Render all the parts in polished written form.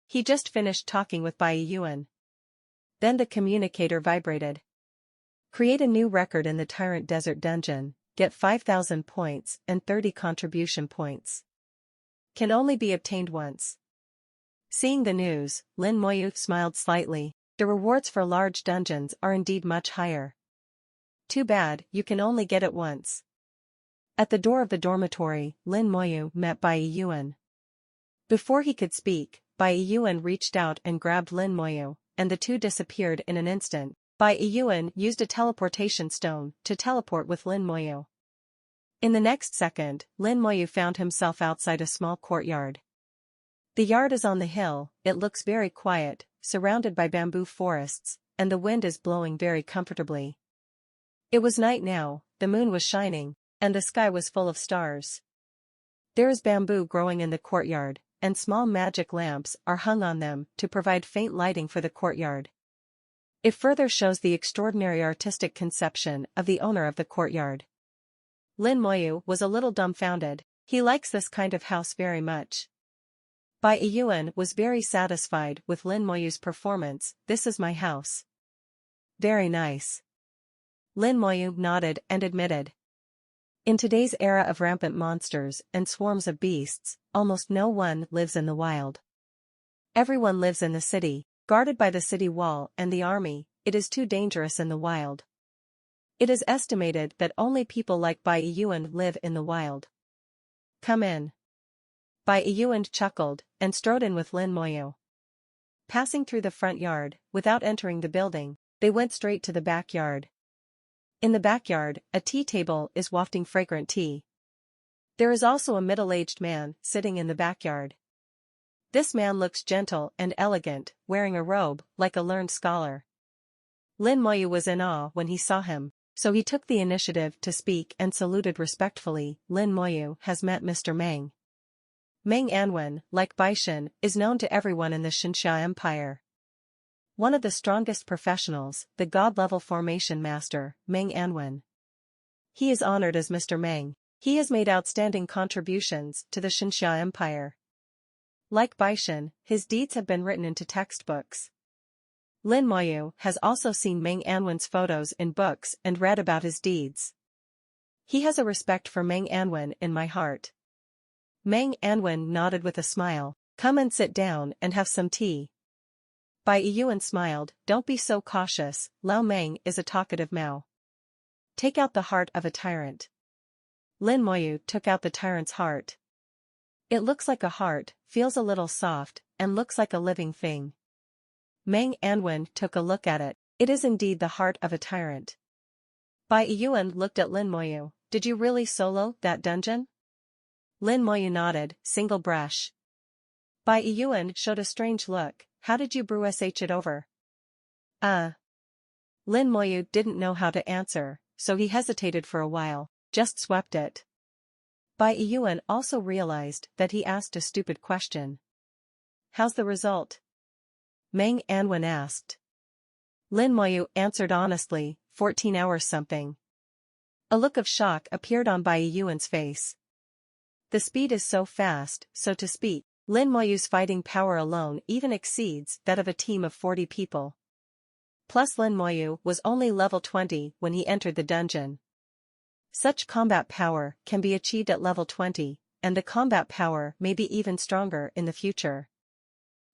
He just finished talking with Bai Yuan. Then the communicator vibrated. Create a new record in the Tyrant Desert Dungeon, get 5,000 points and 30 contribution points. Can only be obtained once. Seeing the news, Lin Moyu smiled slightly. The rewards for large dungeons are indeed much higher. Too bad, you can only get it once. At the door of the dormitory, Lin Moyu met Bai Yuan. Before he could speak, Bai Yuan reached out and grabbed Lin Moyu, and the two disappeared in an instant. Bai Yuan used a teleportation stone to teleport with Lin Moyu. In the next second, Lin Moyu found himself outside a small courtyard. The yard is on the hill, it looks very quiet, surrounded by bamboo forests, and the wind is blowing very comfortably. It was night now, the moon was shining, and the sky was full of stars. There is bamboo growing in the courtyard, and small magic lamps are hung on them to provide faint lighting for the courtyard. It further shows the extraordinary artistic conception of the owner of the courtyard. Lin Moyu was a little dumbfounded. He likes this kind of house very much. Bai Yuan was very satisfied with Lin Moyu's performance. This is my house. Very nice. Lin Moyu nodded and admitted. In today's era of rampant monsters and swarms of beasts, almost no one lives in the wild. Everyone lives in the city, guarded by the city wall and the army. It is too dangerous in the wild. It is estimated that only people like Bai Yuan live in the wild. Come in. Bai Yuan chuckled and strode in with Lin Moyu. Passing through the front yard, without entering the building, they went straight to the backyard. In the backyard, a tea table is wafting fragrant tea. There is also a middle-aged man sitting in the backyard. This man looks gentle and elegant, wearing a robe, like a learned scholar. Lin Moyu was in awe when he saw him, so he took the initiative to speak and saluted respectfully. Lin Moyu has met Mr. Meng. Meng Anwen, like Baishan, is known to everyone in the Xinxia Empire. One of the strongest professionals, the god-level formation master, Meng Anwen. He is honored as Mr. Meng. He has made outstanding contributions to the Xinxia Empire. Like Baishan, his deeds have been written into textbooks. Lin Moyu has also seen Meng Anwen's photos in books and read about his deeds. He has a respect for Meng Anwen in my heart. Meng Anwen nodded with a smile. Come and sit down and have some tea. Bai Yuan smiled. Don't be so cautious, Lao Meng is a talkative Mao. Take out the heart of a tyrant. Lin Moyu took out the tyrant's heart. It looks like a heart, feels a little soft, and looks like a living thing. Meng Anwen took a look at it. It is indeed the heart of a tyrant. Bai Yuan looked at Lin Moyu. Did you really solo that dungeon? Lin Moyu nodded, single brush. Bai Yuan showed a strange look. How did you brush it over? Lin Moyu didn't know how to answer, so he hesitated for a while, just swept it. Bai Yuan also realized that he asked a stupid question. How's the result? Meng Anwen asked. Lin Moyu answered honestly, 14 hours something. A look of shock appeared on Bai Yuan's face. The speed is so fast, so to speak. Lin Moyu's fighting power alone even exceeds that of a team of 40 people. Plus Lin Moyu was only level 20 when he entered the dungeon. Such combat power can be achieved at level 20, and the combat power may be even stronger in the future.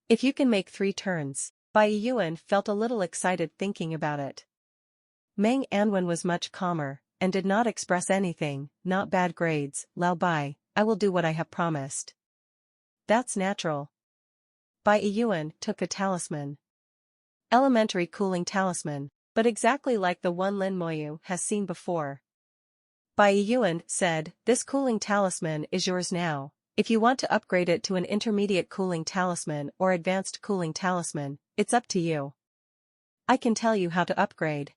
If you can make 3 turns, Bai Yuan felt a little excited thinking about it. Meng Anwen was much calmer, and did not express anything. Not bad grades, Lao Bai, I will do what I have promised. That's natural. Bai Yuan took a talisman. Elementary cooling talisman, but exactly like the one Lin Moyu has seen before. Bai Yuan said, this cooling talisman is yours now. If you want to upgrade it to an intermediate cooling talisman or advanced cooling talisman, it's up to you. I can tell you how to upgrade.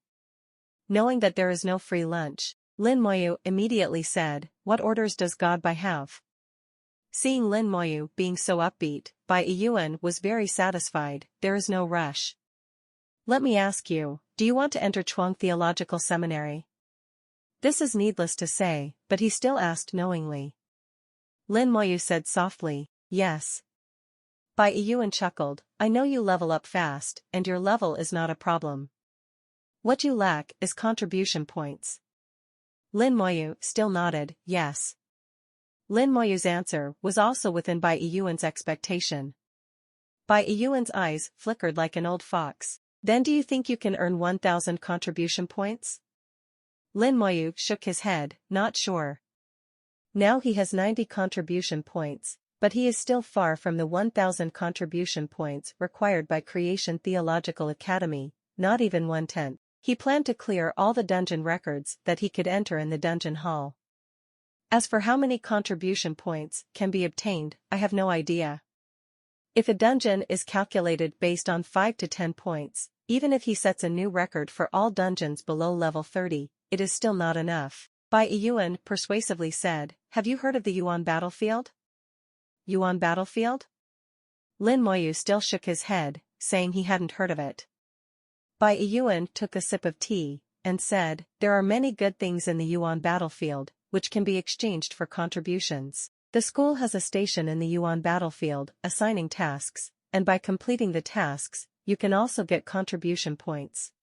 Knowing that there is no free lunch, Lin Moyu immediately said, what orders does God Bai have? Seeing Lin Moyu being so upbeat, Bai Yuan was very satisfied. There is no rush. Let me ask you, do you want to enter Chuang Theological Seminary? This is needless to say, but he still asked knowingly. Lin Moyu said softly, yes. Bai Yuan chuckled, I know you level up fast, and your level is not a problem. What you lack is contribution points. Lin Moyu still nodded, yes. Lin Moyu's answer was also within Bai Yuan's expectation. Bai Yuan's eyes flickered like an old fox. Then do you think you can earn 1,000 contribution points? Lin Moyu shook his head, not sure. Now he has 90 contribution points, but he is still far from the 1,000 contribution points required by Creation Theological Academy, not even 1/10. He planned to clear all the dungeon records that he could enter in the dungeon hall. As for how many contribution points can be obtained, I have no idea. If a dungeon is calculated based on 5 to 10 points, even if he sets a new record for all dungeons below level 30, it is still not enough. Bai Yuan persuasively said, have you heard of the Yuan battlefield? Yuan battlefield? Lin Moyu still shook his head, saying he hadn't heard of it. Bai Yuan took a sip of tea, and said, there are many good things in the Yuan battlefield, which can be exchanged for contributions. The school has a station in the Yuan battlefield, assigning tasks, and by completing the tasks, you can also get contribution points.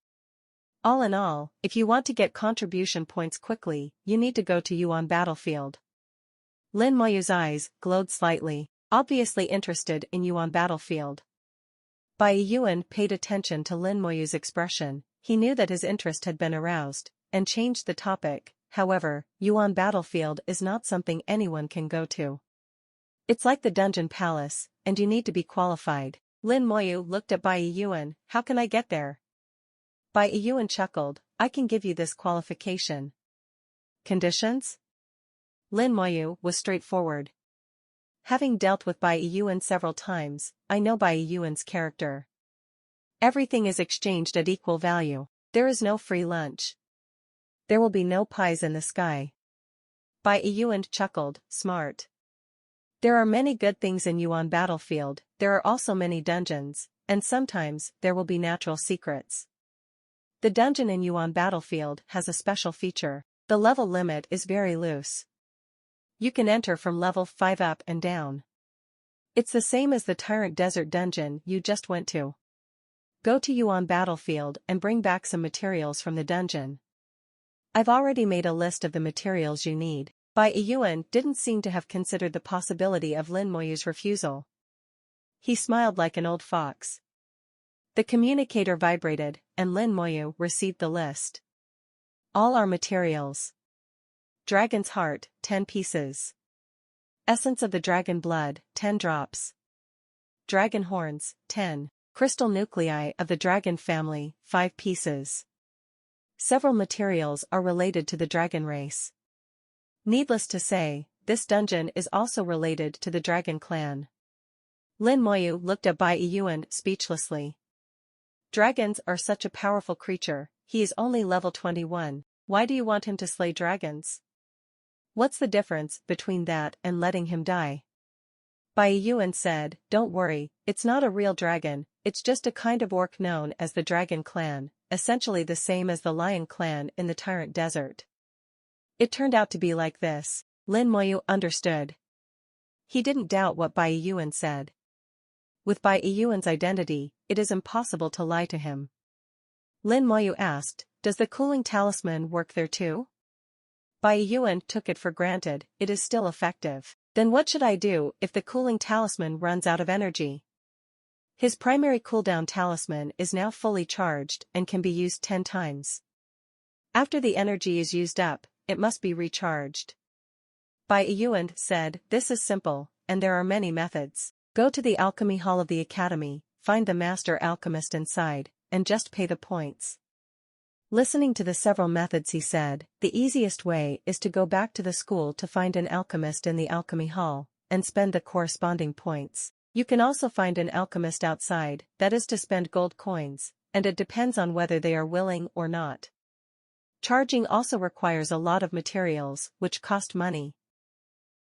All in all, if you want to get contribution points quickly, you need to go to Yuan battlefield. Lin Moyu's eyes glowed slightly, obviously interested in Yuan battlefield. Bai Yuan paid attention to Lin Moyu's expression. He knew that his interest had been aroused, and changed the topic. However, Yuan battlefield is not something anyone can go to. It's like the dungeon palace, and you need to be qualified. Lin Moyu looked at Bai Yuan, how can I get there? Bai Yuan chuckled, I can give you this qualification. Conditions? Lin Moyu was straightforward. Having dealt with Bai Yuan several times, I know Bai Yuan's character. Everything is exchanged at equal value. There is no free lunch. There will be no pies in the sky. Bai Yuan chuckled, smart. There are many good things in Yuan battlefield, there are also many dungeons, and sometimes there will be natural secrets. The dungeon in Yuan battlefield has a special feature. The level limit is very loose. You can enter from level 5 up and down. It's the same as the Tyrant Desert dungeon you just went to. Go to Yuan battlefield and bring back some materials from the dungeon. I've already made a list of the materials you need. Bai Yuan didn't seem to have considered the possibility of Lin Moyu's refusal. He smiled like an old fox. The communicator vibrated, and Lin Moyu received the list. All our materials. Dragon's heart, 10 pieces. Essence of the dragon blood, 10 drops. Dragon horns, 10. Crystal nuclei of the dragon family, 5 pieces. Several materials are related to the dragon race. Needless to say, this dungeon is also related to the dragon clan. Lin Moyu looked at Bai Yuan speechlessly. Dragons are such a powerful creature, he is only level 21, why do you want him to slay dragons? What's the difference between that and letting him die? Bai Yuan said, don't worry, it's not a real dragon, it's just a kind of orc known as the Dragon Clan, essentially the same as the Lion Clan in the Tyrant Desert. It turned out to be like this. Lin Moyu understood. He didn't doubt what Bai Yuan said. With Bai Yuan's identity, it is impossible to lie to him. Lin Moyu asked, does the cooling talisman work there too? Bai Yuan took it for granted, it is still effective. Then what should I do if the cooling talisman runs out of energy? His primary cooldown talisman is now fully charged and can be used 10 times. After the energy is used up, it must be recharged. Bai Yuan said, this is simple, and there are many methods. Go to the alchemy hall of the academy, find the master alchemist inside, and just pay the points. Listening to the several methods he said, the easiest way is to go back to the school to find an alchemist in the alchemy hall, and spend the corresponding points. You can also find an alchemist outside, that is to spend gold coins, and it depends on whether they are willing or not. Charging also requires a lot of materials, which cost money.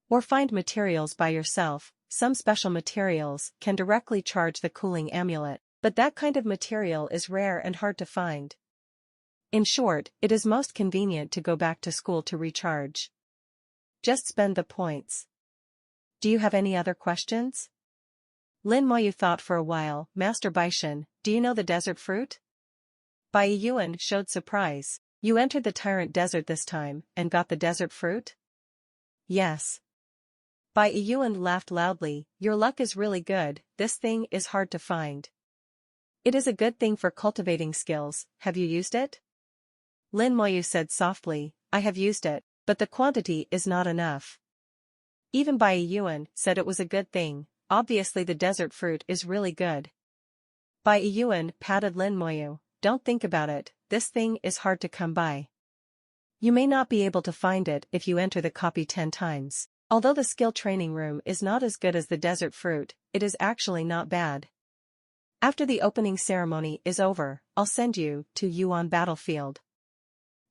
Or find materials by yourself, some special materials can directly charge the cooling amulet, but that kind of material is rare and hard to find. In short, it is most convenient to go back to school to recharge. Just spend the points. Do you have any other questions? Lin Moyu thought for a while. Master Baishan, do you know the desert fruit? Bai Yuan showed surprise. You entered the tyrant desert this time, and got the desert fruit? Yes. Bai Yuan laughed loudly. Your luck is really good, this thing is hard to find. It is a good thing for cultivating skills, have you used it? Lin Moyu said softly, I have used it, but the quantity is not enough. Even Bai Yuan said it was a good thing, obviously the desert fruit is really good. Bai Yuan patted Lin Moyu, don't think about it, this thing is hard to come by. You may not be able to find it if you enter the copy 10 times. Although the skill training room is not as good as the desert fruit, it is actually not bad. After the opening ceremony is over, I'll send you to Yuan battlefield.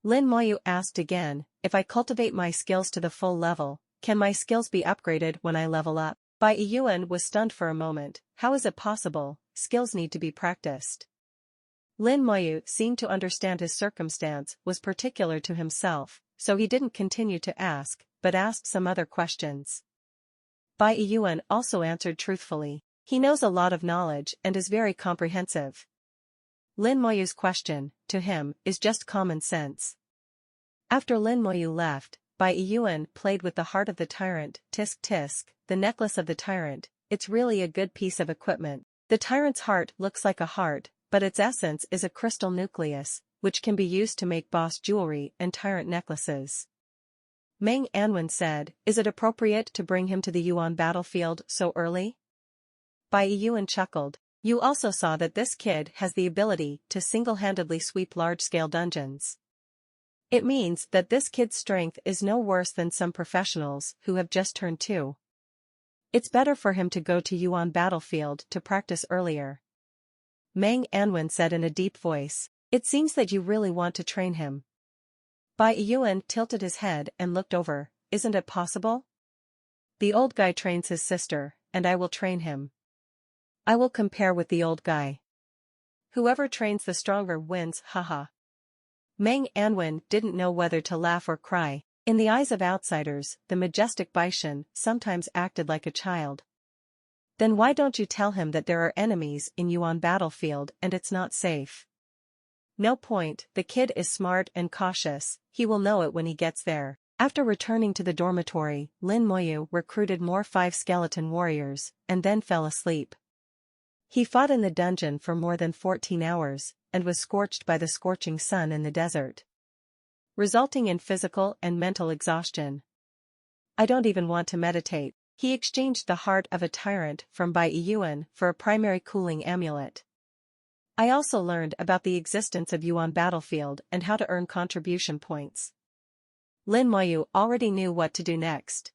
Lin Moyu asked again, if I cultivate my skills to the full level, can my skills be upgraded when I level up? Bai Yuan was stunned for a moment, how is it possible, skills need to be practiced. Lin Moyu seemed to understand his circumstance was particular to himself, so he didn't continue to ask, but asked some other questions. Bai Yuan also answered truthfully. He knows a lot of knowledge and is very comprehensive. Lin Moyu's question, to him, is just common sense. After Lin Moyu left, Bai Yuan played with the heart of the tyrant. Tisk tisk, the necklace of the tyrant, it's really a good piece of equipment. The tyrant's heart looks like a heart, but its essence is a crystal nucleus, which can be used to make boss jewelry and tyrant necklaces. Meng Anwen said, is it appropriate to bring him to the Yuan battlefield so early? Bai Yuan chuckled. You also saw that this kid has the ability to single-handedly sweep large-scale dungeons. It means that this kid's strength is no worse than some professionals who have just turned 2. It's better for him to go to Yuan battlefield to practice earlier. Meng Anwen said in a deep voice, it seems that you really want to train him. Bai Yuan tilted his head and looked over, isn't it possible? The old guy trains his sister, and I will train him. I will compare with the old guy. Whoever trains the stronger wins, haha. Meng Anwen didn't know whether to laugh or cry. In the eyes of outsiders, the majestic Baishan sometimes acted like a child. Then why don't you tell him that there are enemies in Yuan battlefield and it's not safe? No point, the kid is smart and cautious, he will know it when he gets there. After returning to the dormitory, Lin Moyu recruited more 5 skeleton warriors, and then fell asleep. He fought in the dungeon for more than 14 hours, and was scorched by the scorching sun in the desert, resulting in physical and mental exhaustion. I don't even want to meditate. He exchanged the heart of a tyrant from Bai Yuan for a primary cooling amulet. I also learned about the existence of Yuan battlefield and how to earn contribution points. Lin Moyu already knew what to do next.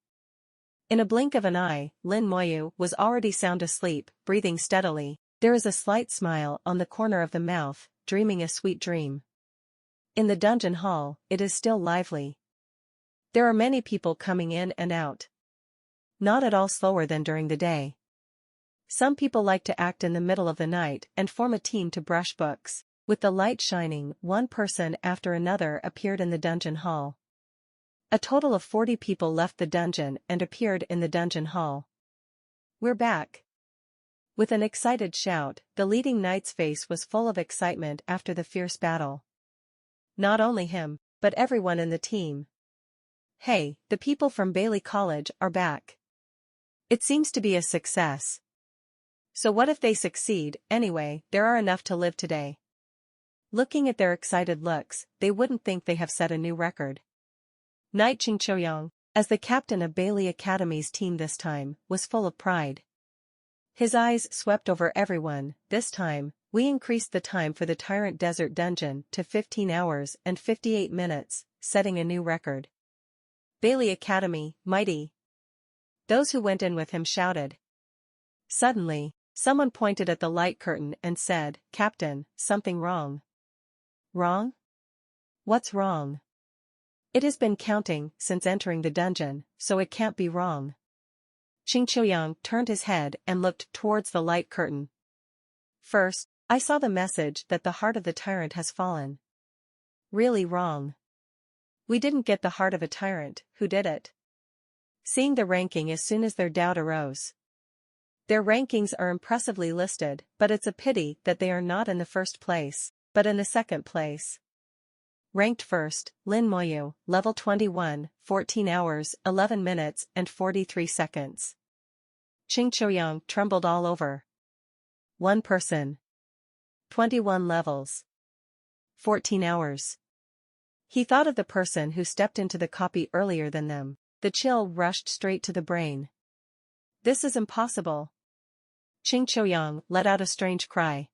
In a blink of an eye, Lin Moyu was already sound asleep, breathing steadily. There is a slight smile on the corner of the mouth, dreaming a sweet dream. In the dungeon hall, it is still lively. There are many people coming in and out. Not at all slower than during the day. Some people like to act in the middle of the night and form a team to brush books. With the light shining, one person after another appeared in the dungeon hall. A total of 40 people left the dungeon and appeared in the dungeon hall. We're back. With an excited shout, the leading knight's face was full of excitement after the fierce battle. Not only him, but everyone in the team. Hey, the people from Bailey College are back. It seems to be a success. So what if they succeed? Anyway, there are enough to live today. Looking at their excited looks, they wouldn't think they have set a new record. Knight Qingqiuyang, as the captain of Bailey Academy's team this time, was full of pride. His eyes swept over everyone. This time, we increased the time for the Tyrant Desert Dungeon to 15 hours and 58 minutes, setting a new record. Bailey Academy, mighty. Those who went in with him shouted. Suddenly, someone pointed at the light curtain and said, Captain, something wrong. Wrong? What's wrong? It has been counting since entering the dungeon, so it can't be wrong. Qingqiuyang turned his head and looked towards the light curtain. First, I saw the message that the heart of the tyrant has fallen. Really wrong. We didn't get the heart of a tyrant, who did it? Seeing the ranking as soon as their doubt arose. Their rankings are impressively listed, but it's a pity that they are not in the first place, but in the second place. Ranked first, Lin Moyu, level 21, 14 hours, 11 minutes and 43 seconds. Qing Chouyang trembled all over. One person. 21 levels. 14 hours. He thought of the person who stepped into the copy earlier than them. The chill rushed straight to the brain. This is impossible. Qing Chouyang let out a strange cry.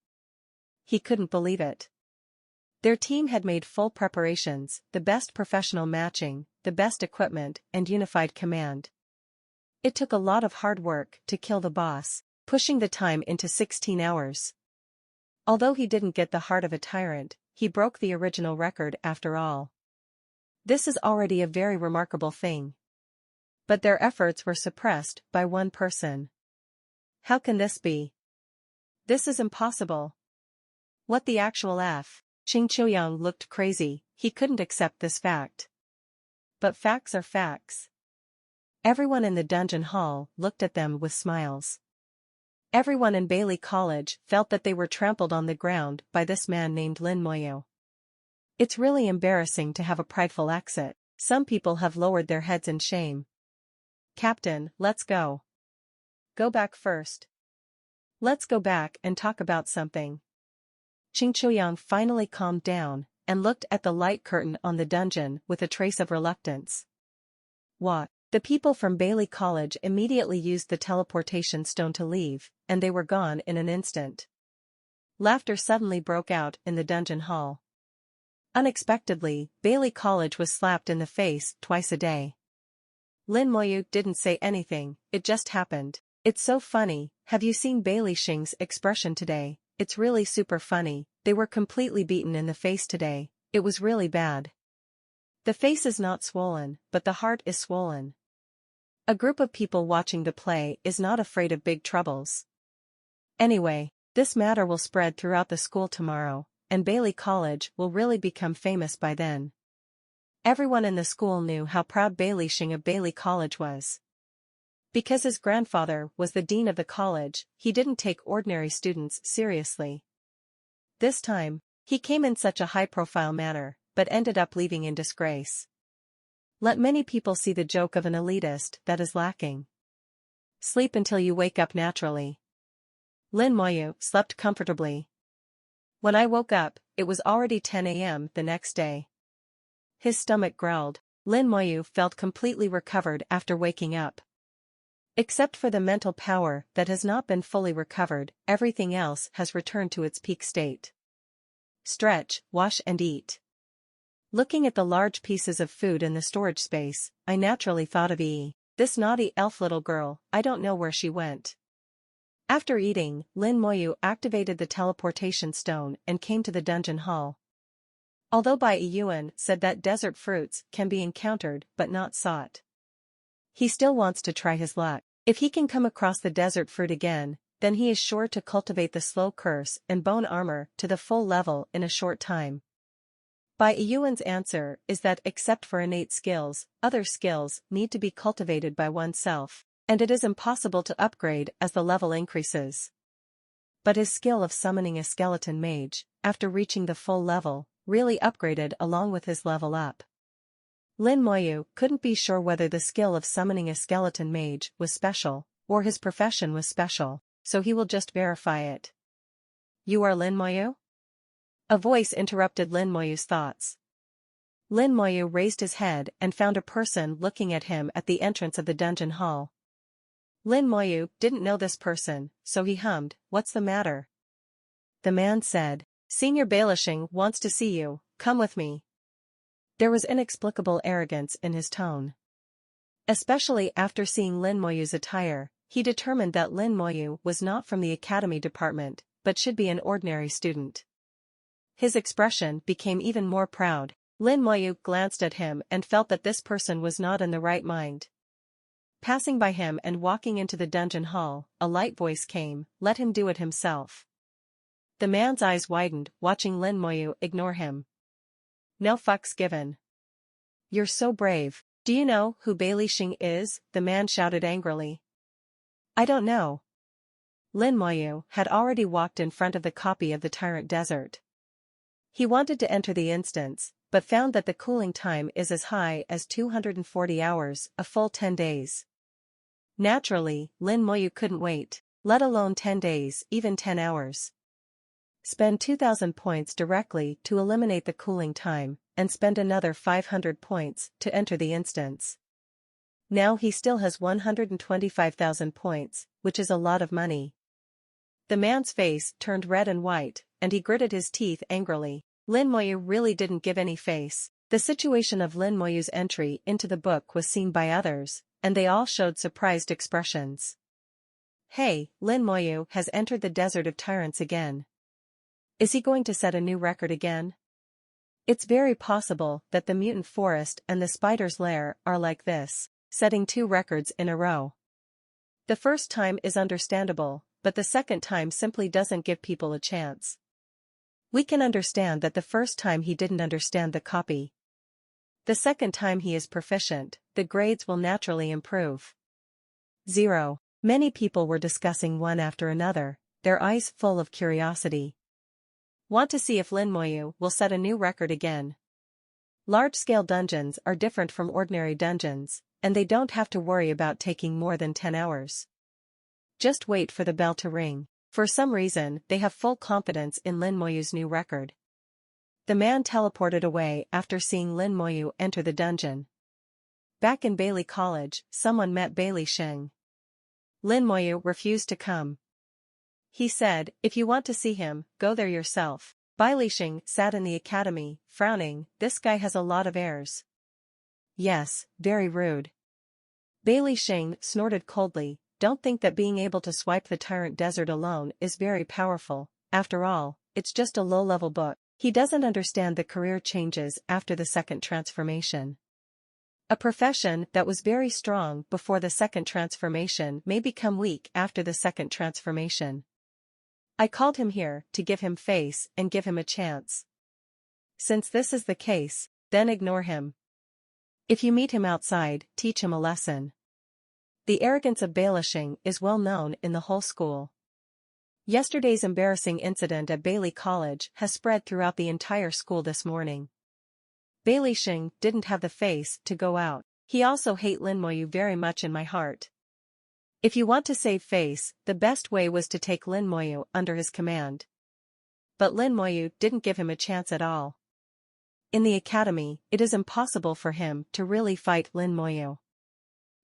He couldn't believe it. Their team had made full preparations, the best professional matching, the best equipment, and unified command. It took a lot of hard work to kill the boss, pushing the time into 16 hours. Although he didn't get the heart of a tyrant, he broke the original record after all. This is already a very remarkable thing. But their efforts were suppressed by one person. How can this be? This is impossible. What the actual F? Qing Chouyang looked crazy, he couldn't accept this fact. But facts are facts. Everyone in the dungeon hall looked at them with smiles. Everyone in Bailey College felt that they were trampled on the ground by this man named Lin Moyu. It's really embarrassing to have a prideful exit. Some people have lowered their heads in shame. Captain, let's go. Go back first. Let's go back and talk about something. Qing Chouyang finally calmed down, and looked at the light curtain on the dungeon with a trace of reluctance. What? The people from Bailey College immediately used the teleportation stone to leave, and they were gone in an instant. Laughter suddenly broke out in the dungeon hall. Unexpectedly, Bailey College was slapped in the face twice a day. Lin Moyu didn't say anything, it just happened. It's so funny, have you seen Bailey Xing's expression today? It's really super funny, they were completely beaten in the face today, it was really bad. The face is not swollen, but the heart is swollen. A group of people watching the play is not afraid of big troubles. Anyway, this matter will spread throughout the school tomorrow, and Bailey College will really become famous by then. Everyone in the school knew how proud Bailey Xing of Bailey College was. Because his grandfather was the dean of the college, he didn't take ordinary students seriously. This time, he came in such a high-profile manner, but ended up leaving in disgrace. Let many people see the joke of an elitist that is lacking. Sleep until you wake up naturally. Lin Moyu slept comfortably. When I woke up, it was already 10 a.m. the next day. His stomach growled. Lin Moyu felt completely recovered after waking up. Except for the mental power that has not been fully recovered, everything else has returned to its peak state. Stretch, wash and eat. Looking at the large pieces of food in the storage space, I naturally thought of this naughty elf little girl, I don't know where she went. After eating, Lin Moyu activated the teleportation stone and came to the dungeon hall. Although Bai Yuan said that desert fruits can be encountered but not sought, he still wants to try his luck. If he can come across the desert fruit again, then he is sure to cultivate the slow curse and bone armor to the full level in a short time. Bai Yuan's answer is that except for innate skills, other skills need to be cultivated by oneself, and it is impossible to upgrade as the level increases. But his skill of summoning a skeleton mage, after reaching the full level, really upgraded along with his level up. Lin Moyu couldn't be sure whether the skill of summoning a skeleton mage was special, or his profession was special, so he will just verify it. You are Lin Moyu? A voice interrupted Lin Moyu's thoughts. Lin Moyu raised his head and found a person looking at him at the entrance of the dungeon hall. Lin Moyu didn't know this person, so he hummed, "What's the matter?" The man said, "Senior Bailey Xing wants to see you, come with me." There was inexplicable arrogance in his tone. Especially after seeing Lin Moyu's attire, he determined that Lin Moyu was not from the academy department, but should be an ordinary student. His expression became even more proud. Lin Moyu glanced at him and felt that this person was not in the right mind. Passing by him and walking into the dungeon hall, a light voice came, "Let him do it himself." The man's eyes widened, watching Lin Moyu ignore him. "No fucks given. You're so brave. Do you know who Bailey Xing is?" the man shouted angrily. "I don't know. Lin Moyu had already walked in front of the copy of the Tyrant Desert. He wanted to enter the instance, but found that the cooling time is as high as 240 hours, a full 10 days. Naturally, Lin Moyu couldn't wait, let alone 10 days, even 10 hours. Spend 2,000 points directly to eliminate the cooling time, and spend another 500 points to enter the instance. Now he still has 125,000 points, which is a lot of money. The man's face turned red and white, and he gritted his teeth angrily. Lin Moyu really didn't give any face. The situation of Lin Moyu's entry into the book was seen by others, and they all showed surprised expressions. Hey, Lin Moyu has entered the Desert of Tyrants again. Is he going to set a new record again? It's very possible that the mutant forest and the spider's lair are like this, setting 2 records in a row. The first time is understandable, but the second time simply doesn't give people a chance. We can understand that the first time he didn't understand the copy. The second time he is proficient, the grades will naturally improve. 0. Many people were discussing one after another, their eyes full of curiosity. Want to see if Lin Moyu will set a new record again. Large-scale dungeons are different from ordinary dungeons, and they don't have to worry about taking more than 10 hours. Just wait for the bell to ring. For some reason, they have full confidence in Lin Moyu's new record. The man teleported away after seeing Lin Moyu enter the dungeon. Back in Bailey College, someone met Bailey Sheng. Lin Moyu refused to come. He said, if you want to see him, go there yourself. Bailey Sheng sat in the academy, frowning. This guy has a lot of airs. Yes, very rude. Bailey Sheng snorted coldly. Don't think that being able to swipe the Tyrant Desert alone is very powerful. After all, it's just a low-level book. He doesn't understand the career changes after the second transformation. A profession that was very strong before the second transformation may become weak after the second transformation. I called him here to give him face and give him a chance. Since this is the case, then ignore him. If you meet him outside, teach him a lesson. The arrogance of Bailishing is well known in the whole school. Yesterday's embarrassing incident at Bailey College has spread throughout the entire school this morning. Bailishing didn't have the face to go out. He also hate Lin Moyu very much in my heart. If you want to save face, the best way was to take Lin Moyu under his command. But Lin Moyu didn't give him a chance at all. In the academy, it is impossible for him to really fight Lin Moyu.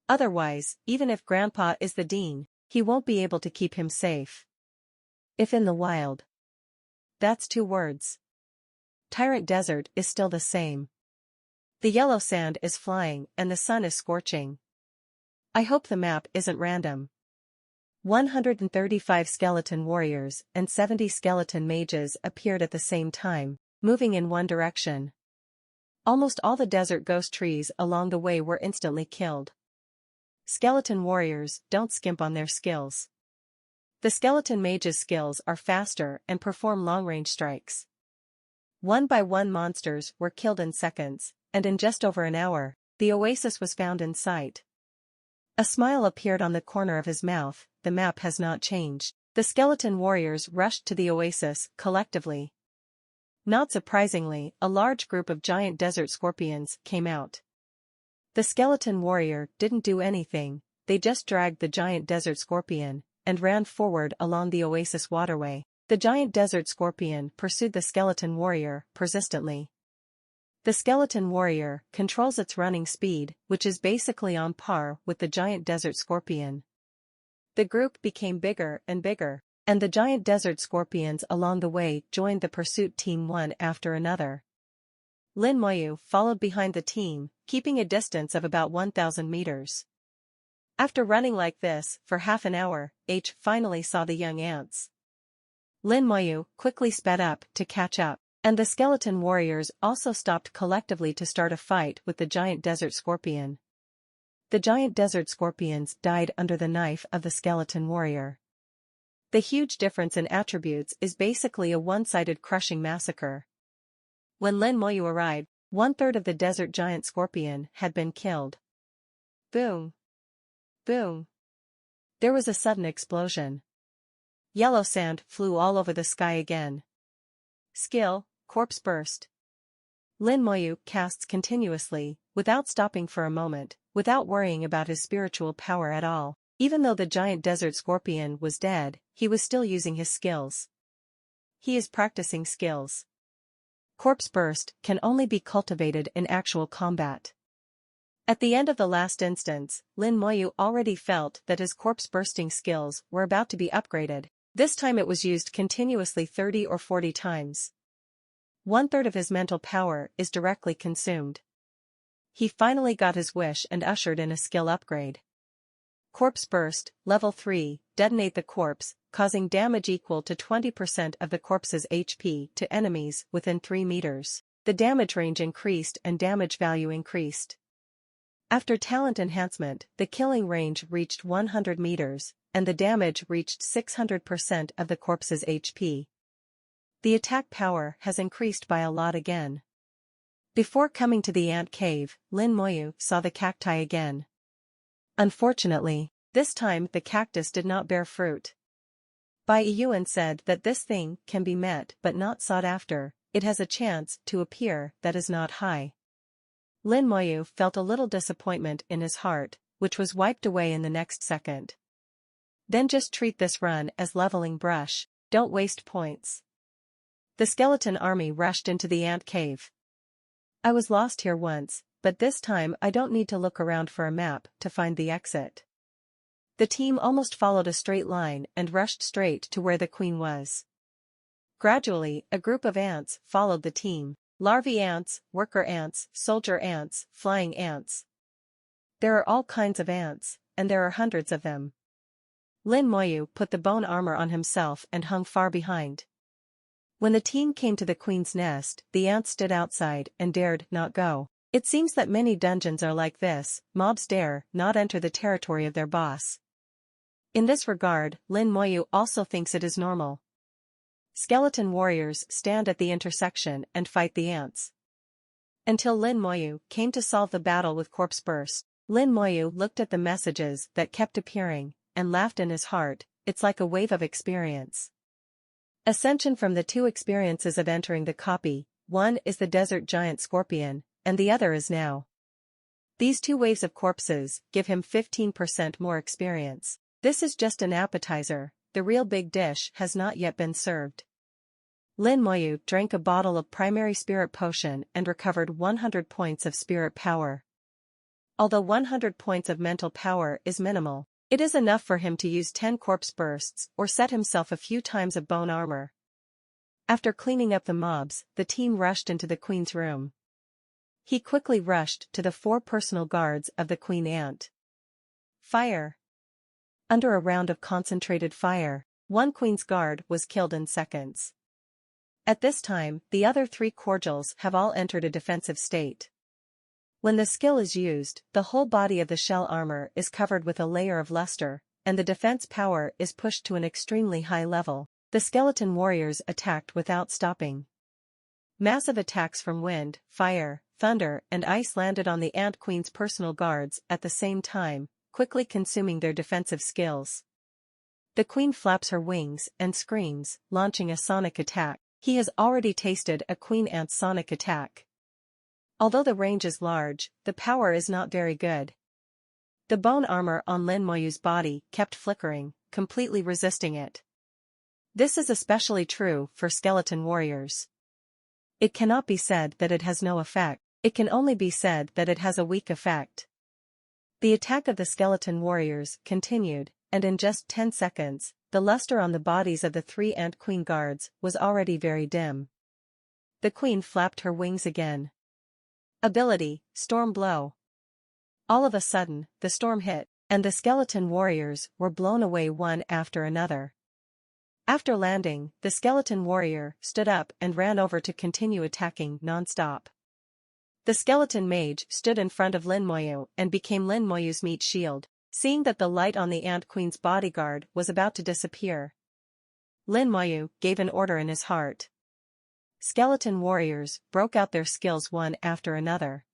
Otherwise, even if Grandpa is the dean, he won't be able to keep him safe. If in the wild. That's 2 words. Tyrant Desert is still the same. The yellow sand is flying and the sun is scorching. I hope the map isn't random. 135 skeleton warriors and 70 skeleton mages appeared at the same time, moving in one direction. Almost all the desert ghost trees along the way were instantly killed. Skeleton warriors don't skimp on their skills. The skeleton mages' skills are faster and perform long-range strikes. One by one monsters were killed in seconds, and in just over an hour, the oasis was found in sight. A smile appeared on the corner of his mouth. The map has not changed. The skeleton warriors rushed to the oasis collectively. Not surprisingly, a large group of giant desert scorpions came out. The skeleton warrior didn't do anything, they just dragged the giant desert scorpion and ran forward along the oasis waterway. The giant desert scorpion pursued the skeleton warrior persistently. The skeleton warrior controls its running speed, which is basically on par with the giant desert scorpion. The group became bigger and bigger, and the giant desert scorpions along the way joined the pursuit team one after another. Lin Moyu followed behind the team, keeping a distance of about 1,000 meters. After running like this for half an hour, H finally saw the young ants. Lin Moyu quickly sped up to catch up, and the skeleton warriors also stopped collectively to start a fight with the giant desert scorpion. The giant desert scorpions died under the knife of the skeleton warrior. The huge difference in attributes is basically a one-sided crushing massacre. When Lin Moyu arrived, 1/3 of the desert giant scorpion had been killed. Boom! Boom! There was a sudden explosion. Yellow sand flew all over the sky again. Skill, Corpse Burst. Lin Moyu casts continuously, without stopping for a moment, without worrying about his spiritual power at all. Even though the giant desert scorpion was dead, he was still using his skills. He is practicing skills. Corpse Burst can only be cultivated in actual combat. At the end of the last instance, Lin Moyu already felt that his corpse-bursting skills were about to be upgraded. This time it was used continuously 30 or 40 times. 1/3 of his mental power is directly consumed. He finally got his wish and ushered in a skill upgrade. Corpse Burst, Level 3, detonate the corpse, causing damage equal to 20% of the corpse's HP to enemies within 3 meters. The damage range increased and damage value increased. After talent enhancement, the killing range reached 100 meters, and the damage reached 600% of the corpse's HP. The attack power has increased by a lot again. Before coming to the ant cave, Lin Moyu saw the cacti again. Unfortunately, this time the cactus did not bear fruit. Bai Yuan said that this thing can be met but not sought after, it has a chance to appear that is not high. Lin Moyu felt a little disappointment in his heart, which was wiped away in the next second. Then just treat this run as leveling brush, don't waste points. The skeleton army rushed into the ant cave. I was lost here once, but this time I don't need to look around for a map to find the exit. The team almost followed a straight line and rushed straight to where the queen was. Gradually, a group of ants followed the team. Larvae ants, worker ants, soldier ants, flying ants. There are all kinds of ants, and there are hundreds of them. Lin Moyu put the bone armor on himself and hung far behind. When the team came to the queen's nest, the ants stood outside and dared not go. It seems that many dungeons are like this, mobs dare not enter the territory of their boss. In this regard, Lin Moyu also thinks it is normal. Skeleton warriors stand at the intersection and fight the ants. Until Lin Moyu came to solve the battle with Corpse Burst, Lin Moyu looked at the messages that kept appearing, and laughed in his heart, it's like a wave of experience. Ascension from the 2 experiences of entering the copy, one is the desert giant scorpion, and the other is now. These 2 waves of corpses give him 15% more experience. This is just an appetizer, the real big dish has not yet been served. Lin Moyu drank a bottle of primary spirit potion and recovered 100 points of spirit power. Although 100 points of mental power is minimal, it is enough for him to use 10 corpse bursts or set himself a few times of bone armor. After cleaning up the mobs, the team rushed into the queen's room. He quickly rushed to the 4 personal guards of the queen ant. Fire. Under a round of concentrated fire, 1 queen's guard was killed in seconds. At this time, the other 3 cordials have all entered a defensive state. When the skill is used, the whole body of the shell armor is covered with a layer of luster, and the defense power is pushed to an extremely high level. The skeleton warriors attacked without stopping. Massive attacks from wind, fire, thunder, and ice landed on the ant queen's personal guards at the same time, quickly consuming their defensive skills. The queen flaps her wings and screams, launching a sonic attack. He has already tasted a queen ant's sonic attack. Although the range is large, the power is not very good. The bone armor on Lin Moyu's body kept flickering, completely resisting it. This is especially true for skeleton warriors. It cannot be said that it has no effect, it can only be said that it has a weak effect. The attack of the skeleton warriors continued, and in just 10 seconds, the luster on the bodies of the 3 ant queen guards was already very dim. The queen flapped her wings again. Ability, Storm Blow. All of a sudden, the storm hit, and the skeleton warriors were blown away one after another. After landing, the skeleton warrior stood up and ran over to continue attacking non-stop. The skeleton mage stood in front of Lin Moyu and became Lin Moyu's meat shield. Seeing that the light on the ant queen's bodyguard was about to disappear, Lin Moyu gave an order in his heart. Skeleton warriors broke out their skills one after another.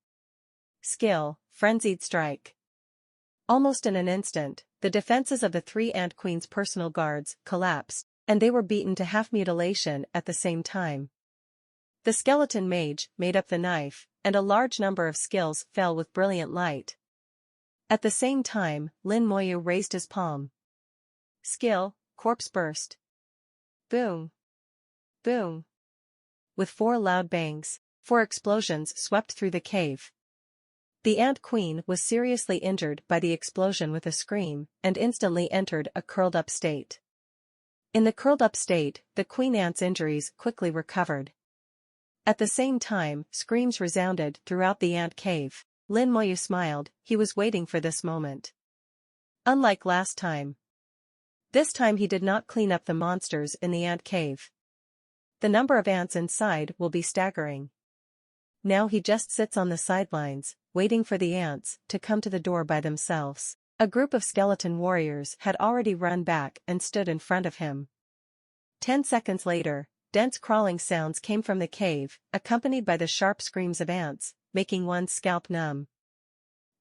Skill, Frenzied Strike. Almost in an instant, the defenses of the 3 Ant Queen's personal guards collapsed, and they were beaten to half mutilation at the same time. The skeleton mage made up the knife, and a large number of skills fell with brilliant light. At the same time, Lin Moyu raised his palm. Skill, corpse burst. Boom. Boom. With 4 loud bangs, 4 explosions swept through the cave. The Ant Queen was seriously injured by the explosion with a scream, and instantly entered a curled-up state. In the curled-up state, the Queen Ant's injuries quickly recovered. At the same time, screams resounded throughout the ant cave. Lin Moyu smiled, he was waiting for this moment. Unlike last time. This time he did not clean up the monsters in the ant cave. The number of ants inside will be staggering. Now he just sits on the sidelines, waiting for the ants to come to the door by themselves. A group of skeleton warriors had already run back and stood in front of him. 10 seconds later, dense crawling sounds came from the cave, accompanied by the sharp screams of ants, making one's scalp numb.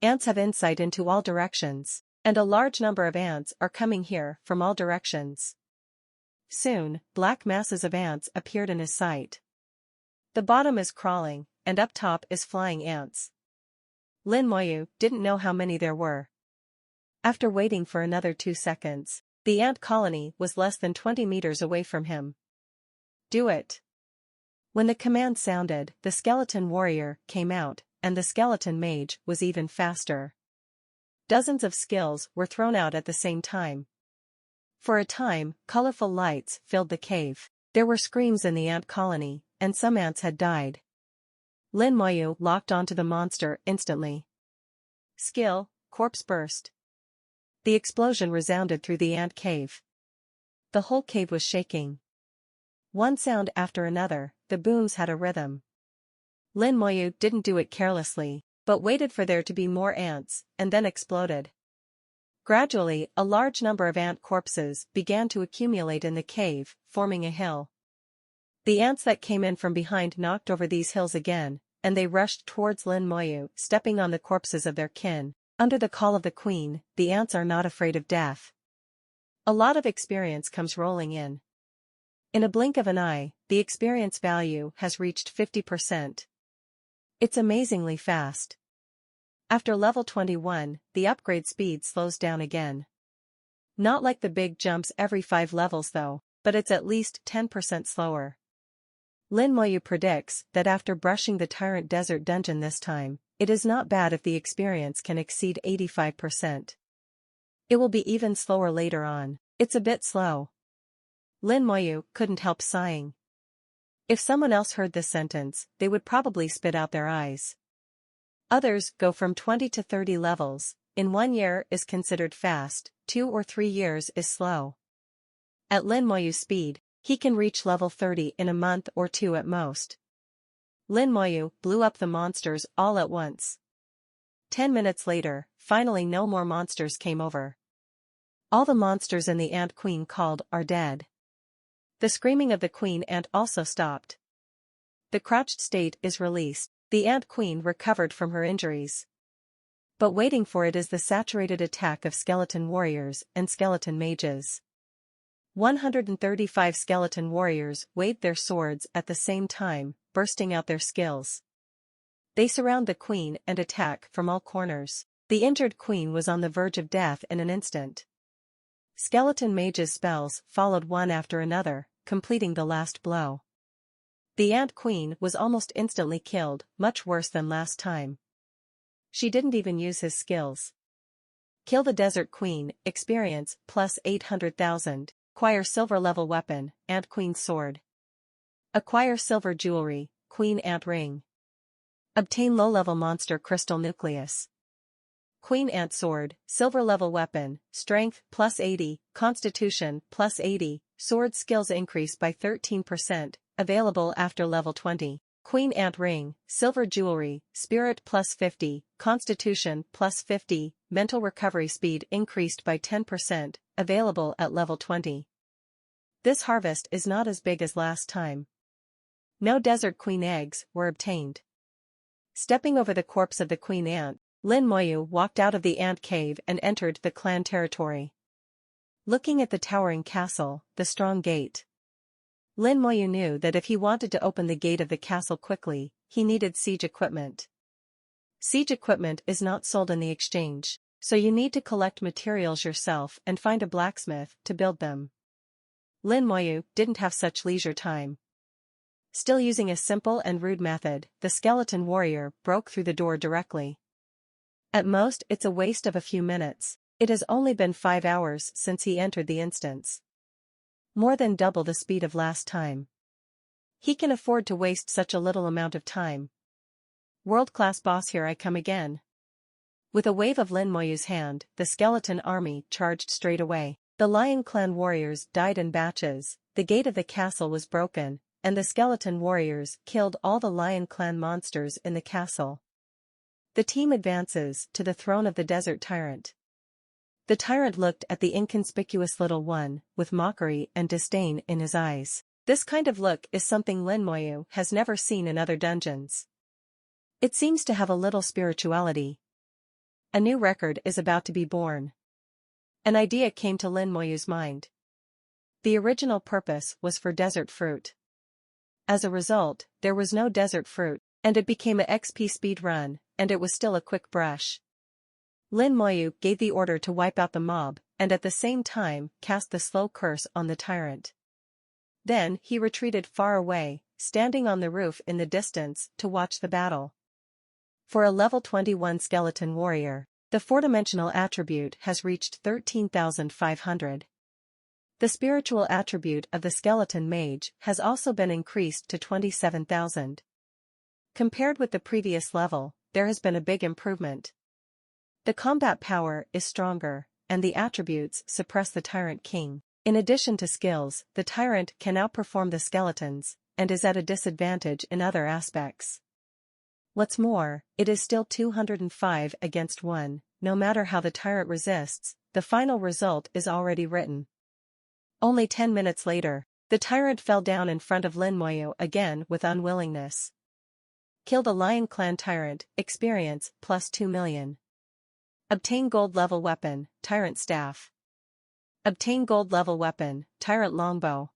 Ants have insight into all directions, and a large number of ants are coming here from all directions. Soon, black masses of ants appeared in his sight. The bottom is crawling, and up top is flying ants. Lin Moyu didn't know how many there were. After waiting for another 2 seconds, the ant colony was less than 20 meters away from him. Do it. When the command sounded, the skeleton warrior came out, and the skeleton mage was even faster. Dozens of skills were thrown out at the same time. For a time, colorful lights filled the cave. There were screams in the ant colony, and some ants had died. Lin Moyu locked onto the monster instantly. Skill, corpse burst. The explosion resounded through the ant cave. The whole cave was shaking. One sound after another, the booms had a rhythm. Lin Moyu didn't do it carelessly, but waited for there to be more ants, and then exploded. Gradually, a large number of ant corpses began to accumulate in the cave, forming a hill. The ants that came in from behind knocked over these hills again, and they rushed towards Lin Moyu, stepping on the corpses of their kin. Under the call of the queen, the ants are not afraid of death. A lot of experience comes rolling in. In a blink of an eye, the experience value has reached 50%. It's amazingly fast. After level 21, the upgrade speed slows down again. Not like the big jumps every 5 levels though, but it's at least 10% slower. Lin Moyu predicts that after brushing the Tyrant Desert dungeon this time, it is not bad if the experience can exceed 85%. It will be even slower later on. It's a bit slow. Lin Moyu couldn't help sighing. If someone else heard this sentence, they would probably spit out their eyes. Others go from 20 to 30 levels, in 1 year is considered fast, 2 or 3 years is slow. At Lin Moyu's speed, he can reach level 30 in a month or 2 at most. Lin Moyu blew up the monsters all at once. 10 minutes later, finally no more monsters came over. All the monsters in the Ant Queen called are dead. The screaming of the Queen Ant also stopped. The crouched state is released, the Ant Queen recovered from her injuries. But waiting for it is the saturated attack of skeleton warriors and skeleton mages. 135 skeleton warriors waved their swords at the same time, bursting out their skills. They surround the queen and attack from all corners. The injured queen was on the verge of death in an instant. Skeleton mages' spells followed one after another, completing the last blow. The Ant Queen was almost instantly killed, much worse than last time. She didn't even use his skills. Kill the Desert Queen, experience, plus 800,000. Acquire silver level weapon, Ant Queen sword. Acquire silver jewelry, Queen Ant ring. Obtain low-level monster crystal nucleus. Queen Ant sword, silver level weapon, strength, plus 80, constitution, plus 80, sword skills increase by 13%, available after level 20. Queen Ant ring, silver jewelry, spirit plus 50, constitution plus 50, mental recovery speed increased by 10%, available at level 20. This harvest is not as big as last time. No Desert Queen eggs were obtained. Stepping over the corpse of the Queen Ant, Lin Moyu walked out of the ant cave and entered the clan territory. Looking at the towering castle, the strong gate. Lin Moyu knew that if he wanted to open the gate of the castle quickly, he needed siege equipment. Siege equipment is not sold in the exchange, so you need to collect materials yourself and find a blacksmith to build them. Lin Moyu didn't have such leisure time. Still using a simple and rude method, the skeleton warrior broke through the door directly. At most it's a waste of a few minutes. It has only been 5 hours since he entered the instance. More than double the speed of last time. He can afford to waste such a little amount of time. World-class boss, here I come again. With a wave of Lin Moyu's hand, the skeleton army charged straight away. The Lion Clan warriors died in batches, the gate of the castle was broken, and the skeleton warriors killed all the Lion Clan monsters in the castle. The team advances to the throne of the desert tyrant. The tyrant looked at the inconspicuous little one, with mockery and disdain in his eyes. This kind of look is something Lin Moyu has never seen in other dungeons. It seems to have a little spirituality. A new record is about to be born. An idea came to Lin Moyu's mind. The original purpose was for desert fruit. As a result, there was no desert fruit, and it became a XP speed run, and it was still a quick brush. Lin Moyu gave the order to wipe out the mob, and at the same time cast the slow curse on the tyrant. Then he retreated far away, standing on the roof in the distance to watch the battle. For a level 21 skeleton warrior, the four-dimensional attribute has reached 13,500. The spiritual attribute of the skeleton mage has also been increased to 27,000. Compared with the previous level, there has been a big improvement. The combat power is stronger, and the attributes suppress the Tyrant King. In addition to skills, the Tyrant can outperform the skeletons, and is at a disadvantage in other aspects. What's more, it is still 205 against 1, no matter how the Tyrant resists, the final result is already written. Only 10 minutes later, the Tyrant fell down in front of Lin Moyu again with unwillingness. Killed a Lion Clan Tyrant, experience, plus 2 million. Obtain gold level weapon, Tyrant Staff. Obtain gold level weapon, Tyrant Longbow.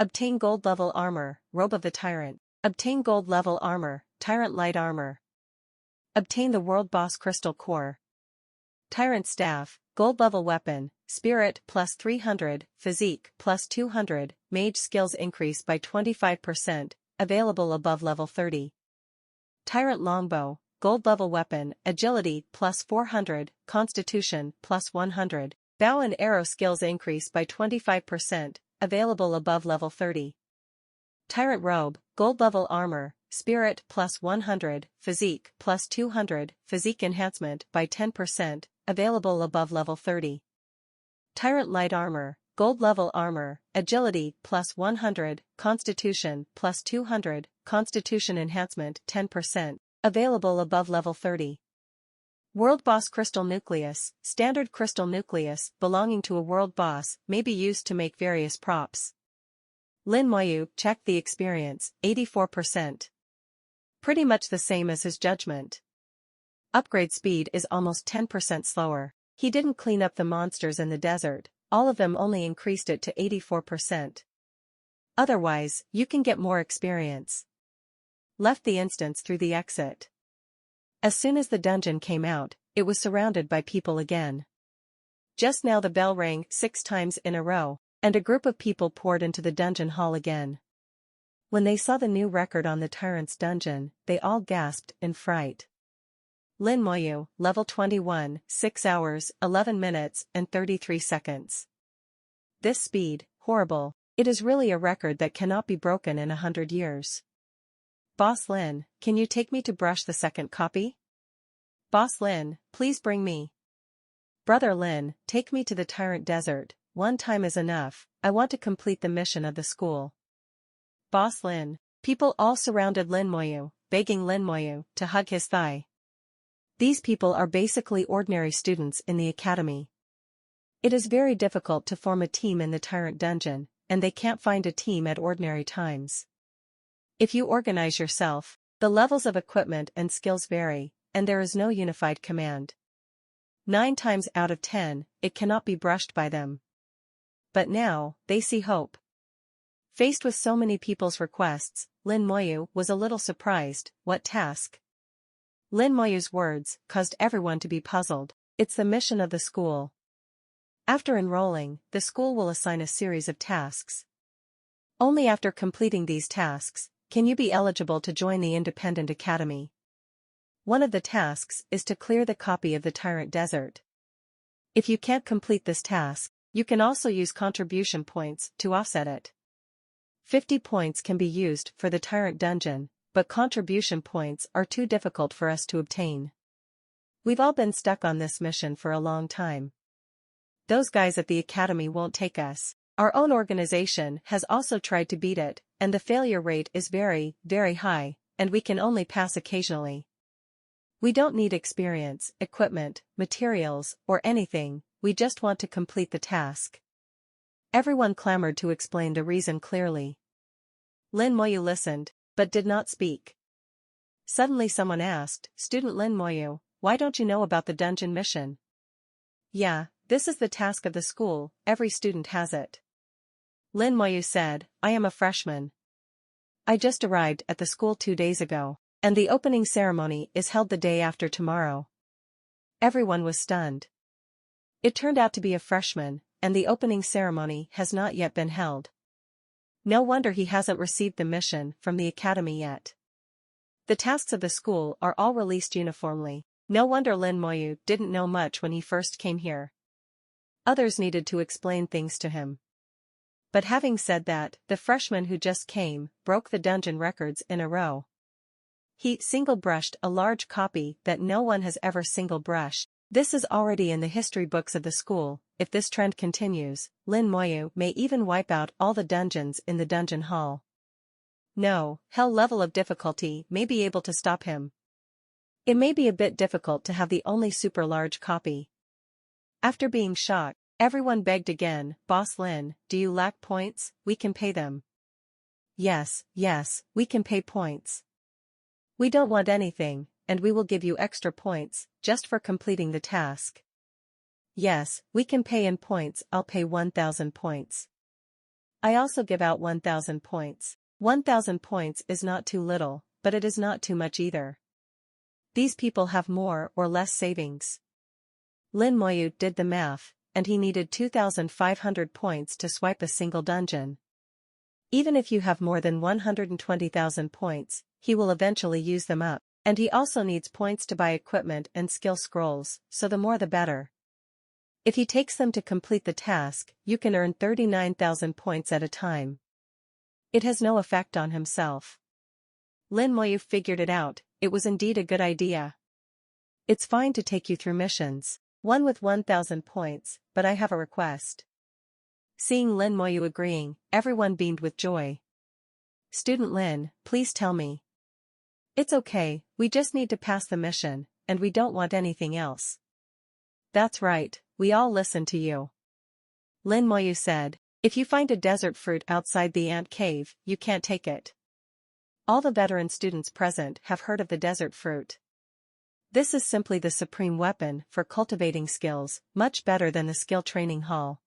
Obtain gold level armor, Robe of the Tyrant. Obtain gold level armor, Tyrant Light Armor. Obtain the World Boss Crystal Core. Tyrant Staff, gold level weapon, Spirit plus 300, Physique plus 200, Mage skills increase by 25%, available above level 30. Tyrant Longbow, gold level weapon, Agility plus 400, Constitution plus 100, Bow and arrow skills increase by 25%, available above level 30. Tyrant Robe, gold level armor, Spirit plus 100, Physique plus 200, Physique enhancement by 10%, available above level 30. Tyrant Light Armor, gold level armor, Agility plus 100, Constitution plus 200, Constitution enhancement 10%, available above level 30. World Boss Crystal Nucleus, standard crystal nucleus belonging to a world boss may be used to make various props. Lin Moyu checked the experience, 84%. Pretty much the same as his judgment. Upgrade speed is almost 10% slower. He didn't clean up the monsters in the desert, all of them only increased it to 84%. Otherwise, you can get more experience. Left the instance through the exit. As soon as the dungeon came out, it was surrounded by people again. Just now the bell rang 6 times in a row, and a group of people poured into the dungeon hall again. When they saw the new record on the Tyrant's dungeon, they all gasped in fright. Lin Moyu, level 21, 6 hours, 11 minutes, and 33 seconds. This speed, horrible, it is really a record that cannot be broken in 100 years. Boss Lin, can you take me to brush the second copy? Boss Lin, please bring me. Brother Lin, take me to the Tyrant Desert, one time is enough, I want to complete the mission of the school. Boss Lin, people all surrounded Lin Moyu, begging Lin Moyu to hug his thigh. These people are basically ordinary students in the academy. It is very difficult to form a team in the Tyrant Dungeon, and they can't find a team at ordinary times. If you organize yourself, the levels of equipment and skills vary, and there is no unified command. 9 times out of 10, it cannot be brushed by them. But now, they see hope. Faced with so many people's requests, Lin Moyu was a little surprised. What task? Lin Moyu's words caused everyone to be puzzled. It's the mission of the school. After enrolling, the school will assign a series of tasks. Only after completing these tasks can you be eligible to join the independent academy. One of the tasks is to clear the copy of the Tyrant Desert. If you can't complete this task, you can also use contribution points to offset it. 50 points can be used for the Tyrant Dungeon, but contribution points are too difficult for us to obtain. We've all been stuck on this mission for a long time. Those guys at the academy won't take us. Our own organization has also tried to beat it, and the failure rate is very, very high, and we can only pass occasionally. We don't need experience, equipment, materials, or anything, we just want to complete the task. Everyone clamored to explain the reason clearly. Lin Moyu listened, but did not speak. Suddenly someone asked, "Student Lin Moyu, why don't you know about the dungeon mission?" "Yeah, this is the task of the school, every student has it." Lin Moyu said, "I am a freshman. I just arrived at the school 2 days ago, and the opening ceremony is held the day after tomorrow." Everyone was stunned. It turned out to be a freshman, and the opening ceremony has not yet been held. No wonder he hasn't received the mission from the academy yet. The tasks of the school are all released uniformly. No wonder Lin Moyu didn't know much when he first came here. Others needed to explain things to him. But having said that, the freshman who just came broke the dungeon records in a row. He single-brushed a large copy that no one has ever single-brushed. This is already in the history books of the school. If this trend continues, Lin Moyu may even wipe out all the dungeons in the dungeon hall. No, hell level of difficulty may be able to stop him. It may be a bit difficult to have the only super large copy. After being shocked, everyone begged again, "Boss Lin, do you lack points? We can pay them." Yes, we can pay points. We don't want anything, and we will give you extra points, just for completing the task. Yes, we can pay in points. I'll pay 1,000 points. I also give out 1,000 points. 1,000 points is not too little, but it is not too much either. These people have more or less savings. Lin Moyu did the math, and he needed 2,500 points to swipe a single dungeon. Even if you have more than 120,000 points, he will eventually use them up, and he also needs points to buy equipment and skill scrolls, so the more the better. If he takes them to complete the task, you can earn 39,000 points at a time. It has no effect on himself. Lin Moyu figured it out, it was indeed a good idea. It's fine to take you through missions. One with 1,000 points, but I have a request. Seeing Lin Moyu agreeing, everyone beamed with joy. "Student Lin, please tell me." "It's okay, we just need to pass the mission, and we don't want anything else." "That's right, we all listen to you." Lin Moyu said, "If you find a desert fruit outside the ant cave, you can't take it." All the veteran students present have heard of the desert fruit. This is simply the supreme weapon for cultivating skills, much better than the skill training hall.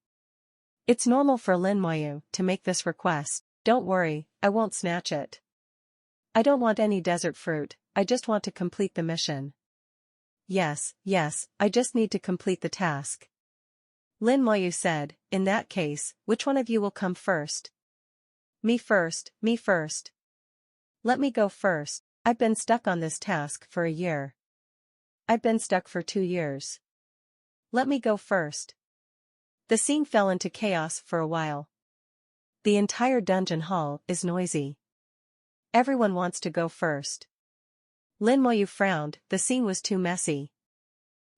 It's normal for Lin Moyu to make this request. "Don't worry, I won't snatch it. I don't want any desert fruit, I just want to complete the mission." Yes, I just need to complete the task." Lin Moyu said, "In that case, which one of you will come first?" Me first. "Let me go first, I've been stuck on this task for a year." "I've been stuck for 2 years. Let me go first." The scene fell into chaos for a while. The entire dungeon hall is noisy. Everyone wants to go first. Lin Moyu frowned, the scene was too messy.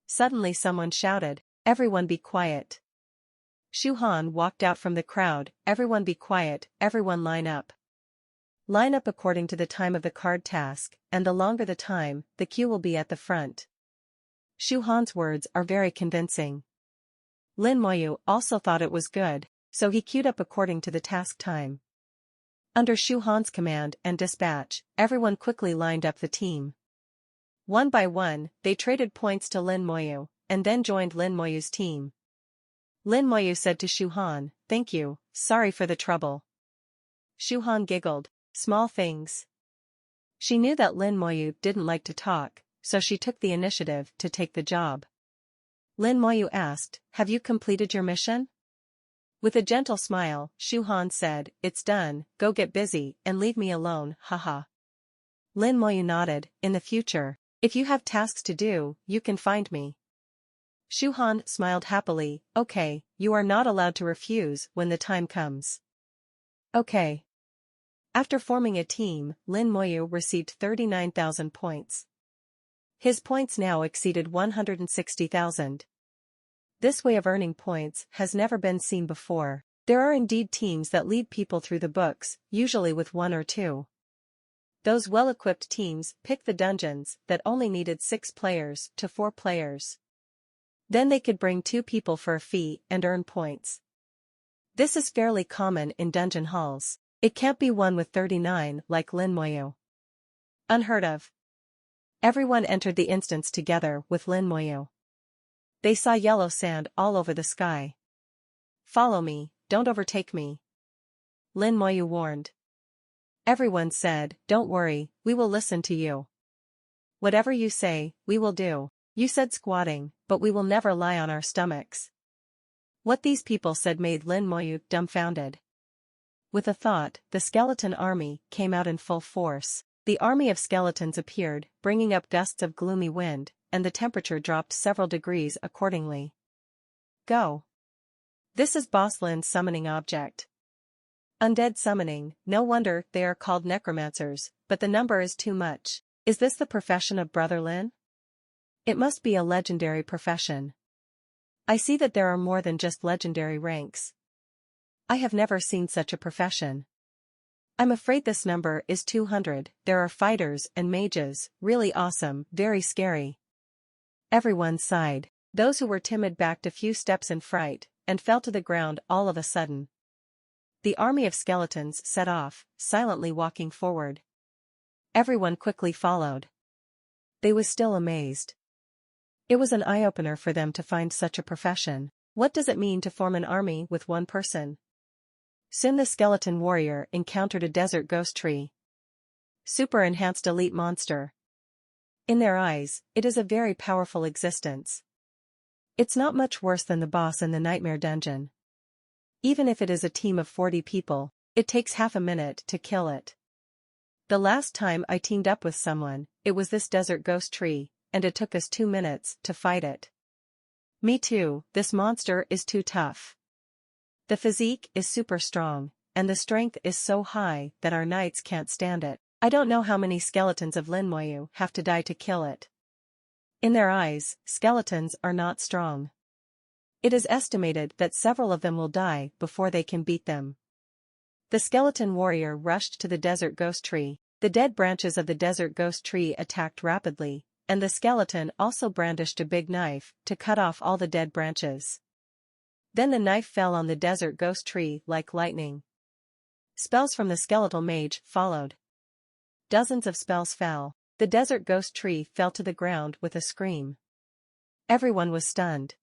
Suddenly someone shouted, "Everyone be quiet." Shu Han walked out from the crowd, "Everyone be quiet, everyone line up. Line up according to the time of the card task, and the longer the time, the queue will be at the front." Shu Han's words are very convincing. Lin Moyu also thought it was good, so he queued up according to the task time. Under Shu Han's command and dispatch, everyone quickly lined up the team. One by one, they traded points to Lin Moyu, and then joined Lin Moyu's team. Lin Moyu said to Shu Han, "Thank you, sorry for the trouble." Shu Han giggled, "Small things." She knew that Lin Moyu didn't like to talk, so she took the initiative to take the job. Lin Moyu asked, "Have you completed your mission?" With a gentle smile, Shu Han said, "It's done, go get busy and leave me alone, haha." Lin Moyu nodded, "In the future, if you have tasks to do, you can find me." Shu Han smiled happily, "Okay, you are not allowed to refuse when the time comes." "Okay." After forming a team, Lin Moyu received 39,000 points. His points now exceeded 160,000. This way of earning points has never been seen before. There are indeed teams that lead people through the books, usually with 1 or 2. Those well-equipped teams pick the dungeons that only needed 6 players to 4 players. Then they could bring 2 people for a fee and earn points. This is fairly common in dungeon halls. It can't be one with 39 like Lin Moyu. Unheard of. Everyone entered the instance together with Lin Moyu. They saw yellow sand all over the sky. "Follow me, don't overtake me," Lin Moyu warned. Everyone said, "Don't worry, we will listen to you. Whatever you say, we will do. You said squatting, but we will never lie on our stomachs." What these people said made Lin Moyu dumbfounded. With a thought, the skeleton army came out in full force. The army of skeletons appeared, bringing up gusts of gloomy wind, and the temperature dropped several degrees accordingly. Go. This is Boss Lin's summoning object. Undead summoning, no wonder they are called necromancers, but the number is too much. Is this the profession of Brother Lin? It must be a legendary profession. I see that there are more than just legendary ranks. I have never seen such a profession. I'm afraid this number is 200, there are fighters and mages, really awesome, very scary. Everyone sighed. Those who were timid backed a few steps in fright, and fell to the ground all of a sudden. The army of skeletons set off, silently walking forward. Everyone quickly followed. They was still amazed. It was an eye-opener for them to find such a profession. What does it mean to form an army with one person? Soon the skeleton warrior encountered a desert ghost tree. Super enhanced elite monster. In their eyes, it is a very powerful existence. It's not much worse than the boss in the nightmare dungeon. Even if it is a team of 40 people, it takes half a minute to kill it. The last time I teamed up with someone, it was this desert ghost tree, and it took us 2 minutes to fight it. Me too, this monster is too tough. The physique is super strong, and the strength is so high that our knights can't stand it. I don't know how many skeletons of Lin Moyu have to die to kill it. In their eyes, skeletons are not strong. It is estimated that several of them will die before they can beat them. The skeleton warrior rushed to the desert ghost tree. The dead branches of the desert ghost tree attacked rapidly, and the skeleton also brandished a big knife to cut off all the dead branches. Then the knife fell on the desert ghost tree like lightning. Spells from the skeletal mage followed. Dozens of spells fell. The desert ghost tree fell to the ground with a scream. Everyone was stunned.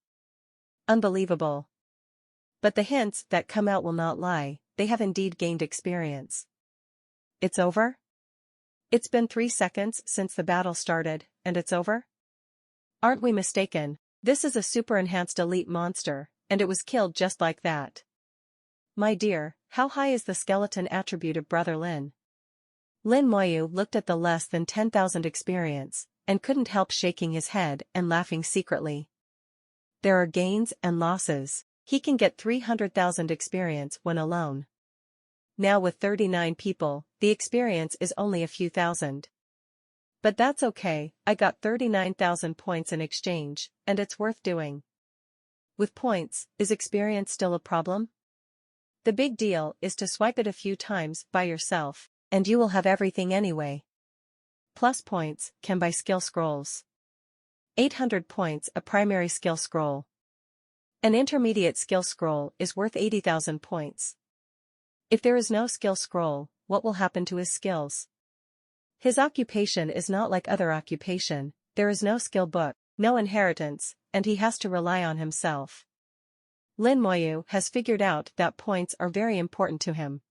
Unbelievable. But the hints that come out will not lie, they have indeed gained experience. It's over? It's been 3 seconds since the battle started, and it's over? Aren't we mistaken? This is a super enhanced elite monster, and it was killed just like that. My dear, how high is the skeleton attribute of Brother Lin? Lin Moyu looked at the less than 10,000 experience, and couldn't help shaking his head and laughing secretly. There are gains and losses. He can get 300,000 experience when alone. Now with 39 people, the experience is only a few thousand. But that's okay, I got 39,000 points in exchange, and it's worth doing. With points, is experience still a problem? The big deal is to swipe it a few times by yourself, and you will have everything anyway. Plus points can buy skill scrolls. 800 points a primary skill scroll. An intermediate skill scroll is worth 80,000 points. If there is no skill scroll, what will happen to his skills? His occupation is not like other occupation, there is no skill book, no inheritance, and he has to rely on himself. Lin Moyu has figured out that points are very important to him.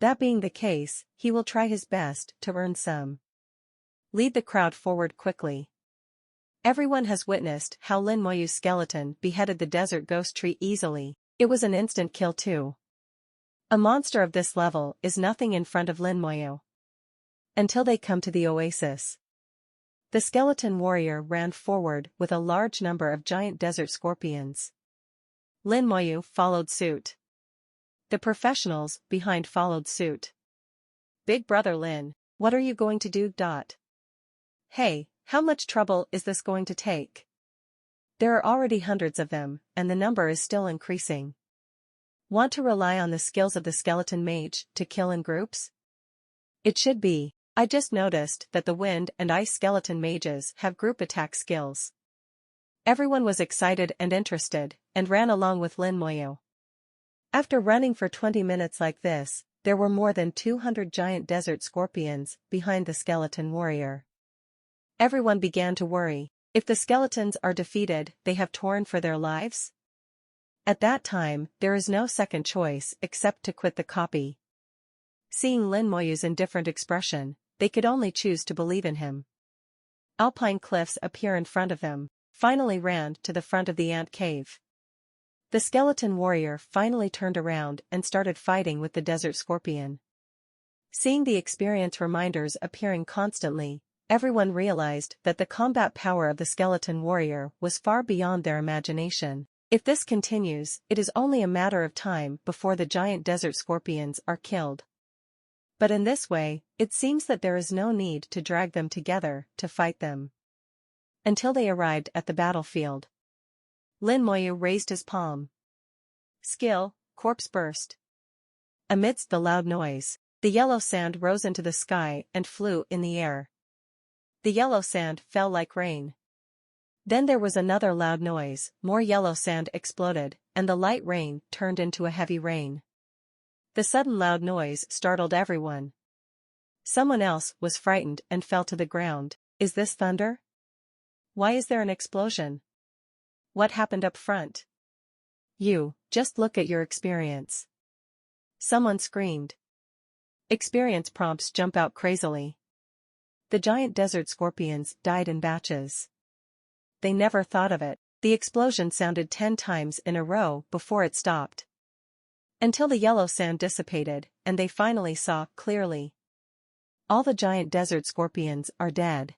That being the case, he will try his best to earn some. Lead the crowd forward quickly. Everyone has witnessed how Lin Moyu's skeleton beheaded the desert ghost tree easily. It was an instant kill too. A monster of this level is nothing in front of Lin Moyu. Until they come to the oasis. The skeleton warrior ran forward with a large number of giant desert scorpions. Lin Moyu followed suit. The professionals behind followed suit. Big brother Lin, what are you going to do? Hey, how much trouble is this going to take? There are already hundreds of them, and the number is still increasing. Want to rely on the skills of the skeleton mage to kill in groups? It should be. I just noticed that the wind and ice skeleton mages have group attack skills. Everyone was excited and interested, and ran along with Lin Moyu. After running for 20 minutes like this, there were more than 200 giant desert scorpions behind the skeleton warrior. Everyone began to worry. If the skeletons are defeated, they have torn for their lives? At that time, there is no second choice except to quit the copy. Seeing Lin Moyu's indifferent expression, they could only choose to believe in him. Alpine cliffs appear in front of them, finally ran to the front of the ant cave. The skeleton warrior finally turned around and started fighting with the desert scorpion. Seeing the experience reminders appearing constantly, everyone realized that the combat power of the skeleton warrior was far beyond their imagination. If this continues, it is only a matter of time before the giant desert scorpions are killed. But in this way, it seems that there is no need to drag them together to fight them. Until they arrived at the battlefield. Lin Moyu raised his palm. Skill, corpse burst. Amidst the loud noise, the yellow sand rose into the sky and flew in the air. The yellow sand fell like rain. Then there was another loud noise, more yellow sand exploded, and the light rain turned into a heavy rain. The sudden loud noise startled everyone. Someone else was frightened and fell to the ground. Is this thunder? Why is there an explosion? What happened up front? You, just look at your experience. Someone screamed. Experience prompts jump out crazily. The giant desert scorpions died in batches. They never thought of it. The explosion sounded 10 times in a row before it stopped. Until the yellow sand dissipated, and they finally saw clearly. All the giant desert scorpions are dead.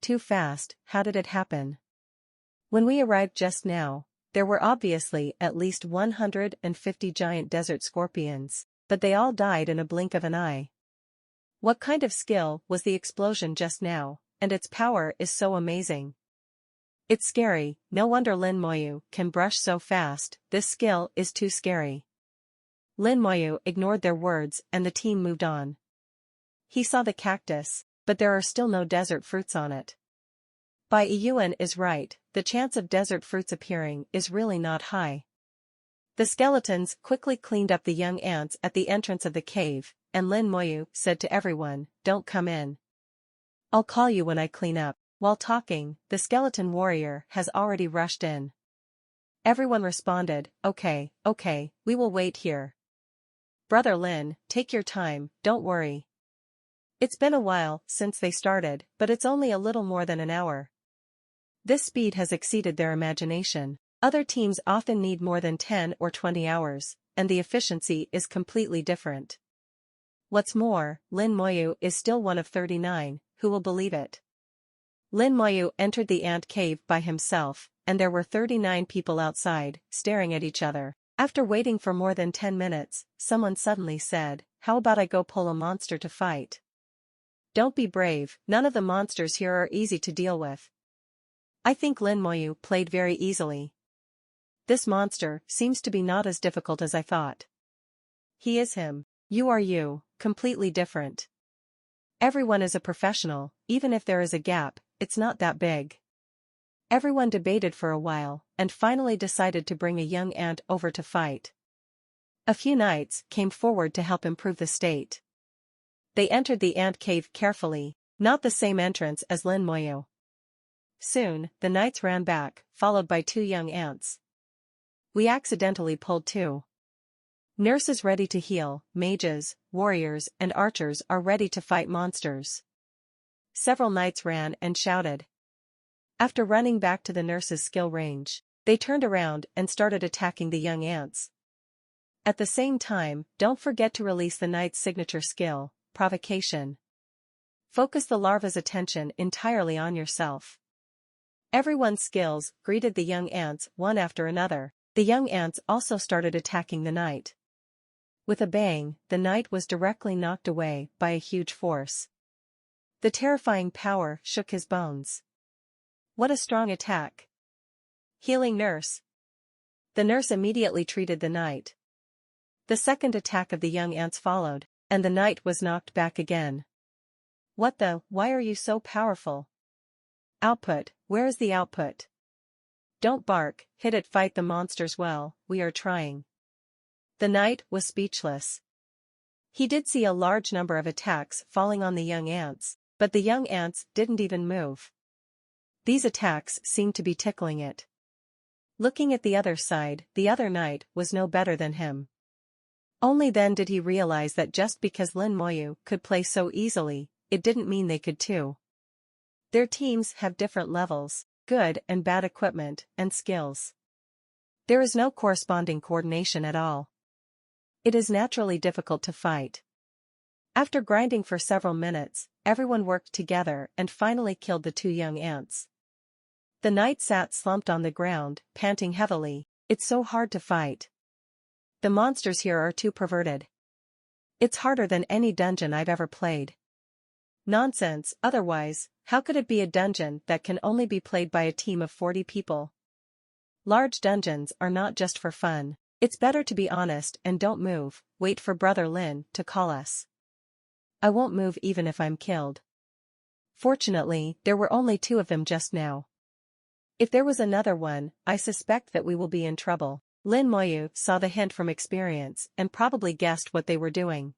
Too fast, how did it happen? When we arrived just now, there were obviously at least 150 giant desert scorpions, but they all died in a blink of an eye. What kind of skill was the explosion just now, and its power is so amazing. It's scary, no wonder Lin Moyu can brush so fast, this skill is too scary. Lin Moyu ignored their words and the team moved on. He saw the cactus, but there are still no desert fruits on it. Bai Yuan is right, the chance of desert fruits appearing is really not high. The skeletons quickly cleaned up the young ants at the entrance of the cave, and Lin Moyu said to everyone, "Don't come in. I'll call you when I clean up." While talking, the skeleton warrior has already rushed in. Everyone responded, okay, we will wait here. Brother Lin, take your time, don't worry. It's been a while since they started, but it's only a little more than an hour. This speed has exceeded their imagination. Other teams often need more than 10 or 20 hours, and the efficiency is completely different. What's more, Lin Moyu is still one of 39, who will believe it? Lin Moyu entered the ant cave by himself, and there were 39 people outside, staring at each other. After waiting for more than 10 minutes, someone suddenly said, "How about I go pull a monster to fight?" Don't be brave, none of the monsters here are easy to deal with. I think Lin Moyu played very easily. This monster seems to be not as difficult as I thought. He is him. You are you, completely different. Everyone is a professional, even if there is a gap, it's not that big. Everyone debated for a while, and finally decided to bring a young ant over to fight. A few knights came forward to help improve the state. They entered the ant cave carefully, not the same entrance as Lin Moyu. Soon, the knights ran back, followed by 2 young ants. We accidentally pulled 2. Nurses ready to heal, mages, warriors, and archers are ready to fight monsters. Several knights ran and shouted. After running back to the nurses' skill range, they turned around and started attacking the young ants. At the same time, don't forget to release the knight's signature skill, provocation. Focus the larva's attention entirely on yourself. Everyone's skills greeted the young ants one after another. The young ants also started attacking the knight. With a bang, the knight was directly knocked away by a huge force. The terrifying power shook his bones. What a strong attack! Healing nurse. The nurse immediately treated the knight. The second attack of the young ants followed, and the knight was knocked back again. Why are you so powerful? Output, where is the output? Don't bark, hit it, fight the monsters well, we are trying. The knight was speechless. He did see a large number of attacks falling on the young ants, but the young ants didn't even move. These attacks seemed to be tickling it. Looking at the other side, the other knight was no better than him. Only then did he realize that just because Lin Moyu could play so easily, it didn't mean they could too. Their teams have different levels, good and bad equipment, and skills. There is no corresponding coordination at all. It is naturally difficult to fight. After grinding for several minutes, everyone worked together and finally killed the 2 young ants. The knight sat slumped on the ground, panting heavily. It's so hard to fight. The monsters here are too perverted. It's harder than any dungeon I've ever played. Nonsense, otherwise, how could it be a dungeon that can only be played by a team of 40 people? Large dungeons are not just for fun. It's better to be honest and don't move, wait for Brother Lin to call us. I won't move even if I'm killed. Fortunately, there were only 2 of them just now. If there was another one, I suspect that we will be in trouble. Lin Moyu saw the hint from experience and probably guessed what they were doing.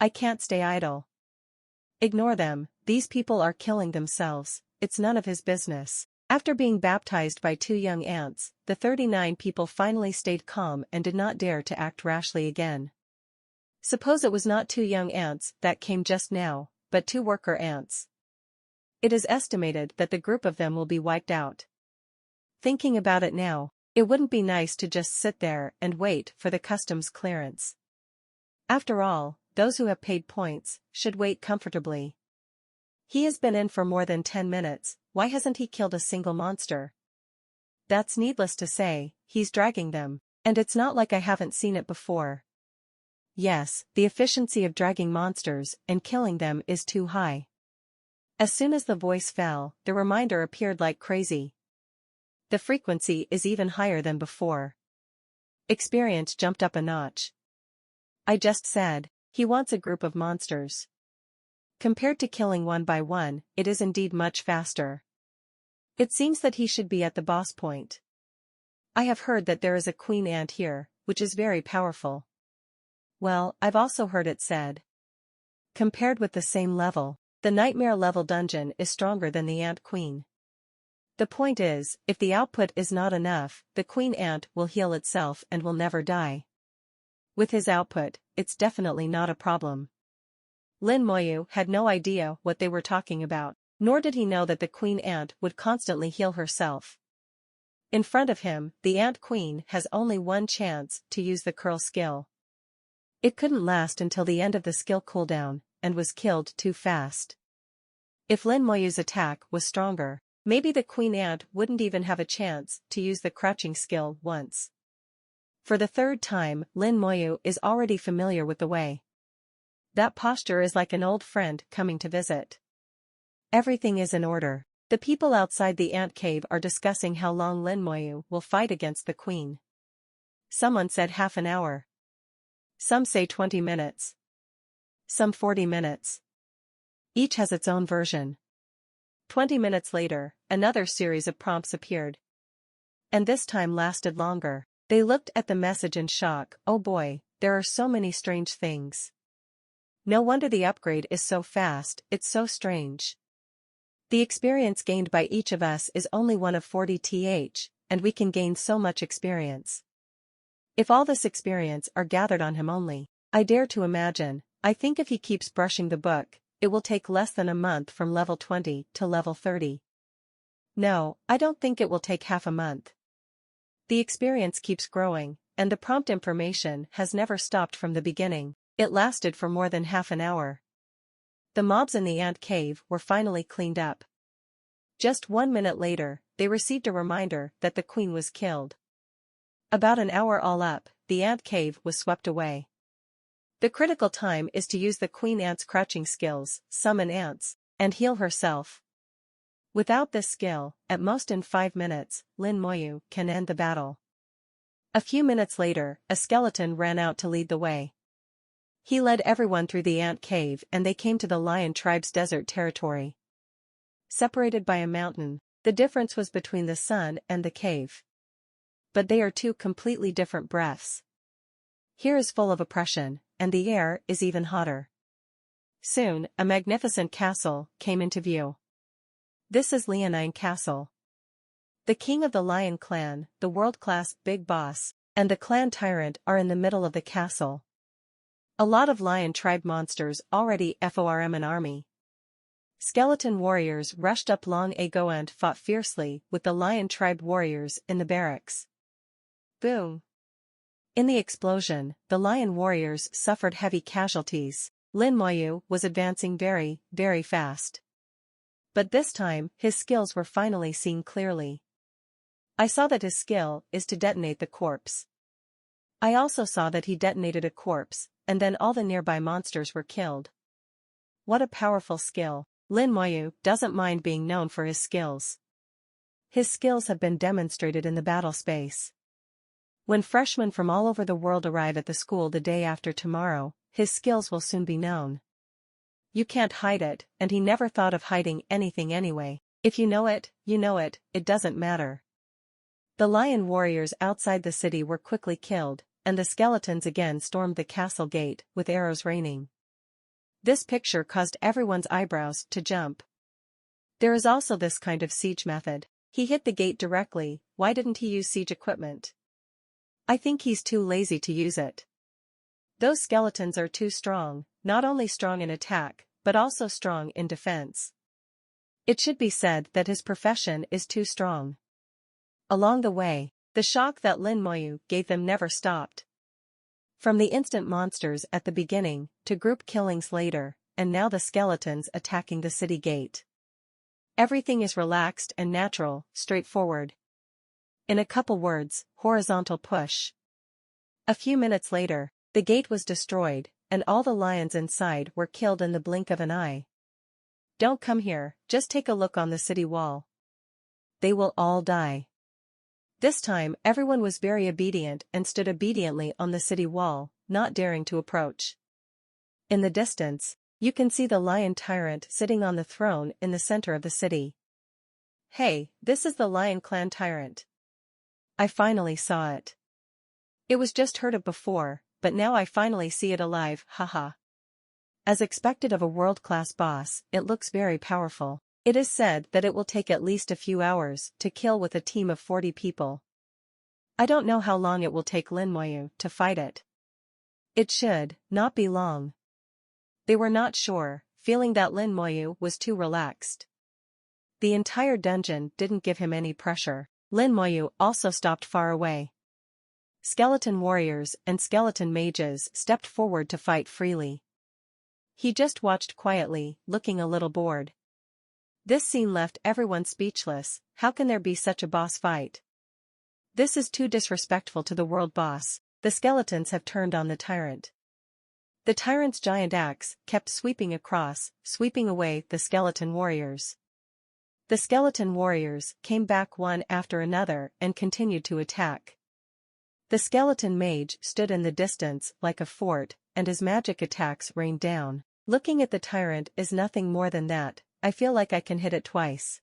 I can't stay idle. Ignore them, these people are killing themselves, it's none of his business. After being baptized by 2 young ants, the 39 people finally stayed calm and did not dare to act rashly again. Suppose it was not 2 young ants that came just now, but 2 worker ants. It is estimated that the group of them will be wiped out. Thinking about it now, it wouldn't be nice to just sit there and wait for the customs clearance. After all, those who have paid points should wait comfortably. He has been in for more than 10 minutes, why hasn't he killed a single monster? That's needless to say, he's dragging them, and it's not like I haven't seen it before. Yes, the efficiency of dragging monsters and killing them is too high. As soon as the voice fell, the reminder appeared like crazy. The frequency is even higher than before. Experience jumped up a notch. I just said, he wants a group of monsters. Compared to killing one by one, it is indeed much faster. It seems that he should be at the boss point. I have heard that there is a queen ant here, which is very powerful. Well, I've also heard it said. Compared with the same level, the nightmare level dungeon is stronger than the ant queen. The point is, if the output is not enough, the queen ant will heal itself and will never die. With his output, it's definitely not a problem. Lin Moyu had no idea what they were talking about, nor did he know that the queen ant would constantly heal herself. In front of him, the ant queen has only one chance to use the curl skill. It couldn't last until the end of the skill cooldown, and was killed too fast. If Lin Moyu's attack was stronger, maybe the queen ant wouldn't even have a chance to use the crouching skill once. For the 3rd time, Lin Moyu is already familiar with the way. That posture is like an old friend coming to visit. Everything is in order. The people outside the ant cave are discussing how long Lin Moyu will fight against the queen. Someone said half an hour. Some say 20 minutes. Some 40 minutes. Each has its own version. 20 minutes later, another series of prompts appeared. And this time lasted longer. They looked at the message in shock. Oh boy, there are so many strange things. No wonder the upgrade is so fast, it's so strange. The experience gained by each of us is only one of 40th, and we can gain so much experience. If all this experience are gathered on him only, I dare to imagine, I think if he keeps brushing the book, it will take less than a month from level 20 to level 30. No, I don't think it will take half a month. The experience keeps growing, and the prompt information has never stopped from the beginning. It lasted for more than half an hour. The mobs in the ant cave were finally cleaned up. Just 1 minute later, they received a reminder that the queen was killed. About an hour all up, the ant cave was swept away. The critical time is to use the queen ant's crouching skills, summon ants, and heal herself. Without this skill, at most in 5 minutes, Lin Moyu can end the battle. A few minutes later, a skeleton ran out to lead the way. He led everyone through the ant cave and they came to the lion tribe's desert territory. Separated by a mountain, the difference was between the sun and the cave. But they are two completely different breaths. Here is full of oppression, and the air is even hotter. Soon, a magnificent castle came into view. This is Leonine Castle. The king of the lion clan, the world-class big boss, and the clan tyrant are in the middle of the castle. A lot of lion tribe monsters already form an army. Skeleton warriors rushed up long ago and fought fiercely with the lion tribe warriors in the barracks. Boom! In the explosion, the lion warriors suffered heavy casualties. Lin Moyu was advancing very, very fast. But this time, his skills were finally seen clearly. I saw that his skill is to detonate the corpse. I also saw that he detonated a corpse, and then all the nearby monsters were killed. What a powerful skill. Lin Moyu doesn't mind being known for his skills. His skills have been demonstrated in the battle space. When freshmen from all over the world arrive at the school the day after tomorrow, his skills will soon be known. You can't hide it, and he never thought of hiding anything anyway. If you know it, it doesn't matter. The lion warriors outside the city were quickly killed, and the skeletons again stormed the castle gate, with arrows raining. This picture caused everyone's eyebrows to jump. There is also this kind of siege method. He hit the gate directly, why didn't he use siege equipment? I think he's too lazy to use it. Those skeletons are too strong, not only strong in attack, but also strong in defense. It should be said that his profession is too strong. Along the way, the shock that Lin Moyu gave them never stopped. From the instant monsters at the beginning, to group killings later, and now the skeletons attacking the city gate. Everything is relaxed and natural, straightforward. In a couple words, horizontal push. A few minutes later, the gate was destroyed, and all the lions inside were killed in the blink of an eye. Don't come here, just take a look on the city wall. They will all die. This time everyone was very obedient and stood obediently on the city wall, not daring to approach. In the distance, you can see the lion tyrant sitting on the throne in the center of the city. Hey, this is the lion clan tyrant. I finally saw it. It was just heard of before, but now I finally see it alive, haha. As expected of a world-class boss, it looks very powerful. It is said that it will take at least a few hours to kill with a team of 40 people. I don't know how long it will take Lin Moyu to fight it. It should not be long. They were not sure, feeling that Lin Moyu was too relaxed. The entire dungeon didn't give him any pressure. Lin Moyu also stopped far away. Skeleton warriors and skeleton mages stepped forward to fight freely. He just watched quietly, looking a little bored. This scene left everyone speechless. How can there be such a boss fight? This is too disrespectful to the world boss. The skeletons have turned on the tyrant. The tyrant's giant axe kept sweeping across, sweeping away the skeleton warriors. The skeleton warriors came back one after another and continued to attack. The skeleton mage stood in the distance like a fort, and his magic attacks rained down. Looking at the tyrant is nothing more than that. I feel like I can hit it twice.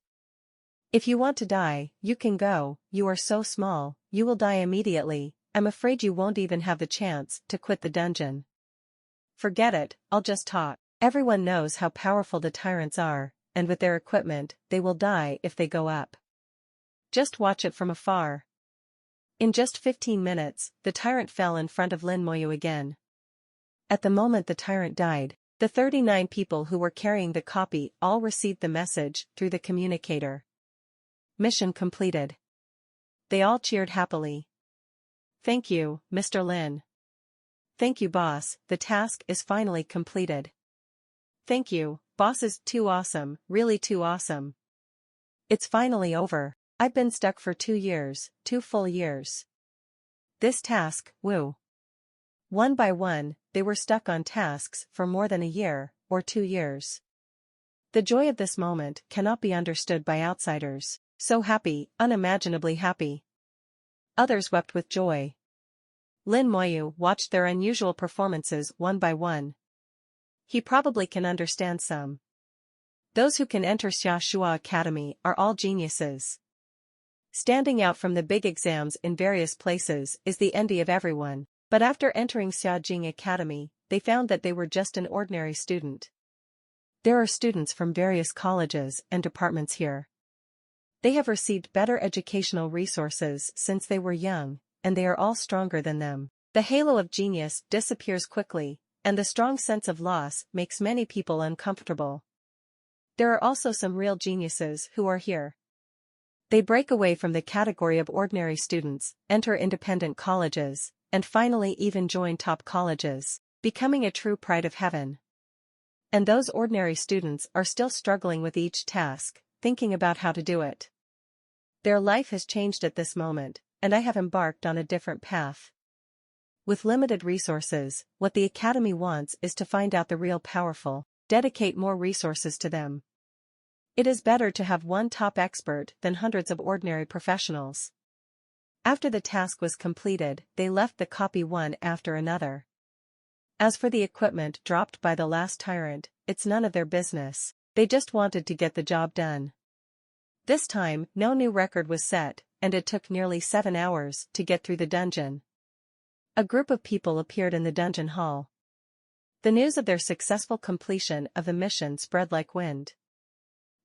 If you want to die, you can go. You are so small, you will die immediately. I'm afraid you won't even have the chance to quit the dungeon. Forget it, I'll just talk. Everyone knows how powerful the tyrants are, and with their equipment, they will die if they go up. Just watch it from afar. In just 15 minutes, the tyrant fell in front of Lin Moyu again. At the moment the tyrant died, the 39 people who were carrying the copy all received the message through the communicator. Mission completed. They all cheered happily. Thank you, Mr. Lin. Thank you, boss, the task is finally completed. Thank you, boss is too awesome, really too awesome. It's finally over. I've been stuck for 2 years, 2 full years. This task, woo. One by one, they were stuck on tasks for more than a year, or 2 years. The joy of this moment cannot be understood by outsiders. So happy, unimaginably happy. Others wept with joy. Lin Moyu watched their unusual performances one by one. He probably can understand some. Those who can enter Xiaoshua Academy are all geniuses. Standing out from the big exams in various places is the envy of everyone, but after entering Xiaojing Academy, they found that they were just an ordinary student. There are students from various colleges and departments here. They have received better educational resources since they were young, and they are all stronger than them. The halo of genius disappears quickly, and the strong sense of loss makes many people uncomfortable. There are also some real geniuses who are here. They break away from the category of ordinary students, enter independent colleges, and finally even join top colleges, becoming a true pride of heaven. And those ordinary students are still struggling with each task, thinking about how to do it. Their life has changed at this moment, and I have embarked on a different path. With limited resources, what the Academy wants is to find out the real powerful, dedicate more resources to them. It is better to have one top expert than hundreds of ordinary professionals. After the task was completed, they left the copy one after another. As for the equipment dropped by the last tyrant, it's none of their business, they just wanted to get the job done. This time, no new record was set, and it took nearly 7 hours to get through the dungeon. A group of people appeared in the dungeon hall. The news of their successful completion of the mission spread like wind.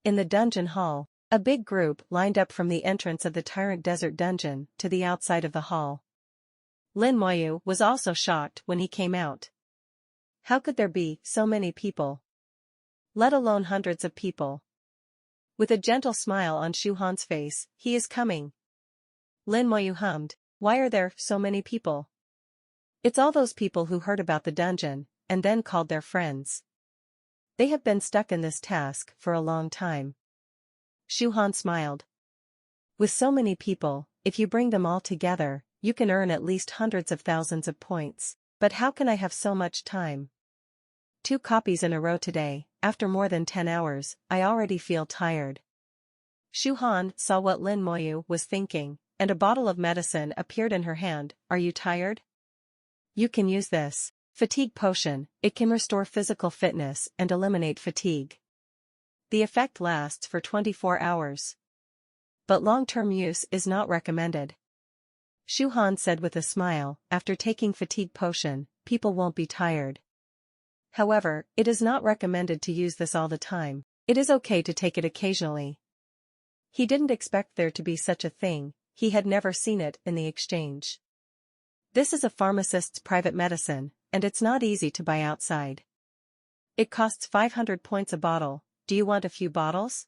In the dungeon hall, a big group lined up from the entrance of the Tyrant Desert Dungeon to the outside of the hall. Lin Moyu was also shocked when he came out. How could there be so many people? Let alone hundreds of people. With a gentle smile on Shu Han's face, he is coming. Lin Moyu hummed, why are there so many people? It's all those people who heard about the dungeon, and then called their friends. They have been stuck in this task for a long time. Shu Han smiled. With so many people, if you bring them all together, you can earn at least hundreds of thousands of points, but how can I have so much time? 2 copies in a row today, after more than 10 hours, I already feel tired. Shu Han saw what Lin Moyu was thinking, and a bottle of medicine appeared in her hand. Are you tired? You can use this. Fatigue potion, it can restore physical fitness and eliminate fatigue. The effect lasts for 24 hours. But long-term use is not recommended. Shu Han said with a smile, after taking fatigue potion, people won't be tired. However, it is not recommended to use this all the time. It is okay to take it occasionally. He didn't expect there to be such a thing, he had never seen it in the exchange. This is a pharmacist's private medicine, and it's not easy to buy outside. It costs 500 points a bottle. Do you want a few bottles?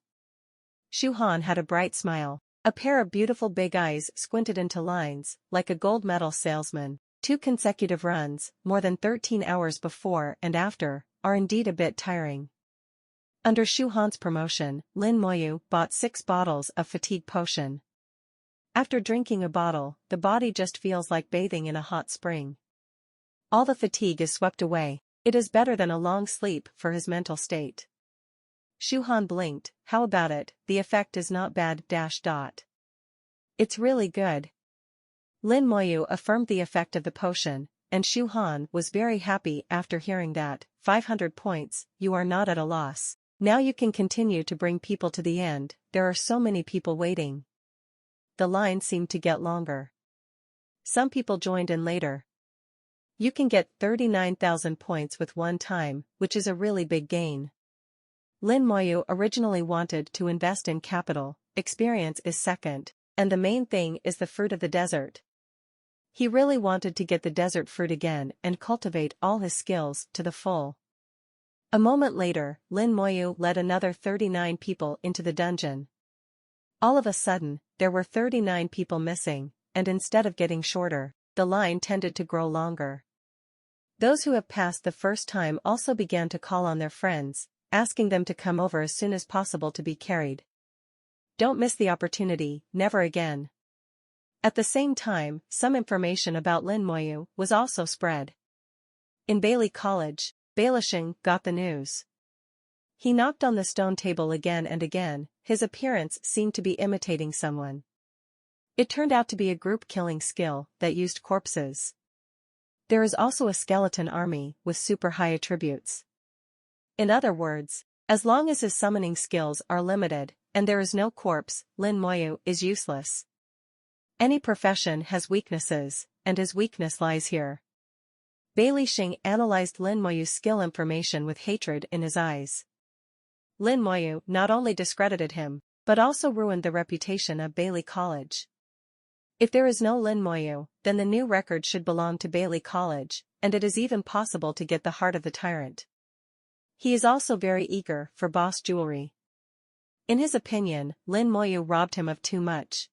Shu Han had a bright smile. A pair of beautiful big eyes squinted into lines, like a gold medal salesman. 2 consecutive runs, more than 13 hours before and after, are indeed a bit tiring. Under Shu Han's promotion, Lin Moyu bought 6 bottles of fatigue potion. After drinking a bottle, the body just feels like bathing in a hot spring. All the fatigue is swept away. It is better than a long sleep for his mental state. Shu Han blinked. How about it? The effect is not bad. It's really good. Lin Moyu affirmed the effect of the potion, and Shu Han was very happy after hearing that. 500 points, you are not at a loss. Now you can continue to bring people to the end, there are so many people waiting. The line seemed to get longer. Some people joined in later. You can get 39,000 points with one time, which is a really big gain. Lin Moyu originally wanted to invest in capital, experience is second, and the main thing is the fruit of the desert. He really wanted to get the desert fruit again and cultivate all his skills to the full. A moment later, Lin Moyu led another 39 people into the dungeon. All of a sudden, there were 39 people missing, and instead of getting shorter, the line tended to grow longer. Those who have passed the first time also began to call on their friends, asking them to come over as soon as possible to be carried. Don't miss the opportunity, never again. At the same time, some information about Lin Moyu was also spread. In Bailey College, Bailishing got the news. He knocked on the stone table again and again, his appearance seemed to be imitating someone. It turned out to be a group-killing skill that used corpses. There is also a skeleton army with super high attributes. In other words, as long as his summoning skills are limited, and there is no corpse, Lin Moyu is useless. Any profession has weaknesses, and his weakness lies here. Bailey Xing analyzed Lin Moyu's skill information with hatred in his eyes. Lin Moyu not only discredited him, but also ruined the reputation of Bailey College. If there is no Lin Moyu, then the new record should belong to Bailey College, and it is even possible to get the heart of the tyrant. He is also very eager for boss jewelry. In his opinion, Lin Moyu robbed him of too much.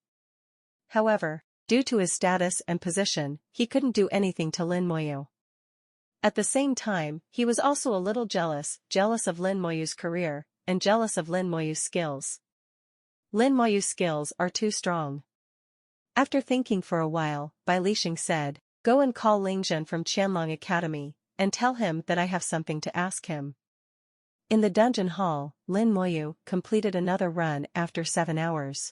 However, due to his status and position, he couldn't do anything to Lin Moyu. At the same time, he was also a little jealous of Lin Moyu's career, and jealous of Lin Moyu's skills. Lin Moyu's skills are too strong. After thinking for a while, Bai Lixing said, "Go and call Lingzhen from Qianlong Academy, and tell him that I have something to ask him." In the dungeon hall, Lin Moyu completed another run after 7 hours.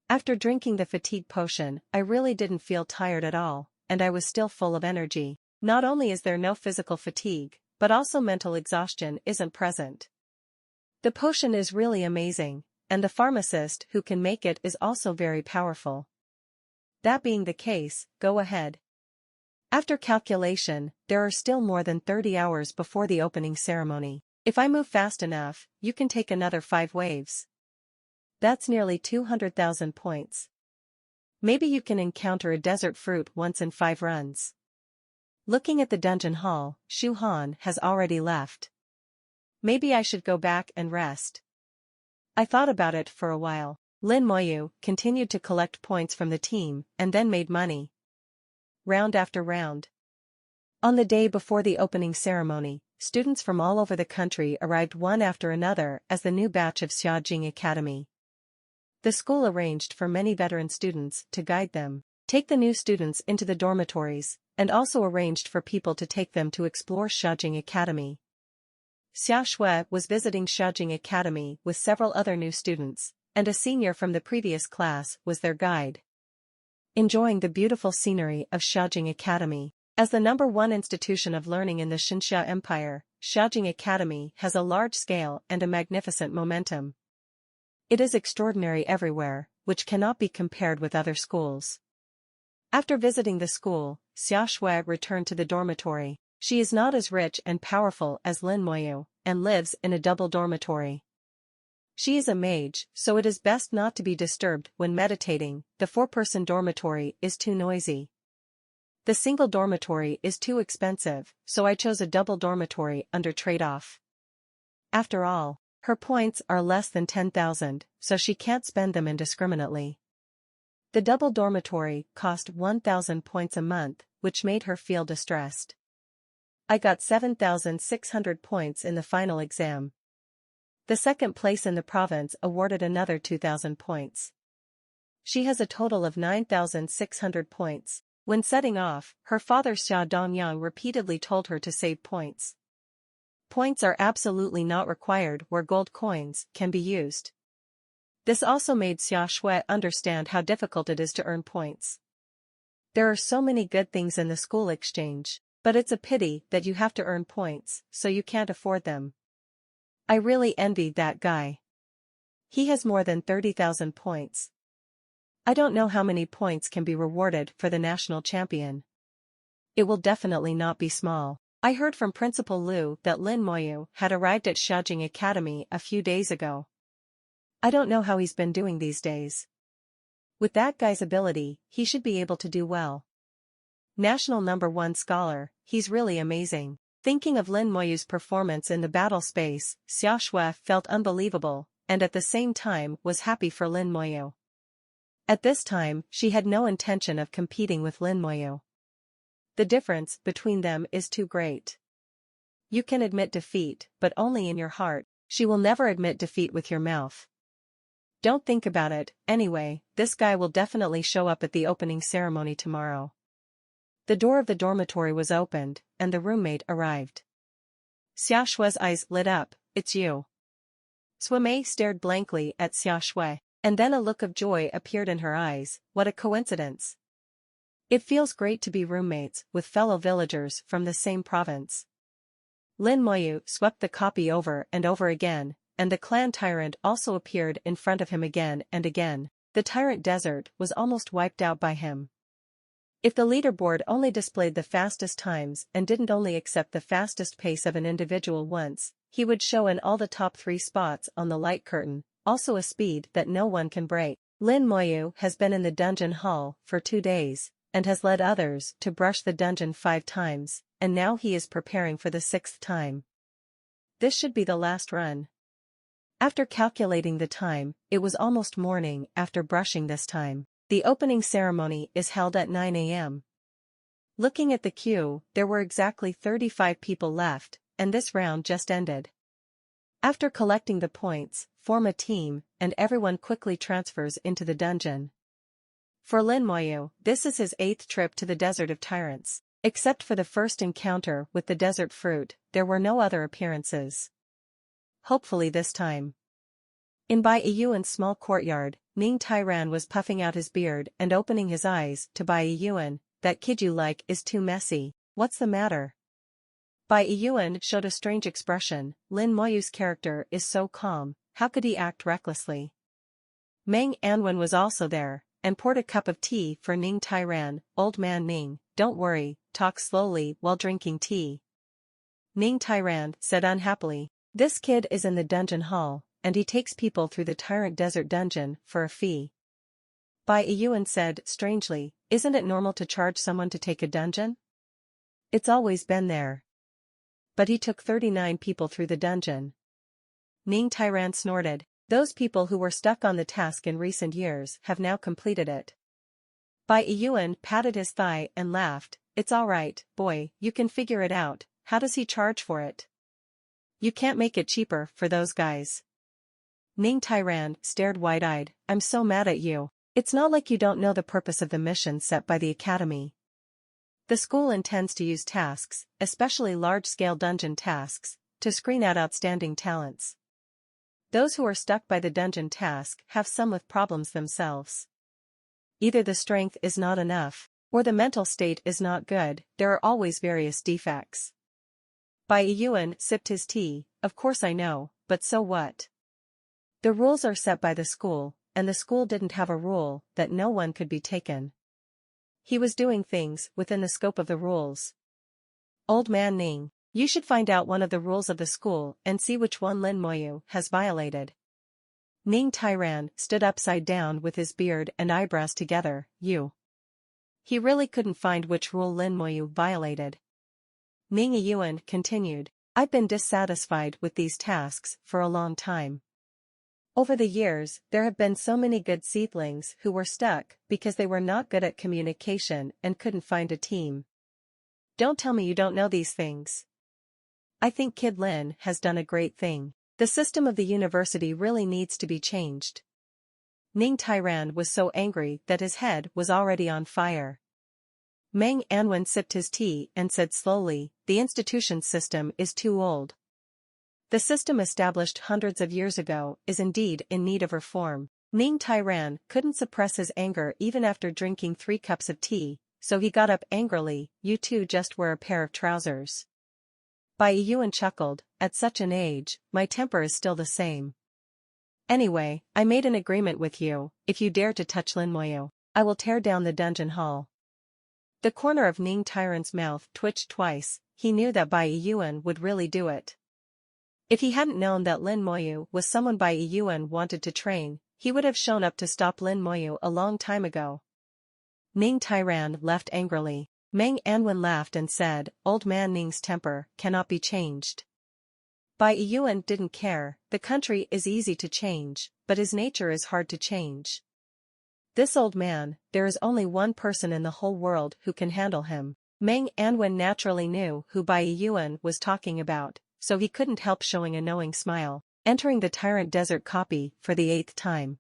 After drinking the fatigue potion, I really didn't feel tired at all, and I was still full of energy. Not only is there no physical fatigue, but also mental exhaustion isn't present. The potion is really amazing, and the pharmacist who can make it is also very powerful. That being the case, go ahead. After calculation, there are still more than 30 hours before the opening ceremony. If I move fast enough, you can take another 5 waves. That's nearly 200,000 points. Maybe you can encounter a desert fruit once in 5 runs. Looking at the dungeon hall, Shu Han has already left. Maybe I should go back and rest. I thought about it for a while. Lin Moyu continued to collect points from the team and then made money. Round after round. On the day before the opening ceremony, students from all over the country arrived one after another as the new batch of Xiaojing Academy. The school arranged for many veteran students to guide them, take the new students into the dormitories, and also arranged for people to take them to explore Xiaojing Academy. Xia Shui was visiting Xiaojing Academy with several other new students, and a senior from the previous class was their guide. Enjoying the beautiful scenery of Xiaojing Academy. As the #1 institution of learning in the Xinxia Empire, Xiaojing Academy has a large scale and a magnificent momentum. It is extraordinary everywhere, which cannot be compared with other schools. After visiting the school, Xia Shui returned to the dormitory. She is not as rich and powerful as Lin Moyu, and lives in a double dormitory. She is a mage, so it is best not to be disturbed when meditating. The 4-person dormitory is too noisy. The single dormitory is too expensive, so I chose a double dormitory under trade-off. After all, her points are less than 10,000, so she can't spend them indiscriminately. The double dormitory cost 1,000 points a month, which made her feel distressed. I got 7,600 points in the final exam. The second place in the province awarded another 2,000 points. She has a total of 9,600 points. When setting off, her father Xia Dongyang repeatedly told her to save points. Points are absolutely not required where gold coins can be used. This also made Xia Shui understand how difficult it is to earn points. There are so many good things in the school exchange, but it's a pity that you have to earn points, so you can't afford them. I really envied that guy. He has more than 30,000 points. I don't know how many points can be rewarded for the national champion. It will definitely not be small. I heard from Principal Liu that Lin Moyu had arrived at Xiaojing Academy a few days ago. I don't know how he's been doing these days. With that guy's ability, he should be able to do well. National #1 scholar, he's really amazing. Thinking of Lin Moyu's performance in the battle space, Xia Shui felt unbelievable, and at the same time was happy for Lin Moyu. At this time, she had no intention of competing with Lin Moyu. The difference between them is too great. You can admit defeat, but only in your heart. She will never admit defeat with your mouth. Don't think about it, anyway, this guy will definitely show up at the opening ceremony tomorrow. The door of the dormitory was opened, and the roommate arrived. Xia Shui's eyes lit up. It's you. Sui Mei stared blankly at Xia Shui, and then a look of joy appeared in her eyes. What a coincidence. It feels great to be roommates with fellow villagers from the same province. Lin Moyu swept the copy over and over again, and the clan tyrant also appeared in front of him again and again. The tyrant desert was almost wiped out by him. If the leaderboard only displayed the fastest times and didn't only accept the fastest pace of an individual once, he would show in all the top 3 spots on the light curtain, also a speed that no one can break. Lin Moyu has been in the dungeon hall for 2 days, and has led others to brush the dungeon 5 times, and now he is preparing for the 6th time. This should be the last run. After calculating the time, it was almost morning after brushing this time. The opening ceremony is held at 9 a.m. Looking at the queue, there were exactly 35 people left, and this round just ended. After collecting the points, form a team, and everyone quickly transfers into the dungeon. For Lin Moyu, this is his 8th trip to the Desert of Tyrants. Except for the first encounter with the desert fruit, there were no other appearances. Hopefully this time. In Bai Yuan's small courtyard, Ning Tairan was puffing out his beard and opening his eyes to Bai Yuan. That kid you like is too messy. What's the matter? Bai Yuan showed a strange expression. Lin Moyu's character is so calm, how could he act recklessly? Meng Anwen was also there, and poured a cup of tea for Ning Tairan. Old man Ning, don't worry, talk slowly while drinking tea. Ning Tairan said unhappily. This kid is in the dungeon hall, and he takes people through the Tyrant Desert dungeon for a fee. Bai Yuan said strangely, isn't it normal to charge someone to take a dungeon? It's always been there. But he took 39 people through the dungeon. Ning Tairan snorted. Those people who were stuck on the task in recent years have now completed it. Bai Yuan patted his thigh and laughed. It's all right, boy, you can figure it out. How does he charge for it? You can't make it cheaper for those guys. Ning Tairan stared wide-eyed. I'm so mad at you. It's not like you don't know the purpose of the mission set by the academy. The school intends to use tasks, especially large-scale dungeon tasks, to screen out outstanding talents. Those who are stuck by the dungeon task have some with problems themselves. Either the strength is not enough, or the mental state is not good. There are always various defects. Bai Yuan sipped his tea. Of course I know, but so what? The rules are set by the school, and the school didn't have a rule that no one could be taken. He was doing things within the scope of the rules. Old man Ning, you should find out one of the rules of the school and see which one Lin Moyu has violated. Ning Tairan stood upside down with his beard and eyebrows together. He really couldn't find which rule Lin Moyu violated. Ning Yuan continued, I've been dissatisfied with these tasks for a long time. Over the years, there have been so many good seedlings who were stuck because they were not good at communication and couldn't find a team. Don't tell me you don't know these things. I think Kid Lin has done a great thing. The system of the university really needs to be changed. Ning Tairan was so angry that his head was already on fire. Meng Anwen sipped his tea and said slowly, the institution's system is too old. The system established hundreds of years ago is indeed in need of reform. Ning Tairan couldn't suppress his anger even after drinking 3 cups of tea, so he got up angrily. You two just wear a pair of trousers. Bai Yuan chuckled, at such an age, my temper is still the same. Anyway, I made an agreement with you, if you dare to touch Lin Moyu, I will tear down the dungeon hall. The corner of Ning Tyrant's mouth twitched twice. He knew that Bai Yuan would really do it. If he hadn't known that Lin Moyu was someone Bai Yuan wanted to train, he would have shown up to stop Lin Moyu a long time ago. Ning Tyrant left angrily. Meng Anwen laughed and said, "Old man Ning's temper cannot be changed." Bai Yuan didn't care. The country is easy to change, but his nature is hard to change. This old man, there is only one person in the whole world who can handle him. Meng Anwen naturally knew who Bai Yuan was talking about, so he couldn't help showing a knowing smile, entering the Tyrant Desert copy for the 8th time.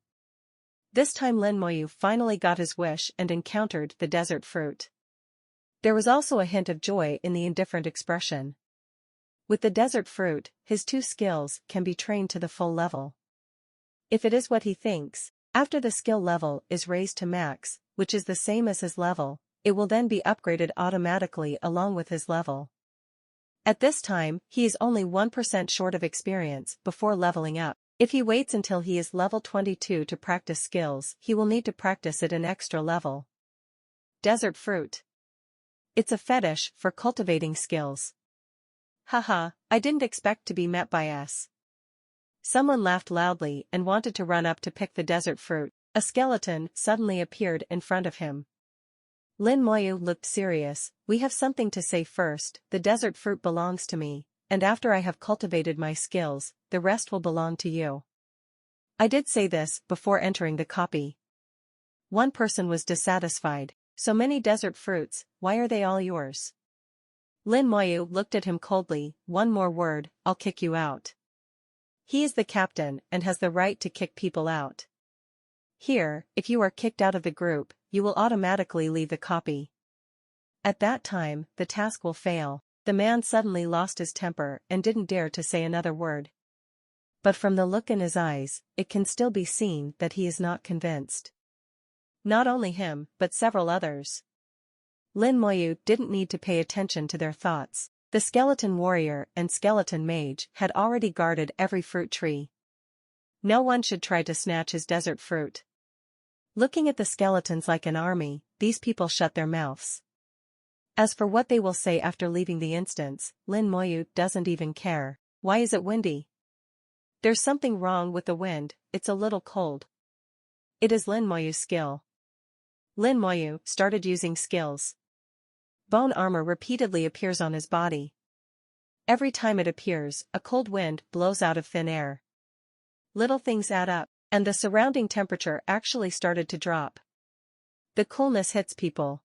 This time Lin Moyu finally got his wish and encountered the desert fruit. There was also a hint of joy in the indifferent expression. With the desert fruit, his 2 skills can be trained to the full level. If it is what he thinks, after the skill level is raised to max, which is the same as his level, it will then be upgraded automatically along with his level. At this time, he is only 1% short of experience before leveling up. If he waits until he is level 22 to practice skills, he will need to practice at an extra level. Desert fruit. It's a fetish for cultivating skills. Haha, I didn't expect to be met by us. Someone laughed loudly and wanted to run up to pick the desert fruit. A skeleton suddenly appeared in front of him. Lin Moyu looked serious. "We have something to say first. The desert fruit belongs to me, and after I have cultivated my skills, the rest will belong to you." I did say this before entering the copy. One person was dissatisfied. "So many desert fruits, why are they all yours?" Lin Moyu looked at him coldly. "One more word, I'll kick you out." He is the captain and has the right to kick people out. Here, if you are kicked out of the group, you will automatically leave the copy. At that time, the task will fail. The man suddenly lost his temper and didn't dare to say another word. But from the look in his eyes, it can still be seen that he is not convinced. Not only him, but several others. Lin Moyu didn't need to pay attention to their thoughts. The skeleton warrior and skeleton mage had already guarded every fruit tree. No one should try to snatch his desert fruit. Looking at the skeletons like an army, these people shut their mouths. As for what they will say after leaving the instance, Lin Moyu doesn't even care. Why is it windy? There's something wrong with the wind, it's a little cold. It is Lin Moyu's skill. Lin Moyu started using skills. Bone armor repeatedly appears on his body. Every time it appears, a cold wind blows out of thin air. Little things add up, and the surrounding temperature actually started to drop. The coolness hits people.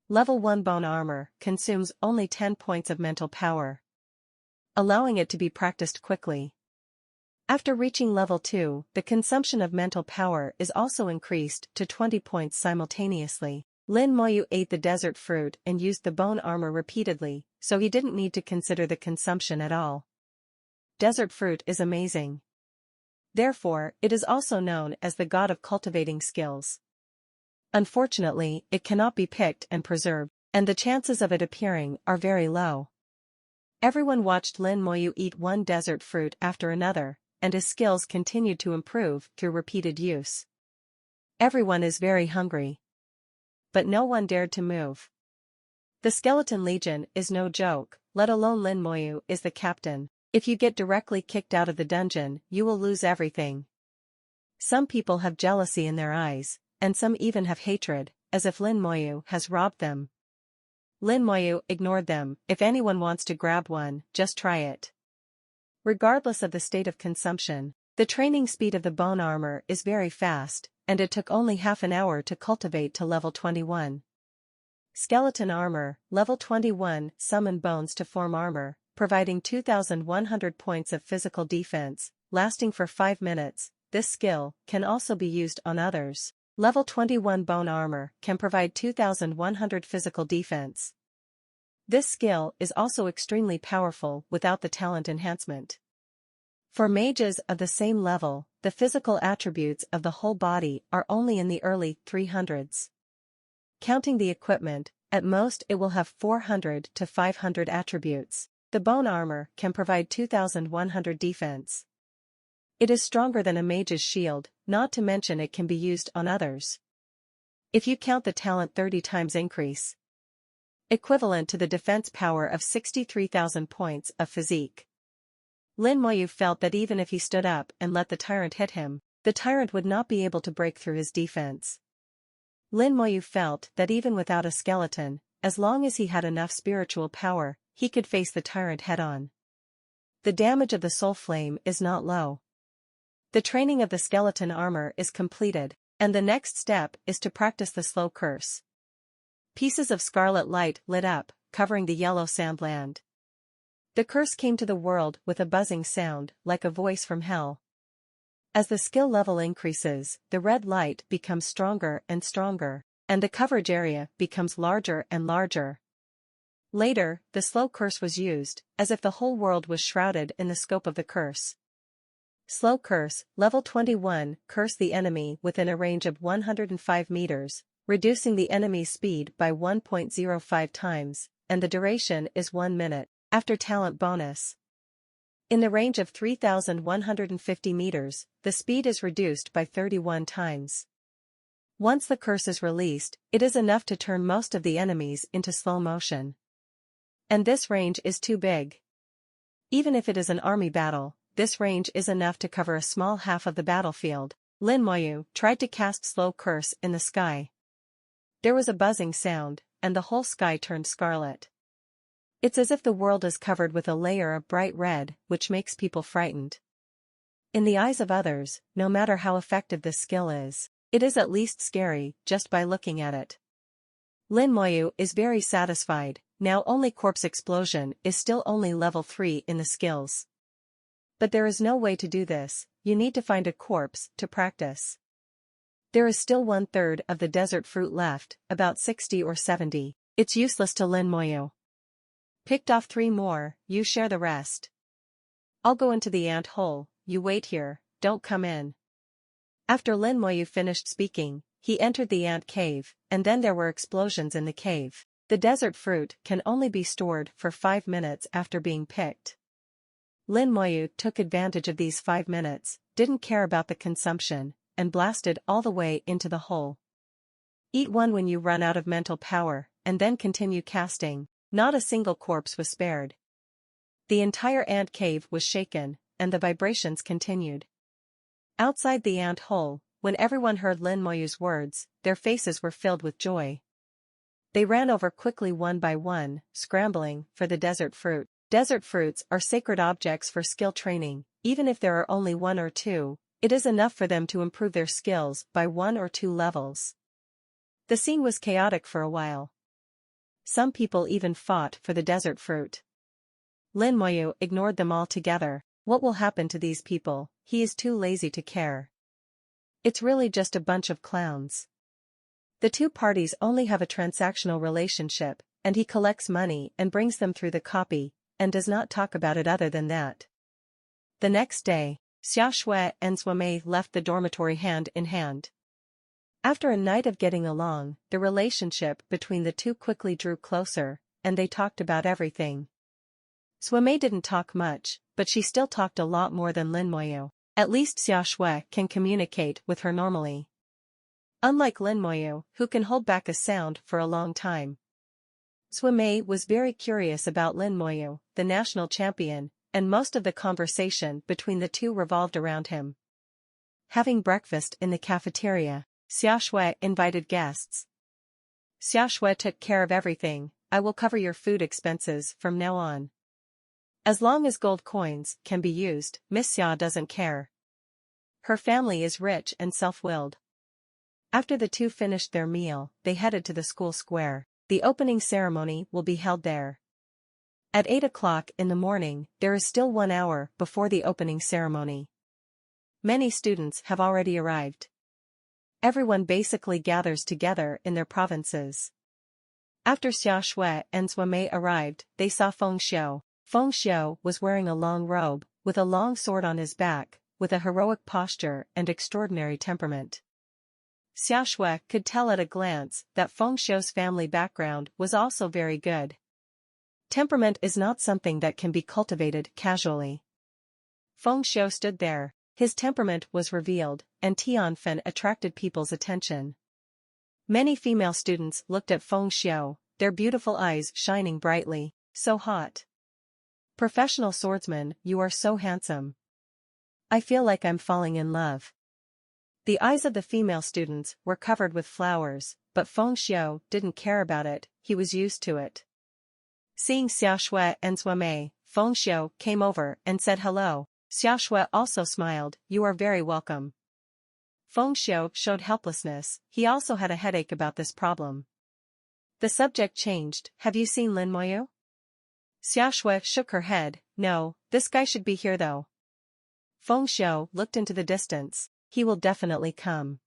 Level 1 bone armor consumes only 10 points of mental power, allowing it to be practiced quickly. After reaching level 2, the consumption of mental power is also increased to 20 points simultaneously. Lin Moyu ate the desert fruit and used the bone armor repeatedly, so he didn't need to consider the consumption at all. Desert fruit is amazing. Therefore, it is also known as the god of cultivating skills. Unfortunately, it cannot be picked and preserved, and the chances of it appearing are very low. Everyone watched Lin Moyu eat one desert fruit after another, and his skills continued to improve through repeated use. Everyone is very hungry. But no one dared to move. The Skeleton Legion is no joke, let alone Lin Moyu is the captain. If you get directly kicked out of the dungeon, you will lose everything. Some people have jealousy in their eyes, and some even have hatred, as if Lin Moyu has robbed them. Lin Moyu ignored them. If anyone wants to grab one, just try it. Regardless of the state of consumption, the training speed of the bone armor is very fast, and it took only half an hour to cultivate to level 21. Skeleton armor, level 21, summon bones to form armor, providing 2,100 points of physical defense, lasting for 5 minutes. This skill can also be used on others. Level 21 bone armor can provide 2,100 physical defense. This skill is also extremely powerful without the talent enhancement. For mages of the same level, the physical attributes of the whole body are only in the early 300s. Counting the equipment, at most it will have 400 to 500 attributes. The bone armor can provide 2,100 defense. It is stronger than a mage's shield, not to mention it can be used on others. If you count the talent 30 times increase, equivalent to the defense power of 63,000 points of physique. Lin Moyu felt that even if he stood up and let the tyrant hit him, the tyrant would not be able to break through his defense. Lin Moyu felt that even without a skeleton, as long as he had enough spiritual power, he could face the tyrant head-on. The damage of the soul flame is not low. The training of the skeleton armor is completed, and the next step is to practice the slow curse. Pieces of scarlet light lit up, covering the yellow sandland. The curse came to the world with a buzzing sound, like a voice from hell. As the skill level increases, the red light becomes stronger and stronger, and the coverage area becomes larger and larger. Later, the slow curse was used, as if the whole world was shrouded in the scope of the curse. Slow curse, level 21, curse the enemy within a range of 105 meters, reducing the enemy's speed by 1.05 times, and the duration is 1 minute, after talent bonus. In the range of 3,150 meters, the speed is reduced by 31 times. Once the curse is released, it is enough to turn most of the enemies into slow motion. And this range is too big. Even if it is an army battle, this range is enough to cover a small half of the battlefield. Lin Moyu tried to cast slow curse in the sky. There was a buzzing sound, and the whole sky turned scarlet. It's as if the world is covered with a layer of bright red, which makes people frightened. In the eyes of others, no matter how effective this skill is, it is at least scary just by looking at it. Lin Moyu is very satisfied. Now only corpse explosion is still only level 3 in the skills. But there is no way to do this, you need to find a corpse to practice. There is still 1/3 of the desert fruit left, about 60 or 70, it's useless to Lin Moyu. Picked off 3 more, you share the rest. I'll go into the ant hole, you wait here, don't come in. After Lin Moyu finished speaking, he entered the ant cave, and then there were explosions in the cave. The desert fruit can only be stored for 5 minutes after being picked. Lin Moyu took advantage of these 5 minutes, didn't care about the consumption, and blasted all the way into the hole. Eat one when you run out of mental power, and then continue casting. Not a single corpse was spared. The entire ant cave was shaken, and the vibrations continued. Outside the ant hole, when everyone heard Lin Moyu's words, their faces were filled with joy. They ran over quickly one by one, scrambling for the desert fruit. Desert fruits are sacred objects for skill training, even if there are only 1 or 2, it is enough for them to improve their skills by 1 or 2 levels. The scene was chaotic for a while. Some people even fought for the desert fruit. Lin Moyu ignored them altogether. What will happen to these people? He is too lazy to care. It's really just a bunch of clowns. The 2 parties only have a transactional relationship, and he collects money and brings them through the copy, and does not talk about it other than that. The next day, Xia Shui and Sui left the dormitory hand in hand. After a night of getting along, the relationship between the 2 quickly drew closer, and they talked about everything. Sui didn't talk much, but she still talked a lot more than Lin Moyu. At least Xia Shui can communicate with her normally. Unlike Lin Moyu, who can hold back a sound for a long time. Sui was very curious about Lin Moyu, the national champion, and most of the conversation between the 2 revolved around him. Having breakfast in the cafeteria, Xia Shui invited guests. Xia Shui took care of everything. I will cover your food expenses from now on. As long as gold coins can be used, Miss Xia doesn't care. Her family is rich and self-willed. After the 2 finished their meal, they headed to the school square. The opening ceremony will be held there. At 8 o'clock in the morning, there is still 1 hour before the opening ceremony. Many students have already arrived. Everyone basically gathers together in their provinces. After Xia Shui and Sui arrived, they saw Feng Xiu. Feng Xiu was wearing a long robe, with a long sword on his back, with a heroic posture and extraordinary temperament. Xia Shui could tell at a glance that Feng Xiu's family background was also very good. Temperament is not something that can be cultivated casually. Feng Xiu stood there, his temperament was revealed, and Tianfen attracted people's attention. Many female students looked at Feng Xiu, their beautiful eyes shining brightly. So hot. Professional swordsman, you are so handsome. I feel like I'm falling in love. The eyes of the female students were covered with flowers, but Feng Xiao didn't care about it, he was used to it. Seeing Xiaoshui and Sui, Feng Xiao came over and said hello. Xiaoshui also smiled, you are very welcome. Feng Xiao showed helplessness, he also had a headache about this problem. The subject changed, have you seen Lin Moyu? Xiaoshui shook her head, no, this guy should be here though. Feng Xiao looked into the distance, he will definitely come.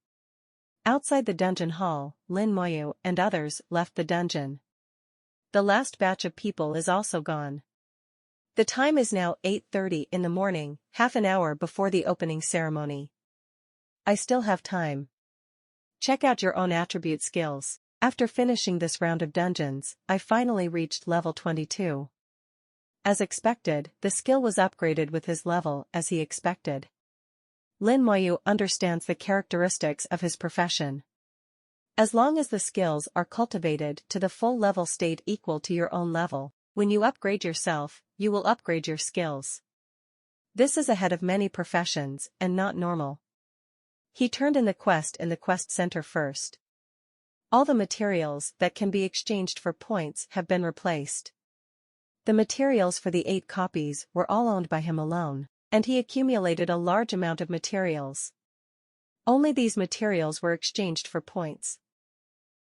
Outside the dungeon hall, Lin Moyu and others left the dungeon. The last batch of people is also gone. The time is now 8:30 in the morning, half an hour before the opening ceremony. I still have time. Check out your own attribute skills. After finishing this round of dungeons, I finally reached level 22. As expected, the skill was upgraded with his level as he expected. Lin Moyu understands the characteristics of his profession. As long as the skills are cultivated to the full level state equal to your own level, when you upgrade yourself, you will upgrade your skills. This is ahead of many professions and not normal. He turned in the quest center first. All the materials that can be exchanged for points have been replaced. The materials for the 8 copies were all owned by him alone, and he accumulated a large amount of materials. Only these materials were exchanged for points.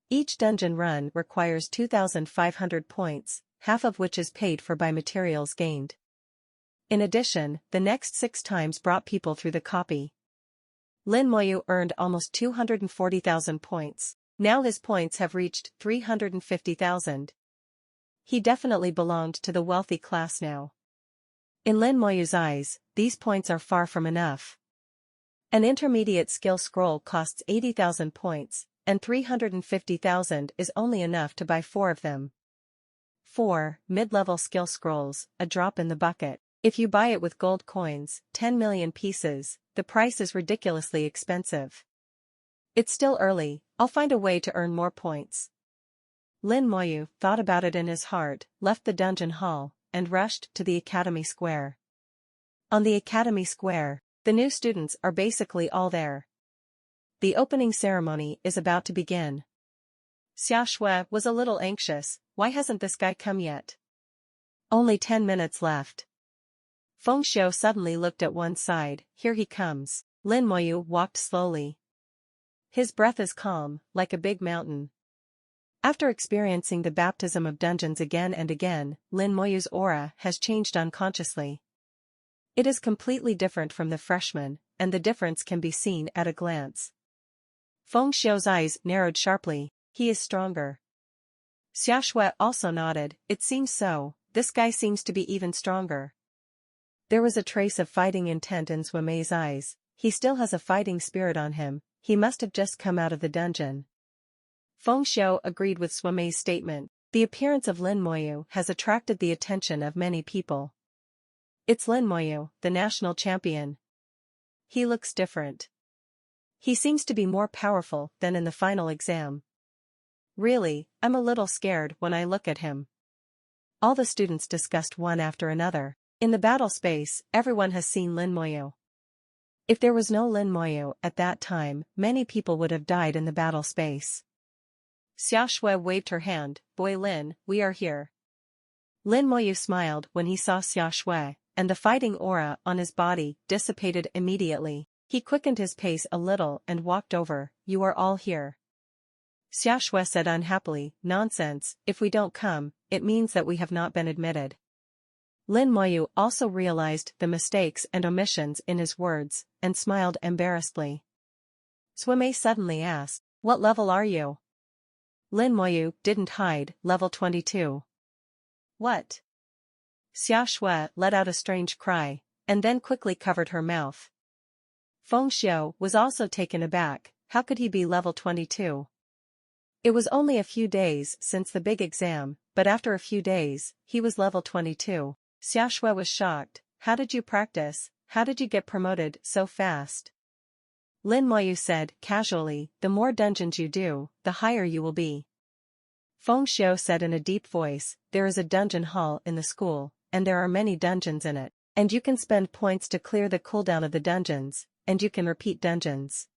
Each dungeon run requires 2,500 points, half of which is paid for by materials gained. In addition, the next 6 times brought people through the copy. Lin Moyu earned almost 240,000 points. Now his points have reached 350,000. He definitely belonged to the wealthy class now. In Lin Moyu's eyes, these points are far from enough. An intermediate skill scroll costs 80,000 points, and 350,000 is only enough to buy 4 of them. 4 mid-level skill scrolls, a drop in the bucket. If you buy it with gold coins, 10 million pieces, the price is ridiculously expensive. It's still early, I'll find a way to earn more points. Lin Moyu thought about it in his heart, left the dungeon hall, and rushed to the Academy Square. On the Academy Square, the new students are basically all there. The opening ceremony is about to begin. Xiaoshui was a little anxious, why hasn't this guy come yet? Only 10 minutes left. Feng Xiao suddenly looked at one side, here he comes. Lin Moyu walked slowly. His breath is calm, like a big mountain. After experiencing the baptism of dungeons again and again, Lin Moyu's aura has changed unconsciously. It is completely different from the freshman, and the difference can be seen at a glance. Feng Xiao's eyes narrowed sharply, he is stronger. Xiaoshui also nodded, it seems so, this guy seems to be even stronger. There was a trace of fighting intent in Sui-Mei's eyes, he still has a fighting spirit on him, he must have just come out of the dungeon. Feng Xiao agreed with Sui-Mei's statement, the appearance of Lin Moyu has attracted the attention of many people. It's Lin Moyu, the national champion. He looks different. He seems to be more powerful than in the final exam. Really, I'm a little scared when I look at him. All the students discussed one after another. In the battle space, everyone has seen Lin Moyu. If there was no Lin Moyu at that time, many people would have died in the battle space. Xiaoshui waved her hand, boy Lin, we are here. Lin Moyu smiled when he saw Xiaoshui, and the fighting aura on his body dissipated immediately. He quickened his pace a little and walked over, you are all here. Xiaoshui said unhappily, nonsense, if we don't come, it means that we have not been admitted. Lin Moyu also realized the mistakes and omissions in his words, and smiled embarrassedly. Sui-Mei suddenly asked, what level are you? Lin Moyu didn't hide, level 22. What? Xiaoshui let out a strange cry, and then quickly covered her mouth. Feng Xiao was also taken aback, how could he be level 22? It was only a few days since the big exam, but after a few days, he was level 22. Xiaoshui was shocked, how did you practice, how did you get promoted so fast? Lin Moyu said casually, the more dungeons you do, the higher you will be. Feng Xiao said in a deep voice, there is a dungeon hall in the school, and there are many dungeons in it, and you can spend points to clear the cooldown of the dungeons, and you can repeat dungeons.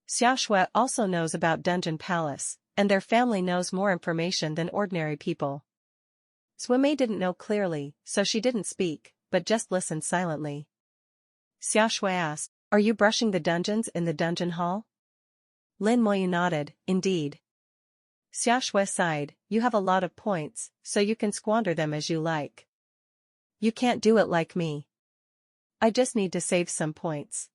Xiaoshui also knows about Dungeon Palace, and their family knows more information than ordinary people. Suimei didn't know clearly, so she didn't speak, but just listened silently. Xiaoshui asked, are you brushing the dungeons in the dungeon hall? Lin Moyu nodded, indeed. Xiaoshui sighed, you have a lot of points, so you can squander them as you like. You can't do it like me. I just need to save some points.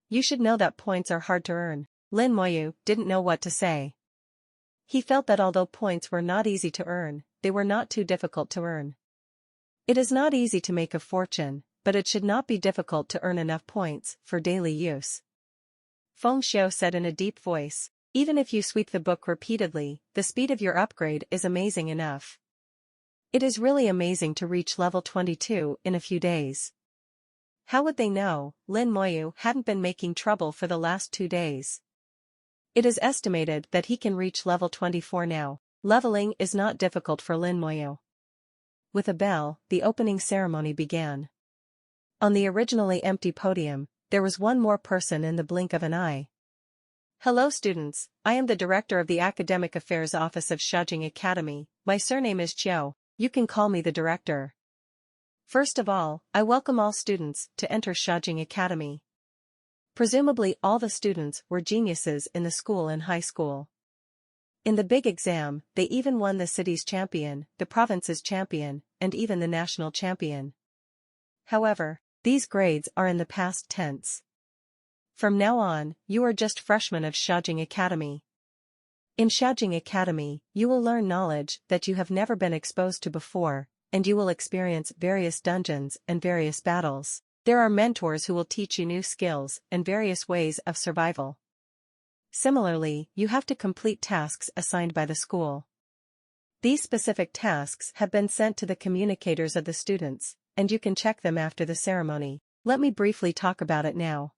You should know that points are hard to earn. Lin Moyu didn't know what to say. He felt that although points were not easy to earn, they were not too difficult to earn. It is not easy to make a fortune, but it should not be difficult to earn enough points for daily use. Feng Xiao said in a deep voice, even if you sweep the book repeatedly, the speed of your upgrade is amazing enough. It is really amazing to reach level 22 in a few days. How would they know? Lin Moyu hadn't been making trouble for the last 2 days. It is estimated that he can reach level 24 now. Leveling is not difficult for Lin Moyu. With a bell, the opening ceremony began. On the originally empty podium, there was one more person in the blink of an eye. Hello students, I am the director of the Academic Affairs Office of Shajing Academy, my surname is Chiao, you can call me the director. First of all, I welcome all students to enter Shajing Academy. Presumably all the students were geniuses in the school and high school. In the big exam, they even won the city's champion, the province's champion, and even the national champion. However, these grades are in the past tense. From now on, you are just freshmen of Shajing Academy. In Shajing Academy, you will learn knowledge that you have never been exposed to before, and you will experience various dungeons and various battles. There are mentors who will teach you new skills and various ways of survival. Similarly, you have to complete tasks assigned by the school. These specific tasks have been sent to the communicators of the students, and you can check them after the ceremony. Let me briefly talk about it now.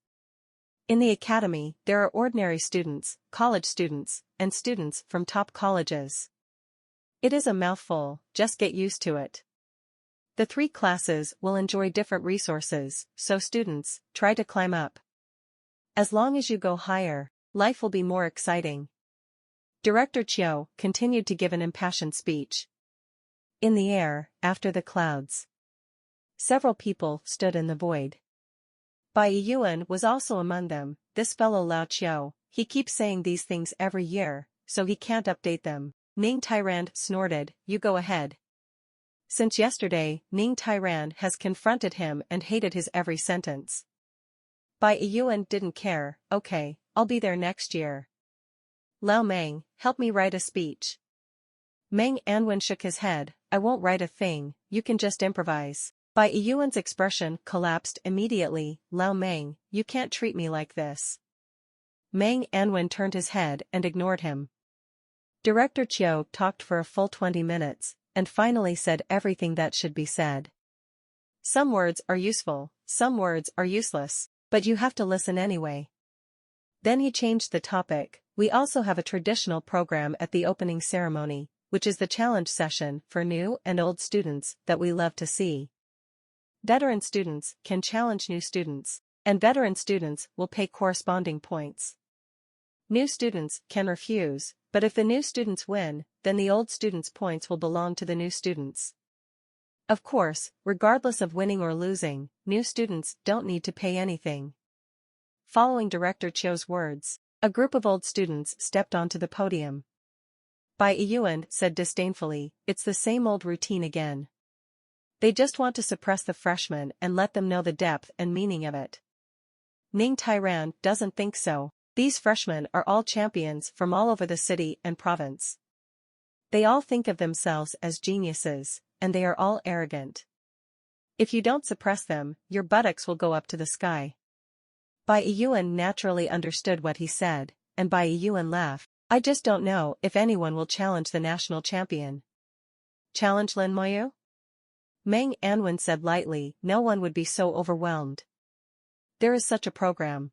In the academy, there are ordinary students, college students, and students from top colleges. It is a mouthful, just get used to it. The 3 classes will enjoy different resources, so students, try to climb up. As long as you go higher, life will be more exciting. Director Chiao continued to give an impassioned speech. In the air, after the clouds. Several people stood in the void. Bai Yuan was also among them, this fellow Lao Chiao, he keeps saying these things every year, so he can't update them. Ning Tyrand snorted, you go ahead. Since yesterday, Ning Tyrand has confronted him and hated his every sentence. Bai Yuan didn't care, okay, I'll be there next year. Lao Meng, help me write a speech. Meng Anwen shook his head, I won't write a thing, you can just improvise. Bai Yuan's expression collapsed immediately, Lao Meng, you can't treat me like this. Meng Anwen turned his head and ignored him. Director Chiao talked for a full 20 minutes, and finally said everything that should be said. Some words are useful, some words are useless, but you have to listen anyway. Then he changed the topic, we also have a traditional program at the opening ceremony, which is the challenge session for new and old students that we love to see. Veteran students can challenge new students, and veteran students will pay corresponding points. New students can refuse, but if the new students win, then the old students' points will belong to the new students. Of course, regardless of winning or losing, new students don't need to pay anything. Following Director Chiao's words, a group of old students stepped onto the podium. Bai Yuan said disdainfully, it's the same old routine again. They just want to suppress the freshmen and let them know the depth and meaning of it. Ning Tyrand doesn't think so. These freshmen are all champions from all over the city and province. They all think of themselves as geniuses, and they are all arrogant. If you don't suppress them, your buttocks will go up to the sky. Bai Yuan naturally understood what he said, and Bai Yuan laughed. I just don't know if anyone will challenge the national champion. Challenge Lin Moyu? Meng Anwen said lightly, no one would be so overwhelmed. There is such a program.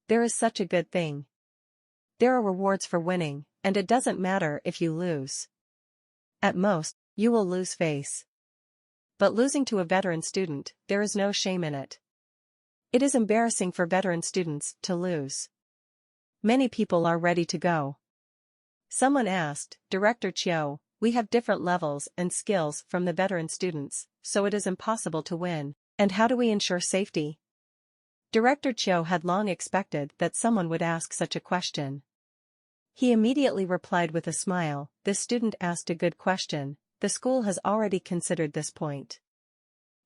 There is such a good thing. There are rewards for winning, and it doesn't matter if you lose. At most, you will lose face. But losing to a veteran student, there is no shame in it. It is embarrassing for veteran students to lose. Many people are ready to go. Someone asked, Director Chiu, we have different levels and skills from the veteran students, so it is impossible to win, and how do we ensure safety? Director Chiu had long expected that someone would ask such a question. He immediately replied with a smile, this student asked a good question, the school has already considered this point.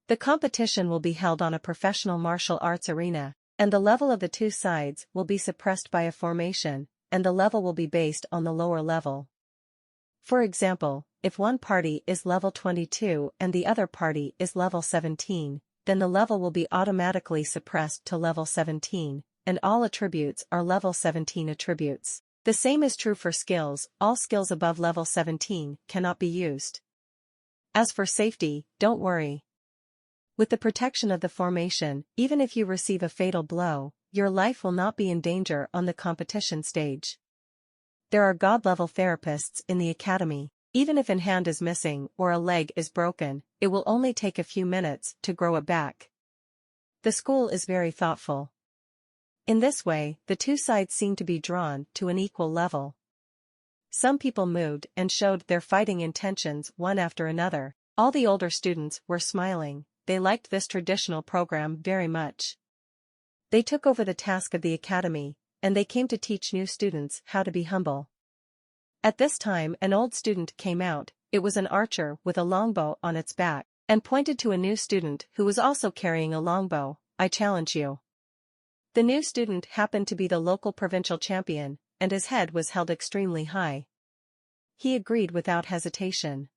The competition will be held on a professional martial arts arena, and the level of the two sides will be suppressed by a formation, and the level will be based on the lower level. For example, if one party is level 22 and the other party is level 17, then the level will be automatically suppressed to level 17, and all attributes are level 17 attributes. The same is true for skills, all skills above level 17 cannot be used. As for safety, don't worry. With the protection of the formation, even if you receive a fatal blow, your life will not be in danger on the competition stage. There are God-level therapists in the academy. Even if a hand is missing or a leg is broken, it will only take a few minutes to grow it back. The school is very thoughtful. In this way, the two sides seem to be drawn to an equal level. Some people moved and showed their fighting intentions one after another. All the older students were smiling, they liked this traditional program very much. They took over the task of the academy, and they came to teach new students how to be humble. At this time an old student came out, it was an archer with a longbow on its back, and pointed to a new student who was also carrying a longbow, I challenge you. The new student happened to be the local provincial champion, and his head was held extremely high. He agreed without hesitation.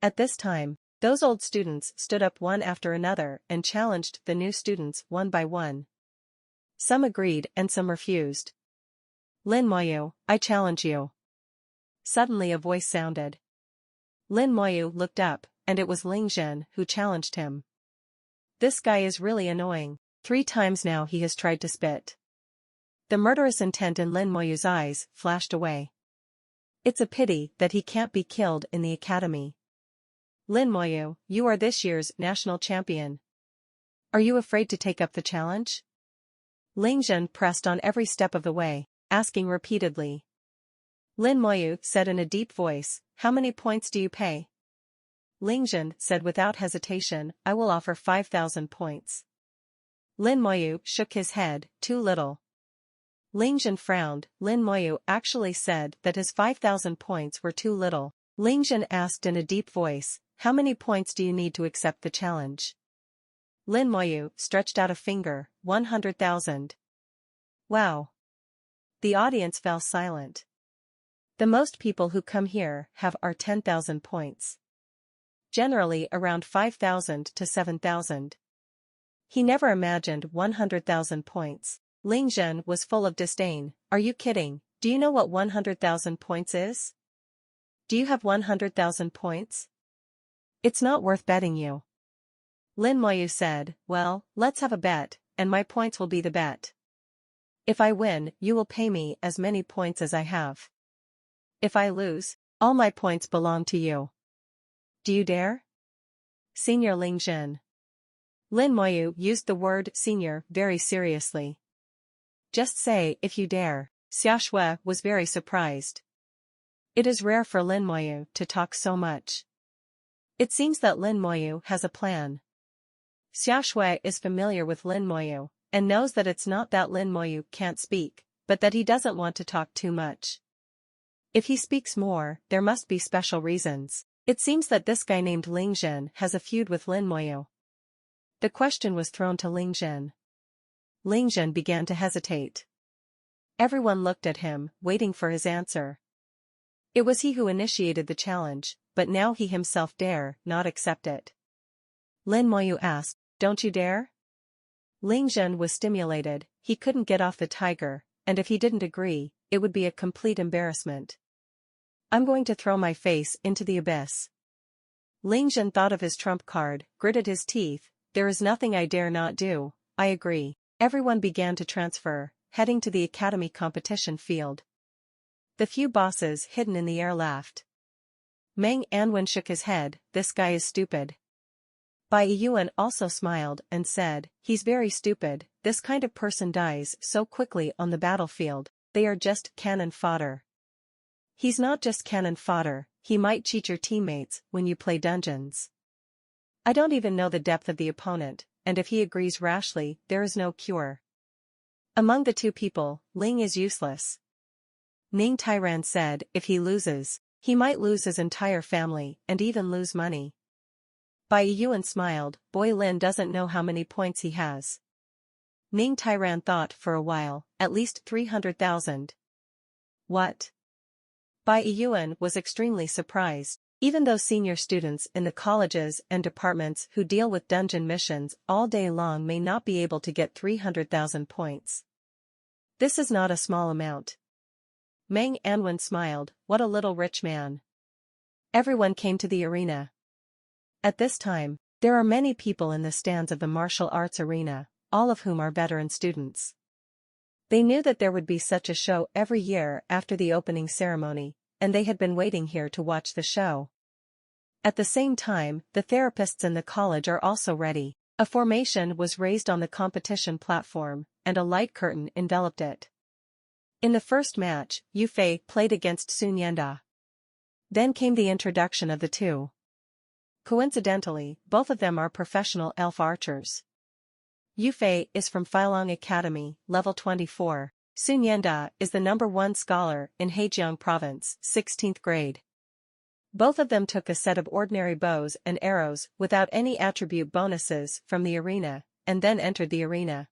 At this time, those old students stood up one after another and challenged the new students one by one. Some agreed and some refused. Lin Moyu, I challenge you. Suddenly a voice sounded. Lin Moyu looked up, and it was Ling Zhen who challenged him. This guy is really annoying. 3 times now he has tried to spit. The murderous intent in Lin Moyu's eyes flashed away. It's a pity that he can't be killed in the academy. Lin Moyu, you are this year's national champion. Are you afraid to take up the challenge? Ling Zhen pressed on every step of the way, asking repeatedly. Lin Moyu said in a deep voice, how many points do you pay? Ling Zhen said without hesitation, I will offer 5,000 points. Lin Moyu shook his head, too little. Ling Zhen frowned, Lin Moyu actually said that his 5,000 points were too little. Ling Zhen asked in a deep voice, how many points do you need to accept the challenge? Lin Moyu stretched out a finger, 100,000. Wow. The audience fell silent. The most people who come here have are 10,000 points. Generally around 5,000 to 7,000. He never imagined 100,000 points. Ling Zhen was full of disdain. Are you kidding? Do you know what 100,000 points is? Do you have 100,000 points? It's not worth betting you. Lin Moyu said, well, let's have a bet, and my points will be the bet. If I win, you will pay me as many points as I have. If I lose, all my points belong to you. Do you dare? Senior Ling Zhen. Lin Moyu used the word senior very seriously. Just say if you dare. Xia Shui was very surprised. It is rare for Lin Moyu to talk so much. It seems that Lin Moyu has a plan. Xia Shui is familiar with Lin Moyu, and knows that it's not that Lin Moyu can't speak, but that he doesn't want to talk too much. If he speaks more, there must be special reasons. It seems that this guy named Ling Zhen has a feud with Lin Moyu. The question was thrown to Ling Zhen. Ling Zhen began to hesitate. Everyone looked at him, waiting for his answer. It was he who initiated the challenge, but now he himself dare not accept it. Lin Moyu asked, don't you dare? Ling Zhen was stimulated, he couldn't get off the tiger, and if he didn't agree, it would be a complete embarrassment. I'm going to throw my face into the abyss. Ling Zhen thought of his trump card, gritted his teeth, there is nothing I dare not do, I agree. Everyone began to transfer, heading to the academy competition field. The few bosses hidden in the air laughed. Meng Anwen shook his head, this guy is stupid. Bai Yuan also smiled and said, he's very stupid, this kind of person dies so quickly on the battlefield, they are just cannon fodder. He's not just cannon fodder, he might cheat your teammates when you play dungeons. I don't even know the depth of the opponent, and if he agrees rashly, there is no cure. Among the two people, Ling is useless. Ning Tairan said, if he loses, he might lose his entire family and even lose money. Bai Yuan smiled, Boy Lin doesn't know how many points he has. Ning Tairan thought for a while, at least 300,000. What? Bai Yuan was extremely surprised. Even though senior students in the colleges and departments who deal with dungeon missions all day long may not be able to get 300,000 points. This is not a small amount. Meng Anwen smiled, what a little rich man. Everyone came to the arena. At this time, there are many people in the stands of the martial arts arena, all of whom are veteran students. They knew that there would be such a show every year after the opening ceremony, and they had been waiting here to watch the show. At the same time, the therapists in the college are also ready. A formation was raised on the competition platform, and a light curtain enveloped it. In the first match, Yu Fei played against Sun Yanda. Then came the introduction of the two. Coincidentally, both of them are professional elf archers. Yu Fei is from Filong Academy, level 24. Sun Yanda is the #1 scholar in Hejiang Province, 16th grade. Both of them took a set of ordinary bows and arrows without any attribute bonuses from the arena, and then entered the arena.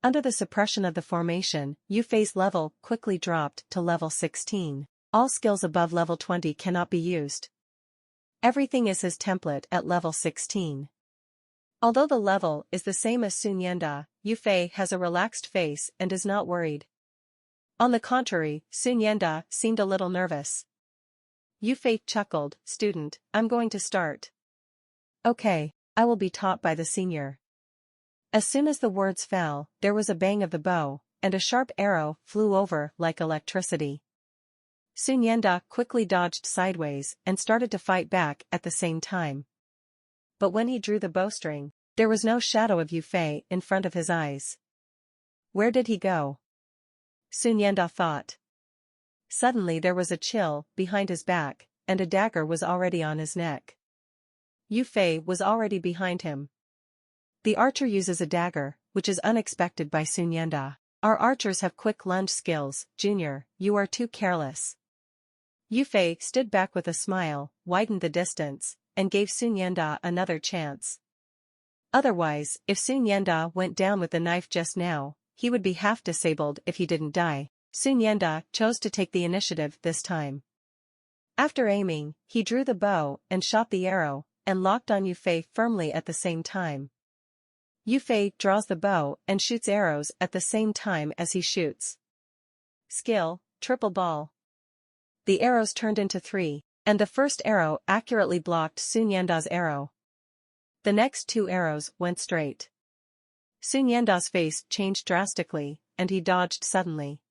Under the suppression of the formation, Yu Fei's level quickly dropped to level 16. All skills above level 20 cannot be used. Everything is his template at level 16. Although the level is the same as Sun Yanda, Yu Fei has a relaxed face and is not worried. On the contrary, Sun Yanda seemed a little nervous. Yu Fei chuckled, student, I'm going to start. Okay, I will be taught by the senior. As soon as the words fell, there was a bang of the bow, and a sharp arrow flew over like electricity. Sun Yanda quickly dodged sideways and started to fight back at the same time. But when he drew the bowstring, there was no shadow of Yu Fei in front of his eyes. Where did he go? Sun Yanda thought. Suddenly there was a chill behind his back, and a dagger was already on his neck. Yu Fei was already behind him. The archer uses a dagger, which is unexpected by Sun Yanda. Our archers have quick lunge skills, Junior, you are too careless. Yu Fei stood back with a smile, widened the distance, and gave Sun Yanda another chance. Otherwise, if Sun Yanda went down with the knife just now, he would be half disabled if he didn't die. Sun Yanda chose to take the initiative this time. After aiming, he drew the bow and shot the arrow, and locked on Yu Fei firmly at the same time. Yu Fei draws the bow and shoots arrows at the same time as he shoots. Skill, triple ball. The arrows turned into 3, and the first arrow accurately blocked Sun Yanda's arrow. The next 2 arrows went straight. Sun Yanda's face changed drastically, and he dodged suddenly.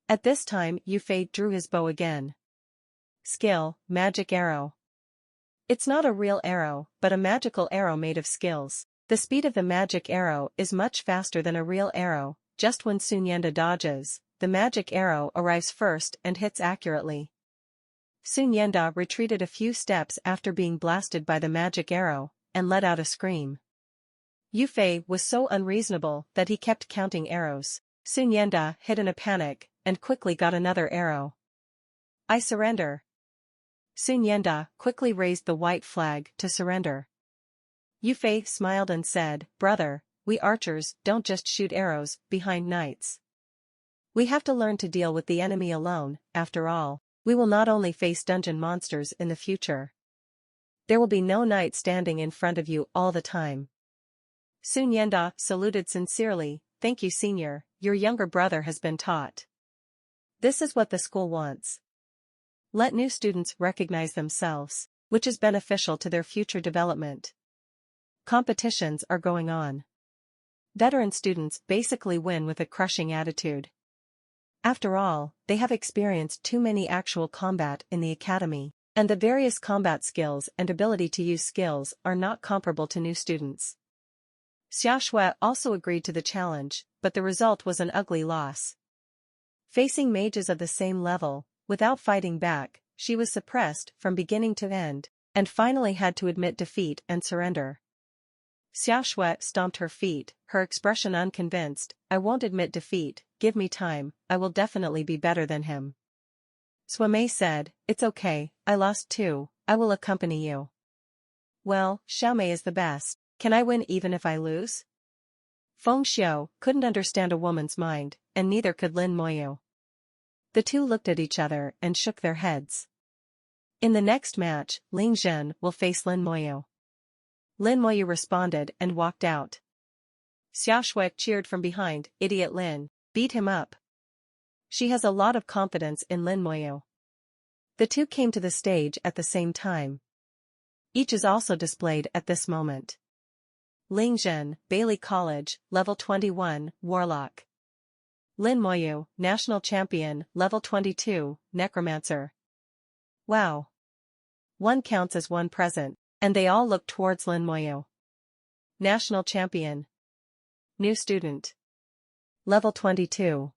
At this time Yu Fei drew his bow again. Skill, magic arrow. It's not a real arrow, but a magical arrow made of skills. The speed of the magic arrow is much faster than a real arrow. Just when Sun Yanda dodges, the magic arrow arrives first and hits accurately. Sun Yanda retreated a few steps after being blasted by the magic arrow, and let out a scream. Yu Fei was so unreasonable that he kept counting arrows. Sun Yanda hid in a panic, and quickly got another arrow. I surrender. Sun Yanda quickly raised the white flag to surrender. Yu Fei smiled and said, brother, we archers don't just shoot arrows behind knights. We have to learn to deal with the enemy alone. After all, we will not only face dungeon monsters in the future. There will be no knight standing in front of you all the time. Sun Yanda saluted sincerely, thank you senior, your younger brother has been taught. This is what the school wants. Let new students recognize themselves, which is beneficial to their future development. Competitions are going on. Veteran students basically win with a crushing attitude. After all, they have experienced too many actual combat in the academy, and the various combat skills and ability to use skills are not comparable to new students. Xiaoshui also agreed to the challenge, but the result was an ugly loss. Facing mages of the same level, without fighting back, she was suppressed from beginning to end, and finally had to admit defeat and surrender. Xiaoshui stomped her feet, her expression unconvinced. I won't admit defeat, give me time, I will definitely be better than him. Suimei said, it's okay, I lost too, I will accompany you. Well, Xiaomei is the best, can I win even if I lose? Feng Xiu couldn't understand a woman's mind, and neither could Lin Moyu. The two looked at each other and shook their heads. In the next match, Ling Zhen will face Lin Moyu. Lin Moyu responded and walked out. Xiaoshui cheered from behind, idiot Lin, beat him up. She has a lot of confidence in Lin Moyu. The two came to the stage at the same time. Each is also displayed at this moment. Ling Zhen, Bailey College, level 21, Warlock. Lin Moyu, National Champion, level 22, Necromancer. Wow. One counts as one present, and they all look towards Lin Moyu. National Champion. New student. Level 22.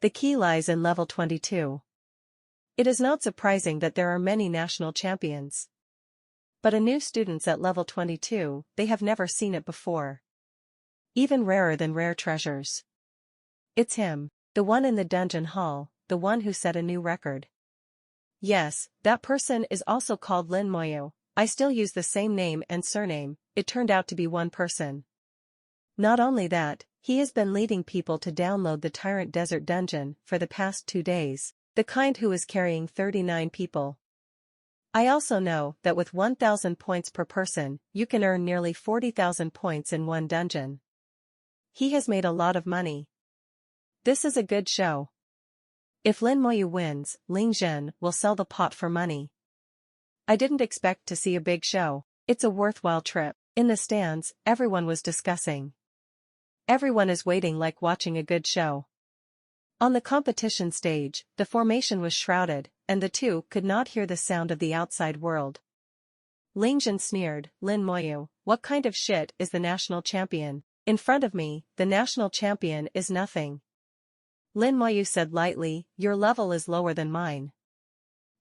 The key lies in level 22. It is not surprising that there are many national champions. But a new student's at level 22, they have never seen it before. Even rarer than rare treasures. It's him, the one in the dungeon hall, the one who set a new record. Yes, that person is also called Lin Moyu. I still use the same name and surname, it turned out to be one person. Not only that, he has been leading people to download the Tyrant Desert Dungeon for the past 2 days, the kind who is carrying 39 people. I also know that with 1,000 points per person, you can earn nearly 40,000 points in one dungeon. He has made a lot of money. This is a good show. If Lin Moyu wins, Ling Zhen will sell the pot for money. I didn't expect to see a big show. It's a worthwhile trip. In the stands, everyone was discussing. Everyone is waiting like watching a good show. On the competition stage, the formation was shrouded, and the two could not hear the sound of the outside world. Ling Zhen sneered, Lin Moyu, what kind of shit is the national champion? In front of me, the national champion is nothing. Lin Moyu said lightly, your level is lower than mine.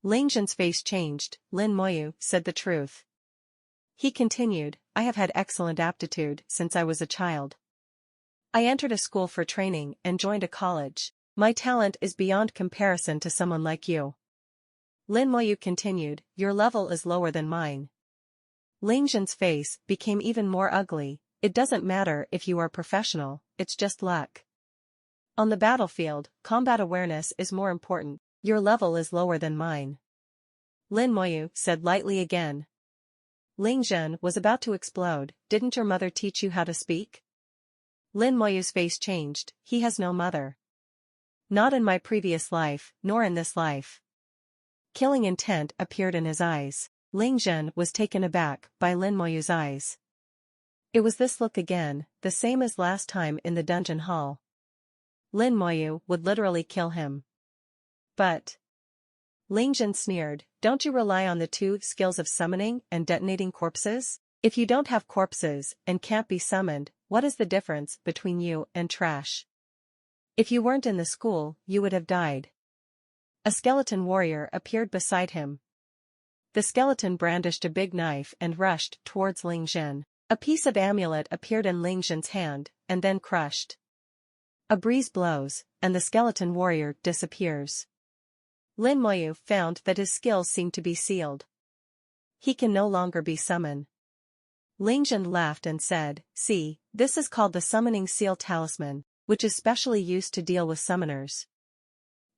Ling Zhen's face changed, Lin Moyu said the truth. He continued, I have had excellent aptitude since I was a child. I entered a school for training and joined a college. My talent is beyond comparison to someone like you. Lin Moyu continued, your level is lower than mine. Ling Zhen's face became even more ugly, it doesn't matter if you are professional, it's just luck. On the battlefield, combat awareness is more important. Your level is lower than mine. Lin Moyu said lightly again. Ling Zhen was about to explode, didn't your mother teach you how to speak? Lin Moyu's face changed, he has no mother. Not in my previous life, nor in this life. Killing intent appeared in his eyes. Ling Zhen was taken aback by Lin Moyu's eyes. It was this look again, the same as last time in the dungeon hall. Lin Moyu would literally kill him. But Ling Zhen sneered, don't you rely on the two skills of summoning and detonating corpses? If you don't have corpses and can't be summoned, what is the difference between you and trash? If you weren't in the school, you would have died. A skeleton warrior appeared beside him. The skeleton brandished a big knife and rushed towards Ling Zhen. A piece of amulet appeared in Ling Zhen's hand, and then crushed. A breeze blows, and the skeleton warrior disappears. Lin Moyu found that his skills seemed to be sealed. He can no longer be summoned. Ling Zhen laughed and said, see, this is called the Summoning Seal Talisman, which is specially used to deal with summoners.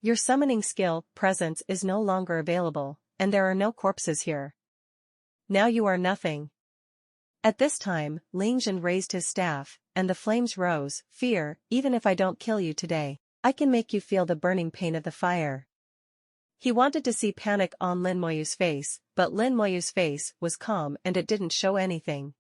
Your summoning skill, presence is no longer available, and there are no corpses here. Now you are nothing. At this time, Ling Zhen raised his staff, and the flames rose, fear, even if I don't kill you today, I can make you feel the burning pain of the fire. He wanted to see panic on Lin Moyu's face, but Lin Moyu's face was calm and it didn't show anything.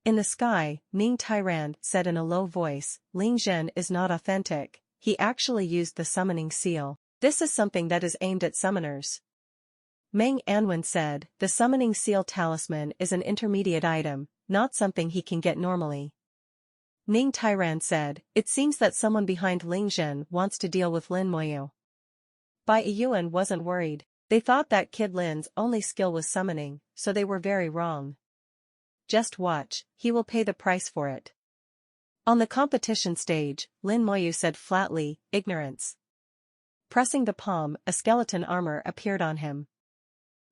In the sky, Ning Tyrand said in a low voice, Ling Zhen is not authentic, he actually used the summoning seal. This is something that is aimed at summoners. Meng Anwen said, the summoning seal talisman is an intermediate item, not something he can get normally. Ning Tairan said, it seems that someone behind Lingzhen wants to deal with Lin Moyu. Bai Yuan wasn't worried. They thought that Kid Lin's only skill was summoning, so they were very wrong. Just watch, he will pay the price for it. On the competition stage, Lin Moyu said flatly, ignorance. Pressing the palm, a skeleton armor appeared on him.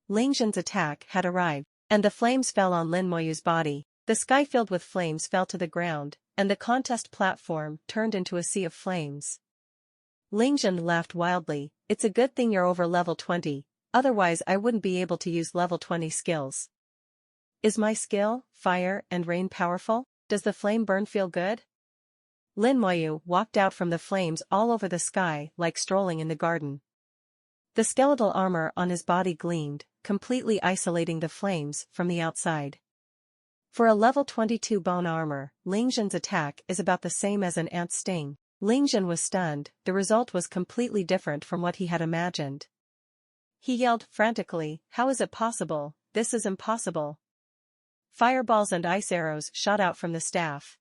Lingzhen's attack had arrived, and the flames fell on Lin Moyu's body. The sky filled with flames fell to the ground, and the contest platform turned into a sea of flames. Lingzhen laughed wildly, it's a good thing you're over level 20, otherwise I wouldn't be able to use level 20 skills. Is my skill, fire and rain powerful? Does the flame burn feel good? Lin Moyu walked out from the flames all over the sky like strolling in the garden. The skeletal armor on his body gleamed, completely isolating the flames from the outside. For a level 22 bone armor, Lingzhen's attack is about the same as an ant's sting. Lingzhen was stunned, the result was completely different from what he had imagined. He yelled frantically, how is it possible? This is impossible. Fireballs and ice arrows shot out from the staff.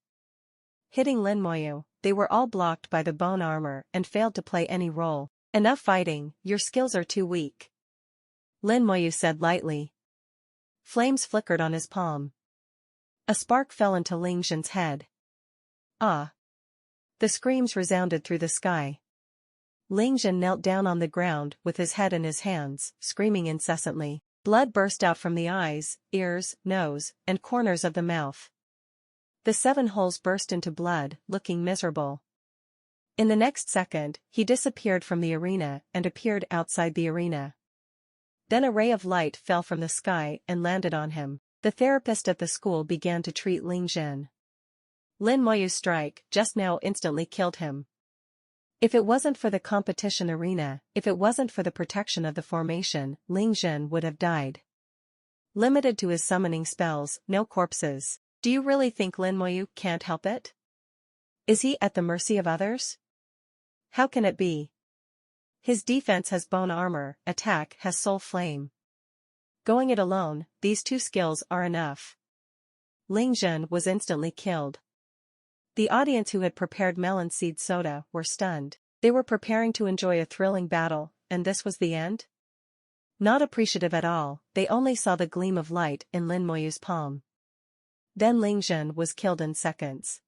Hitting Lin Moyu, they were all blocked by the bone armor and failed to play any role. Enough fighting, your skills are too weak. Lin Moyu said lightly. Flames flickered on his palm. A spark fell into Lingzhen's head. Ah! The screams resounded through the sky. Lingzhen knelt down on the ground with his head in his hands, screaming incessantly. Blood burst out from the eyes, ears, nose, and corners of the mouth. The 7 holes burst into blood, looking miserable. In the next second, he disappeared from the arena and appeared outside the arena. Then a ray of light fell from the sky and landed on him. The therapist at the school began to treat Lingzhen. Lin Moyu's strike just now instantly killed him. If it wasn't for the competition arena, if it wasn't for the protection of the formation, Lingzhen would have died. Limited to his summoning spells, no corpses. Do you really think Lin Moyu can't help it? Is he at the mercy of others? How can it be? His defense has bone armor, attack has soul flame. Going it alone, these 2 skills are enough. Lingzhen was instantly killed. The audience who had prepared melon seed soda were stunned. They were preparing to enjoy a thrilling battle, and this was the end? Not appreciative at all, they only saw the gleam of light in Lin Moyu's palm. Then Lingzhen was killed in seconds.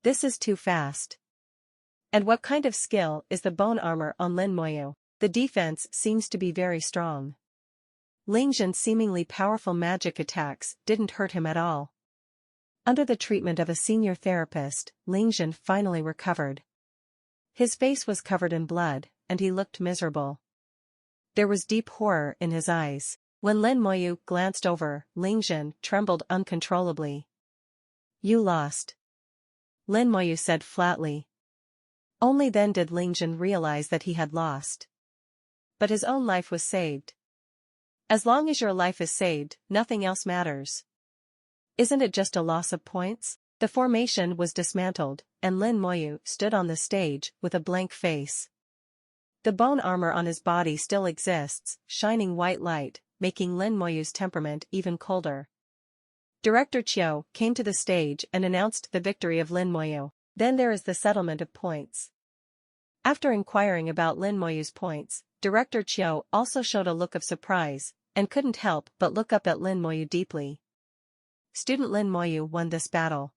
This is too fast. And what kind of skill is the bone armor on Lin Moyu? The defense seems to be very strong. Lingzhen's seemingly powerful magic attacks didn't hurt him at all. Under the treatment of a senior therapist, Lingzhen finally recovered. His face was covered in blood, and he looked miserable. There was deep horror in his eyes. When Lin Moyu glanced over, Lingzhen trembled uncontrollably. You lost. Lin Moyu said flatly. Only then did Lingzhen realize that he had lost. But his own life was saved. As long as your life is saved, nothing else matters. Isn't it just a loss of points? The formation was dismantled, and Lin Moyu stood on the stage with a blank face. The bone armor on his body still exists, shining white light, making Lin Moyu's temperament even colder. Director Chiu came to the stage and announced the victory of Lin Moyu. Then there is the settlement of points. After inquiring about Lin Moyu's points, Director Chiu also showed a look of surprise, and couldn't help but look up at Lin Moyu deeply. Student Lin Moyu won this battle.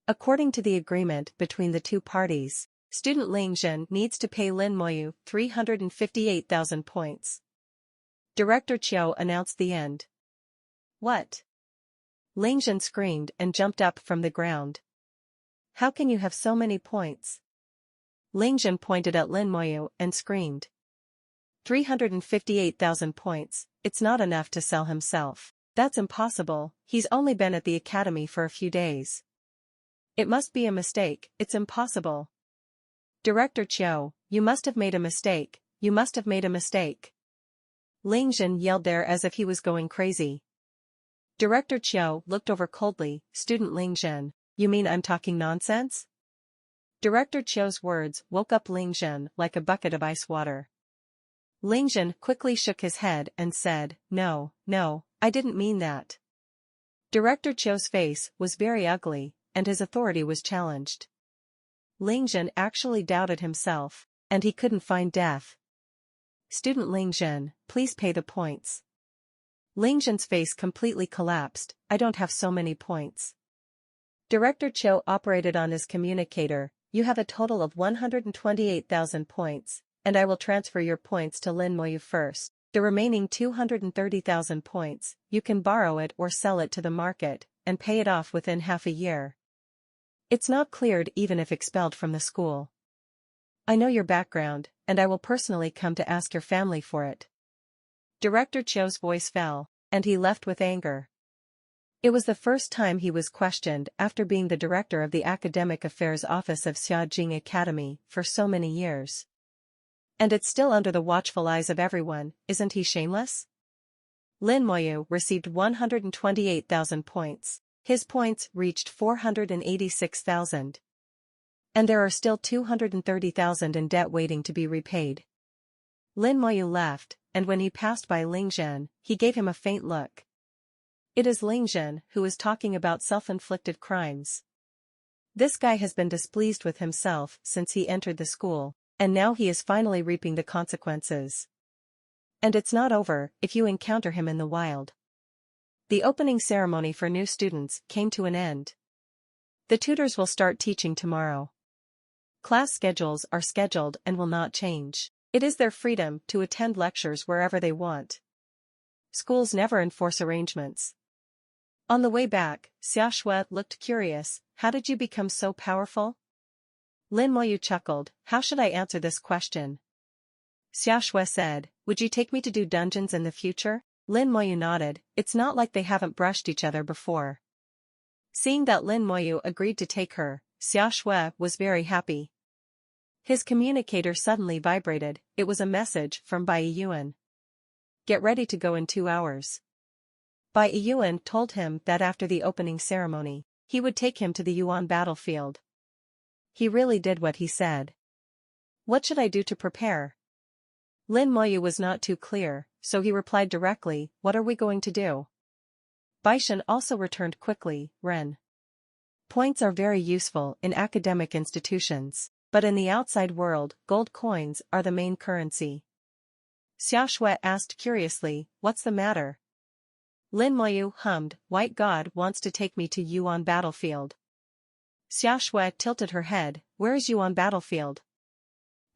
According to the agreement between the 2 parties, student Lingzhen needs to pay Lin Moyu 358,000 points. Director Chiu announced the end. What? Lingzhen screamed and jumped up from the ground. How can you have so many points? Lingzhen pointed at Lin Moyu and screamed. 358,000 points, it's not enough to sell himself. That's impossible, he's only been at the academy for a few days. It must be a mistake, it's impossible. Director Chiu, you must have made a mistake, you must have made a mistake. Lingzhen yelled there as if he was going crazy. Director Chiu looked over coldly, Student Lingzhen, you mean I'm talking nonsense? Director Chou's words woke up Ling Zhen like a bucket of ice water. Ling Zhen quickly shook his head and said, "No, no, I didn't mean that." Director Chou's face was very ugly, and his authority was challenged. Ling Zhen actually doubted himself, and he couldn't find death. "Student Ling Zhen, please pay the points." Ling Zhen's face completely collapsed. "I don't have so many points." Director Chou operated on his communicator. "You have a total of 128,000 points, and I will transfer your points to Lin Moyu first. The remaining 230,000 points, you can borrow it or sell it to the market, and pay it off within half a year. It's not cleared even if expelled from the school. I know your background, and I will personally come to ask your family for it." Director Chou's voice fell, and he left with anger. It was the first time he was questioned after being the director of the Academic Affairs Office of Xiaojing Academy for so many years. And it's still under the watchful eyes of everyone. Isn't he shameless? Lin Moyu received 128,000 points. His points reached 486,000. And there are still 230,000 in debt waiting to be repaid. Lin Moyu left, and when he passed by Ling Zhen, he gave him a faint look. It is Ling Zhen who is talking about self-inflicted crimes. This guy has been displeased with himself since he entered the school, and now he is finally reaping the consequences. And it's not over if you encounter him in the wild. The opening ceremony for new students came to an end. The tutors will start teaching tomorrow. Class schedules are scheduled and will not change. It is their freedom to attend lectures wherever they want. Schools never enforce arrangements. On the way back, Xia Shui looked curious. "How did you become so powerful?" Lin Moyu chuckled. "How should I answer this question?" Xia Shui said, "Would you take me to do dungeons in the future?" Lin Moyu nodded. It's not like they haven't brushed each other before. Seeing that Lin Moyu agreed to take her, Xia Shui was very happy. His communicator suddenly vibrated. It was a message from Bai Yuan. "Get ready to go in 2 hours." Bai Yuan told him that after the opening ceremony, he would take him to the Yuan battlefield. He really did what he said. "What should I do to prepare?" Lin Moyu was not too clear, so he replied directly, "What are we going to do?" Baishan also returned quickly. "Ren. Points are very useful in academic institutions, but in the outside world, gold coins are the main currency." Xia Shui asked curiously, "What's the matter?" Lin Moyu hummed, "White God wants to take me to Yuan battlefield." Xia Shui tilted her head. "Where is Yuan battlefield?"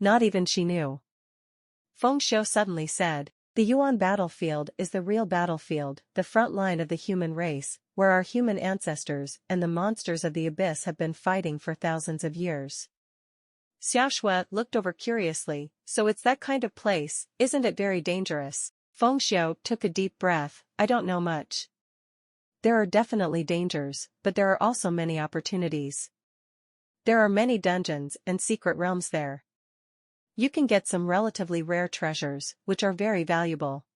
Not even she knew. Feng Xiu suddenly said, "The Yuan battlefield is the real battlefield, the front line of the human race, where our human ancestors and the monsters of the abyss have been fighting for thousands of years." Xia Shui looked over curiously. "So it's that kind of place, isn't it very dangerous?" Feng Xiu took a deep breath. "I don't know much. There are definitely dangers, but there are also many opportunities. There are many dungeons and secret realms there. You can get some relatively rare treasures, which are very valuable."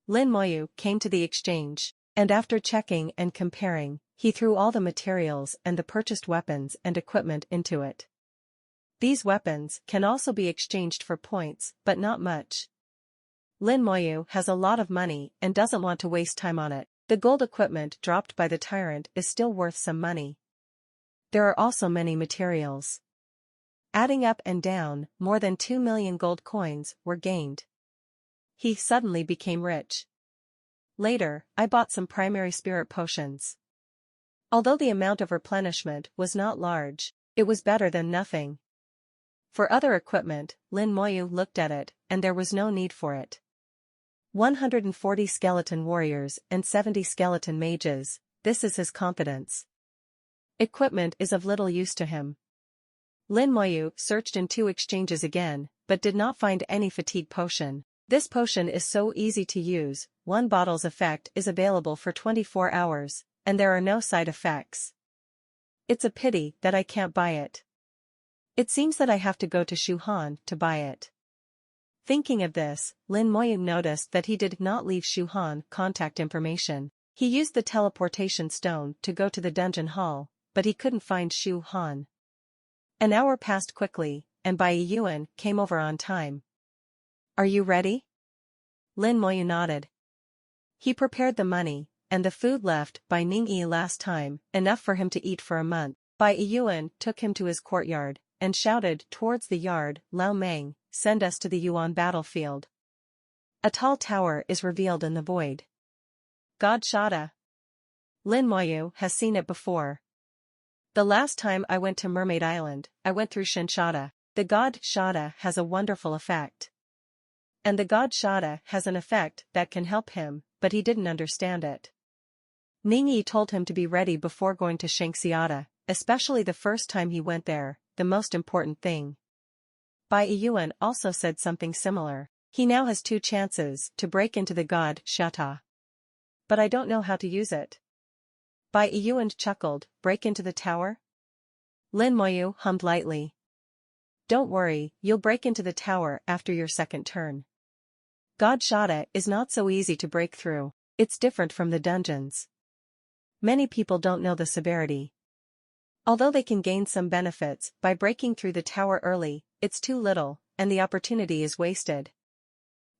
Lin Moyu came to the exchange, and after checking and comparing, he threw all the materials and the purchased weapons and equipment into it. These weapons can also be exchanged for points, but not much. Lin Moyu has a lot of money and doesn't want to waste time on it. The gold equipment dropped by the tyrant is still worth some money. There are also many materials. Adding up and down, more than 2 million gold coins were gained. He suddenly became rich. Later, I bought some primary spirit potions. Although the amount of replenishment was not large, it was better than nothing. For other equipment, Lin Moyu looked at it, and there was no need for it. 140 skeleton warriors and 70 skeleton mages, this is his confidence. Equipment is of little use to him. Lin Moyu searched in 2 exchanges again, but did not find any fatigue potion. This potion is so easy to use, 1 bottle's effect is available for 24 hours, and there are no side effects. It's a pity that I can't buy it. It seems that I have to go to Shuhan to buy it. Thinking of this, Lin Moyu noticed that he did not leave Shuhan contact information. He used the teleportation stone to go to the dungeon hall, but he couldn't find Shuhan. An hour passed quickly, and Bai Yuan came over on time. Are you ready? Lin Moyu nodded. He prepared the money, and the food left by Ning Yi last time, enough for him to eat for a month. Bai Yuan took him to his courtyard, and shouted towards the yard, Lao Meng, send us to the Yuan battlefield. A tall tower is revealed in the void. God Shada. Lin Moyu has seen it before. The last time I went to Mermaid Island, I went through Shinshada. The god Shada has a wonderful effect. And the god Shada has an effect that can help him, but he didn't understand it. Ning Yi told him to be ready before going to Shangxiada, especially the first time he went there, the most important thing. Bai Yuan also said something similar. He now has 2 chances to break into the god Shata. But I don't know how to use it. Bai Yuan chuckled, break into the tower? Lin Moyu hummed lightly. Don't worry, you'll break into the tower after your second turn. God Shada is not so easy to break through, it's different from the dungeons. Many people don't know the severity. Although they can gain some benefits by breaking through the tower early, it's too little, and the opportunity is wasted.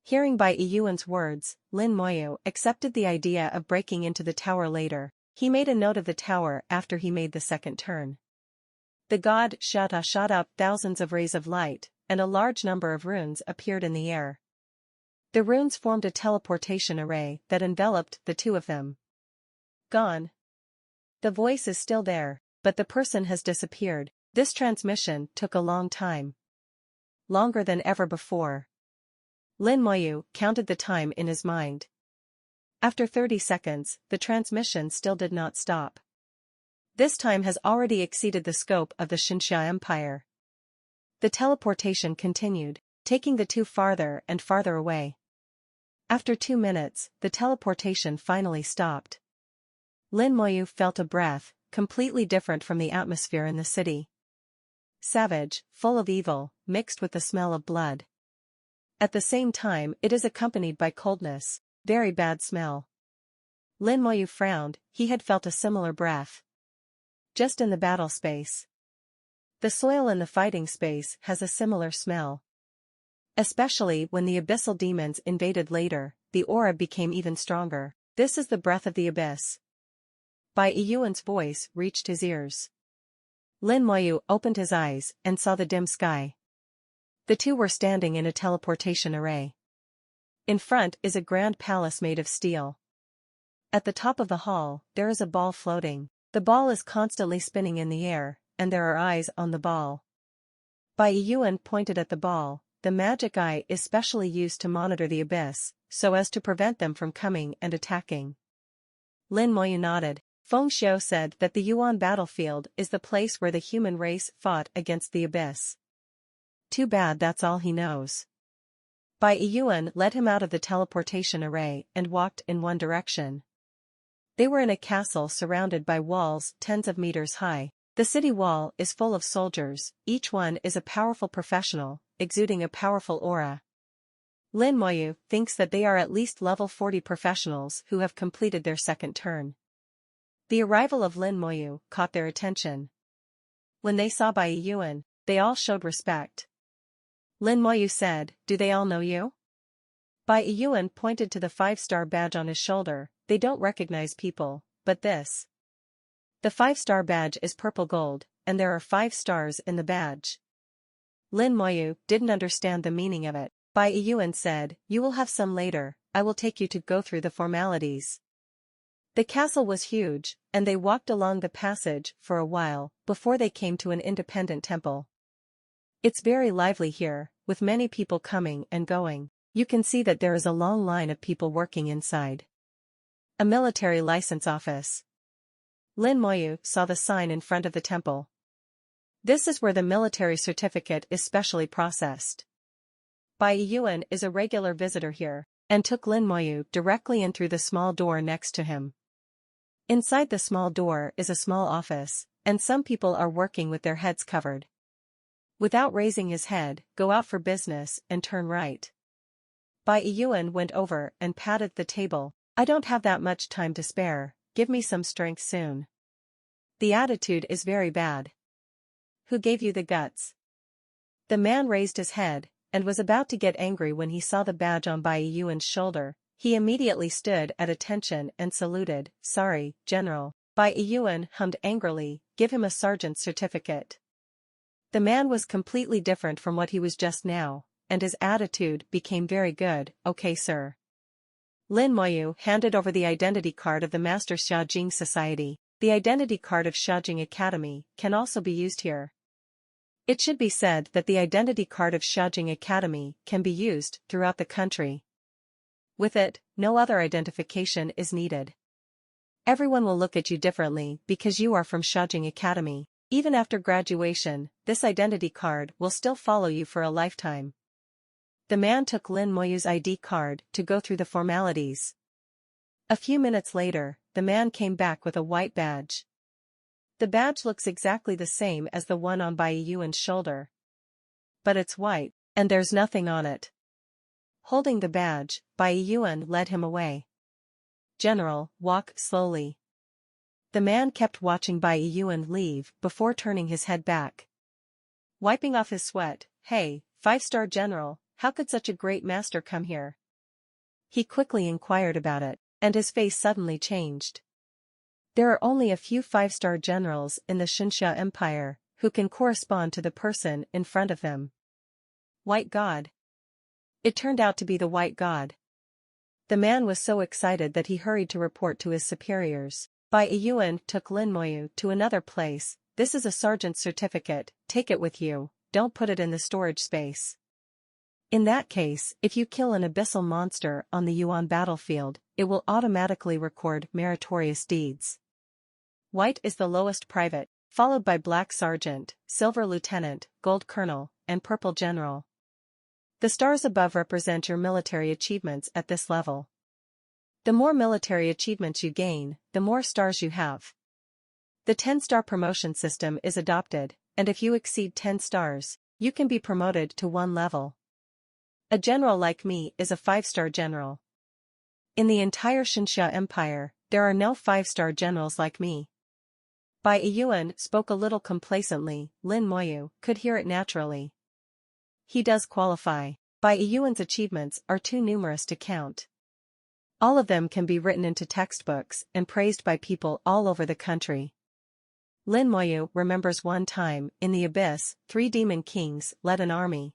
Hearing Bai Yuan's words, Lin Moyu accepted the idea of breaking into the tower later. He made a note of the tower after he made the second turn. The god Shata shot up thousands of rays of light, and a large number of runes appeared in the air. The runes formed a teleportation array that enveloped the 2 of them. Gone. The voice is still there, but the person has disappeared. This transmission took a long time. Longer than ever before. Lin Moyu counted the time in his mind. After 30 seconds, the transmission still did not stop. This time has already exceeded the scope of the Xinxia Empire. The teleportation continued, taking the 2 farther and farther away. After 2 minutes, the teleportation finally stopped. Lin Moyu felt a breath, completely different from the atmosphere in the city. Savage, full of evil, mixed with the smell of blood. At the same time, it is accompanied by coldness, very bad smell. Lin Moyu frowned, he had felt a similar breath. Just in the battle space. The soil in the fighting space has a similar smell. Especially when the abyssal demons invaded later, the aura became even stronger. This is the breath of the abyss. Bai Yuan's voice reached his ears. Lin Moyu opened his eyes and saw the dim sky. The 2 were standing in a teleportation array. In front is a grand palace made of steel. At the top of the hall, there is a ball floating. The ball is constantly spinning in the air, and there are eyes on the ball. Bai Yuan pointed at the ball. The magic eye is specially used to monitor the abyss, so as to prevent them from coming and attacking. Lin Moyu nodded. Feng Xiu said that the Yuan battlefield is the place where the human race fought against the abyss. Too bad that's all he knows. Bai Yuan led him out of the teleportation array and walked in one direction. They were in a castle surrounded by walls tens of meters high. The city wall is full of soldiers, each one is a powerful professional, exuding a powerful aura. Lin Moyu thinks that they are at least level 40 professionals who have completed their second turn. The arrival of Lin Moyu caught their attention. When they saw Bai Yuan, they all showed respect. Lin Moyu said, "Do they all know you?" Bai Yuan pointed to the 5-star badge on his shoulder. They don't recognize people, but this. The 5-star badge is purple gold, and there are 5 stars in the badge. Lin Moyu didn't understand the meaning of it. Bai Yuan said, "You will have some later, I will take you to go through the formalities." The castle was huge, and they walked along the passage for a while, before they came to an independent temple. It's very lively here, with many people coming and going. You can see that there is a long line of people working inside. A military license office. Lin Moyu saw the sign in front of the temple. This is where the military certificate is specially processed. Bai Yuan is a regular visitor here, and took Lin Moyu directly in through the small door next to him. Inside the small door is a small office, and some people are working with their heads covered. Without raising his head, go out for business and turn right. Bai Yuan went over and patted the table. "I don't have that much time to spare, give me some strength soon." The attitude is very bad. Who gave you the guts? The man raised his head, and was about to get angry when he saw the badge on Bai Yuan's shoulder. He immediately stood at attention and saluted. Sorry, General. Bai Yuan hummed angrily, give him a sergeant's certificate. The man was completely different from what he was just now, and his attitude became very good. Okay, sir. Lin Moyu handed over the identity card of the Master Xiaojing Society. The identity card of Xiaojing Academy can also be used here. It should be said that the identity card of Xiaojing Academy can be used throughout the country. With it, no other identification is needed. Everyone will look at you differently because you are from Xiaojing Academy. Even after graduation, this identity card will still follow you for a lifetime. The man took Lin Moyu's ID card to go through the formalities. A few minutes later, the man came back with a white badge. The badge looks exactly the same as the one on Bai Yuan's shoulder. But it's white, and there's nothing on it. Holding the badge, Bai Yuan led him away. General, walk slowly. The man kept watching Bai Yuan leave before turning his head back. Wiping off his sweat, hey, 5-star general, how could such a great master come here? He quickly inquired about it, and his face suddenly changed. There are only a few 5-star generals in the Xinxia Empire who can correspond to the person in front of them. White God. It turned out to be the White God. The man was so excited that he hurried to report to his superiors. Bai Yuan took Lin Moyu to another place. This is a sergeant's certificate, take it with you, don't put it in the storage space. In that case, if you kill an abyssal monster on the Yuan battlefield, it will automatically record meritorious deeds. White is the lowest private, followed by black sergeant, silver lieutenant, gold colonel, and purple general. The stars above represent your military achievements at this level. The more military achievements you gain, the more stars you have. The 10-star promotion system is adopted, and if you exceed 10 stars, you can be promoted to 1 level. A general like me is a 5-star general. In the entire Xinxia Empire, there are no 5-star generals like me. Bai Yuan spoke a little complacently. Lin Moyu could hear it naturally. He does qualify. Bai Yuan's achievements are too numerous to count. All of them can be written into textbooks and praised by people all over the country. Lin Moyu remembers one time, in the abyss, 3 demon kings led an army.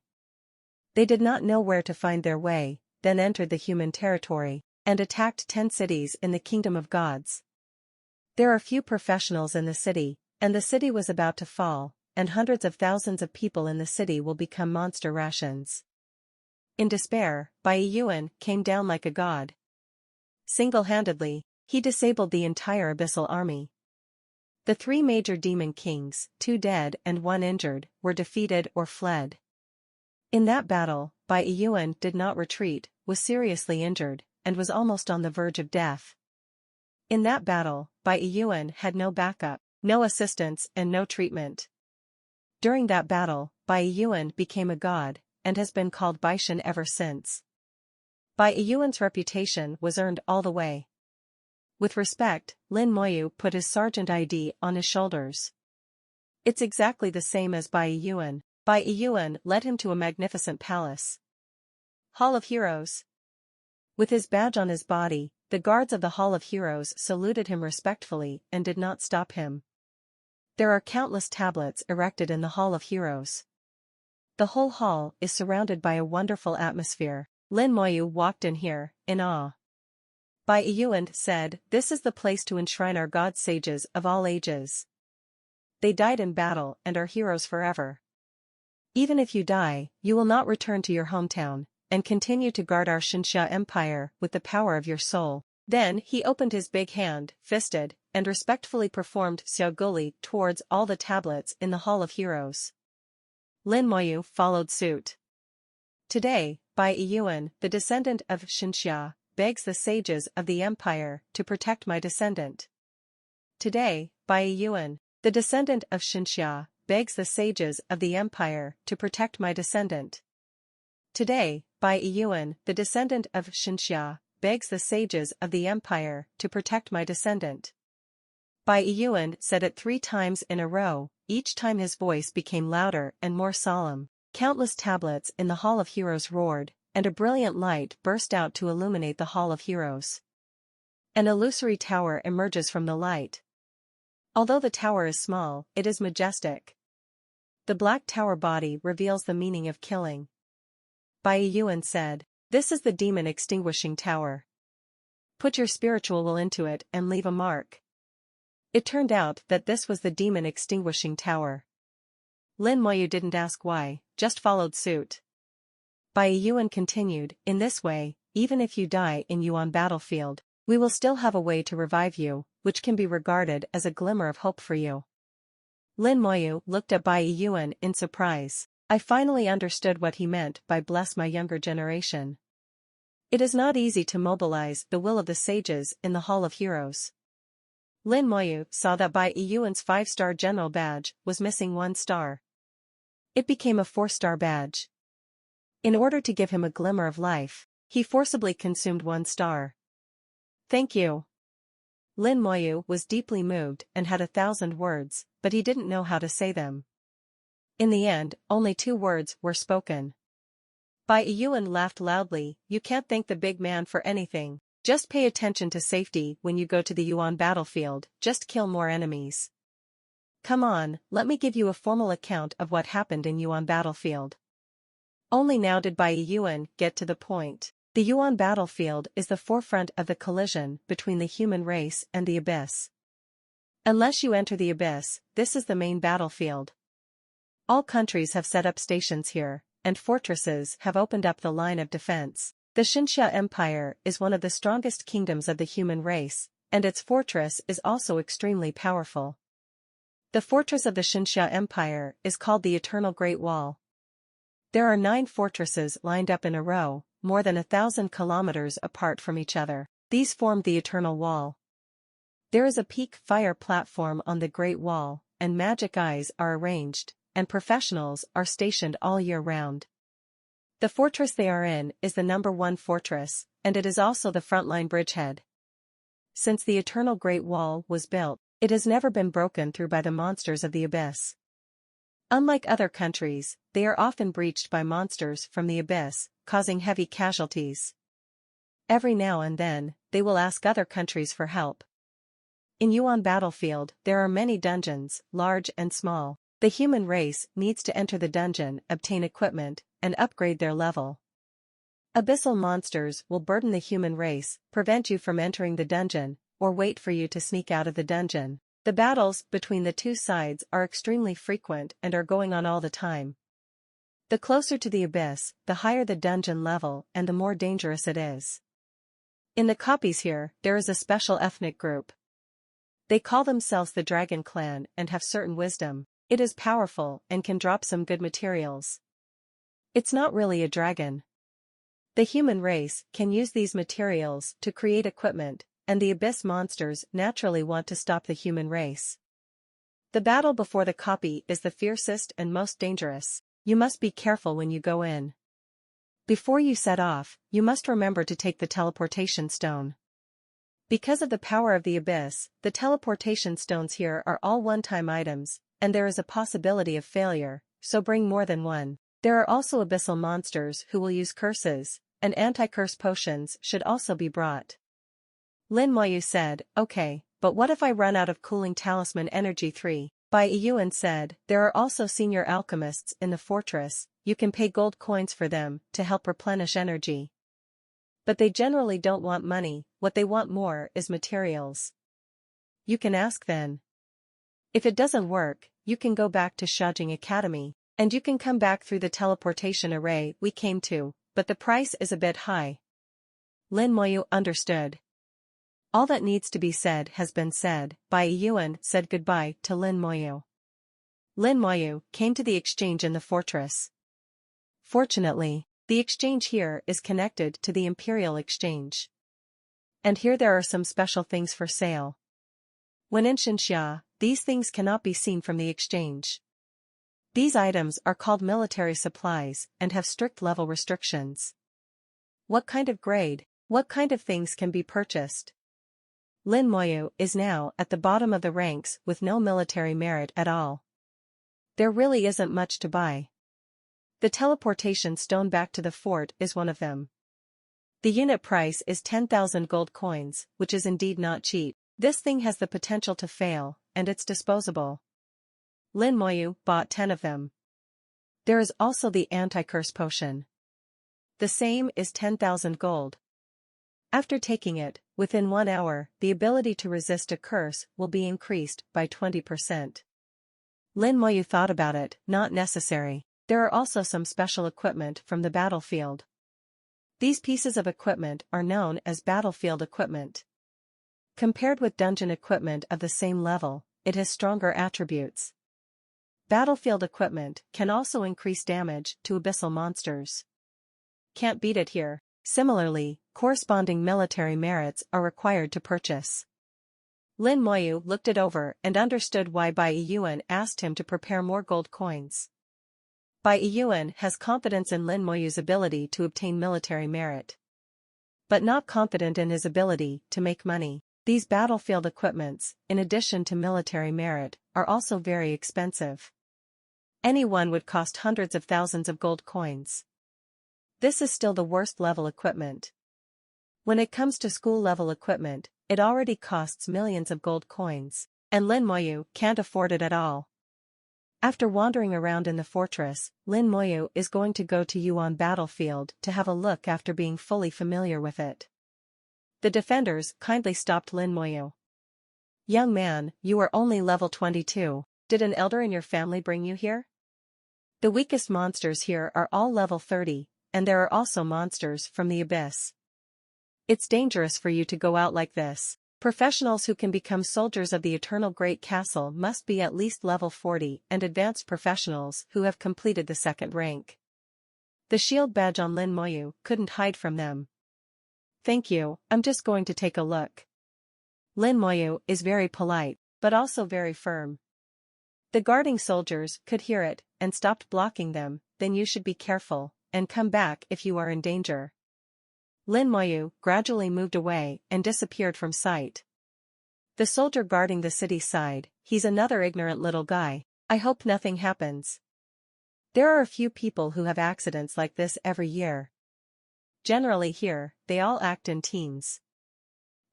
They did not know where to find their way, then entered the human territory, and attacked 10 cities in the kingdom of gods. There are few professionals in the city, and the city was about to fall, and hundreds of thousands of people in the city will become monster rations. In despair, Bai Yuan came down like a god. Single-handedly, he disabled the entire abyssal army. The 3 major demon kings, 2 dead and 1 injured, were defeated or fled. In that battle, Bai Yuan did not retreat, was seriously injured, and was almost on the verge of death. In that battle, Bai Yuan had no backup, no assistance and no treatment. During that battle, Bai Yuan became a god, and has been called Baishan ever since. Bai Yuan's reputation was earned all the way. With respect, Lin Moyu put his sergeant ID on his shoulders. It's exactly the same as Bai Yuan. Bai Yuan led him to a magnificent palace. Hall of Heroes. With his badge on his body, the guards of the Hall of Heroes saluted him respectfully and did not stop him. There are countless tablets erected in the Hall of Heroes. The whole hall is surrounded by a wonderful atmosphere. Lin Moyu walked in here, in awe. Bai Yuan said, "This is the place to enshrine our god sages of all ages. They died in battle and are heroes forever. Even if you die, you will not return to your hometown, and continue to guard our Xinxia Empire with the power of your soul." Then he opened his big hand, fisted, and respectfully performed Xiaoguli towards all the tablets in the Hall of Heroes. Lin Moyu followed suit. Today, Bai Yuan, the descendant of Xinxia, begs the sages of the empire to protect my descendant. Today, Bai Yuan, the descendant of Xinxia, begs the sages of the empire to protect my descendant. Today, Bai Yuan, the descendant of Xinxia, begs the sages of the empire to protect my descendant. Bai Yuan said it 3 times in a row, each time his voice became louder and more solemn. Countless tablets in the Hall of Heroes roared, and a brilliant light burst out to illuminate the Hall of Heroes. An illusory tower emerges from the light. Although the tower is small, it is majestic. The black tower body reveals the meaning of killing. Bai Yuan said, "This is the demon extinguishing tower. Put your spiritual will into it and leave a mark." It turned out that this was the demon extinguishing tower. Lin Moyu didn't ask why, just followed suit. Bai Yuan continued, "In this way, even if you die in Yuan battlefield, we will still have a way to revive you, which can be regarded as a glimmer of hope for you." Lin Moyu looked at Bai Yuan in surprise. I finally understood what he meant by bless my younger generation. It is not easy to mobilize the will of the sages in the Hall of Heroes. Lin Moyu saw that Bai Yuan's 5-star general badge was missing 1 star. It became a 4-star badge. In order to give him a glimmer of life, he forcibly consumed 1 star. "Thank you." Lin Moyu was deeply moved and had 1,000 words, but he didn't know how to say them. In the end, only 2 words were spoken. Bai Yuan laughed loudly. "You can't thank the big man for anything. Just pay attention to safety when you go to the Yuan battlefield, just kill more enemies. Come on, let me give you a formal account of what happened in Yuan battlefield." Only now did Bai Yuan get to the point. The Yuan battlefield is the forefront of the collision between the human race and the abyss. Unless you enter the abyss, this is the main battlefield. All countries have set up stations here, and fortresses have opened up the line of defense. The Xinxia Empire is one of the strongest kingdoms of the human race, and its fortress is also extremely powerful. The fortress of the Xinxia Empire is called the Eternal Great Wall. There are 9 fortresses lined up in a row, more than 1,000 kilometers apart from each other. These form the Eternal Wall. There is a peak fire platform on the Great Wall, and magic eyes are arranged, and professionals are stationed all year round. The fortress they are in is the number 1 fortress, and it is also the frontline bridgehead. Since the Eternal Great Wall was built, it has never been broken through by the monsters of the abyss. Unlike other countries, they are often breached by monsters from the abyss, causing heavy casualties. Every now and then, they will ask other countries for help. In Yuan battlefield, there are many dungeons, large and small. The human race needs to enter the dungeon, obtain equipment, and upgrade their level. Abyssal monsters will burden the human race, prevent you from entering the dungeon, or wait for you to sneak out of the dungeon. The battles between the 2 sides are extremely frequent and are going on all the time. The closer to the abyss, the higher the dungeon level and the more dangerous it is. In the copies here, there is a special ethnic group. They call themselves the Dragon Clan and have certain wisdom. It is powerful and can drop some good materials. It's not really a dragon. The human race can use these materials to create equipment, and the abyss monsters naturally want to stop the human race. The battle before the copy is the fiercest and most dangerous. You must be careful when you go in. Before you set off, you must remember to take the teleportation stone. Because of the power of the abyss, the teleportation stones here are all one-time items, and there is a possibility of failure, so bring more than one. There are also abyssal monsters who will use curses, and anti-curse potions should also be brought. Lin Moyu said, "Okay, but what if I run out of cooling talisman energy 3? Bai Yuan said, "There are also senior alchemists in the fortress, you can pay gold coins for them to help replenish energy. But they generally don't want money, what they want more is materials. You can ask then. If it doesn't work, you can go back to Shajing Academy, and you can come back through the teleportation array we came to, but the price is a bit high." Lin Moyu understood. All that needs to be said has been said. Bai Yuan said goodbye to Lin Moyu. Lin Moyu came to the exchange in the fortress. Fortunately, the exchange here is connected to the Imperial Exchange. And here there are some special things for sale. When in Xinxia, these things cannot be seen from the exchange. These items are called military supplies and have strict level restrictions. What kind of grade, what kind of things can be purchased? Lin Moyu is now at the bottom of the ranks with no military merit at all. There really isn't much to buy. The teleportation stone back to the fort is one of them. The unit price is 10,000 gold coins, which is indeed not cheap. This thing has the potential to fail, and it's disposable. Lin Moyu bought 10 of them. There is also the anti-curse potion. The same is 10,000 gold. After taking it, within 1 hour, the ability to resist a curse will be increased by 20%. Lin Moyu thought about it, not necessary. There are also some special equipment from the battlefield. These pieces of equipment are known as battlefield equipment. Compared with dungeon equipment of the same level, it has stronger attributes. Battlefield equipment can also increase damage to abyssal monsters. Can't beat it here. Similarly, corresponding military merits are required to purchase. Lin Moyu looked it over and understood why Bai Yuan asked him to prepare more gold coins. Bai Yuan has confidence in Lin Moyu's ability to obtain military merit, but not confident in his ability to make money. These battlefield equipments, in addition to military merit, are also very expensive. Any one would cost hundreds of thousands of gold coins. This is still the worst level equipment. When it comes to school level equipment, it already costs millions of gold coins, and Lin Moyu can't afford it at all. After wandering around in the fortress, Lin Moyu is going to go to Yuan battlefield to have a look after being fully familiar with it. The defenders kindly stopped Lin Moyu. "Young man, you are only level 22. Did an elder in your family bring you here? The weakest monsters here are all level 30, and there are also monsters from the abyss. It's dangerous for you to go out like this. Professionals who can become soldiers of the Eternal Great Castle must be at least level 40 and advanced professionals who have completed the second rank." The shield badge on Lin Moyu couldn't hide from them. "Thank you, I'm just going to take a look." Lin Moyu is very polite, but also very firm. The guarding soldiers could hear it and stopped blocking them. "Then you should be careful, and come back if you are in danger." Lin Moyu gradually moved away and disappeared from sight. The soldier guarding the city sighed, "He's another ignorant little guy. I hope nothing happens." There are a few people who have accidents like this every year. Generally here, they all act in teams.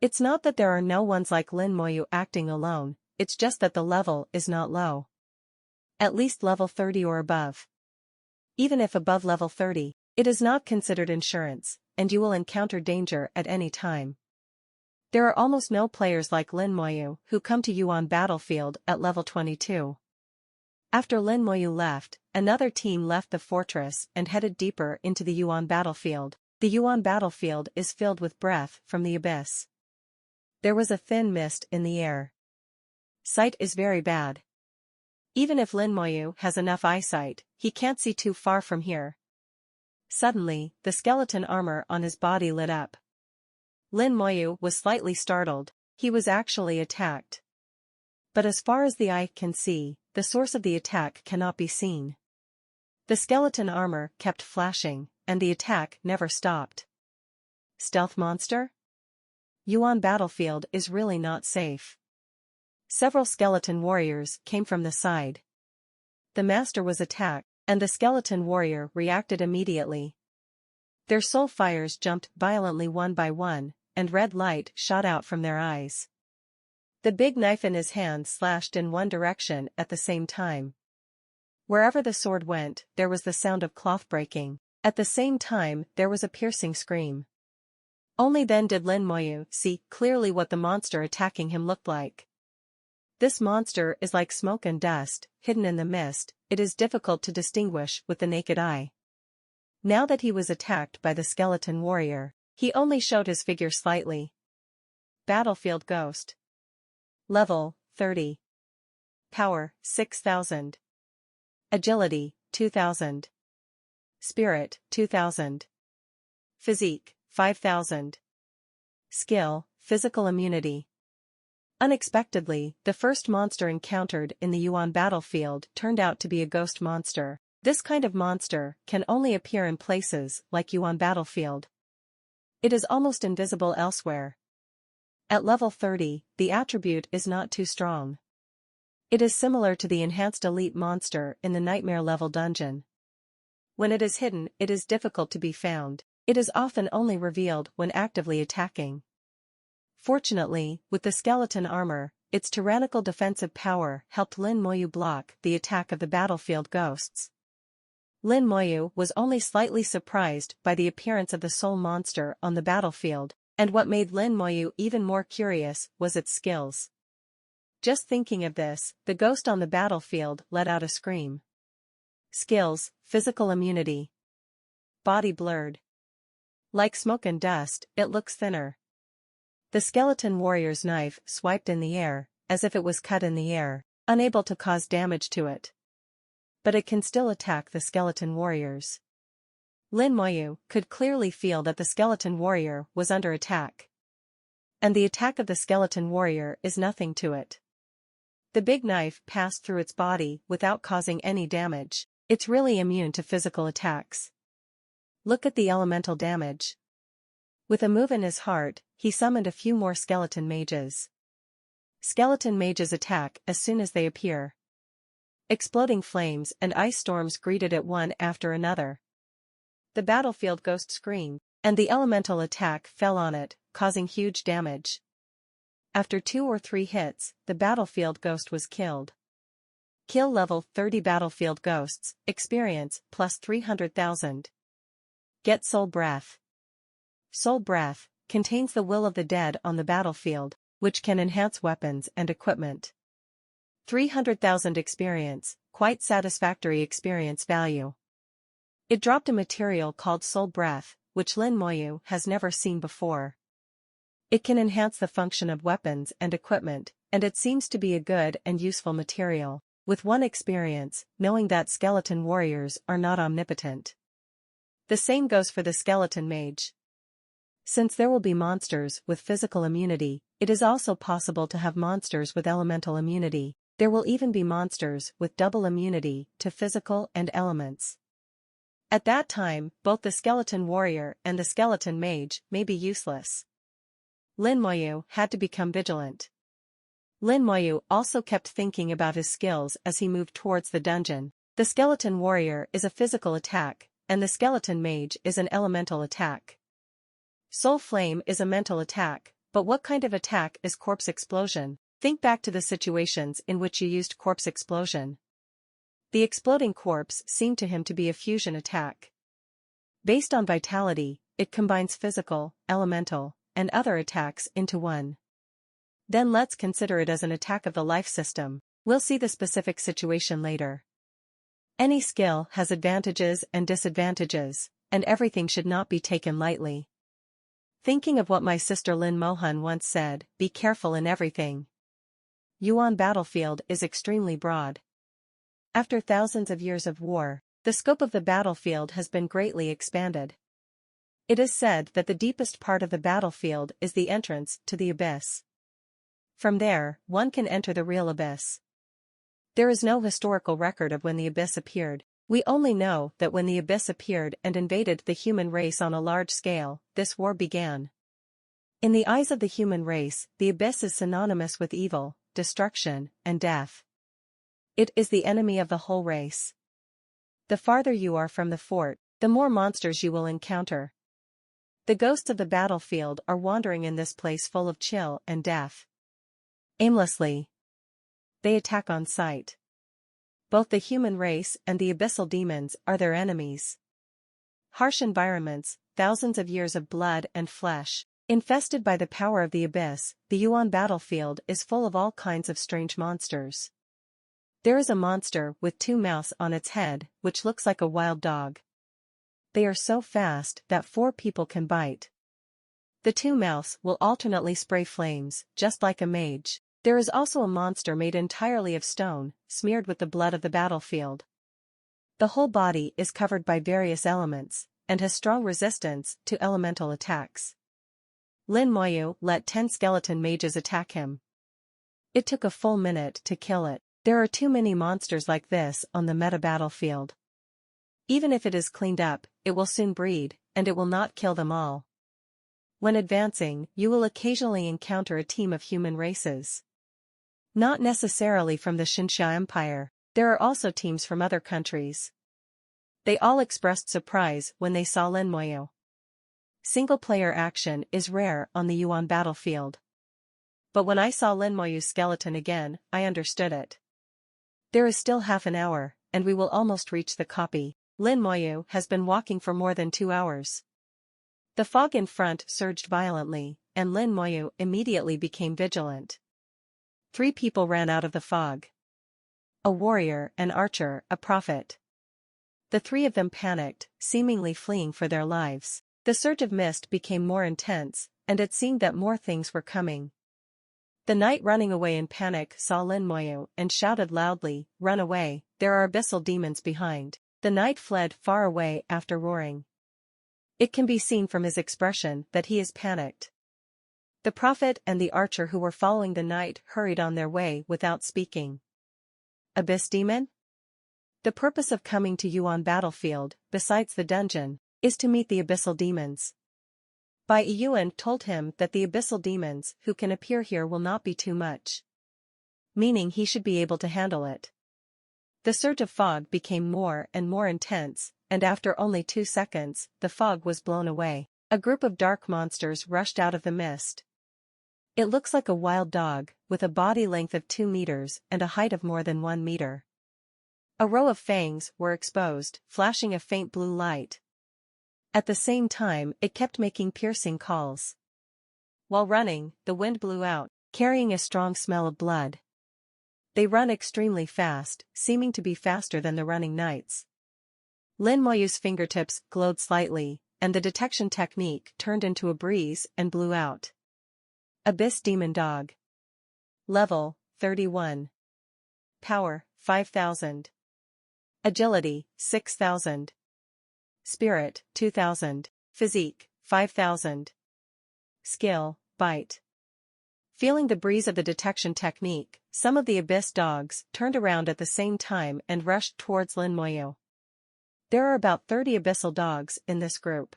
It's not that there are no ones like Lin Moyu acting alone, it's just that the level is not low. At least level 30 or above. Even if above level 30, it is not considered insurance, and you will encounter danger at any time. There are almost no players like Lin Moyu who come to Yuan battlefield at level 22. After Lin Moyu left, another team left the fortress and headed deeper into the Yuan battlefield. The Yuan battlefield is filled with breath from the abyss. There was a thin mist in the air. Sight is very bad. Even if Lin Moyu has enough eyesight, he can't see too far from here. Suddenly, the skeleton armor on his body lit up. Lin Moyu was slightly startled. He was actually attacked. But as far as the eye can see, the source of the attack cannot be seen. The skeleton armor kept flashing, and the attack never stopped. Stealth monster? Yuan battlefield is really not safe. Several skeleton warriors came from the side. The master was attacked, and the skeleton warrior reacted immediately. Their soul fires jumped violently one by one, and red light shot out from their eyes. The big knife in his hand slashed in one direction at the same time. Wherever the sword went, there was the sound of cloth breaking. At the same time, there was a piercing scream. Only then did Lin Moyu see clearly what the monster attacking him looked like. This monster is like smoke and dust, hidden in the mist. It is difficult to distinguish with the naked eye. Now that he was attacked by the skeleton warrior, he only showed his figure slightly. Battlefield Ghost. Level 30. Power 6000. Agility 2000. Spirit 2000. Physique 5000. Skill, physical immunity. Unexpectedly, the first monster encountered in the Yuan battlefield turned out to be a ghost monster. This kind of monster can only appear in places like Yuan battlefield. It is almost invisible elsewhere. At level 30, the attribute is not too strong. It is similar to the enhanced elite monster in the nightmare level dungeon. When it is hidden, it is difficult to be found. It is often only revealed when actively attacking. Fortunately, with the skeleton armor, its tyrannical defensive power helped Lin Moyu block the attack of the battlefield ghosts. Lin Moyu was only slightly surprised by the appearance of the soul monster on the battlefield, and what made Lin Moyu even more curious was its skills. Just thinking of this, the ghost on the battlefield let out a scream. Skills: physical immunity. Body blurred. Like smoke and dust, it looks thinner. The skeleton warrior's knife swiped in the air, as if it was cut in the air, unable to cause damage to it. But it can still attack the skeleton warriors. Lin Moyu could clearly feel that the skeleton warrior was under attack. And the attack of the skeleton warrior is nothing to it. The big knife passed through its body without causing any damage. It's really immune to physical attacks. Look at the elemental damage. With a move in his heart, he summoned a few more skeleton mages. Skeleton mages attack as soon as they appear. Exploding flames and ice storms greeted it one after another. The battlefield ghost screamed, and the elemental attack fell on it, causing huge damage. After 2 or 3 hits, the battlefield ghost was killed. Kill level 30 battlefield ghosts, experience plus 300,000. Get Soul Breath. Soul Breath contains the will of the dead on the battlefield, which can enhance weapons and equipment. 300,000 experience, quite satisfactory experience value. It dropped a material called Soul Breath, which Lin Moyu has never seen before. It can enhance the function of weapons and equipment, and it seems to be a good and useful material, with 1 experience, knowing that skeleton warriors are not omnipotent. The same goes for the skeleton mage. Since there will be monsters with physical immunity, it is also possible to have monsters with elemental immunity. There will even be monsters with double immunity to physical and elements. At that time, both the skeleton warrior and the skeleton mage may be useless. Lin Moyu had to become vigilant. Lin Moyu also kept thinking about his skills as he moved towards the dungeon. The skeleton warrior is a physical attack, and the skeleton mage is an elemental attack. Soul Flame is a mental attack, but what kind of attack is Corpse Explosion? Think back to the situations in which you used Corpse Explosion. The exploding corpse seemed to him to be a fusion attack. Based on vitality, it combines physical, elemental, and other attacks into one. Then let's consider it as an attack of the life system. We'll see the specific situation later. Any skill has advantages and disadvantages, and everything should not be taken lightly. Thinking of what my sister Lin Mohan once said, be careful in everything. Yuan battlefield is extremely broad. After thousands of years of war, the scope of the battlefield has been greatly expanded. It is said that the deepest part of the battlefield is the entrance to the abyss. From there, one can enter the real abyss. There is no historical record of when the abyss appeared. We only know that when the abyss appeared and invaded the human race on a large scale, this war began. In the eyes of the human race, the abyss is synonymous with evil, destruction, and death. It is the enemy of the whole race. The farther you are from the fort, the more monsters you will encounter. The ghosts of the battlefield are wandering in this place full of chill and death. Aimlessly, they attack on sight. Both the human race and the abyssal demons are their enemies. Harsh environments, thousands of years of blood and flesh, infested by the power of the abyss, the Yuan battlefield is full of all kinds of strange monsters. There is a monster with 2 mouths on its head, which looks like a wild dog. They are so fast that 4 people can bite. The 2 mouths will alternately spray flames, just like a mage. There is also a monster made entirely of stone, smeared with the blood of the battlefield. The whole body is covered by various elements, and has strong resistance to elemental attacks. Lin Moyu let 10 skeleton mages attack him. It took a full minute to kill it. There are too many monsters like this on the meta battlefield. Even if it is cleaned up, it will soon breed, and it will not kill them all. When advancing, you will occasionally encounter a team of human races. Not necessarily from the Xinxia Empire, there are also teams from other countries. They all expressed surprise when they saw Lin Moyu. Single-player action is rare on the Yuan battlefield. But when I saw Lin Moyu's skeleton again, I understood it. There is still half an hour, and we will almost reach the copy. Lin Moyu has been walking for more than 2 hours. The fog in front surged violently, and Lin Moyu immediately became vigilant. 3 people ran out of the fog. A warrior, an archer, a prophet. The 3 of them panicked, seemingly fleeing for their lives. The surge of mist became more intense, and it seemed that more things were coming. The knight running away in panic saw Lin Moyu and shouted loudly, "Run away, there are abyssal demons behind." The knight fled far away after roaring. It can be seen from his expression that he is panicked. The prophet and the archer who were following the knight hurried on their way without speaking. Abyss demon? The purpose of coming to Yuan battlefield, besides the dungeon, is to meet the abyssal demons. Bai Yuan told him that the abyssal demons who can appear here will not be too much. Meaning he should be able to handle it. The surge of fog became more and more intense, and after only 2 seconds, the fog was blown away. A group of dark monsters rushed out of the mist. It looks like a wild dog, with a body length of 2 meters and a height of more than 1 meter. A row of fangs were exposed, flashing a faint blue light. At the same time, it kept making piercing calls. While running, the wind blew out, carrying a strong smell of blood. They run extremely fast, seeming to be faster than the running knights. Lin Moyu's fingertips glowed slightly, and the detection technique turned into a breeze and blew out. Abyss Demon Dog. Level, 31. Power, 5,000. Agility, 6,000. Spirit, 2,000. Physique, 5,000. Skill, Bite. Feeling the breeze of the detection technique, some of the Abyss dogs turned around at the same time and rushed towards Lin Moyu. There are about 30 abyssal dogs in this group.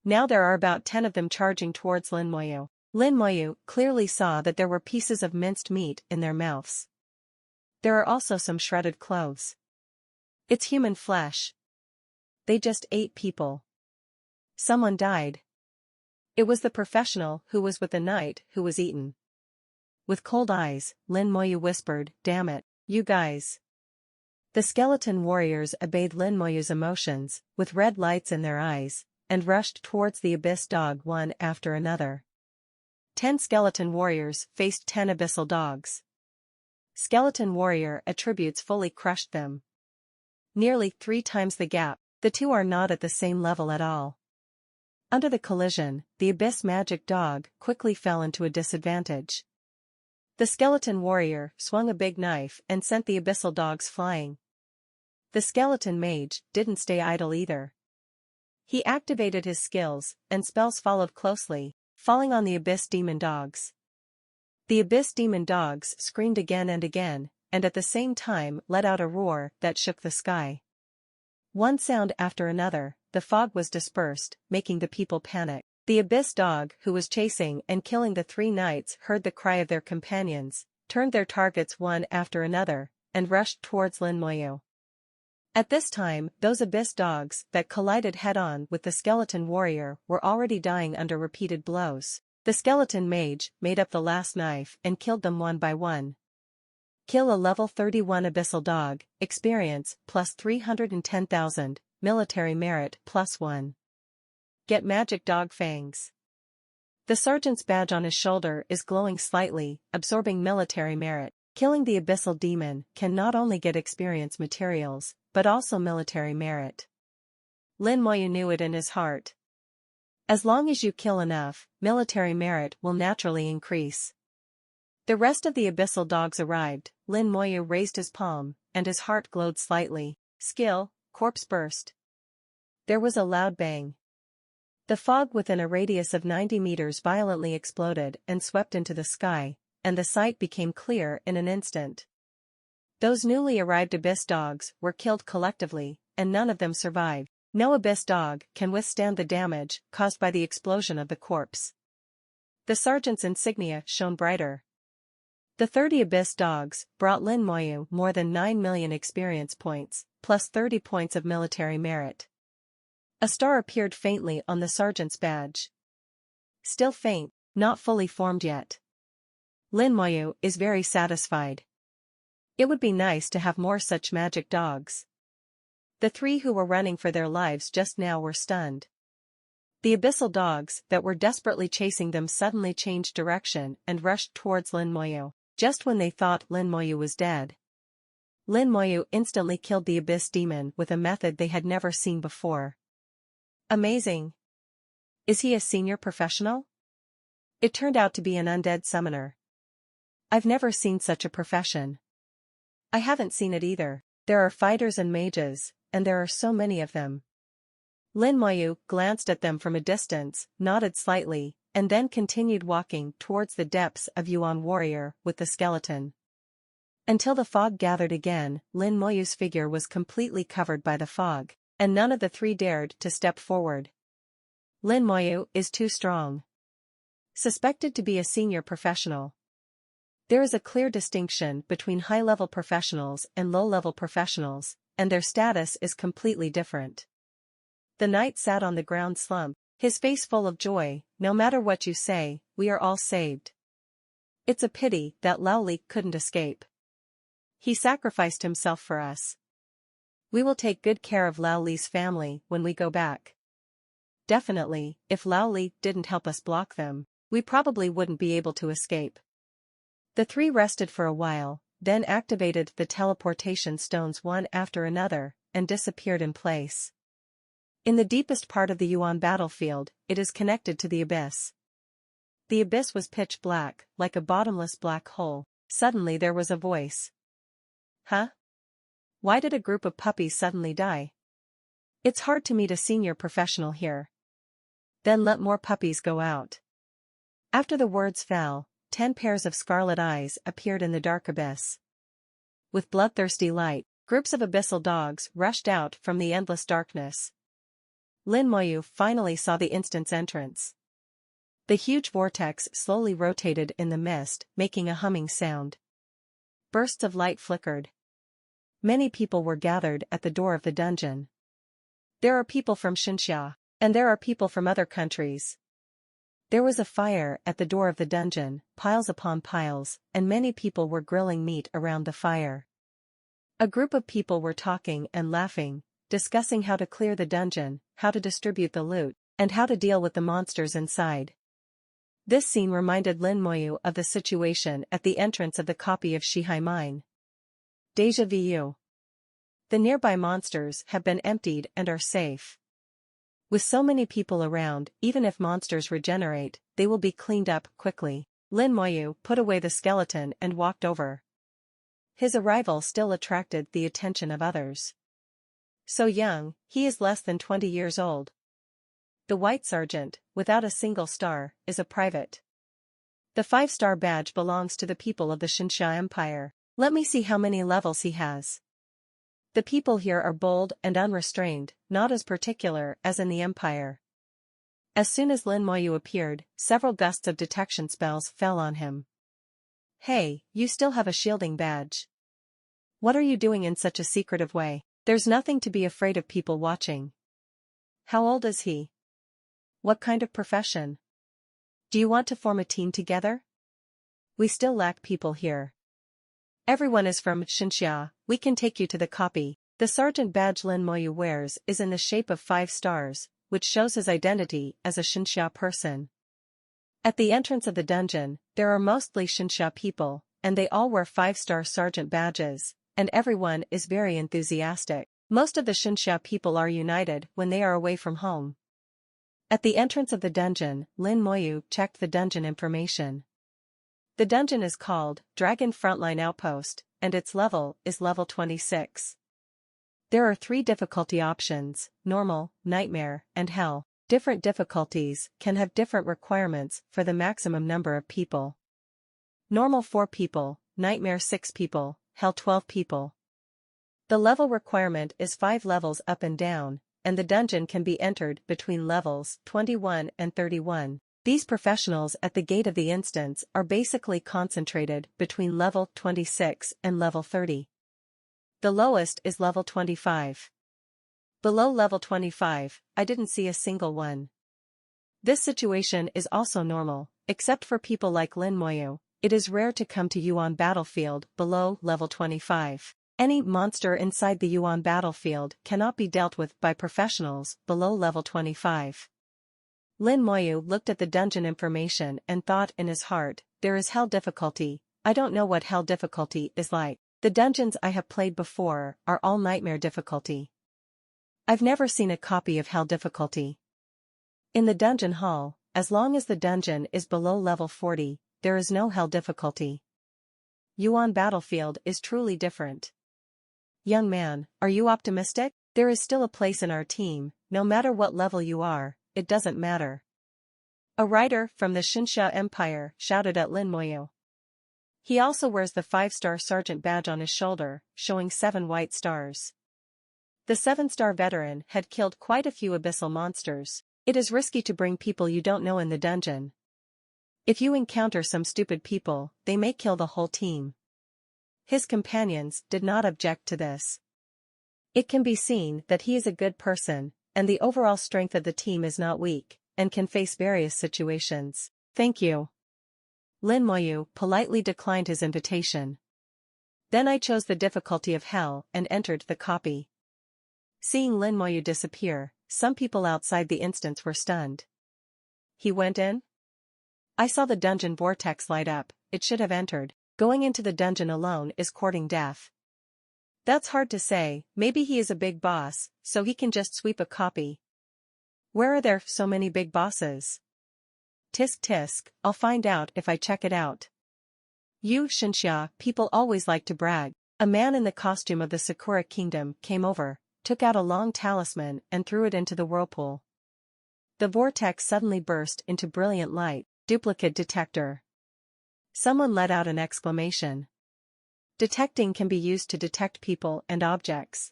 Now there are about 10 of them charging towards Lin Moyu. Lin Moyu clearly saw that there were pieces of minced meat in their mouths. There are also some shredded cloves. It's human flesh. They just ate people. Someone died. It was the professional who was with the knight who was eaten. With cold eyes, Lin Moyu whispered, "Damn it, you guys." The skeleton warriors obeyed Lin Moyu's emotions, with red lights in their eyes, and rushed towards the abyss dog one after another. 10 skeleton warriors faced 10 abyssal dogs. Skeleton warrior attributes fully crushed them. Nearly 3 times the gap, the two are not at the same level at all. Under the collision, the abyss magic dog quickly fell into a disadvantage. The skeleton warrior swung a big knife and sent the abyssal dogs flying. The skeleton mage didn't stay idle either. He activated his skills, and spells followed closely, falling on the abyss demon dogs. The abyss demon dogs screamed again and again, and at the same time let out a roar that shook the sky. One sound after another, the fog was dispersed, making the people panic. The abyss dog who was chasing and killing the 3 knights heard the cry of their companions, turned their targets one after another, and rushed towards Lin Moyu. At this time, those abyss dogs that collided head-on with the skeleton warrior were already dying under repeated blows. The skeleton mage made up the last knife and killed them one by one. Kill a level 31 abyssal dog, experience plus 310,000, military merit plus 1. Get magic dog fangs. The sergeant's badge on his shoulder is glowing slightly, absorbing military merit. Killing the abyssal demon can not only get experience materials, but also military merit. Lin Moyu knew it in his heart. As long as you kill enough, military merit will naturally increase. The rest of the abyssal dogs arrived. Lin Moyu raised his palm, and his heart glowed slightly. Skill, corpse burst. There was a loud bang. The fog within a radius of 90 meters violently exploded and swept into the sky, and the sight became clear in an instant. Those newly arrived abyss dogs were killed collectively, and none of them survived. No abyss dog can withstand the damage caused by the explosion of the corpse. The sergeant's insignia shone brighter. The 30 abyss dogs brought Lin Moyu more than 9 million experience points, plus 30 points of military merit. A star appeared faintly on the sergeant's badge. Still faint, not fully formed yet. Lin Moyu is very satisfied. It would be nice to have more such magic dogs. The 3 who were running for their lives just now were stunned. The abyssal dogs that were desperately chasing them suddenly changed direction and rushed towards Lin Moyu, just when they thought Lin Moyu was dead. Lin Moyu instantly killed the abyss demon with a method they had never seen before. Amazing. Is he a senior professional? It turned out to be an undead summoner. I've never seen such a profession. I haven't seen it either. There are fighters and mages, and there are so many of them. Lin Moyu glanced at them from a distance, nodded slightly, and then continued walking towards the depths of Yuan warrior with the skeleton. Until the fog gathered again, Lin Moyu's figure was completely covered by the fog, and none of the 3 dared to step forward. Lin Moyu is too strong. Suspected to be a senior professional. There is a clear distinction between high-level professionals and low-level professionals, and their status is completely different. The knight sat on the ground slump, his face full of joy. No matter what you say, we are all saved. It's a pity that Lao Li couldn't escape. He sacrificed himself for us. We will take good care of Lao Li's family when we go back. Definitely, if Lao Li didn't help us block them, we probably wouldn't be able to escape. The 3 rested for a while, then activated the teleportation stones one after another, and disappeared in place. In the deepest part of the Yuan battlefield, it is connected to the abyss. The abyss was pitch black, like a bottomless black hole. Suddenly there was a voice. Huh? Why did a group of puppies suddenly die? It's hard to meet a senior professional here. Then let more puppies go out. After the words fell, 10 pairs of scarlet eyes appeared in the dark abyss. With bloodthirsty light, groups of abyssal dogs rushed out from the endless darkness. Lin Moyu finally saw the instant's entrance. The huge vortex slowly rotated in the mist, making a humming sound. Bursts of light flickered. Many people were gathered at the door of the dungeon. There are people from Xinxia, and there are people from other countries. There was a fire at the door of the dungeon, piles upon piles, and many people were grilling meat around the fire. A group of people were talking and laughing, discussing how to clear the dungeon, how to distribute the loot, and how to deal with the monsters inside. This scene reminded Lin Moyu of the situation at the entrance of the copy of Shihai Mine. Deja vu. The nearby monsters have been emptied and are safe. With so many people around, even if monsters regenerate, they will be cleaned up quickly. Lin Moyu put away the skeleton and walked over. His arrival still attracted the attention of others. So young, he is less than 20 years old. The White Sergeant, without a single star, is a private. The 5-star badge belongs to the people of the Xinxia Empire. Let me see how many levels he has. The people here are bold and unrestrained, not as particular as in the Empire. As soon as Lin Moyu appeared, several gusts of detection spells fell on him. Hey, you still have a shielding badge. What are you doing in such a secretive way? There's nothing to be afraid of people watching. How old is he? What kind of profession? Do you want to form a team together? We still lack people here. Everyone is from Xinxia, we can take you to the copy. The sergeant badge Lin Moyu wears is in the shape of 5 stars, which shows his identity as a Xinxia person. At the entrance of the dungeon, there are mostly Xinxia people, and they all wear 5-star sergeant badges, and everyone is very enthusiastic. Most of the Xinxia people are united when they are away from home. At the entrance of the dungeon, Lin Moyu checked the dungeon information. The dungeon is called Dragon Frontline Outpost, and its level is level 26. There are 3 difficulty options: normal, nightmare, and hell. Different difficulties can have different requirements for the maximum number of people. Normal 4 people, nightmare 6 people, hell 12 people. The level requirement is 5 levels up and down, and the dungeon can be entered between levels 21 and 31. These professionals at the gate of the instance are basically concentrated between level 26 and level 30. The lowest is level 25. Below level 25, I didn't see a single one. This situation is also normal, except for people like Lin Moyu. It is rare to come to Yuan battlefield below level 25. Any monster inside the Yuan battlefield cannot be dealt with by professionals below level 25. Lin Moyu looked at the dungeon information and thought in his heart, there is hell difficulty. I don't know what hell difficulty is like. The dungeons I have played before are all nightmare difficulty. I've never seen a copy of hell difficulty. In the dungeon hall, as long as the dungeon is below level 40, there is no hell difficulty. Yuan battlefield is truly different. Young man, are you optimistic? There is still a place in our team, no matter what level you are, it doesn't matter. A rider from the Xinxia Empire shouted at Lin Moyu. He also wears the 5-star sergeant badge on his shoulder, showing 7 white stars. The 7-star veteran had killed quite a few abyssal monsters. It is risky to bring people you don't know in the dungeon. If you encounter some stupid people, they may kill the whole team. His companions did not object to this. It can be seen that he is a good person, and the overall strength of the team is not weak, and can face various situations. Thank you. Lin Moyu politely declined his invitation. Then I chose the difficulty of hell and entered the copy. Seeing Lin Moyu disappear, some people outside the instance were stunned. He went in? I saw the dungeon vortex light up, it should have entered. Going into the dungeon alone is courting death. That's hard to say, maybe he is a big boss, so he can just sweep a copy. Where are there so many big bosses? Tisk tisk, I'll find out if I check it out. You Xinxia, people always like to brag. A man in the costume of the Sakura Kingdom came over, took out a long talisman and threw it into the whirlpool. The vortex suddenly burst into brilliant light. Duplicate detector. Someone let out an exclamation. Detecting can be used to detect people and objects.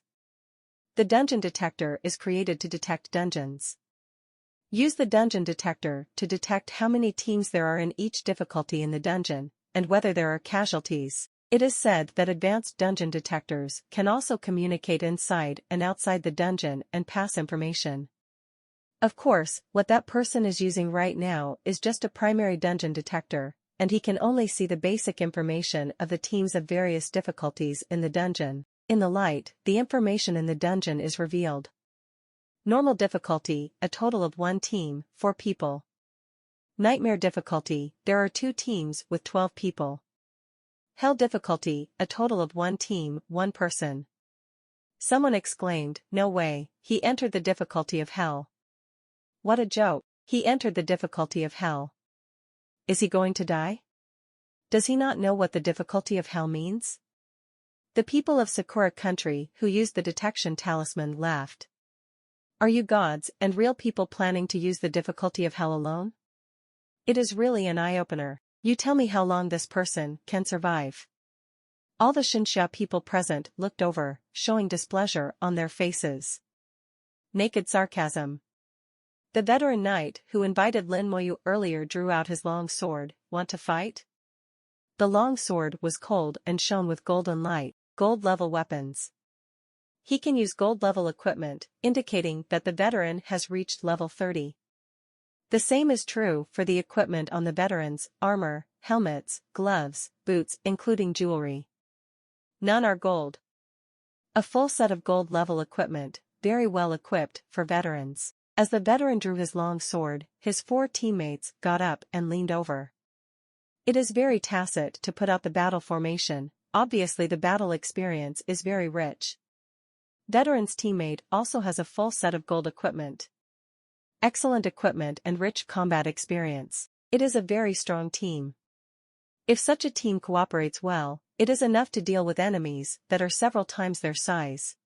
The dungeon detector is created to detect dungeons. Use the dungeon detector to detect how many teams there are in each difficulty in the dungeon, and whether there are casualties. It is said that advanced dungeon detectors can also communicate inside and outside the dungeon and pass information. Of course, what that person is using right now is just a primary dungeon detector, and he can only see the basic information of the teams of various difficulties in the dungeon. In the light, the information in the dungeon is revealed. Normal difficulty, a total of 1 team, 4 people. Nightmare difficulty, there are 2 teams with 12 people. Hell difficulty, a total of 1 team, 1 person. Someone exclaimed, no way, he entered the difficulty of hell. What a joke, he entered the difficulty of hell. Is he going to die? Does he not know what the difficulty of hell means? The people of Sakura country who used the detection talisman laughed. Are you gods and real people planning to use the difficulty of hell alone? It is really an eye-opener. You tell me how long this person can survive. All the Xinxia people present looked over, showing displeasure on their faces. Naked sarcasm. The veteran knight who invited Lin Moyu earlier drew out his long sword. Want to fight? The long sword was cold and shone with golden light, gold-level weapons. He can use gold-level equipment, indicating that the veteran has reached level 30. The same is true for the equipment on the veterans: armor, helmets, gloves, boots, including jewelry. None are gold. A full set of gold-level equipment, very well equipped for veterans. As the veteran drew his long sword, his 4 teammates got up and leaned over. It is very tacit to put out the battle formation, obviously the battle experience is very rich. Veteran's teammate also has a full set of gold equipment. Excellent equipment and rich combat experience. It is a very strong team. If such a team cooperates well, it is enough to deal with enemies that are several times their size.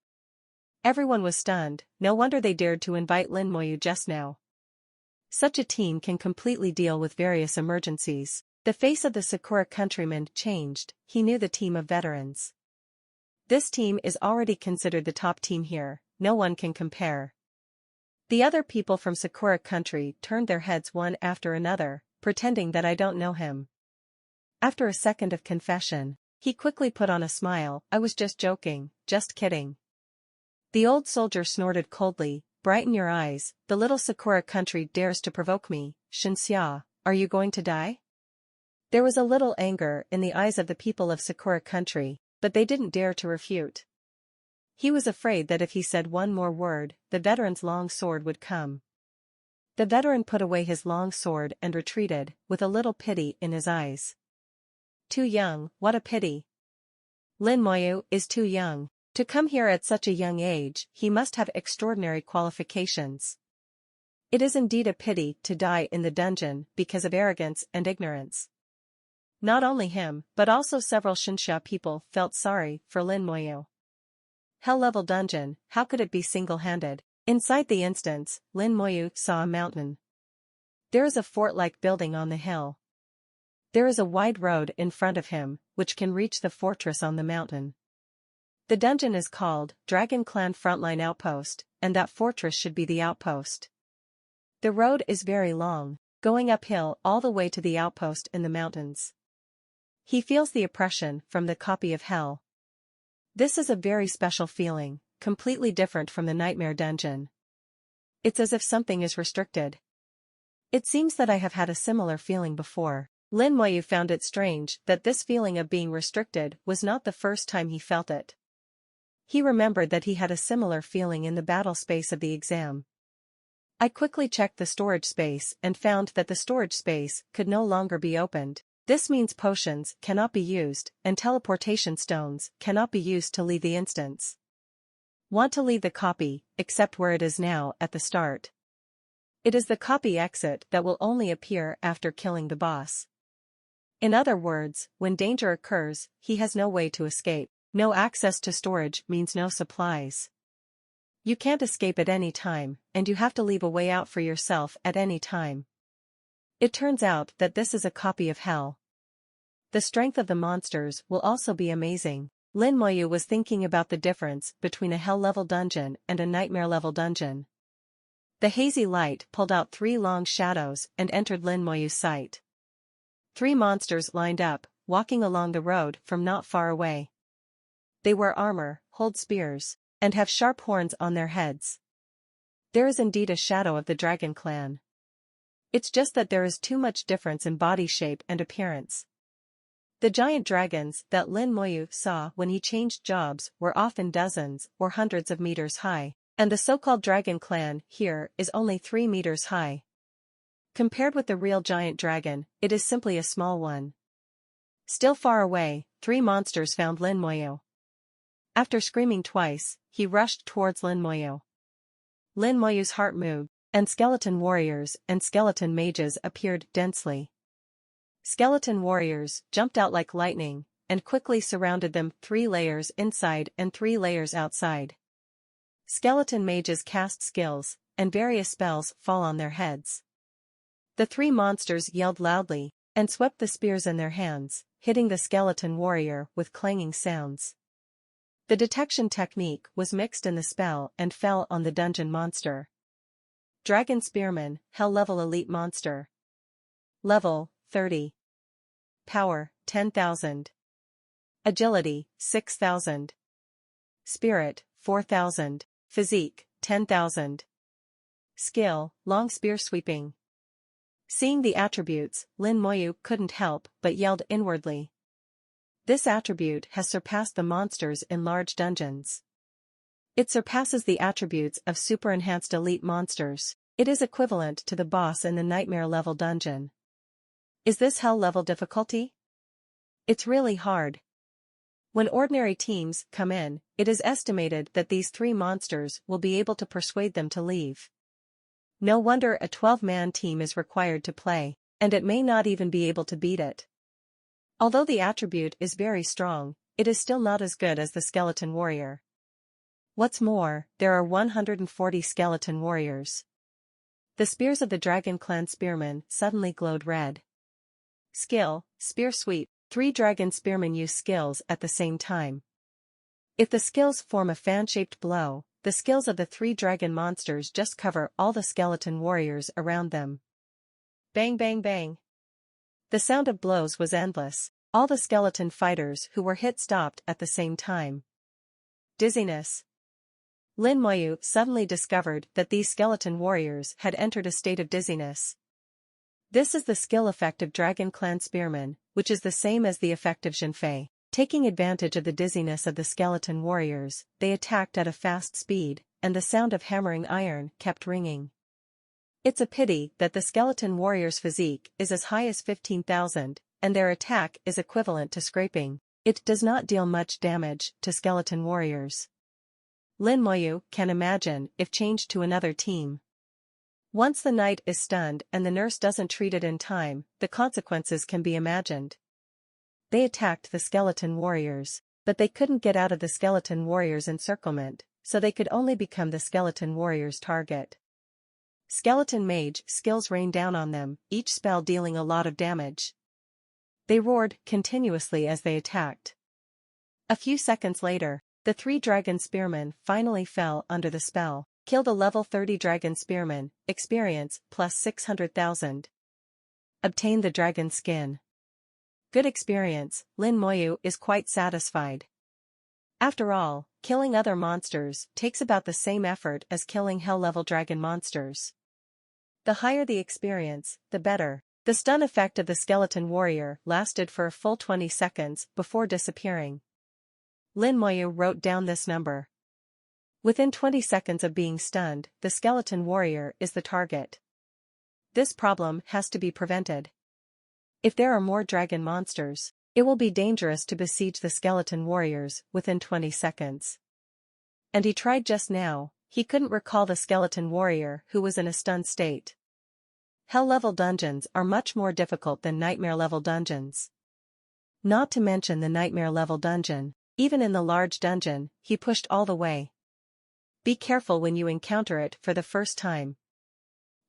Everyone was stunned, no wonder they dared to invite Lin Moyu just now. Such a team can completely deal with various emergencies. The face of the Sakura countryman changed, he knew the team of veterans. This team is already considered the top team here, no one can compare. The other people from Sakura country turned their heads one after another, pretending that I don't know him. After a second of confession, he quickly put on a smile. I was just joking, just kidding. The old soldier snorted coldly, brighten your eyes, the little Sakura country dares to provoke me, Shinxia, are you going to die? There was a little anger in the eyes of the people of Sakura country, but they didn't dare to refute. He was afraid that if he said one more word, the veteran's long sword would come. The veteran put away his long sword and retreated, with a little pity in his eyes. Too young, what a pity. Lin Moyu is too young. To come here at such a young age, he must have extraordinary qualifications. It is indeed a pity to die in the dungeon because of arrogance and ignorance. Not only him, but also several Shinxia people felt sorry for Lin Moyu. Hell-level dungeon, how could it be single-handed? Inside the instance, Lin Moyu saw a mountain. There is a fort-like building on the hill. There is a wide road in front of him, which can reach the fortress on the mountain. The dungeon is called Dragon Clan Frontline Outpost, and that fortress should be the outpost. The road is very long, going uphill all the way to the outpost in the mountains. He feels the oppression from the copy of hell. This is a very special feeling, completely different from the nightmare dungeon. It's as if something is restricted. It seems that I have had a similar feeling before. Lin Moyu found it strange that this feeling of being restricted was not the first time he felt it. He remembered that he had a similar feeling in the battle space of the exam. I quickly checked the storage space and found that the storage space could no longer be opened. This means potions cannot be used, and teleportation stones cannot be used to leave the instance. Want to leave the copy, except where it is now at the start. It is the copy exit that will only appear after killing the boss. In other words, when danger occurs, he has no way to escape. No access to storage means no supplies. You can't escape at any time, and you have to leave a way out for yourself at any time. It turns out that this is a copy of hell. The strength of the monsters will also be amazing. Lin Moyu was thinking about the difference between a hell-level dungeon and a nightmare-level dungeon. The hazy light pulled out 3 long shadows and entered Lin Moyu's sight. 3 monsters lined up, walking along the road from not far away. They wear armor, hold spears, and have sharp horns on their heads. There is indeed a shadow of the Dragon Clan. It's just that there is too much difference in body shape and appearance. The giant dragons that Lin Moyu saw when he changed jobs were often dozens or hundreds of meters high, and the so-called Dragon Clan here is only 3 meters high. Compared with the real giant dragon, it is simply a small one. Still far away, 3 monsters found Lin Moyu. After screaming twice, he rushed towards Lin Moyu. Lin Moyu's heart moved, and skeleton warriors and skeleton mages appeared densely. Skeleton warriors jumped out like lightning, and quickly surrounded them, 3 layers inside and 3 layers outside. Skeleton mages cast skills, and various spells fall on their heads. The 3 monsters yelled loudly, and swept the spears in their hands, hitting the skeleton warrior with clanging sounds. The detection technique was mixed in the spell and fell on the dungeon monster. Dragon Spearman, Hell-level elite monster. Level, 30. Power, 10,000. Agility, 6,000. Spirit, 4,000. Physique, 10,000. Skill, long spear sweeping. Seeing the attributes, Lin Moyu couldn't help but yelled inwardly. This attribute has surpassed the monsters in large dungeons. It surpasses the attributes of super-enhanced elite monsters. It is equivalent to the boss in the nightmare-level dungeon. Is this hell-level difficulty? It's really hard. When ordinary teams come in, it is estimated that these 3 monsters will be able to persuade them to leave. No wonder a 12-man team is required to play, and it may not even be able to beat it. Although the attribute is very strong, it is still not as good as the skeleton warrior. What's more, there are 140 skeleton warriors. The spears of the Dragon Clan spearmen suddenly glowed red. Skill, spear sweep. 3 dragon spearmen use skills at the same time. If the skills form a fan-shaped blow, the skills of the 3 dragon monsters just cover all the skeleton warriors around them. Bang bang bang. The sound of blows was endless. All the skeleton fighters who were hit stopped at the same time. Dizziness. Lin Moyu suddenly discovered that these skeleton warriors had entered a state of dizziness. This is the skill effect of Dragon Clan Spearmen, which is the same as the effect of Jinfei. Taking advantage of the dizziness of the skeleton warriors, they attacked at a fast speed, and the sound of hammering iron kept ringing. It's a pity that the skeleton warrior's physique is as high as 15,000, and their attack is equivalent to scraping. It does not deal much damage to skeleton warriors. Lin Moyu can imagine if changed to another team. Once the knight is stunned and the nurse doesn't treat it in time, the consequences can be imagined. They attacked the skeleton warriors, but they couldn't get out of the skeleton warriors' encirclement, so they could only become the skeleton warriors' target. Skeleton mage skills rained down on them, each spell dealing a lot of damage. They roared continuously as they attacked. A few seconds later, the 3 dragon spearmen finally fell under the spell. Killed a level 30 dragon spearman, experience plus 600,000. Obtain the dragon skin. Good experience, Lin Moyu is quite satisfied. After all, killing other monsters takes about the same effort as killing hell-level dragon monsters. The higher the experience, the better. The stun effect of the skeleton warrior lasted for a full 20 seconds before disappearing. Lin Moyu wrote down this number. Within 20 seconds of being stunned, the skeleton warrior is the target. This problem has to be prevented. If there are more dragon monsters, it will be dangerous to besiege the skeleton warriors within 20 seconds. And he tried just now, he couldn't recall the skeleton warrior who was in a stunned state. Hell-level dungeons are much more difficult than nightmare-level dungeons. Not to mention the nightmare-level dungeon, even in the large dungeon, he pushed all the way. Be careful when you encounter it for the first time.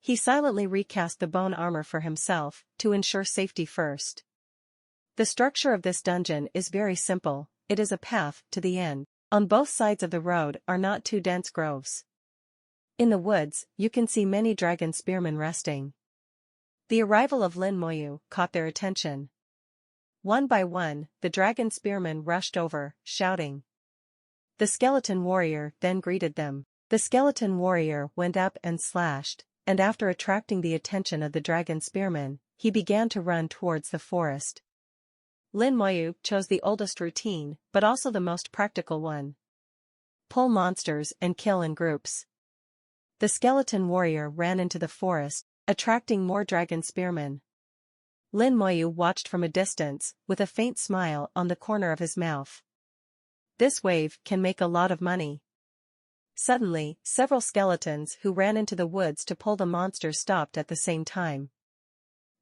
He silently recast the bone armor for himself, to ensure safety first. The structure of this dungeon is very simple, it is a path to the end. On both sides of the road are not too dense groves. In the woods, you can see many dragon spearmen resting. The arrival of Lin Moyu caught their attention. One by one, the dragon spearmen rushed over, shouting. The skeleton warrior then greeted them. The skeleton warrior went up and slashed, and after attracting the attention of the dragon spearmen, he began to run towards the forest. Lin Moyu chose the oldest routine, but also the most practical one. Pull monsters and kill in groups. The skeleton warrior ran into the forest, attracting more dragon spearmen. Lin Moyu watched from a distance, with a faint smile on the corner of his mouth. This wave can make a lot of money. Suddenly, several skeletons who ran into the woods to pull the monsters stopped at the same time.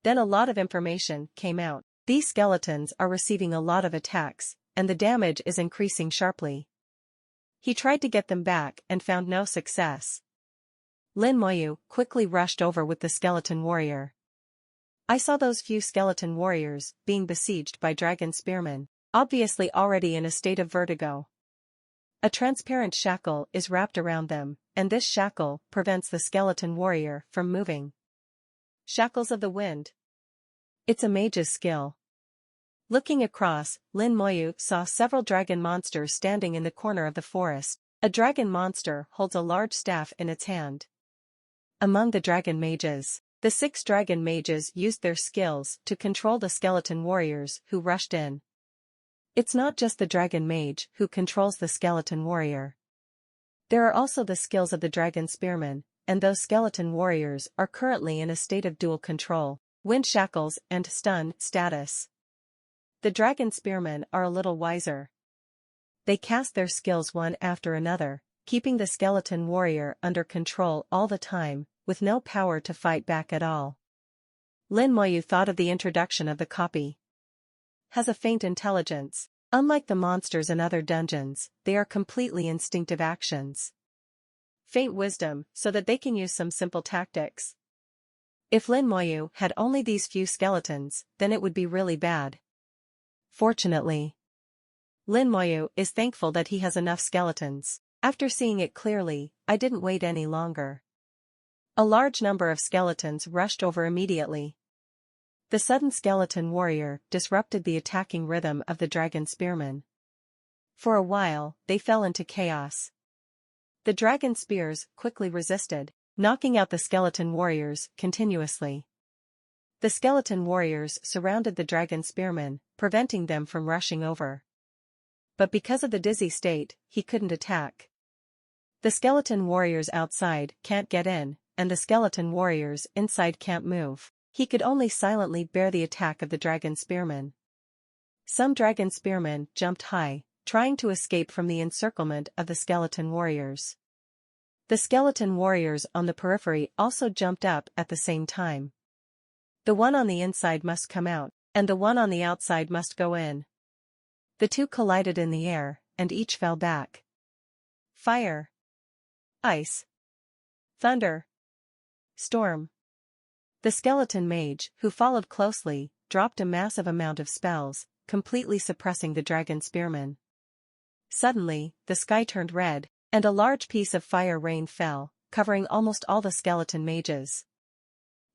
Then a lot of information came out. These skeletons are receiving a lot of attacks, and the damage is increasing sharply. He tried to get them back and found no success. Lin Moyu quickly rushed over with the skeleton warrior. I saw those few skeleton warriors being besieged by dragon spearmen, obviously already in a state of vertigo. A transparent shackle is wrapped around them, and this shackle prevents the skeleton warrior from moving. Shackles of the wind. It's a mage's skill. Looking across, Lin Moyu saw several dragon monsters standing in the corner of the forest. A dragon monster holds a large staff in its hand. Among the dragon mages, the 6 dragon mages used their skills to control the skeleton warriors who rushed in. It's not just the dragon mage who controls the skeleton warrior. There are also the skills of the dragon spearmen, and those skeleton warriors are currently in a state of dual control, wind shackles and stun status. The dragon spearmen are a little wiser. They cast their skills one after another, keeping the skeleton warrior under control all the time, with no power to fight back at all. Lin Moyu thought of the introduction of the copy. Has a faint intelligence. Unlike the monsters in other dungeons, they are completely instinctive actions. Faint wisdom, so that they can use some simple tactics. If Lin Moyu had only these few skeletons, then it would be really bad. Fortunately, Lin Moyu is thankful that he has enough skeletons. After seeing it clearly, I didn't wait any longer. A large number of skeletons rushed over immediately. The sudden skeleton warrior disrupted the attacking rhythm of the dragon spearmen. For a while, they fell into chaos. The dragon spears quickly resisted, knocking out the skeleton warriors continuously. The skeleton warriors surrounded the dragon spearmen, preventing them from rushing over. But because of the dizzy state, he couldn't attack. The skeleton warriors outside can't get in, and the skeleton warriors inside can't move. He could only silently bear the attack of the dragon spearmen. Some dragon spearmen jumped high, trying to escape from the encirclement of the skeleton warriors. The skeleton warriors on the periphery also jumped up at the same time. The one on the inside must come out, and the one on the outside must go in. The two collided in the air, and each fell back. Fire. Ice. Thunder. Storm. The skeleton mage, who followed closely, dropped a massive amount of spells, completely suppressing the dragon spearmen. Suddenly, the sky turned red, and a large piece of fire rain fell, covering almost all the skeleton mages.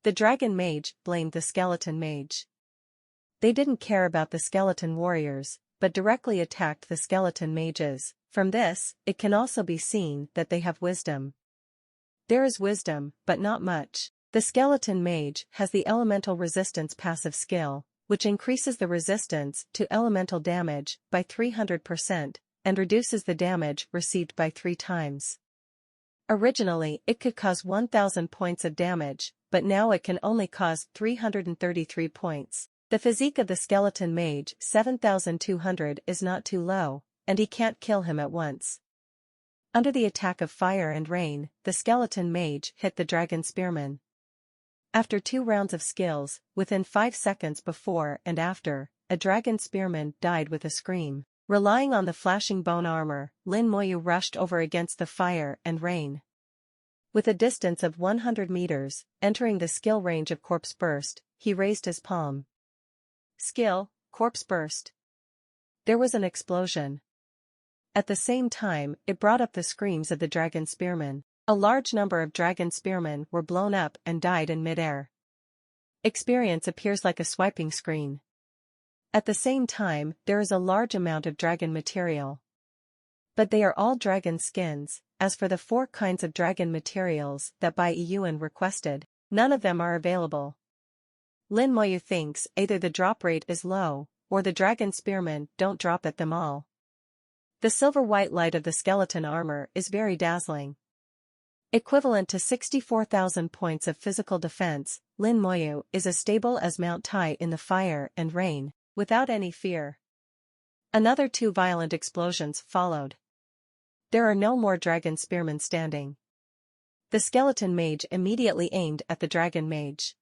The dragon mage blamed the skeleton mage. They didn't care about the skeleton warriors, but directly attacked the skeleton mages. From this, it can also be seen that they have wisdom. There is wisdom, but not much. The skeleton mage has the elemental resistance passive skill, which increases the resistance to elemental damage by 300%, and reduces the damage received by 3 times. Originally, it could cause 1,000 points of damage, but now it can only cause 333 points. The physique of the skeleton mage 7,200 is not too low, and he can't kill him at once. Under the attack of fire and rain, the skeleton mage hit the dragon spearman. After 2 rounds of skills, within 5 seconds before and after, a dragon spearman died with a scream. Relying on the flashing bone armor, Lin Moyu rushed over against the fire and rain. With a distance of 100 meters, entering the skill range of Corpse Burst, he raised his palm. Skill, Corpse Burst. There was an explosion. At the same time, it brought up the screams of the dragon spearmen. A large number of dragon spearmen were blown up and died in midair. Experience appears like a swiping screen. At the same time, there is a large amount of dragon material. But they are all dragon skins. As for the 4 kinds of dragon materials that Bai Yuan requested, none of them are available. Lin Moyu thinks either the drop rate is low, or the dragon spearmen don't drop at them all. The silver-white light of the skeleton armor is very dazzling. Equivalent to 64,000 points of physical defense, Lin Moyu is as stable as Mount Tai in the fire and rain, without any fear. Another 2 violent explosions followed. There are no more dragon spearmen standing. The skeleton mage immediately aimed at the dragon mage.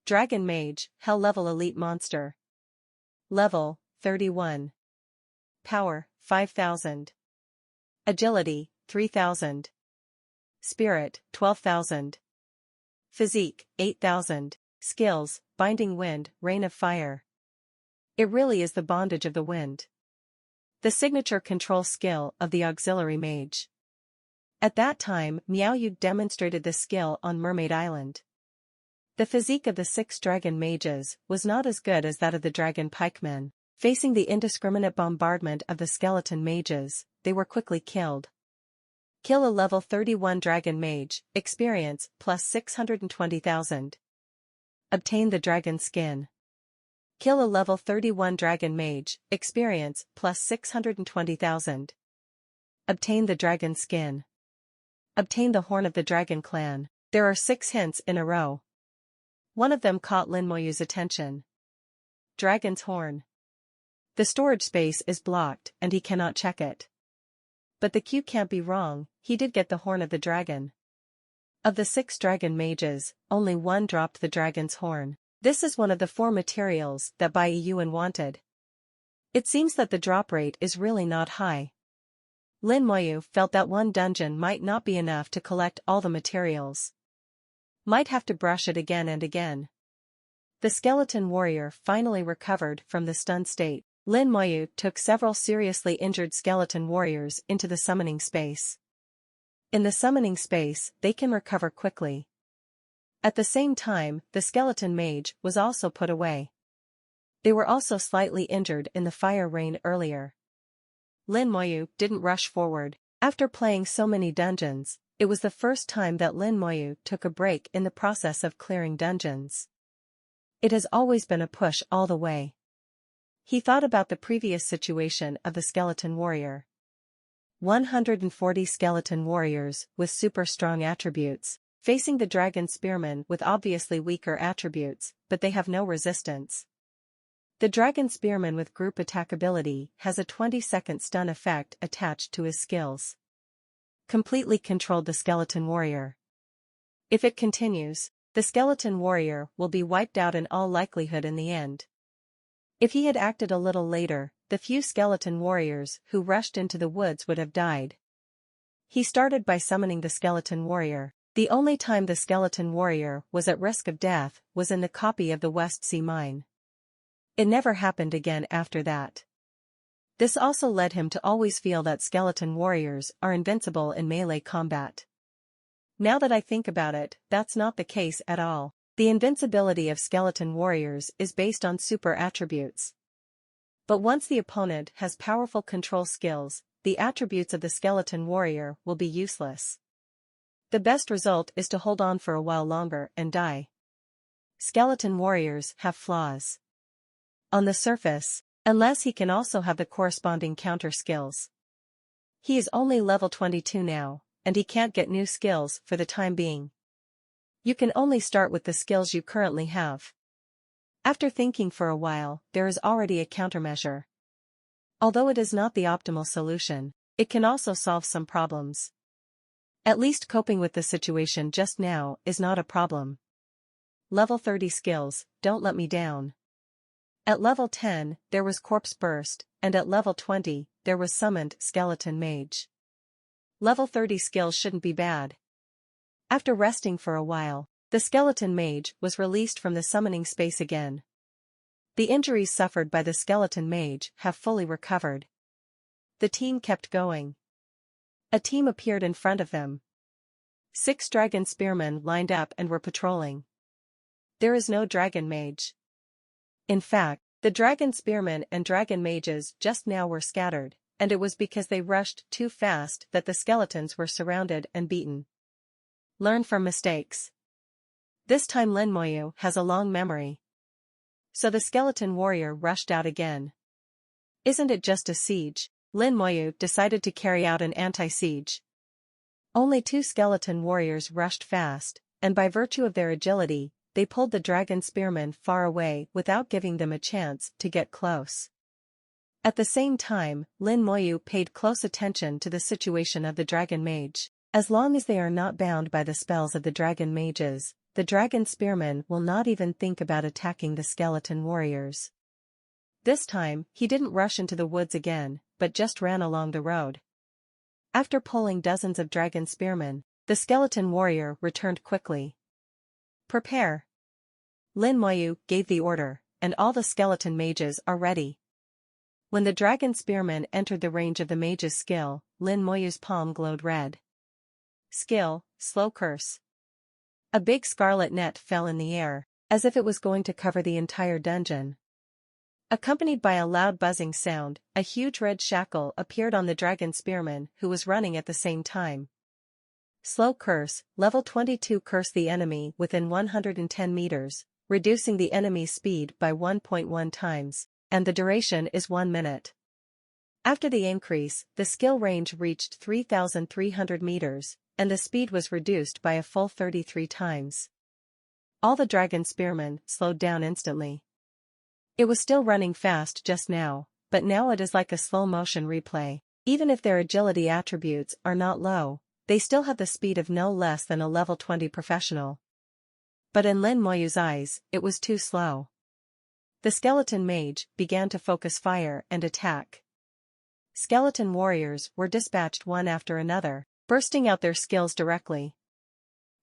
Dragon mage, hell level elite monster. Level, 31. Power, 5,000. Agility, 3,000. Spirit, 12,000. Physique, 8,000. Skills, Binding Wind, Rain of Fire. It really is the bondage of the wind. The signature control skill of the auxiliary mage. At that time, Miao Yu demonstrated this skill on Mermaid Island. The physique of the 6 dragon mages was not as good as that of the dragon pikemen. Facing the indiscriminate bombardment of the skeleton mages, they were quickly killed. Kill a level 31 dragon mage, experience plus 620,000. Obtain the dragon skin. Kill a level 31 dragon mage, experience plus 620,000. Obtain the dragon skin. Obtain the horn of the dragon clan. There are 6 hints in a row. One of them caught Lin Moyu's attention. Dragon's horn. The storage space is blocked and he cannot check it. But the cue can't be wrong, he did get the horn of the dragon. Of the 6 dragon mages, only 1 dropped the dragon's horn. This is one of the 4 materials that Bai Yuan wanted. It seems that the drop rate is really not high. Lin Moyu felt that 1 dungeon might not be enough to collect all the materials. Might have to brush it again and again. The skeleton warrior finally recovered from the stunned state. Lin Moyu took several seriously injured skeleton warriors into the summoning space. In the summoning space, they can recover quickly. At the same time, the skeleton mage was also put away. They were also slightly injured in the fire rain earlier. Lin Moyu didn't rush forward. After playing so many dungeons, it was the first time that Lin Moyu took a break in the process of clearing dungeons. It has always been a push all the way. He thought about the previous situation of the skeleton warrior. 140 skeleton warriors with super strong attributes, facing the dragon spearmen with obviously weaker attributes, but they have no resistance. The dragon spearman with group attack ability has a 20-second stun effect attached to his skills. Completely controlled the skeleton warrior. If it continues, the skeleton warrior will be wiped out in all likelihood in the end. If he had acted a little later, the few skeleton warriors who rushed into the woods would have died. He started by summoning the skeleton warrior. The only time the skeleton warrior was at risk of death was in the copy of the West Sea Mine. It never happened again after that. This also led him to always feel that skeleton warriors are invincible in melee combat. Now that I think about it, that's not the case at all. The invincibility of skeleton warriors is based on super attributes. But once the opponent has powerful control skills, the attributes of the skeleton warrior will be useless. The best result is to hold on for a while longer and die. Skeleton warriors have flaws. On the surface, unless he can also have the corresponding counter skills. He is only level 22 now, and he can't get new skills for the time being. You can only start with the skills you currently have. After thinking for a while, there is already a countermeasure. Although it is not the optimal solution, it can also solve some problems. At least coping with the situation just now is not a problem. Level 30 skills, don't let me down. At level 10, there was Corpse Burst, and at level 20, there was Summoned Skeleton Mage. Level 30 skills shouldn't be bad. After resting for a while, the Skeleton Mage was released from the summoning space again. The injuries suffered by the Skeleton Mage have fully recovered. The team kept going. A team appeared in front of them. 6 dragon spearmen lined up and were patrolling. There is no dragon mage. In fact, the dragon spearmen and dragon mages just now were scattered, and it was because they rushed too fast that the skeletons were surrounded and beaten. Learn from mistakes. This time Lin Moyu has a long memory. So the skeleton warrior rushed out again. Isn't it just a siege? Lin Moyu decided to carry out an anti-siege. Only 2 skeleton warriors rushed fast, and by virtue of their agility, they pulled the dragon spearmen far away without giving them a chance to get close. At the same time, Lin Moyu paid close attention to the situation of the dragon mage. As long as they are not bound by the spells of the dragon mages, the dragon spearmen will not even think about attacking the skeleton warriors. This time, he didn't rush into the woods again, but just ran along the road. After pulling dozens of dragon spearmen, the skeleton warrior returned quickly. Prepare. Lin Moyu gave the order, and all the skeleton mages are ready. When the dragon spearmen entered the range of the mage's skill, Lin Moyu's palm glowed red. Skill, Slow Curse. A big scarlet net fell in the air, as if it was going to cover the entire dungeon. Accompanied by a loud buzzing sound, a huge red shackle appeared on the dragon spearman who was running at the same time. Slow Curse, level 22. Curse the enemy within 110 meters, reducing the enemy's speed by 1.1 times, and the duration is 1 minute. After the increase, the skill range reached 3,300 meters, and the speed was reduced by a full 33 times. All the dragon spearmen slowed down instantly. It was still running fast just now, but now it is like a slow-motion replay. Even if their agility attributes are not low, they still have the speed of no less than a level 20 professional. But in Lin Moyu's eyes, it was too slow. The skeleton mage began to focus fire and attack. Skeleton warriors were dispatched one after another, bursting out their skills directly.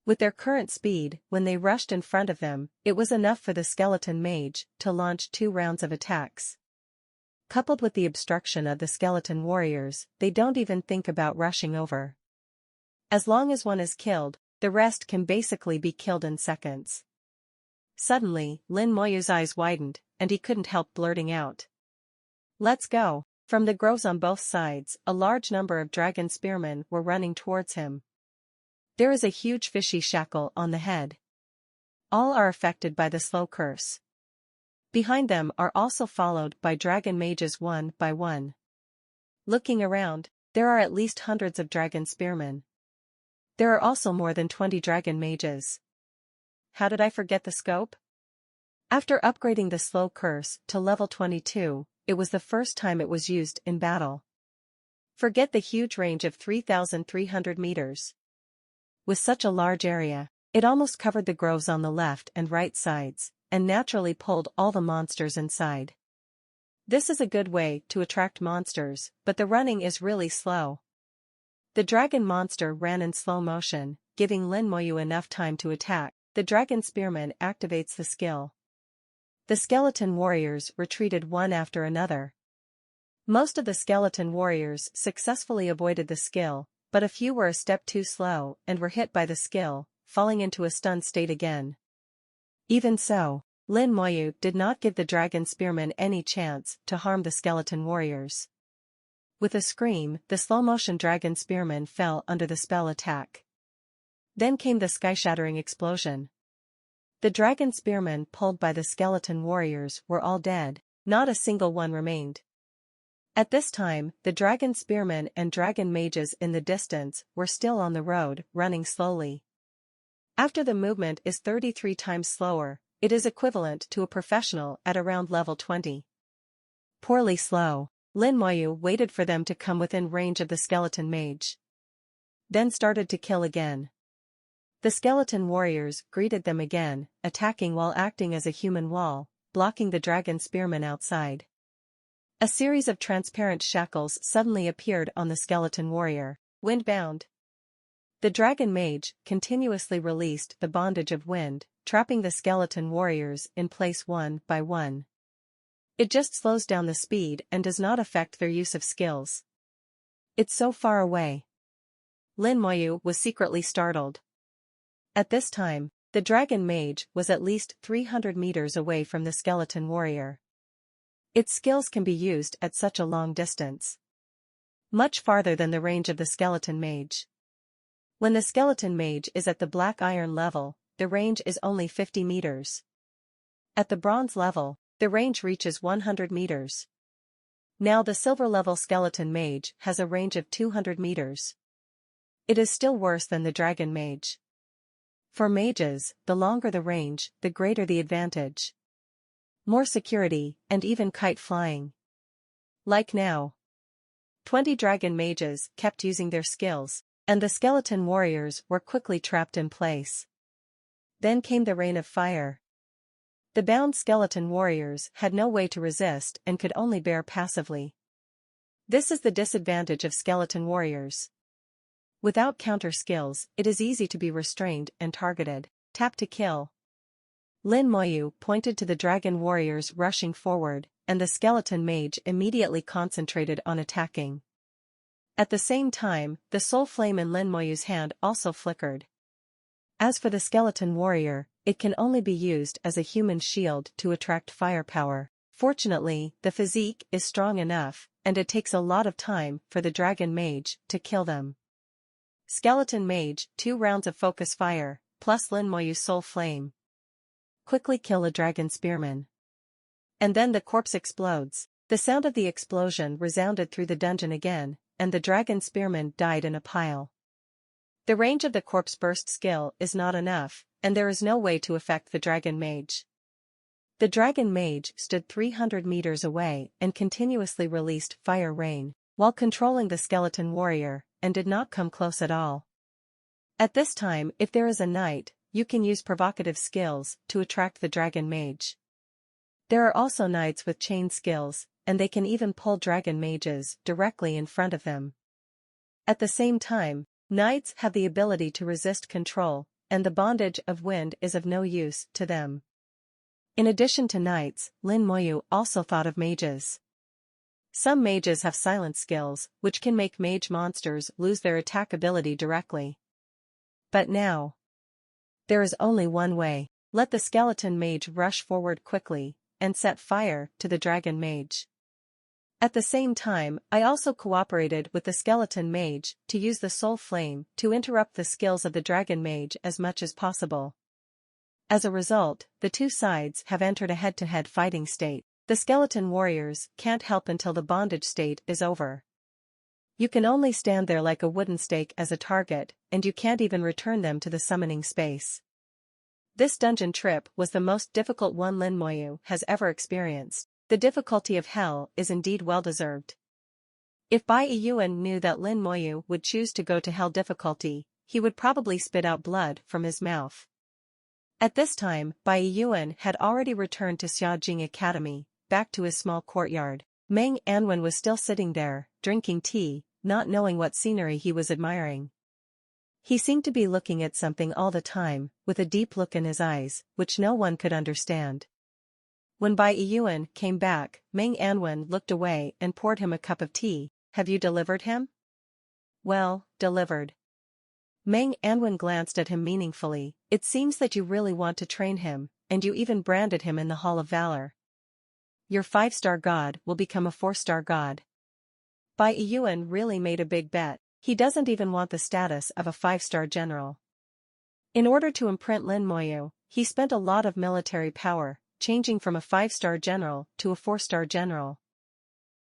With their current speed, when they rushed in front of them, it was enough for the skeleton mage to launch 2 rounds of attacks. Coupled with the obstruction of the skeleton warriors, they don't even think about rushing over. As long as one is killed, the rest can basically be killed in seconds. Suddenly, Lin Moyu's eyes widened, and he couldn't help blurting out, "Let's go!" From the groves on both sides, a large number of dragon spearmen were running towards him. There is a huge fishy shackle on the head. All are affected by the slow curse. Behind them are also followed by dragon mages one by one. Looking around, there are at least hundreds of dragon spearmen. There are also more than 20 dragon mages. How did I forget the scope? After upgrading the slow curse to level 22, it was the first time it was used in battle. Forget the huge range of 3,300 meters. With such a large area, it almost covered the groves on the left and right sides, and naturally pulled all the monsters inside. This is a good way to attract monsters, but the running is really slow. The dragon monster ran in slow motion, giving Lin Moyu enough time to attack. The dragon spearman activates the skill. The skeleton warriors retreated one after another. Most of the skeleton warriors successfully avoided the skill, but a few were a step too slow and were hit by the skill, falling into a stunned state again. Even so, Lin Moyu did not give the dragon spearmen any chance to harm the skeleton warriors. With a scream, the slow-motion dragon spearman fell under the spell attack. Then came the sky-shattering explosion. The dragon spearmen pulled by the skeleton warriors were all dead, not a single one remained. At this time, the dragon spearmen and dragon mages in the distance were still on the road, running slowly. After the movement is 33 times slower, it is equivalent to a professional at around level 20. Poorly slow, Lin Moyu waited for them to come within range of the skeleton mage. Then started to kill again. The skeleton warriors greeted them again, attacking while acting as a human wall, blocking the dragon spearmen outside. A series of transparent shackles suddenly appeared on the skeleton warrior, wind-bound. The dragon mage continuously released the bondage of wind, trapping the skeleton warriors in place one by one. It just slows down the speed and does not affect their use of skills. It's so far away. Lin Moyu was secretly startled. At this time, the dragon mage was at least 300 meters away from the skeleton warrior. Its skills can be used at such a long distance. Much farther than the range of the skeleton mage. When the skeleton mage is at the black iron level, the range is only 50 meters. At the bronze level, the range reaches 100 meters. Now the silver level skeleton mage has a range of 200 meters. It is still worse than the dragon mage. For mages, the longer the range, the greater the advantage. More security, and even kite flying. Like now. 20 dragon mages kept using their skills, and the skeleton warriors were quickly trapped in place. Then came the rain of fire. The bound skeleton warriors had no way to resist and could only bear passively. This is the disadvantage of skeleton warriors. Without counter skills, it is easy to be restrained and targeted. Tap to kill. Lin Moyu pointed to the dragon warriors rushing forward, and the skeleton mage immediately concentrated on attacking. At the same time, the soul flame in Lin Moyu's hand also flickered. As for the skeleton warrior, it can only be used as a human shield to attract firepower. Fortunately, the physique is strong enough, and it takes a lot of time for the dragon mage to kill them. Skeleton mage, 2 rounds of focus fire, plus Lin Moyu's soul flame. Quickly kill a dragon spearman. And then the corpse explodes. The sound of the explosion resounded through the dungeon again, and the dragon spearman died in a pile. The range of the corpse burst skill is not enough, and there is no way to affect the dragon mage. The dragon mage stood 300 meters away and continuously released fire rain, while controlling the skeleton warrior, and did not come close at all. At this time, if there is a knight, you can use provocative skills to attract the dragon mage. There are also knights with chain skills, and they can even pull dragon mages directly in front of them. At the same time, knights have the ability to resist control, and the bondage of wind is of no use to them. In addition to knights, Lin Moyu also thought of mages. Some mages have silent skills, which can make mage monsters lose their attack ability directly. But now, there is only one way. Let the skeleton mage rush forward quickly, and set fire to the dragon mage. At the same time, I also cooperated with the skeleton mage to use the soul flame to interrupt the skills of the dragon mage as much as possible. As a result, the two sides have entered a head-to-head fighting state. The skeleton warriors can't help until the bondage state is over. You can only stand there like a wooden stake as a target, and you can't even return them to the summoning space. This dungeon trip was the most difficult one Lin Moyu has ever experienced. The difficulty of hell is indeed well-deserved. If Bai Yuan knew that Lin Moyu would choose to go to hell difficulty, he would probably spit out blood from his mouth. At this time, Bai Yuan had already returned to Xiaojing Academy, back to his small courtyard. Meng Anwen was still sitting there, drinking tea, not knowing what scenery he was admiring. He seemed to be looking at something all the time, with a deep look in his eyes, which no one could understand. When Bai Yuan came back, Meng Anwen looked away and poured him a cup of tea. Have you delivered him? Well, delivered. Meng Anwen glanced at him meaningfully. It seems that you really want to train him, and you even branded him in the Hall of Valor. Your 5-star god will become a 4-star god. Bai Yuan really made a big bet. He doesn't even want the status of a 5-star general. In order to imprint Lin Moyu, he spent a lot of military power, changing from a 5-star general to a 4-star general.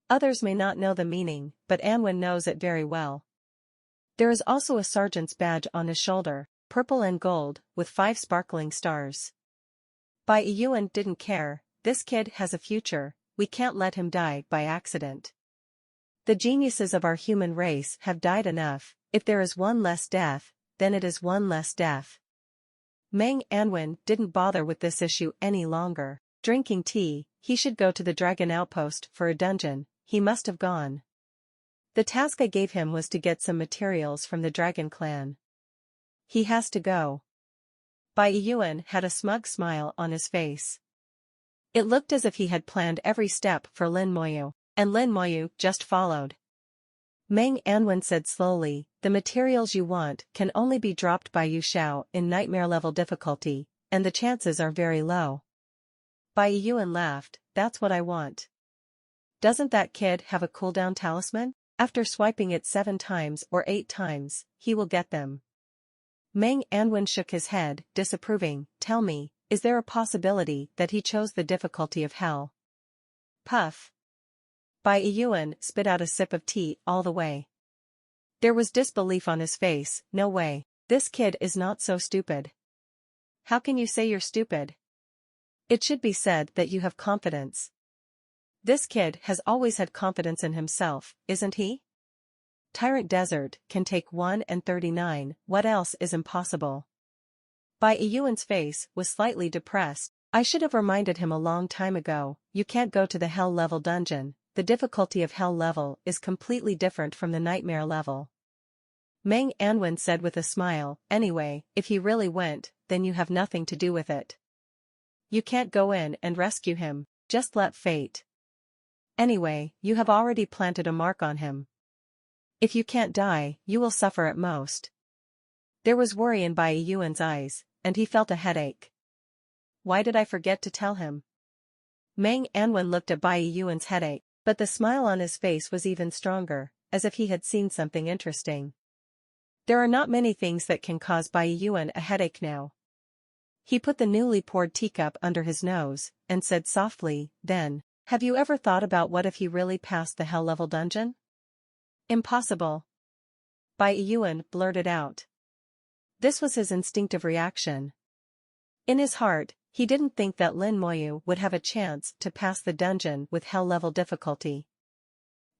Others may not know the meaning, but Anwen knows it very well. There is also a sergeant's badge on his shoulder, purple and gold, with 5 sparkling stars. Bai Yuan didn't care. This kid has a future, we can't let him die by accident. The geniuses of our human race have died enough. If there is one less death, then it is one less death. Meng Anwen didn't bother with this issue any longer. Drinking tea, he should go to the dragon outpost for a dungeon. He must have gone. The task I gave him was to get some materials from the dragon clan. He has to go. Bai Yuan had a smug smile on his face. It looked as if he had planned every step for Lin Moyu, and Lin Moyu just followed. Meng Anwen said slowly, the materials you want can only be dropped by Yu Xiao in nightmare level difficulty, and the chances are very low. Bai Yuan laughed, that's what I want. Doesn't that kid have a cooldown talisman? After swiping it 7 times or 8 times, he will get them. Meng Anwen shook his head, disapproving. Tell me, is there a possibility that he chose the difficulty of hell? Puff. Bai Yuan spit out a sip of tea all the way. There was disbelief on his face. No way. This kid is not so stupid. How can you say you're stupid? It should be said that you have confidence. This kid has always had confidence in himself, isn't he? Tyrant Desert can take 1 and 39, what else is impossible? Bai Yuan's face was slightly depressed. I should have reminded him a long time ago, you can't go to the hell level dungeon, the difficulty of hell level is completely different from the nightmare level. Meng Anwen said with a smile, anyway, if he really went, then you have nothing to do with it. You can't go in and rescue him, just let fate. Anyway, you have already planted a mark on him. If you can't die, you will suffer at most. There was worry in Bai Yuan's eyes, and he felt a headache. Why did I forget to tell him? Meng Anwen looked at Bai Yuan's headache, but the smile on his face was even stronger, as if he had seen something interesting. There are not many things that can cause Bai Yuan a headache now. He put the newly poured teacup under his nose, and said softly, then, have you ever thought about what if he really passed the hell level dungeon? Impossible. Bai Yuan blurted out. This was his instinctive reaction. In his heart, he didn't think that Lin Moyu would have a chance to pass the dungeon with hell level difficulty.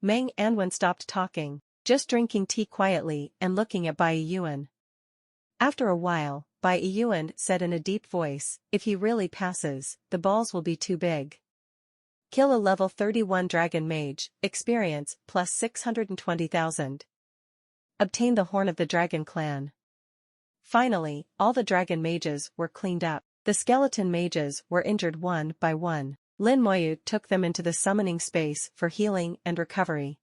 Meng Anwen stopped talking, just drinking tea quietly and looking at Bai Yuan. After a while, Bai Yuan said in a deep voice, if he really passes, the balls will be too big. Kill a level 31 dragon mage, experience, plus 620,000. Obtain the horn of the dragon clan. Finally, all the dragon mages were cleaned up. The skeleton mages were injured one by one. Lin Moyu took them into the summoning space for healing and recovery.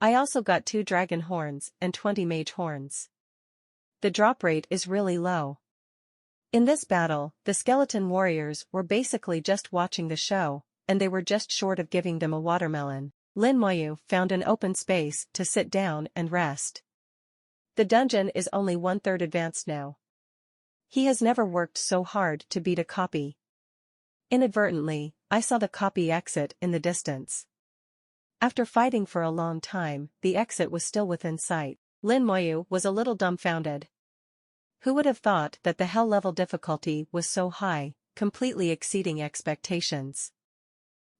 I also got 2 dragon horns and 20 mage horns. The drop rate is really low. In this battle, the skeleton warriors were basically just watching the show, and they were just short of giving them a watermelon. Lin Moyu found an open space to sit down and rest. The dungeon is only 1/3 advanced now. He has never worked so hard to beat a copy. Inadvertently, I saw the copy exit in the distance. After fighting for a long time, the exit was still within sight. Lin Moyu was a little dumbfounded. Who would have thought that the hell level difficulty was so high, completely exceeding expectations?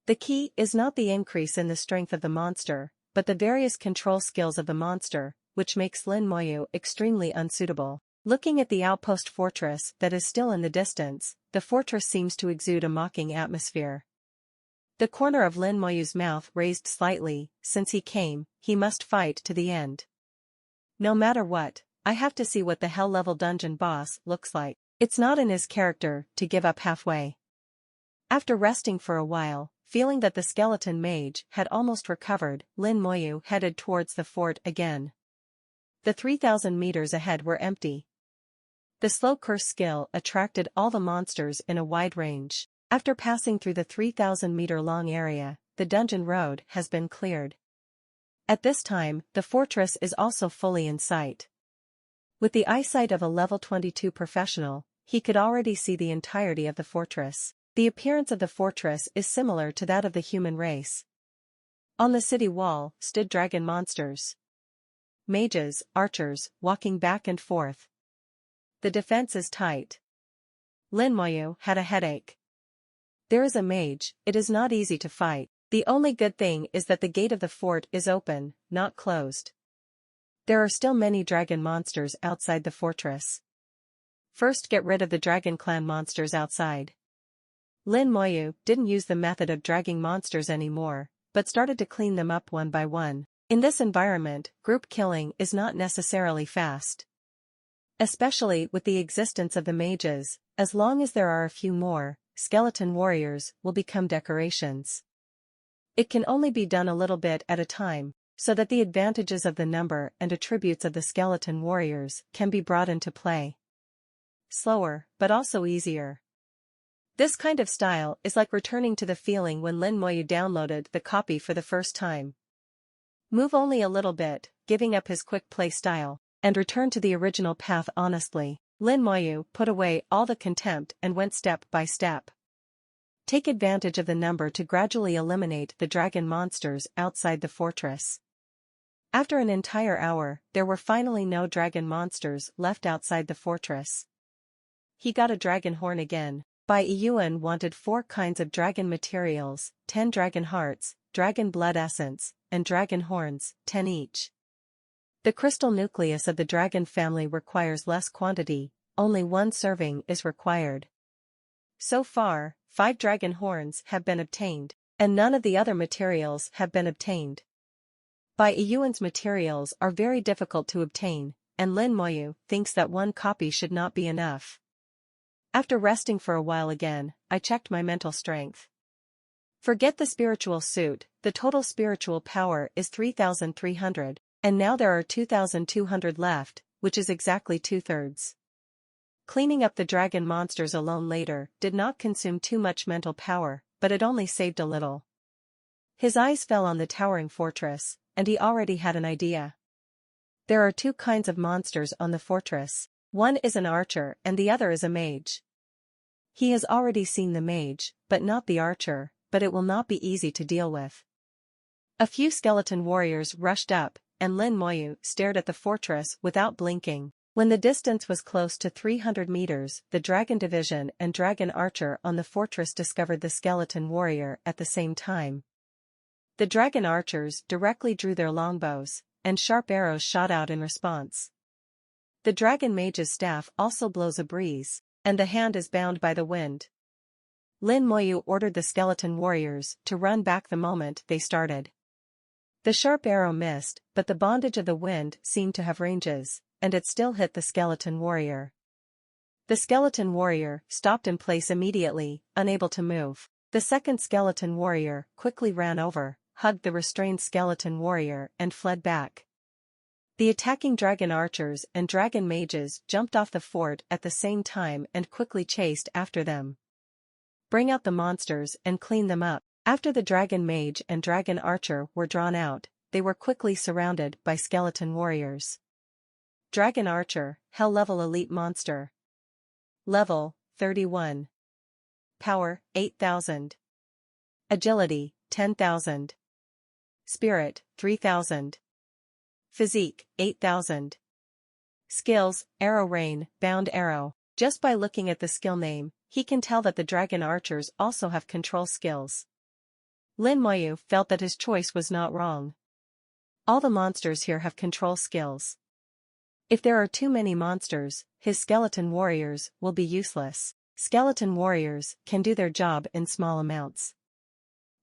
The key is not the increase in the strength of the monster, but the various control skills of the monster, which makes Lin Moyu extremely unsuitable. Looking at the outpost fortress that is still in the distance, the fortress seems to exude a mocking atmosphere. The corner of Lin Moyu's mouth raised slightly. Since he came, he must fight to the end. No matter what, I have to see what the hell level dungeon boss looks like. It's not in his character to give up halfway. After resting for a while, feeling that the skeleton mage had almost recovered, Lin Moyu headed towards the fort again. The 3,000 meters ahead were empty. The slow curse skill attracted all the monsters in a wide range. After passing through the 3,000-meter-long area, the dungeon road has been cleared. At this time, the fortress is also fully in sight. With the eyesight of a level 22 professional, he could already see the entirety of the fortress. The appearance of the fortress is similar to that of the human race. On the city wall stood dragon monsters. Mages, archers, walking back and forth. The defense is tight. Lin Moyu had a headache. There is a mage, it is not easy to fight. The only good thing is that the gate of the fort is open, not closed. There are still many dragon monsters outside the fortress. First get rid of the dragon clan monsters outside. Lin Moyu didn't use the method of dragging monsters anymore, but started to clean them up one by one. In this environment, group killing is not necessarily fast. Especially with the existence of the mages, as long as there are a few more, skeleton warriors will become decorations. It can only be done a little bit at a time, so that the advantages of the number and attributes of the skeleton warriors can be brought into play. Slower, but also easier. This kind of style is like returning to the feeling when Lin Moyu downloaded the copy for the first time. Move only a little bit, giving up his quick play style, and return to the original path honestly. Lin Moyu put away all the contempt and went step by step. Take advantage of the number to gradually eliminate the dragon monsters outside the fortress. After an entire hour, there were finally no dragon monsters left outside the fortress. He got a dragon horn again. Bai Yuan wanted 4 kinds of dragon materials, 10 dragon hearts, dragon blood essence, and dragon horns, 10 each. The crystal nucleus of the dragon family requires less quantity, only 1 serving is required. So far, 5 dragon horns have been obtained, and none of the other materials have been obtained. Bai Yuan's materials are very difficult to obtain, and Lin Moyu thinks that 1 copy should not be enough. After resting for a while again, I checked my mental strength. Forget the spiritual suit, the total spiritual power is 3,300, and now there are 2,200 left, which is exactly 2/3. Cleaning up the dragon monsters alone later did not consume too much mental power, but it only saved a little. His eyes fell on the towering fortress, and he already had an idea. There are 2 kinds of monsters on the fortress. One is an archer and the other is a mage. He has already seen the mage, but not the archer, but it will not be easy to deal with. A few skeleton warriors rushed up, and Lin Moyu stared at the fortress without blinking. When the distance was close to 300 meters, the dragon division and dragon archer on the fortress discovered the skeleton warrior at the same time. The dragon archers directly drew their longbows, and sharp arrows shot out in response. The dragon mage's staff also blows a breeze, and the hand is bound by the wind. Lin Moyu ordered the skeleton warriors to run back the moment they started. The sharp arrow missed, but the bondage of the wind seemed to have ranges, and it still hit the skeleton warrior. The skeleton warrior stopped in place immediately, unable to move. The second skeleton warrior quickly ran over, hugged the restrained skeleton warrior and fled back. The attacking dragon archers and dragon mages jumped off the fort at the same time and quickly chased after them. Bring out the monsters and clean them up. After the dragon mage and dragon archer were drawn out, they were quickly surrounded by skeleton warriors. Dragon archer, hell level elite monster. Level, 31. Power, 8,000. Agility, 10,000. Spirit, 3,000. Physique, 8,000. Skills, Arrow Rain, Bound Arrow. Just by looking at the skill name, he can tell that the dragon archers also have control skills. Lin Moyu felt that his choice was not wrong. All the monsters here have control skills. If there are too many monsters, his skeleton warriors will be useless. Skeleton warriors can do their job in small amounts.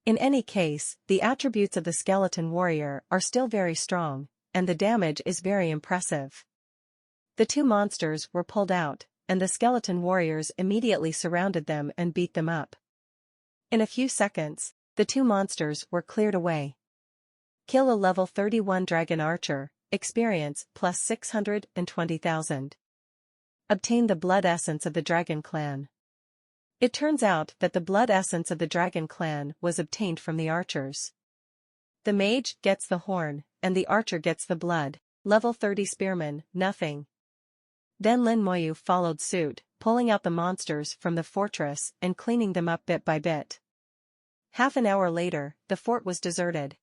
In any case, the attributes of the skeleton warrior are still very strong, and the damage is very impressive. The two monsters were pulled out, and the skeleton warriors immediately surrounded them and beat them up. In a few seconds, the two monsters were cleared away. Kill a level 31 dragon archer, experience plus 620,000. Obtain the blood essence of the dragon clan. It turns out that the blood essence of the dragon clan was obtained from the archers. The mage gets the horn, and the archer gets the blood. Level 30 spearman, nothing. Then Lin Moyu followed suit, pulling out the monsters from the fortress and cleaning them up bit by bit. Half an hour later, the fort was deserted.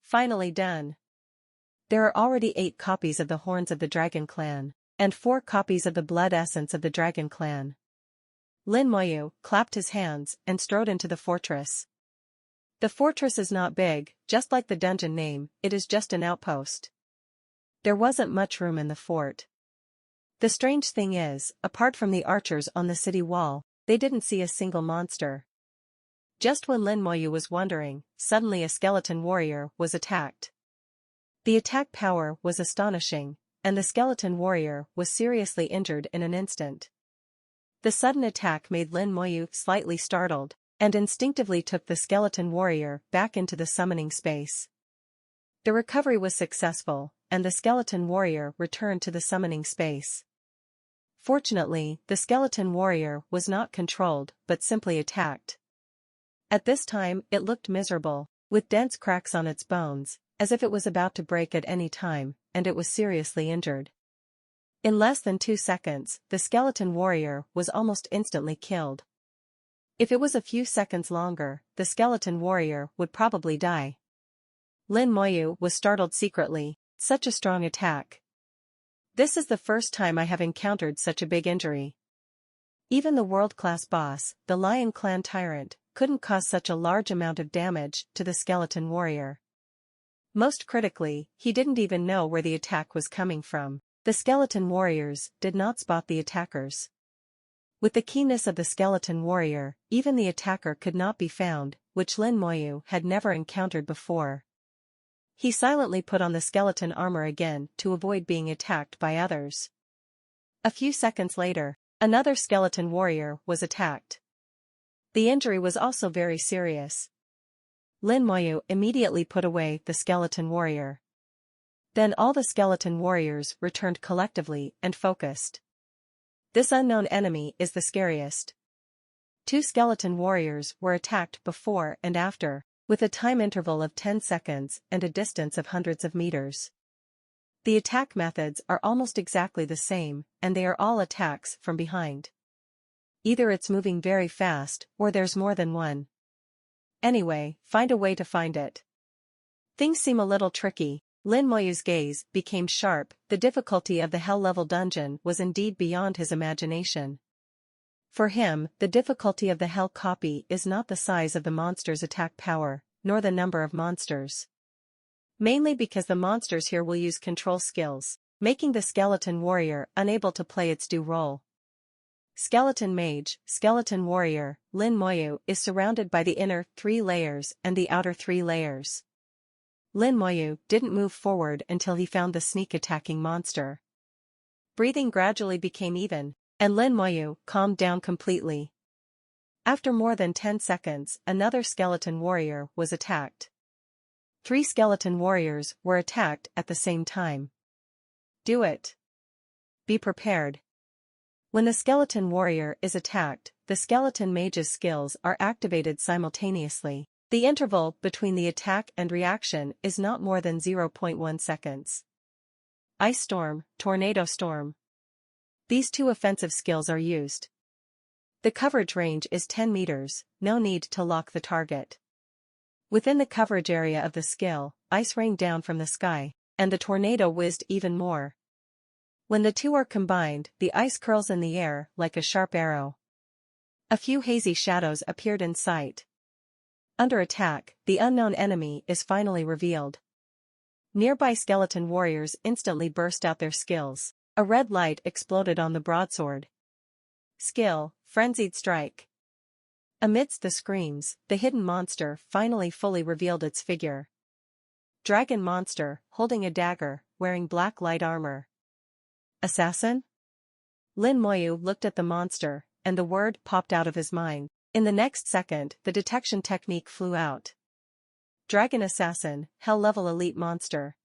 Finally done. There are already 8 copies of the horns of the dragon clan, and 4 copies of the blood essence of the dragon clan. Lin Moyu clapped his hands and strode into the fortress. The fortress is not big, just like the dungeon name, it is just an outpost. There wasn't much room in the fort. The strange thing is, apart from the archers on the city wall, they didn't see a single monster. Just when Lin Moyu was wondering, suddenly a skeleton warrior was attacked. The attack power was astonishing, and the skeleton warrior was seriously injured in an instant. The sudden attack made Lin Moyu slightly startled, and instinctively took the skeleton warrior back into the summoning space. The recovery was successful, and the skeleton warrior returned to the summoning space. Fortunately, the skeleton warrior was not controlled but simply attacked. At this time it looked miserable, with dense cracks on its bones, as if it was about to break at any time, and it was seriously injured. In less than 2 seconds, the skeleton warrior was almost instantly killed. If it was a few seconds longer, the skeleton warrior would probably die. Lin Moyu was startled secretly. Such a strong attack. This is the first time I have encountered such a big injury. Even the world-class boss, the Lion Clan Tyrant, couldn't cause such a large amount of damage to the skeleton warrior. Most critically, he didn't even know where the attack was coming from. The skeleton warriors did not spot the attackers. With the keenness of the skeleton warrior, even the attacker could not be found, which Lin Moyu had never encountered before. He silently put on the skeleton armor again to avoid being attacked by others. A few seconds later, another skeleton warrior was attacked. The injury was also very serious. Lin Moyu immediately put away the skeleton warrior. Then all the skeleton warriors returned collectively and focused. This unknown enemy is the scariest. 2 skeleton warriors were attacked before and after, with a time interval of 10 seconds and a distance of hundreds of meters. The attack methods are almost exactly the same, and they are all attacks from behind. Either it's moving very fast, or there's more than one. Anyway, find a way to find it. Things seem a little tricky. Lin Moyu's gaze became sharp. The difficulty of the hell-level dungeon was indeed beyond his imagination. For him, the difficulty of the hell copy is not the size of the monster's attack power, nor the number of monsters. Mainly because the monsters here will use control skills, making the skeleton warrior unable to play its due role. Skeleton mage, skeleton warrior, Lin Moyu is surrounded by the inner 3 layers and the outer 3 layers. Lin Moyu didn't move forward until he found the sneak-attacking monster. Breathing gradually became even, and Lin Moyu calmed down completely. After more than 10 seconds, another skeleton warrior was attacked. 3 skeleton warriors were attacked at the same time. Do it. Be prepared. When the skeleton warrior is attacked, the skeleton mage's skills are activated simultaneously. The interval between the attack and reaction is not more than 0.1 seconds. Ice Storm, Tornado Storm. These 2 offensive skills are used. The coverage range is 10 meters, no need to lock the target. Within the coverage area of the skill, ice rained down from the sky, and the tornado whizzed even more. When the 2 are combined, the ice curls in the air like a sharp arrow. A few hazy shadows appeared in sight. Under attack, the unknown enemy is finally revealed. Nearby skeleton warriors instantly burst out their skills. A red light exploded on the broadsword. Skill, Frenzied Strike. Amidst the screams, the hidden monster finally fully revealed its figure. Dragon monster, holding a dagger, wearing black light armor. Assassin? Lin Moyu looked at the monster, and the word popped out of his mind. In the next second, the detection technique flew out. Dragon Assassin, Hell-level elite monster.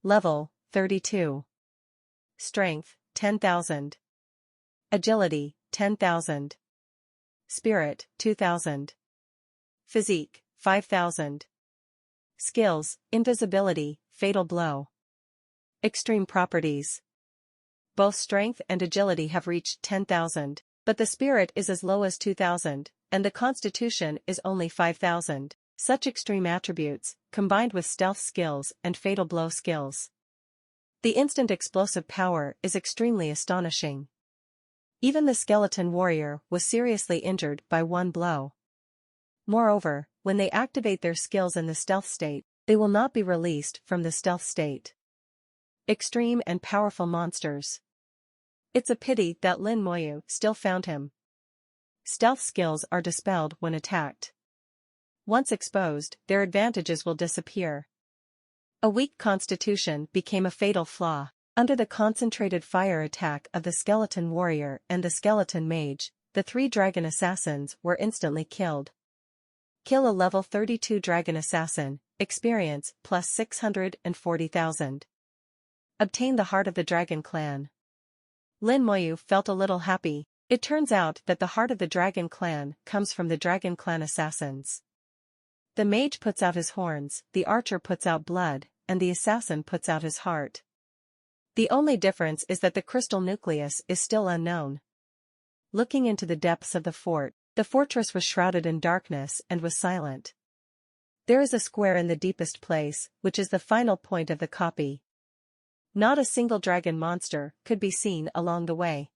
Level, 32. Strength, 10,000. Agility, 10,000. Spirit, 2,000. Physique, 5,000. Skills, Invisibility, Fatal Blow. Extreme properties. Both strength and agility have reached 10,000. But the spirit is as low as 2,000, and the constitution is only 5,000. Such extreme attributes, combined with stealth skills and fatal blow skills. The instant explosive power is extremely astonishing. Even the skeleton warrior was seriously injured by one blow. Moreover, when they activate their skills in the stealth state, they will not be released from the stealth state. Extreme and powerful monsters. It's a pity that Lin Moyu still found him. Stealth skills are dispelled when attacked. Once exposed, their advantages will disappear. A weak constitution became a fatal flaw. Under the concentrated fire attack of the skeleton warrior and the skeleton mage, the 3 dragon assassins were instantly killed. Kill a level 32 dragon assassin, experience plus 640,000. Obtain the heart of the dragon clan. Lin Moyu felt a little happy. It turns out that the heart of the dragon clan comes from the dragon clan assassins. The mage puts out his horns, the archer puts out blood, and the assassin puts out his heart. The only difference is that the crystal nucleus is still unknown. Looking into the depths of the fortress was shrouded in darkness and was silent. There is a square in the deepest place, which is the final point of the copy. Not a single dragon monster could be seen along the way.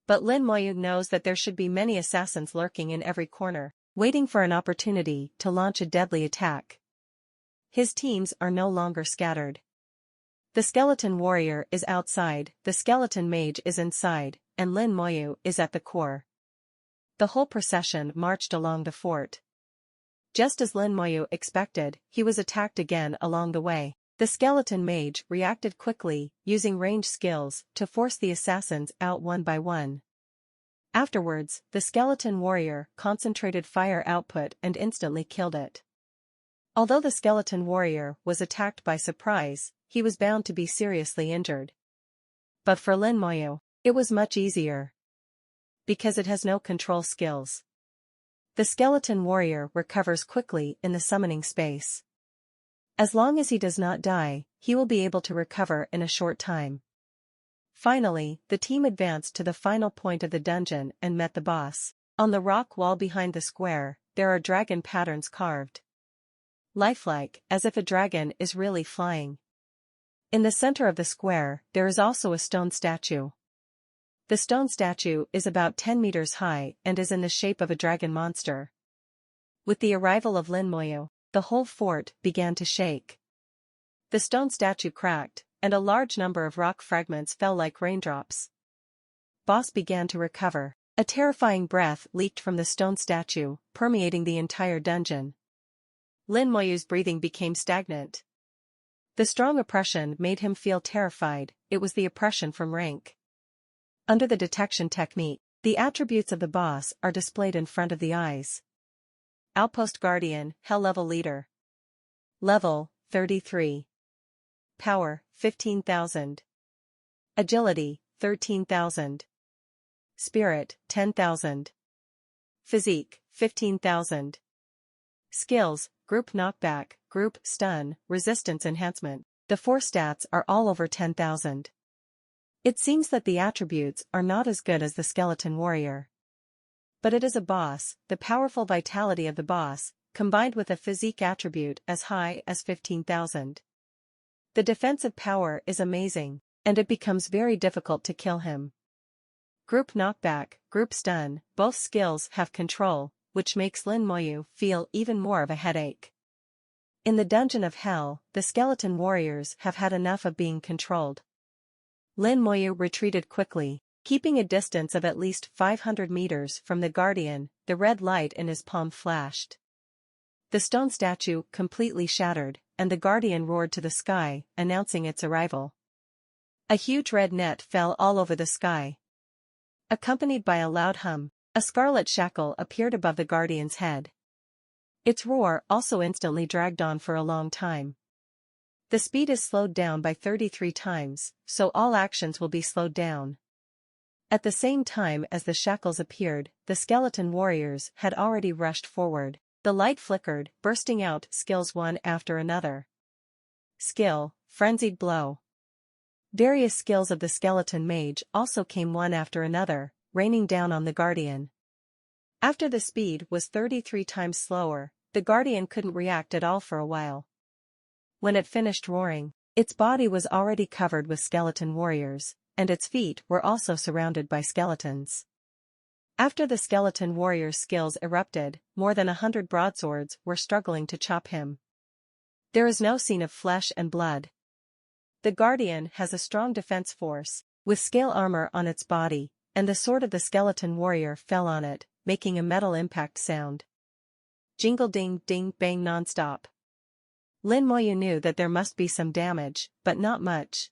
But Lin Moyu knows that there should be many assassins lurking in every corner, waiting for an opportunity to launch a deadly attack. His teams are no longer scattered. The skeleton warrior is outside, the skeleton mage is inside, and Lin Moyu is at the core. The whole procession marched along the fort. Just as Lin Moyu expected, he was attacked again along the way. The skeleton mage reacted quickly, using range skills to force the assassins out one by one. Afterwards, the skeleton warrior concentrated fire output and instantly killed it. Although the skeleton warrior was attacked by surprise, he was bound to be seriously injured. But for Lin Moyu, it was much easier. Because it has no control skills. The skeleton warrior recovers quickly in the summoning space. As long as he does not die, he will be able to recover in a short time. Finally, the team advanced to the final point of the dungeon and met the boss. On the rock wall behind the square, there are dragon patterns carved. Lifelike, as if a dragon is really flying. In the center of the square, there is also a stone statue. The stone statue is about 10 meters high and is in the shape of a dragon monster. With the arrival of Lin Moyu, the whole fort began to shake. The stone statue cracked, and a large number of rock fragments fell like raindrops. Boss began to recover. A terrifying breath leaked from the stone statue, permeating the entire dungeon. Lin Moyu's breathing became stagnant. The strong oppression made him feel terrified. It was the oppression from rank. Under the detection technique, The attributes of the boss are displayed in front of the eyes. Outpost Guardian, Hell Level Leader. Level, 33. Power, 15,000. Agility, 13,000. Spirit, 10,000. Physique, 15,000. Skills, Group Knockback, Group Stun, Resistance Enhancement. The 4 stats are all over 10,000. It seems that the attributes are not as good as the Skeleton Warrior. But it is a boss. The powerful vitality of the boss, combined with a physique attribute as high as 15,000. The defensive power is amazing, and it becomes very difficult to kill him. Group Knockback, Group Stun, both skills have control, which makes Lin Moyu feel even more of a headache. In the Dungeon of Hell, the Skeleton Warriors have had enough of being controlled. Lin Moyu retreated quickly, keeping a distance of at least 500 meters from the Guardian. The red light in his palm flashed. The stone statue completely shattered, and the Guardian roared to the sky, announcing its arrival. A huge red net fell all over the sky. Accompanied by a loud hum, a scarlet shackle appeared above the Guardian's head. Its roar also instantly dragged on for a long time. The speed is slowed down by 33 times, so all actions will be slowed down. At the same time as the shackles appeared, the Skeleton Warriors had already rushed forward. The light flickered, bursting out skills one after another. Skill, Frenzied Blow. Various skills of the Skeleton Mage also came one after another, raining down on the Guardian. After the speed was 33 times slower, the Guardian couldn't react at all for a while. When it finished roaring, its body was already covered with Skeleton Warriors, and its feet were also surrounded by skeletons. After the Skeleton Warrior's skills erupted, more than 100 broadswords were struggling to chop him. There is no scene of flesh and blood. The Guardian has a strong defense force, with scale armor on its body, and the sword of the Skeleton Warrior fell on it, making a metal impact sound. Jingle ding ding bang nonstop. Lin Moyu knew that there must be some damage, but not much.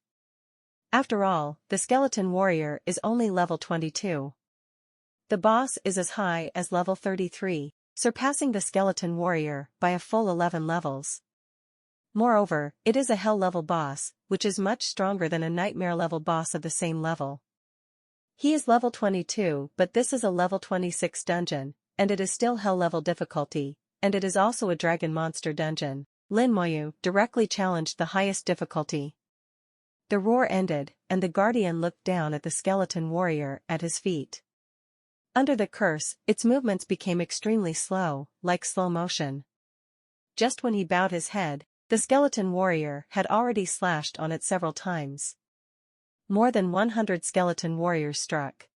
After all, the Skeleton Warrior is only level 22. The boss is as high as level 33, surpassing the Skeleton Warrior by a full 11 levels. Moreover, it is a Hell-level boss, which is much stronger than a Nightmare-level boss of the same level. He is level 22, but this is a level 26 dungeon, and it is still Hell-level difficulty, and it is also a Dragon Monster dungeon. Lin Moyu directly challenged the highest difficulty. The roar ended, and the Guardian looked down at the Skeleton Warrior at his feet. Under the curse, its movements became extremely slow, like slow motion. Just when he bowed his head, the Skeleton Warrior had already slashed on it several times. More than 100 Skeleton Warriors struck.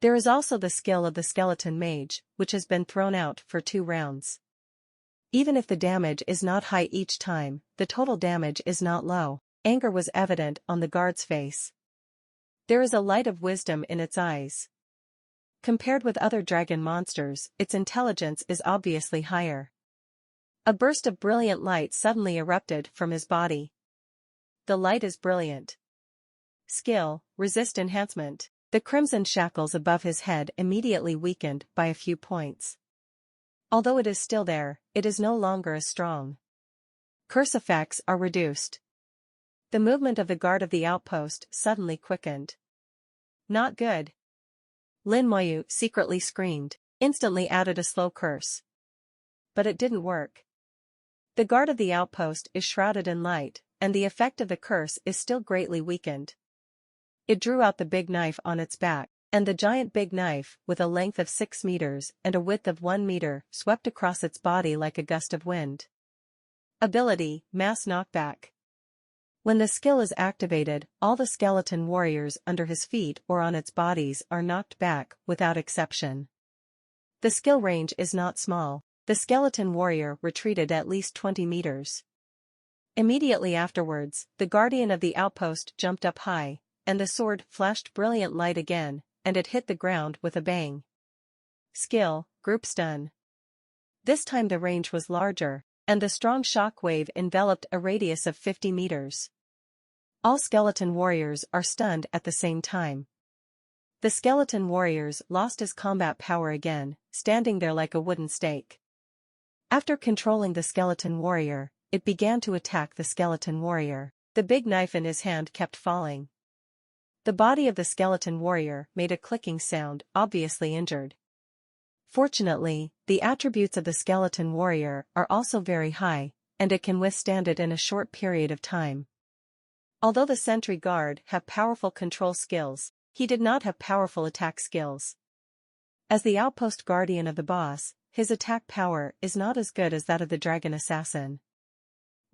There is also the skill of the Skeleton Mage, which has been thrown out for 2 rounds. Even if the damage is not high each time, the total damage is not low. Anger was evident on the guard's face. There is a light of wisdom in its eyes. Compared with other dragon monsters, its intelligence is obviously higher. A burst of brilliant light suddenly erupted from his body. The light is brilliant. Skill, Resist Enhancement. The crimson shackles above his head immediately weakened by a few points. Although it is still there, it is no longer as strong. Curse effects are reduced. The movement of the guard of the outpost suddenly quickened. Not good. Lin Moyu secretly screamed, instantly added a slow curse. But it didn't work. The guard of the outpost is shrouded in light, and the effect of the curse is still greatly weakened. It drew out the big knife on its back, and the giant big knife, with a length of 6 meters and a width of 1 meter, swept across its body like a gust of wind. Ability, Mass Knockback. When the skill is activated, all the Skeleton Warriors under his feet or on its bodies are knocked back, without exception. The skill range is not small. The Skeleton Warrior retreated at least 20 meters. Immediately afterwards, the Guardian of the outpost jumped up high, and the sword flashed brilliant light again, and it hit the ground with a bang. Skill, Group Stun. This time the range was larger, and the strong shock wave enveloped a radius of 50 meters. All Skeleton Warriors are stunned at the same time. The skeleton warriors lost his combat power again, standing there like a wooden stake. After controlling the skeleton warrior, it began to attack the skeleton warrior. The big knife in his hand kept falling. The body of the skeleton warrior made a clicking sound, obviously injured. Fortunately, the attributes of the skeleton warrior are also very high, and it can withstand it in a short period of time. Although the sentry guard have powerful control skills, he did not have powerful attack skills. As the outpost guardian of the boss, his attack power is not as good as that of the dragon assassin.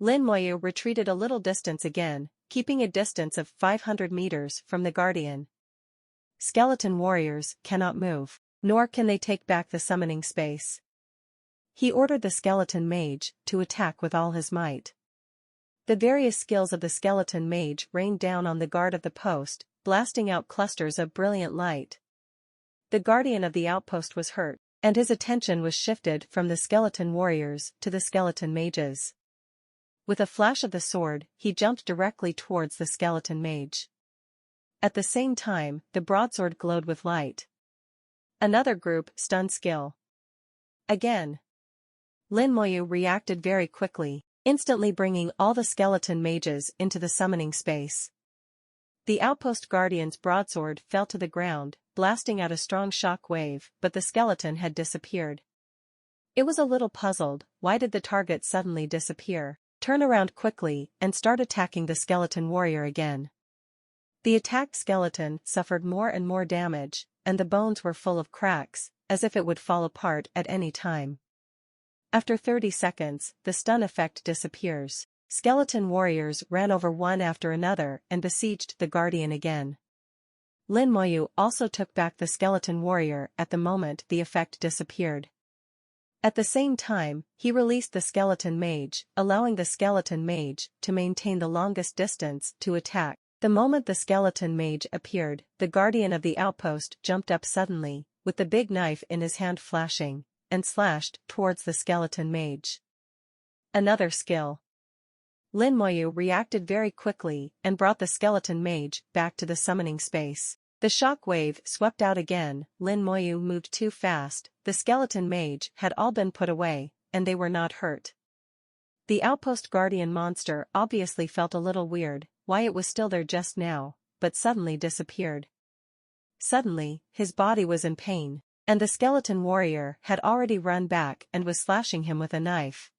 Lin Moyu retreated a little distance again, keeping a distance of 500 meters from the guardian. Skeleton warriors cannot move, nor can they take back the summoning space. He ordered the skeleton mage to attack with all his might. The various skills of the skeleton mage rained down on the guard of the post, blasting out clusters of brilliant light. The guardian of the outpost was hurt, and his attention was shifted from the skeleton warriors to the skeleton mages. With a flash of the sword, he jumped directly towards the skeleton mage. At the same time, the broadsword glowed with light. Another group stun skill. Again. Lin Moyu reacted very quickly, instantly bringing all the skeleton mages into the summoning space. The outpost guardian's broadsword fell to the ground, blasting out a strong shock wave, but the skeleton had disappeared. It was a little puzzled. Why did the target suddenly disappear? Turn around quickly and start attacking the skeleton warrior again. The attacked skeleton suffered more and more damage, and the bones were full of cracks, as if it would fall apart at any time. After 30 seconds, the stun effect disappears. Skeleton warriors ran over one after another and besieged the guardian again. Lin Moyu also took back the skeleton warrior at the moment the effect disappeared. At the same time, he released the skeleton mage, allowing the skeleton mage to maintain the longest distance to attack. The moment the skeleton mage appeared, the guardian of the outpost jumped up suddenly, with the big knife in his hand flashing, and slashed towards the skeleton mage. Another skill. Lin Moyu reacted very quickly and brought the skeleton mage back to the summoning space. The shock wave swept out again. Lin Moyu moved too fast. The skeleton mage had all been put away, and they were not hurt. The outpost guardian monster obviously felt a little weird, why it was still there just now, but suddenly disappeared. Suddenly, his body was in pain, and the skeleton warrior had already run back and was slashing him with a knife.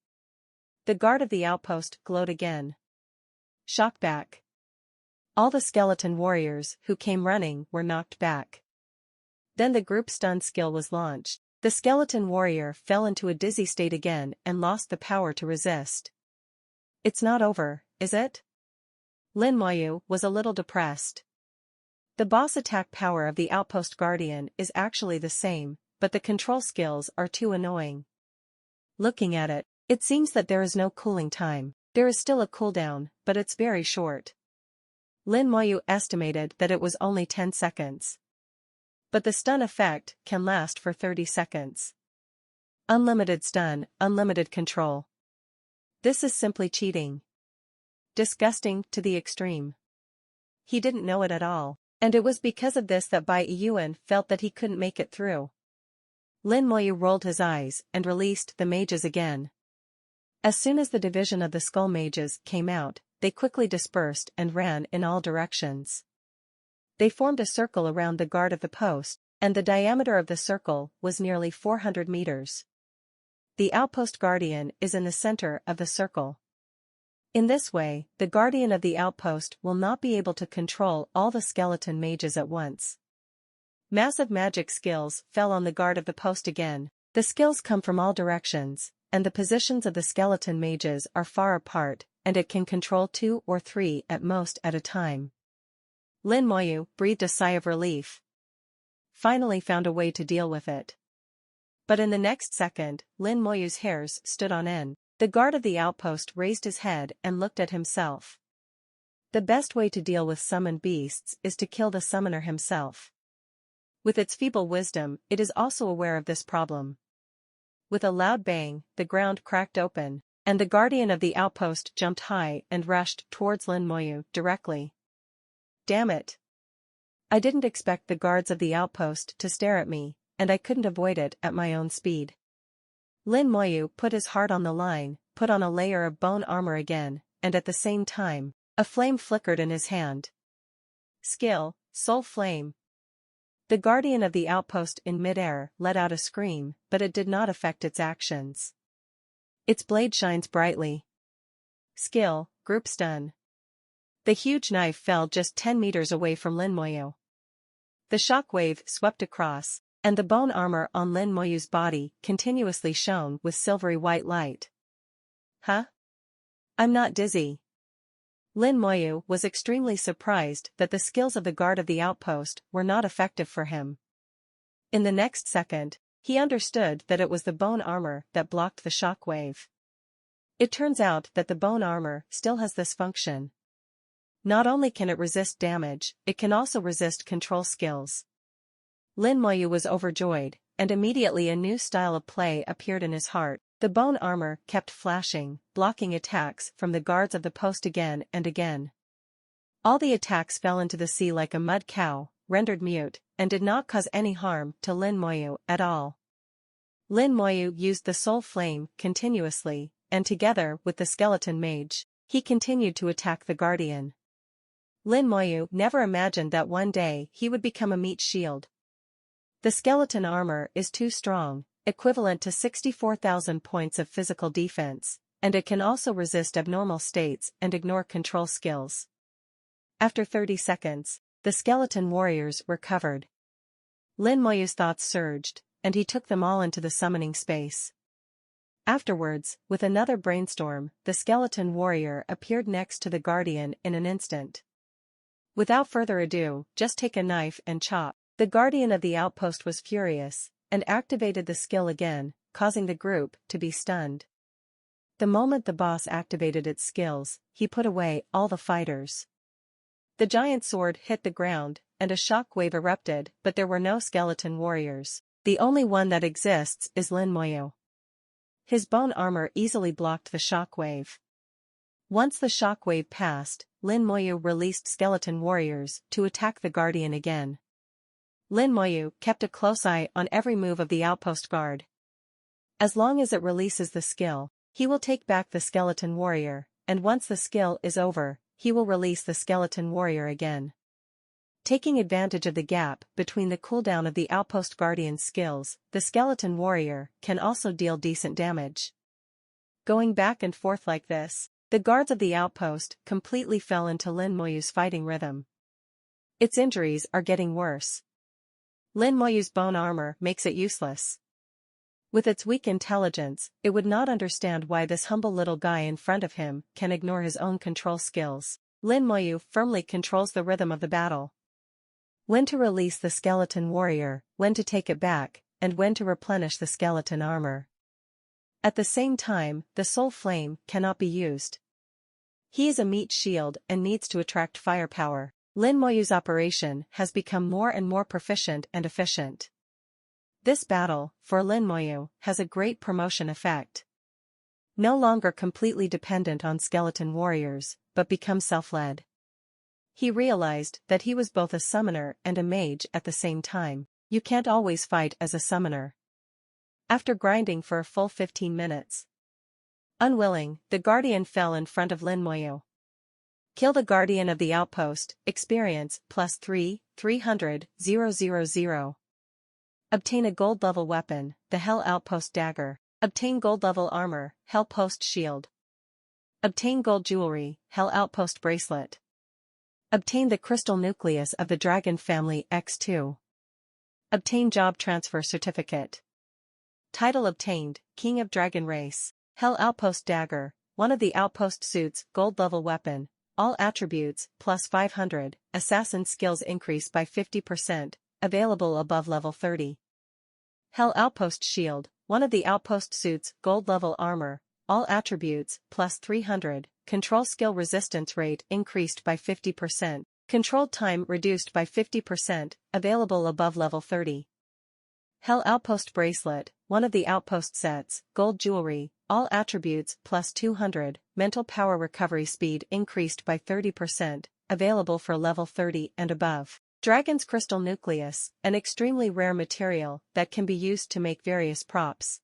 The guard of the outpost glowed again. Shock back. All the skeleton warriors who came running were knocked back. Then the group stun skill was launched. The skeleton warrior fell into a dizzy state again and lost the power to resist. It's not over, is it? Lin Moyu was a little depressed. The boss attack power of the outpost guardian is actually the same, but the control skills are too annoying. Looking at it, it seems that there is no cooling time. There is still a cooldown, but it's very short. Lin Moyu estimated that it was only 10 seconds. But the stun effect can last for 30 seconds. Unlimited stun, unlimited control. This is simply cheating. Disgusting to the extreme. He didn't know it at all, and it was because of this that Bai Yuan felt that he couldn't make it through. Lin Moyu rolled his eyes and released the mages again. As soon as the division of the skull mages came out, they quickly dispersed and ran in all directions. They formed a circle around the guard of the post, and the diameter of the circle was nearly 400 meters. The outpost guardian is in the center of the circle. In this way, the guardian of the outpost will not be able to control all the skeleton mages at once. Massive magic skills fell on the guard of the post again. The skills come from all directions, and the positions of the skeleton mages are far apart, and it can control 2 or 3 at most at a time. Lin Moyu breathed a sigh of relief. Finally found a way to deal with it. But in the next second, Lin Moyu's hairs stood on end. The guard of the outpost raised his head and looked at himself. The best way to deal with summoned beasts is to kill the summoner himself. With its feeble wisdom, it is also aware of this problem. With a loud bang, the ground cracked open, and the guardian of the outpost jumped high and rushed towards Lin Moyu directly. Damn it! I didn't expect the guards of the outpost to stare at me, and I couldn't avoid it at my own speed. Lin Moyu put his heart on the line, put on a layer of bone armor again, and at the same time, a flame flickered in his hand. Skill, Soul Flame. The guardian of the outpost in midair let out a scream, but it did not affect its actions. Its blade shines brightly. Skill, Group Stun. The huge knife fell just 10 meters away from Lin Moyu. The shockwave swept across, and the bone armor on Lin Moyu's body continuously shone with silvery white light. Huh? I'm not dizzy. Lin Moyu was extremely surprised that the skills of the guard of the outpost were not effective for him. In the next second, he understood that it was the bone armor that blocked the shockwave. It turns out that the bone armor still has this function. Not only can it resist damage, it can also resist control skills. Lin Moyu was overjoyed, and immediately a new style of play appeared in his heart. The bone armor kept flashing, blocking attacks from the guards of the post again and again. All the attacks fell into the sea like a mud cow, rendered mute, and did not cause any harm to Lin Moyu at all. Lin Moyu used the soul flame continuously, and together with the skeleton mage, he continued to attack the guardian. Lin Moyu never imagined that one day he would become a meat shield. The skeleton armor is too strong, equivalent to 64,000 points of physical defense, and it can also resist abnormal states and ignore control skills. After 30 seconds, the skeleton warriors were covered. Lin Moyu's thoughts surged, and he took them all into the summoning space. Afterwards, with another brainstorm, the skeleton warrior appeared next to the guardian in an instant. Without further ado, just take a knife and chop. The guardian of the outpost was furious, and activated the skill again, causing the group to be stunned. The moment the boss activated its skills, he put away all the fighters. The giant sword hit the ground, and a shockwave erupted, but there were no skeleton warriors. The only one that exists is Lin Moyu. His bone armor easily blocked the shockwave. Once the shockwave passed, Lin Moyu released skeleton warriors to attack the guardian again. Lin Moyu kept a close eye on every move of the outpost guard. As long as it releases the skill, he will take back the skeleton warrior, and once the skill is over, he will release the skeleton warrior again. Taking advantage of the gap between the cooldown of the outpost guardian's skills, the skeleton warrior can also deal decent damage. Going back and forth like this, the guards of the outpost completely fell into Lin Moyu's fighting rhythm. Its injuries are getting worse. Lin Moyu's bone armor makes it useless. With its weak intelligence, it would not understand why this humble little guy in front of him can ignore his own control skills. Lin Moyu firmly controls the rhythm of the battle. When to release the skeleton warrior, when to take it back, and when to replenish the skeleton armor. At the same time, the soul flame cannot be used. He is a meat shield and needs to attract firepower. Lin Moyu's operation has become more and more proficient and efficient. This battle, for Lin Moyu, has a great promotion effect. No longer completely dependent on skeleton warriors, but become self-led. He realized that he was both a summoner and a mage at the same time. You can't always fight as a summoner. After grinding for a full 15 minutes. Unwilling, the guardian fell in front of Lin Moyu. Kill the guardian of the outpost, experience, +3, 300, 000. Obtain a gold level weapon, the Hell Outpost Dagger. Obtain gold level armor, Hell Post Shield. Obtain gold jewelry, Hell Outpost Bracelet. Obtain the crystal nucleus of the Dragon Family X2. Obtain job transfer certificate. Title obtained, King of Dragon Race. Hell Outpost Dagger, one of the outpost suits, gold level weapon. All attributes, +500, assassin skills increase by 50%, available above level 30. Hell Outpost Shield, one of the outpost suits, gold level armor, all attributes, +300, control skill resistance rate increased by 50%, controlled time reduced by 50%, available above level 30. Hell Outpost Bracelet, one of the outpost sets, gold jewelry, all attributes, +200, mental power recovery speed increased by 30%, available for level 30 and above. Dragon's crystal nucleus, an extremely rare material that can be used to make various props.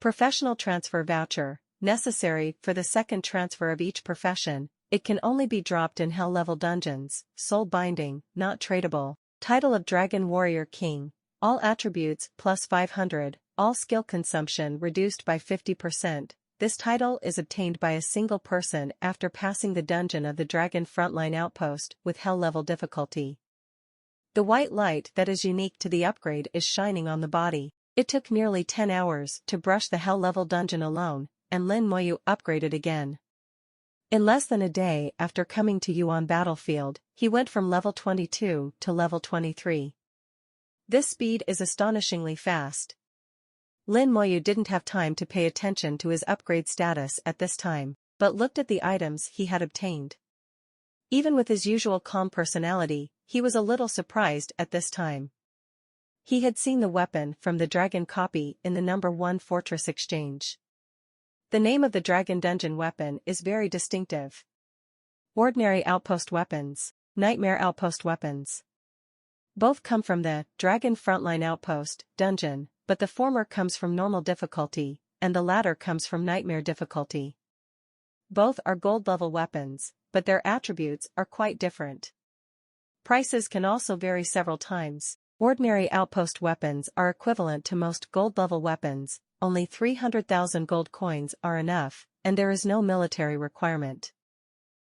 Professional transfer voucher, necessary for the second transfer of each profession. It can only be dropped in hell-level dungeons, soul binding, not tradable. Title of Dragon Warrior King, all attributes plus 500, all skill consumption reduced by 50%. This title is obtained by a single person after passing the dungeon of the Dragon Frontline Outpost with hell-level difficulty. The white light that is unique to the upgrade is shining on the body. It took nearly 10 hours to brush the hell-level dungeon alone, and Lin Moyu upgraded again. In less than a day after coming to Yuan battlefield, he went from level 22 to level 23. This speed is astonishingly fast. Lin Moyu didn't have time to pay attention to his upgrade status at this time, but looked at the items he had obtained. Even with his usual calm personality, he was a little surprised at this time. He had seen the weapon from the dragon copy in the number 1 fortress exchange. The name of the dragon dungeon weapon is very distinctive. Ordinary outpost weapons, nightmare outpost weapons. Both come from the Dragon Frontline Outpost dungeon, but the former comes from normal difficulty, and the latter comes from nightmare difficulty. Both are gold-level weapons, but their attributes are quite different. Prices can also vary several times. Ordinary outpost weapons are equivalent to most gold-level weapons, only 300,000 gold coins are enough, and there is no military requirement.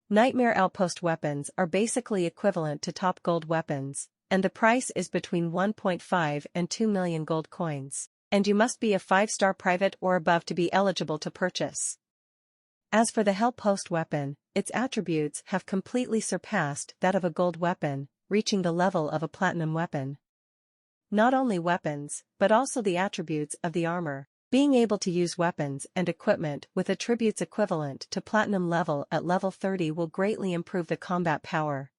Nightmare outpost weapons are basically equivalent to top gold weapons, and the price is between 1.5 and 2 million gold coins, and you must be a 5-star private or above to be eligible to purchase. As for the Hell Post weapon, its attributes have completely surpassed that of a gold weapon, reaching the level of a platinum weapon. Not only weapons, but also the attributes of the armor. Being able to use weapons and equipment with attributes equivalent to platinum level at level 30 will greatly improve the combat power.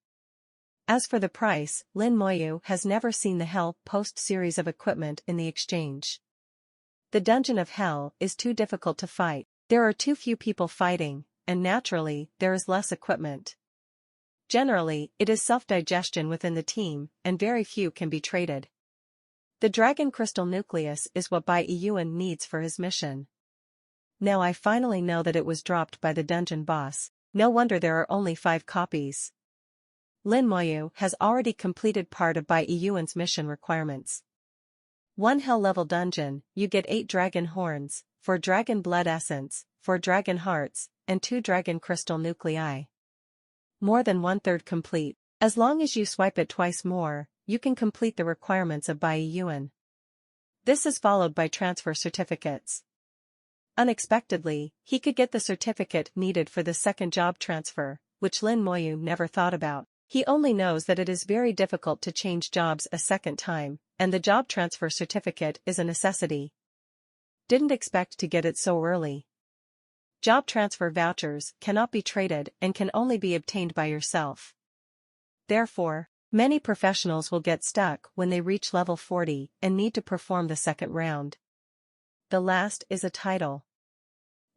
As for the price, Lin Moyu has never seen the Hell Post series of equipment in the exchange. The Dungeon of Hell is too difficult to fight, there are too few people fighting, and naturally, there is less equipment. Generally, it is self-digestion within the team, and very few can be traded. The Dragon Crystal Nucleus is what Bai Yuan needs for his mission. Now I finally know that it was dropped by the dungeon boss, no wonder there are only 5 copies. Lin Moyu has already completed part of Bai Yuan's mission requirements. 1 hell-level dungeon, you get 8 dragon horns, 4 dragon blood essence, 4 dragon hearts, and 2 dragon crystal nuclei. More than 1/3 complete. As long as you swipe it twice more, you can complete the requirements of Bai Yuan. This is followed by transfer certificates. Unexpectedly, he could get the certificate needed for the second job transfer, which Lin Moyu never thought about. He only knows that it is very difficult to change jobs a second time, and the job transfer certificate is a necessity. Didn't expect to get it so early. Job transfer vouchers cannot be traded and can only be obtained by yourself. Therefore, many professionals will get stuck when they reach level 40 and need to perform the second round. The last is a title.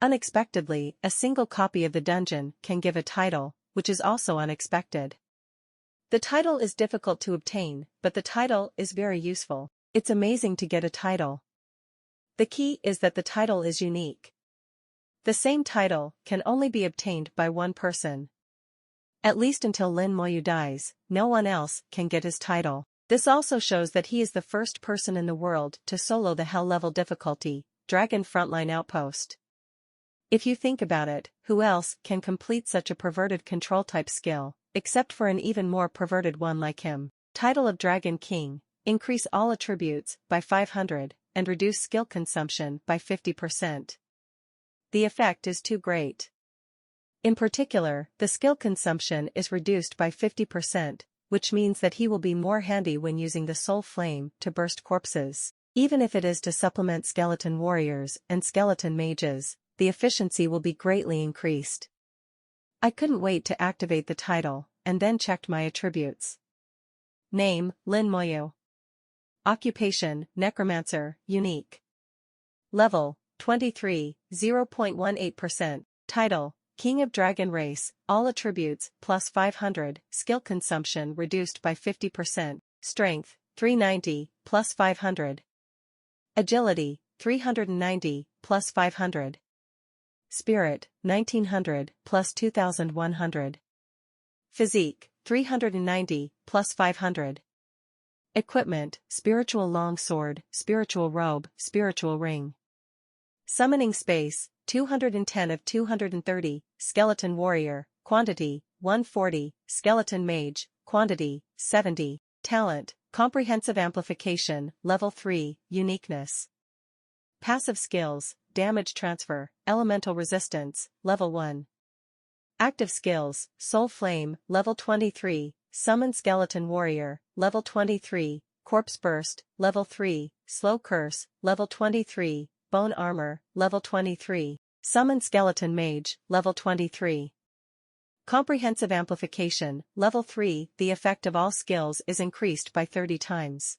Unexpectedly, a single copy of the dungeon can give a title, which is also unexpected. The title is difficult to obtain, but the title is very useful. It's amazing to get a title. The key is that the title is unique. The same title can only be obtained by one person. At least until Lin Moyu dies, no one else can get his title. This also shows that he is the first person in the world to solo the hell-level difficulty, Dragon Frontline Outpost. If you think about it, who else can complete such a perverted control-type skill, except for an even more perverted one like him? Title of Dragon King, increase all attributes by 500, and reduce skill consumption by 50%. The effect is too great. In particular, the skill consumption is reduced by 50%, which means that he will be more handy when using the soul flame to burst corpses. Even if it is to supplement skeleton warriors and skeleton mages, the efficiency will be greatly increased. I couldn't wait to activate the title, and then checked my attributes. Name, Lin Moyu. Occupation, Necromancer, Unique. Level, 23, 0.18%. Title, King of Dragon Race, all attributes, plus 500, skill consumption reduced by 50%, strength, 390, plus 500. Agility, 390, plus 500. Spirit, 1900, plus 2100. Physique, 390, plus 500. Equipment, spiritual longsword, spiritual robe, spiritual ring. Summoning space, 210 of 230, skeleton warrior, quantity, 140, skeleton mage, quantity, 70, talent, comprehensive amplification, level 3, uniqueness. Passive skills, damage transfer, elemental resistance, level 1. Active skills, soul flame, level 23, summon skeleton warrior, level 23, corpse burst, level 3, slow curse, level 23, bone armor, level 23, summon skeleton mage, level 23. Comprehensive amplification, level 3, the effect of all skills is increased by 30 times.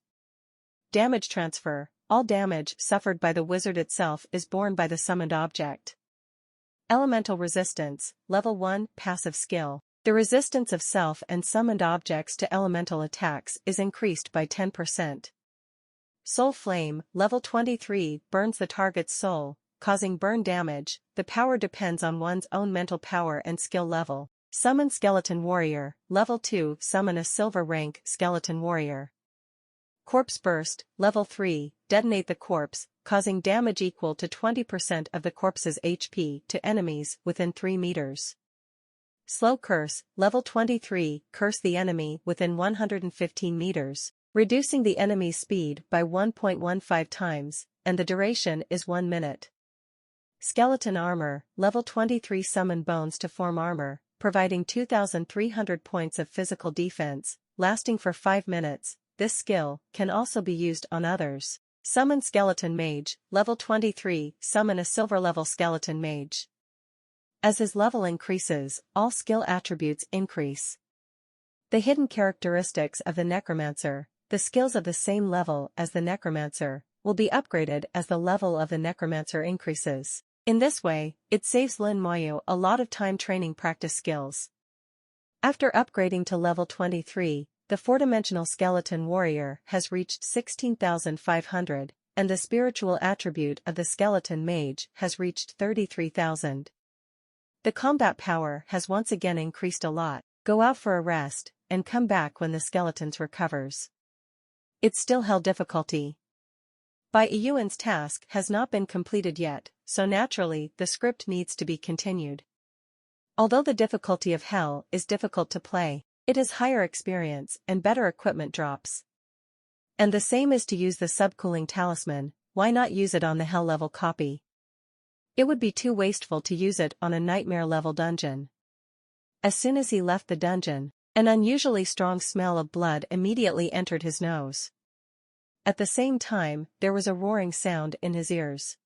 Damage transfer, all damage suffered by the wizard itself is borne by the summoned object. Elemental resistance, level 1, passive skill. The resistance of self and summoned objects to elemental attacks is increased by 10%. Soul flame, level 23, burns the target's soul, causing burn damage. The power depends on one's own mental power and skill level. Summon skeleton warrior, level 2, summon a silver rank skeleton warrior. Corpse burst, level 3, detonate the corpse, causing damage equal to 20% of the corpse's HP to enemies within 3 meters. Slow curse, level 23, curse the enemy within 115 meters, reducing the enemy's speed by 1.15 times, and the duration is 1 minute. Skeleton armor, level 23, summon bones to form armor, providing 2,300 points of physical defense, lasting for 5 minutes. This skill can also be used on others. Summon skeleton mage, level 23, summon a silver level skeleton mage. As his level increases, all skill attributes increase. The hidden characteristics of the Necromancer, the skills of the same level as the Necromancer, will be upgraded as the level of the Necromancer increases. In this way, it saves Lin Moyu a lot of time training practice skills. After upgrading to level 23, the 4-dimensional skeleton warrior has reached 16,500, and the spiritual attribute of the skeleton mage has reached 33,000. The combat power has once again increased a lot. Go out for a rest, and come back when the skeletons recovers. It's still hell difficulty. Bai Yuan's task has not been completed yet, so naturally the script needs to be continued. Although the difficulty of hell is difficult to play, it is higher experience and better equipment drops. And the same is to use the subcooling talisman. Why not use it on the hell level copy? It would be too wasteful to use it on a nightmare level dungeon. As soon as he left the dungeon, an unusually strong smell of blood immediately entered his nose. At the same time, there was a roaring sound in his ears.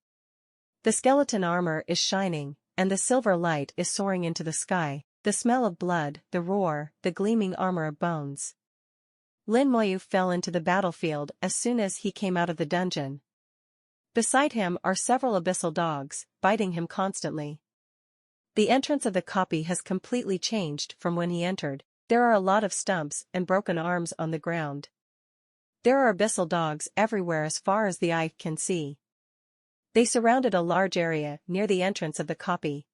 The skeleton armor is shining, and the silver light is soaring into the sky. The smell of blood, the roar, the gleaming armor of bones. Lin Moyu fell into the battlefield as soon as he came out of the dungeon. Beside him are several abyssal dogs, biting him constantly. The entrance of the copy has completely changed from when he entered. There are a lot of stumps and broken arms on the ground. There are abyssal dogs everywhere as far as the eye can see. They surrounded a large area near the entrance of the copy.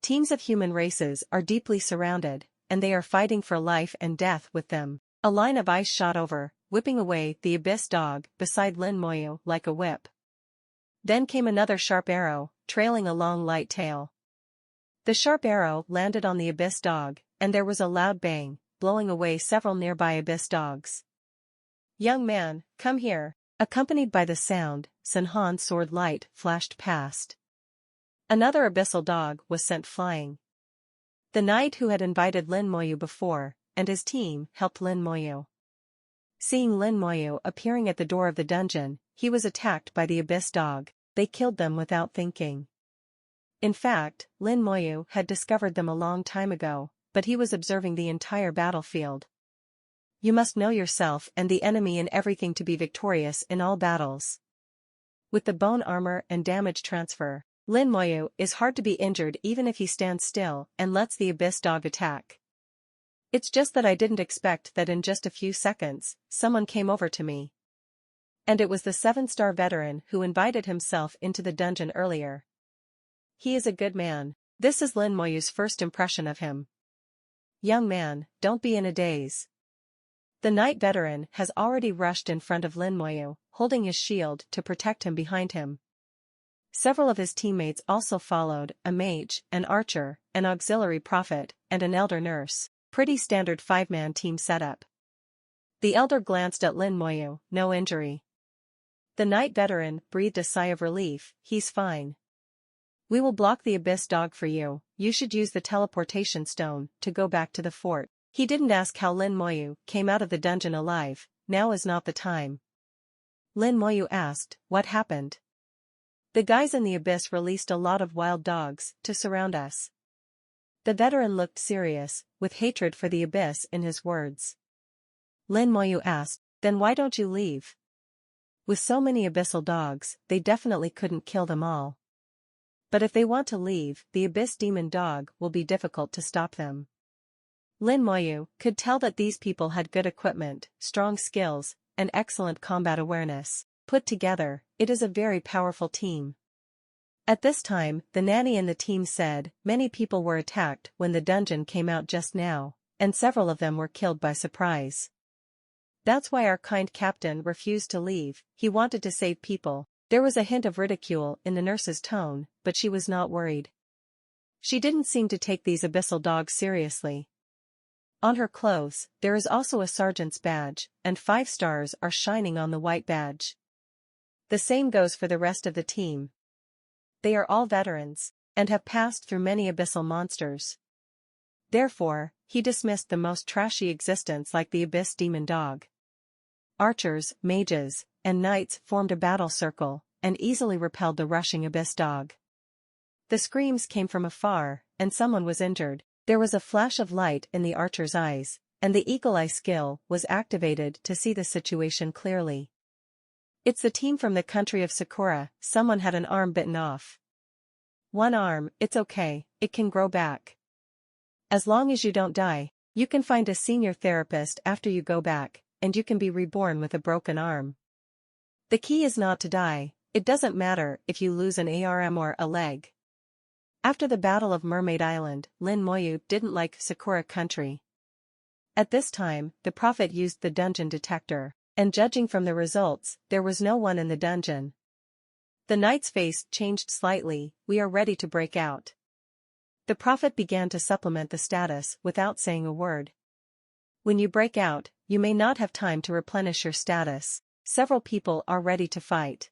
Teams of human races are deeply surrounded, and they are fighting for life and death with them. A line of ice shot over, whipping away the abyss dog beside Lin Moyu like a whip. Then came another sharp arrow, trailing a long light tail. The sharp arrow landed on the abyss dog, and there was a loud bang, blowing away several nearby abyss dogs. "Young man, come here." Accompanied by the sound, Sun Han's sword light flashed past. Another abyssal dog was sent flying. The knight who had invited Lin Moyu before, and his team, helped Lin Moyu. Seeing Lin Moyu appearing at the door of the dungeon, he was attacked by the abyss dog. They killed them without thinking. In fact, Lin Moyu had discovered them a long time ago, but he was observing the entire battlefield. You must know yourself and the enemy and everything to be victorious in all battles. With the bone armor and damage transfer, Lin Moyu is hard to be injured even if he stands still and lets the abyss dog attack. It's just that I didn't expect that in just a few seconds, someone came over to me. And it was the 7-star veteran who invited himself into the dungeon earlier. He is a good man. This is Lin Moyu's first impression of him. Young man, don't be in a daze. The knight veteran has already rushed in front of Lin Moyu, holding his shield to protect him behind him. Several of his teammates also followed, a mage, an archer, an auxiliary prophet, and an elder nurse. Pretty standard 5-man team setup. The elder glanced at Lin Moyu, no injury. The knight veteran breathed a sigh of relief, he's fine. We will block the abyss dog for you, you should use the teleportation stone to go back to the fort. He didn't ask how Lin Moyu came out of the dungeon alive, now is not the time. Lin Moyu asked, what happened? The guys in the abyss released a lot of wild dogs to surround us. The veteran looked serious, with hatred for the abyss in his words. Lin Moyu asked, then why don't you leave? With so many abyssal dogs, they definitely couldn't kill them all. But if they want to leave, the abyss demon dog will be difficult to stop them. Lin Moyu could tell that these people had good equipment, strong skills, and excellent combat awareness. Put together, it is a very powerful team. At this time, the nanny and the team said, many people were attacked when the dungeon came out just now, and several of them were killed by surprise. That's why our kind captain refused to leave, he wanted to save people. There was a hint of ridicule in the nurse's tone, but she was not worried. She didn't seem to take these abyssal dogs seriously. On her clothes, there is also a sergeant's badge, and 5 stars are shining on the white badge. The same goes for the rest of the team. They are all veterans, and have passed through many abyssal monsters. Therefore, he dismissed the most trashy existence like the abyss demon dog. Archers, mages, and knights formed a battle circle, and easily repelled the rushing abyss dog. The screams came from afar, and someone was injured. There was a flash of light in the archer's eyes, and the eagle eye skill was activated to see the situation clearly. It's the team from the country of Sakura, someone had an arm bitten off. One arm, it's okay, it can grow back. As long as you don't die, you can find a senior therapist after you go back, and you can be reborn with a broken arm. The key is not to die, it doesn't matter if you lose an arm or a leg. After the Battle of Mermaid Island, Lin Moyu didn't like Sakura country. At this time, the prophet used the dungeon detector, and judging from the results, there was no one in the dungeon. The knight's face changed slightly, we are ready to break out. The prophet began to supplement the status without saying a word. When you break out, you may not have time to replenish your status, several people are ready to fight.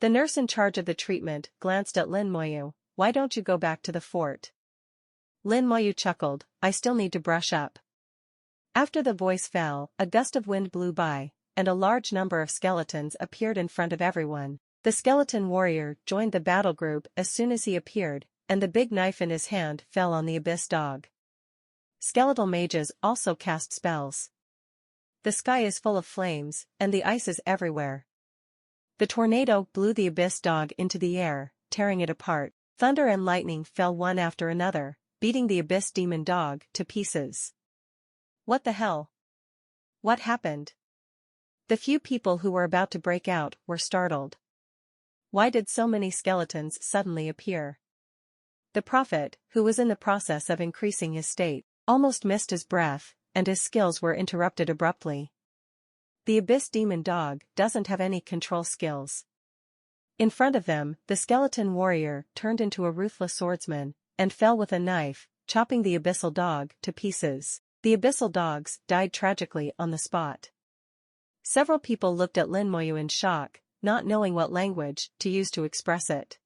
The nurse in charge of the treatment glanced at Lin Moyu, why don't you go back to the fort? Lin Moyu chuckled, I still need to brush up. After the voice fell, a gust of wind blew by, and a large number of skeletons appeared in front of everyone. The skeleton warrior joined the battle group as soon as he appeared, and the big knife in his hand fell on the abyss dog. Skeletal mages also cast spells. The sky is full of flames, and the ice is everywhere. The tornado blew the abyss dog into the air, tearing it apart. Thunder and lightning fell one after another, beating the abyss demon dog to pieces. What the hell? What happened? The few people who were about to break out were startled. Why did so many skeletons suddenly appear? The prophet, who was in the process of increasing his state, almost missed his breath, and his skills were interrupted abruptly. The abyss demon dog doesn't have any control skills. In front of them, the skeleton warrior turned into a ruthless swordsman, and fell with a knife, chopping the abyssal dog to pieces. The abyssal dogs died tragically on the spot. Several people looked at Lin Moyu in shock, not knowing what language to use to express it.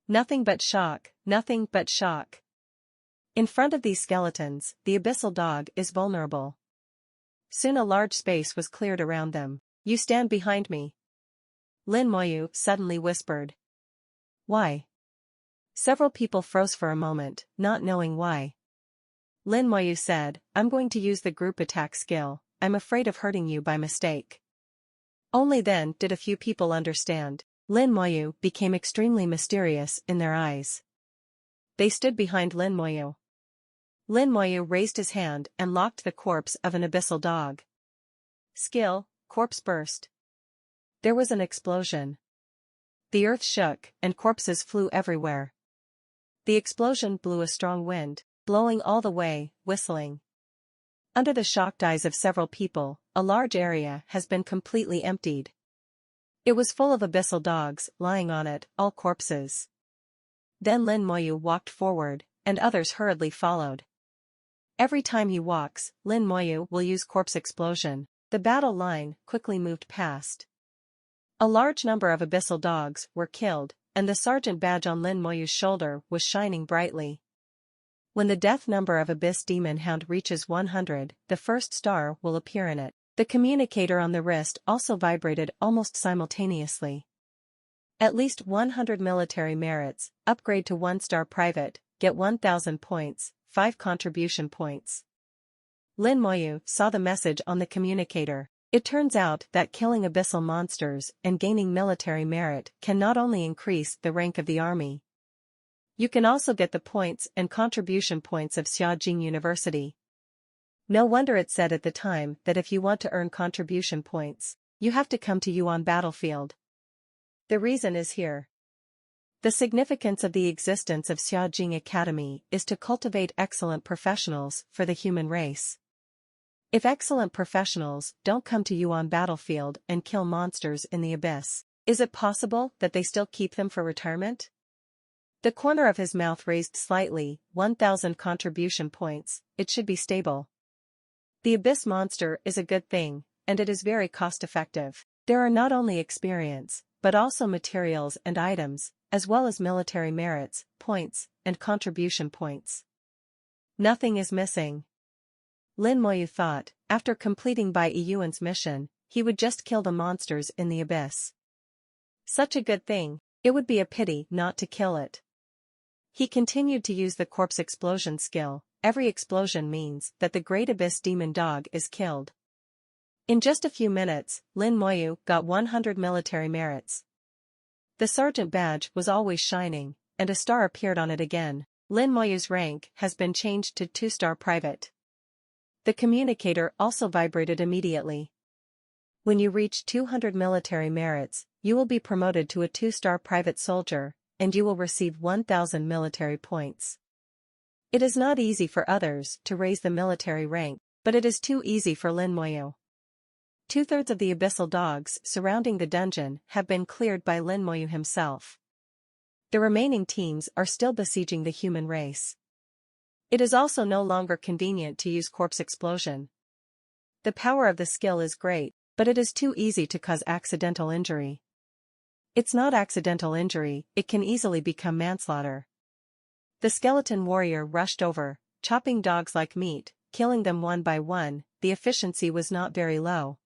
Nothing but shock, nothing but shock. In front of these skeletons, the abyssal dog is vulnerable. Soon a large space was cleared around them. You stand behind me. Lin Moyu suddenly whispered. Why? Several people froze for a moment, not knowing why. Lin Moyu said, I'm going to use the group attack skill, I'm afraid of hurting you by mistake. Only then did a few people understand. Lin Moyu became extremely mysterious in their eyes. They stood behind Lin Moyu. Lin Moyu raised his hand and locked the corpse of an abyssal dog. Skill, corpse burst. There was an explosion. The earth shook, and corpses flew everywhere. The explosion blew a strong wind, blowing all the way, whistling. Under the shocked eyes of several people, a large area has been completely emptied. It was full of abyssal dogs, lying on it, all corpses. Then Lin Moyu walked forward, and others hurriedly followed. Every time he walks, Lin Moyu will use corpse explosion. The battle line quickly moved past. A large number of abyssal dogs were killed, and the sergeant badge on Lin Moyu's shoulder was shining brightly. When the death number of Abyss Demon Hound reaches 100, the first star will appear in it. The communicator on the wrist also vibrated almost simultaneously. At least 100 military merits, upgrade to 1-star private, get 1,000 points, 5 contribution points. Lin Moyu saw the message on the communicator. It turns out that killing abyssal monsters and gaining military merit can not only increase the rank of the army. You can also get the points and contribution points of Xiaojing University. No wonder it said at the time that if you want to earn contribution points, you have to come to Yuan battlefield. The reason is here. The significance of the existence of Xiaojing Academy is to cultivate excellent professionals for the human race. If excellent professionals don't come to Yuan battlefield and kill monsters in the abyss, is it possible that they still keep them for retirement? The corner of his mouth raised slightly, 1,000 contribution points, it should be stable. The abyss monster is a good thing, and it is very cost-effective. There are not only experience, but also materials and items, as well as military merits, points, and contribution points. Nothing is missing. Lin Moyu thought, after completing Bai Yuan's mission, he would just kill the monsters in the abyss. Such a good thing, it would be a pity not to kill it. He continued to use the corpse explosion skill. Every explosion means that the great abyss demon dog is killed. In just a few minutes, Lin Moyu got 100 military merits. The sergeant badge was always shining, and a star appeared on it again. Lin Moyu's rank has been changed to 2-star private. The communicator also vibrated immediately. When you reach 200 military merits, you will be promoted to a 2-star private soldier, and you will receive 1,000 military points. It is not easy for others to raise the military rank, but it is too easy for Lin Moyu. 2/3 of the abyssal dogs surrounding the dungeon have been cleared by Lin Moyu himself. The remaining teams are still besieging the human race. It is also no longer convenient to use corpse explosion. The power of the skill is great, but it is too easy to cause accidental injury. It's not accidental injury, it can easily become manslaughter. The skeleton warrior rushed over, chopping dogs like meat, killing them one by one. The efficiency was not very low.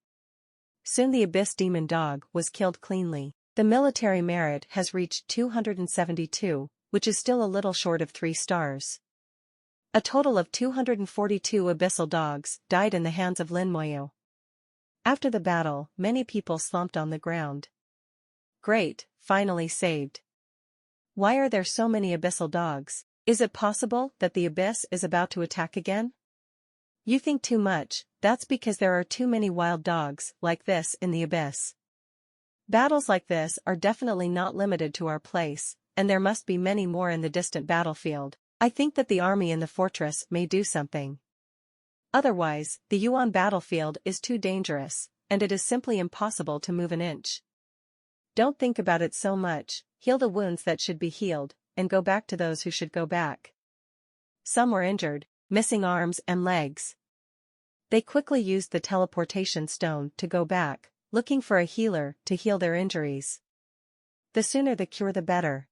Soon the abyss demon dog was killed cleanly. The military merit has reached 272, which is still a little short of 3 stars. A total of 242 abyssal dogs died in the hands of Lin Moyu. After the battle, many people slumped on the ground. Great, finally saved. Why are there so many abyssal dogs? Is it possible that the abyss is about to attack again? You think too much, that's because there are too many wild dogs like this in the abyss. Battles like this are definitely not limited to our place, and there must be many more in the distant battlefield. I think that the army in the fortress may do something. Otherwise, the Yuan battlefield is too dangerous, and it is simply impossible to move an inch. Don't think about it so much, heal the wounds that should be healed, and go back to those who should go back. Some were injured, missing arms and legs. They quickly used the teleportation stone to go back, looking for a healer to heal their injuries. The sooner the cure the better.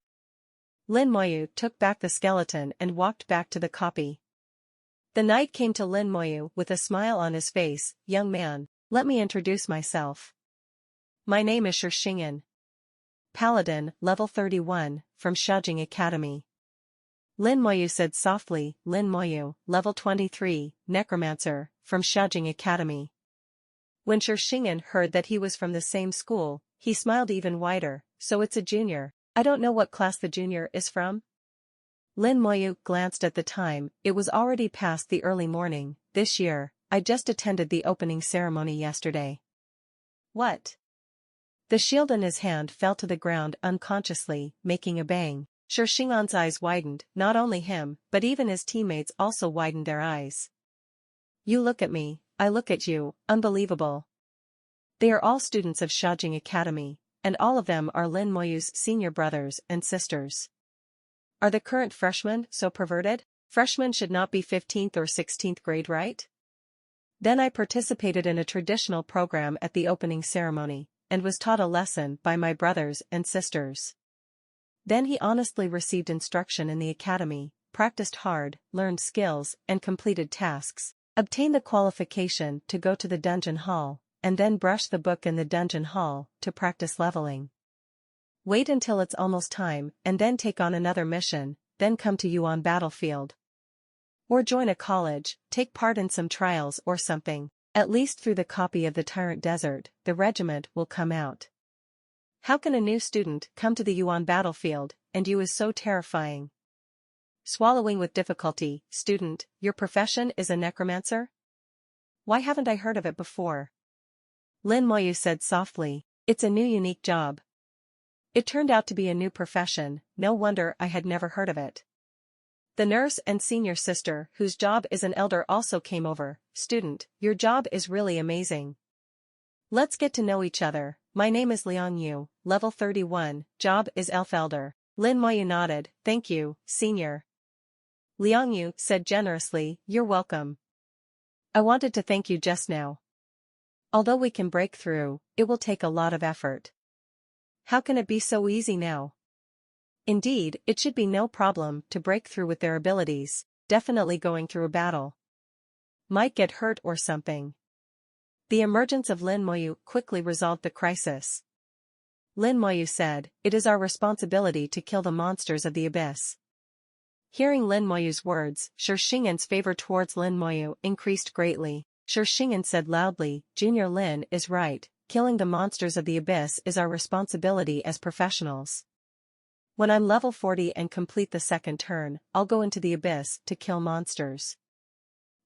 Lin Moyu took back the skeleton and walked back to the copy. The knight came to Lin Moyu with a smile on his face. Young man, let me introduce myself. My name is Shixingyan. Paladin, level 31, from Xiaojing Academy. Lin Moyu said softly. Lin Moyu, level 23, Necromancer, from Xiaojing Academy. When Shixingyan heard that he was from the same school, he smiled even wider. so it's a junior. I don't know what class the junior is from. Lin Moyu glanced at the time. It was already past the early morning. This year, I just attended the opening ceremony yesterday. What? The shield in his hand fell to the ground unconsciously, making a bang. Shixingan's eyes widened. Not only him, but even his teammates also widened their eyes. You look at me, I look at you, unbelievable. They are all students of Shajing Academy, and all of them are Lin Moyu's senior brothers and sisters. Are the current freshmen so perverted? Freshmen should not be 15th or 16th grade, right? Then I participated in a traditional program at the opening ceremony, and was taught a lesson by my brothers and sisters. Then he honestly received instruction in the academy, practiced hard, learned skills, and completed tasks, obtained the qualification to go to the dungeon hall, and then brush the book in the dungeon hall to practice leveling. Wait until it's almost time, and then take on another mission, then come to Yuan battlefield. Or join a college, take part in some trials or something, at least through the copy of the Tyrant Desert, the regiment will come out. How can a new student come to the Yuan battlefield, and you is so terrifying? Swallowing with difficulty, student, your profession is a necromancer? Why haven't I heard of it before? Lin Moyu said softly, it's a new unique job. It turned out to be a new profession, no wonder I had never heard of it. The nurse and senior sister, whose job is an elder, also came over. Student, your job is really amazing. Let's get to know each other. My name is Liang Yu, level 31, job is elf elder. Lin Moyu nodded, thank you, senior. Liang Yu said generously, you're welcome. I wanted to thank you just now. Although we can break through, it will take a lot of effort. How can it be so easy now? Indeed, it should be no problem to break through with their abilities, definitely going through a battle. Might get hurt or something. The emergence of Lin Moyu quickly resolved the crisis. Lin Moyu said, it is our responsibility to kill the monsters of the abyss. Hearing Lin Moyu's words, Shixingan's favor towards Lin Moyu increased greatly. Shixingan said loudly, Junior Lin is right, killing the monsters of the abyss is our responsibility as professionals. When I'm level 40 and complete the second turn, I'll go into the abyss to kill monsters.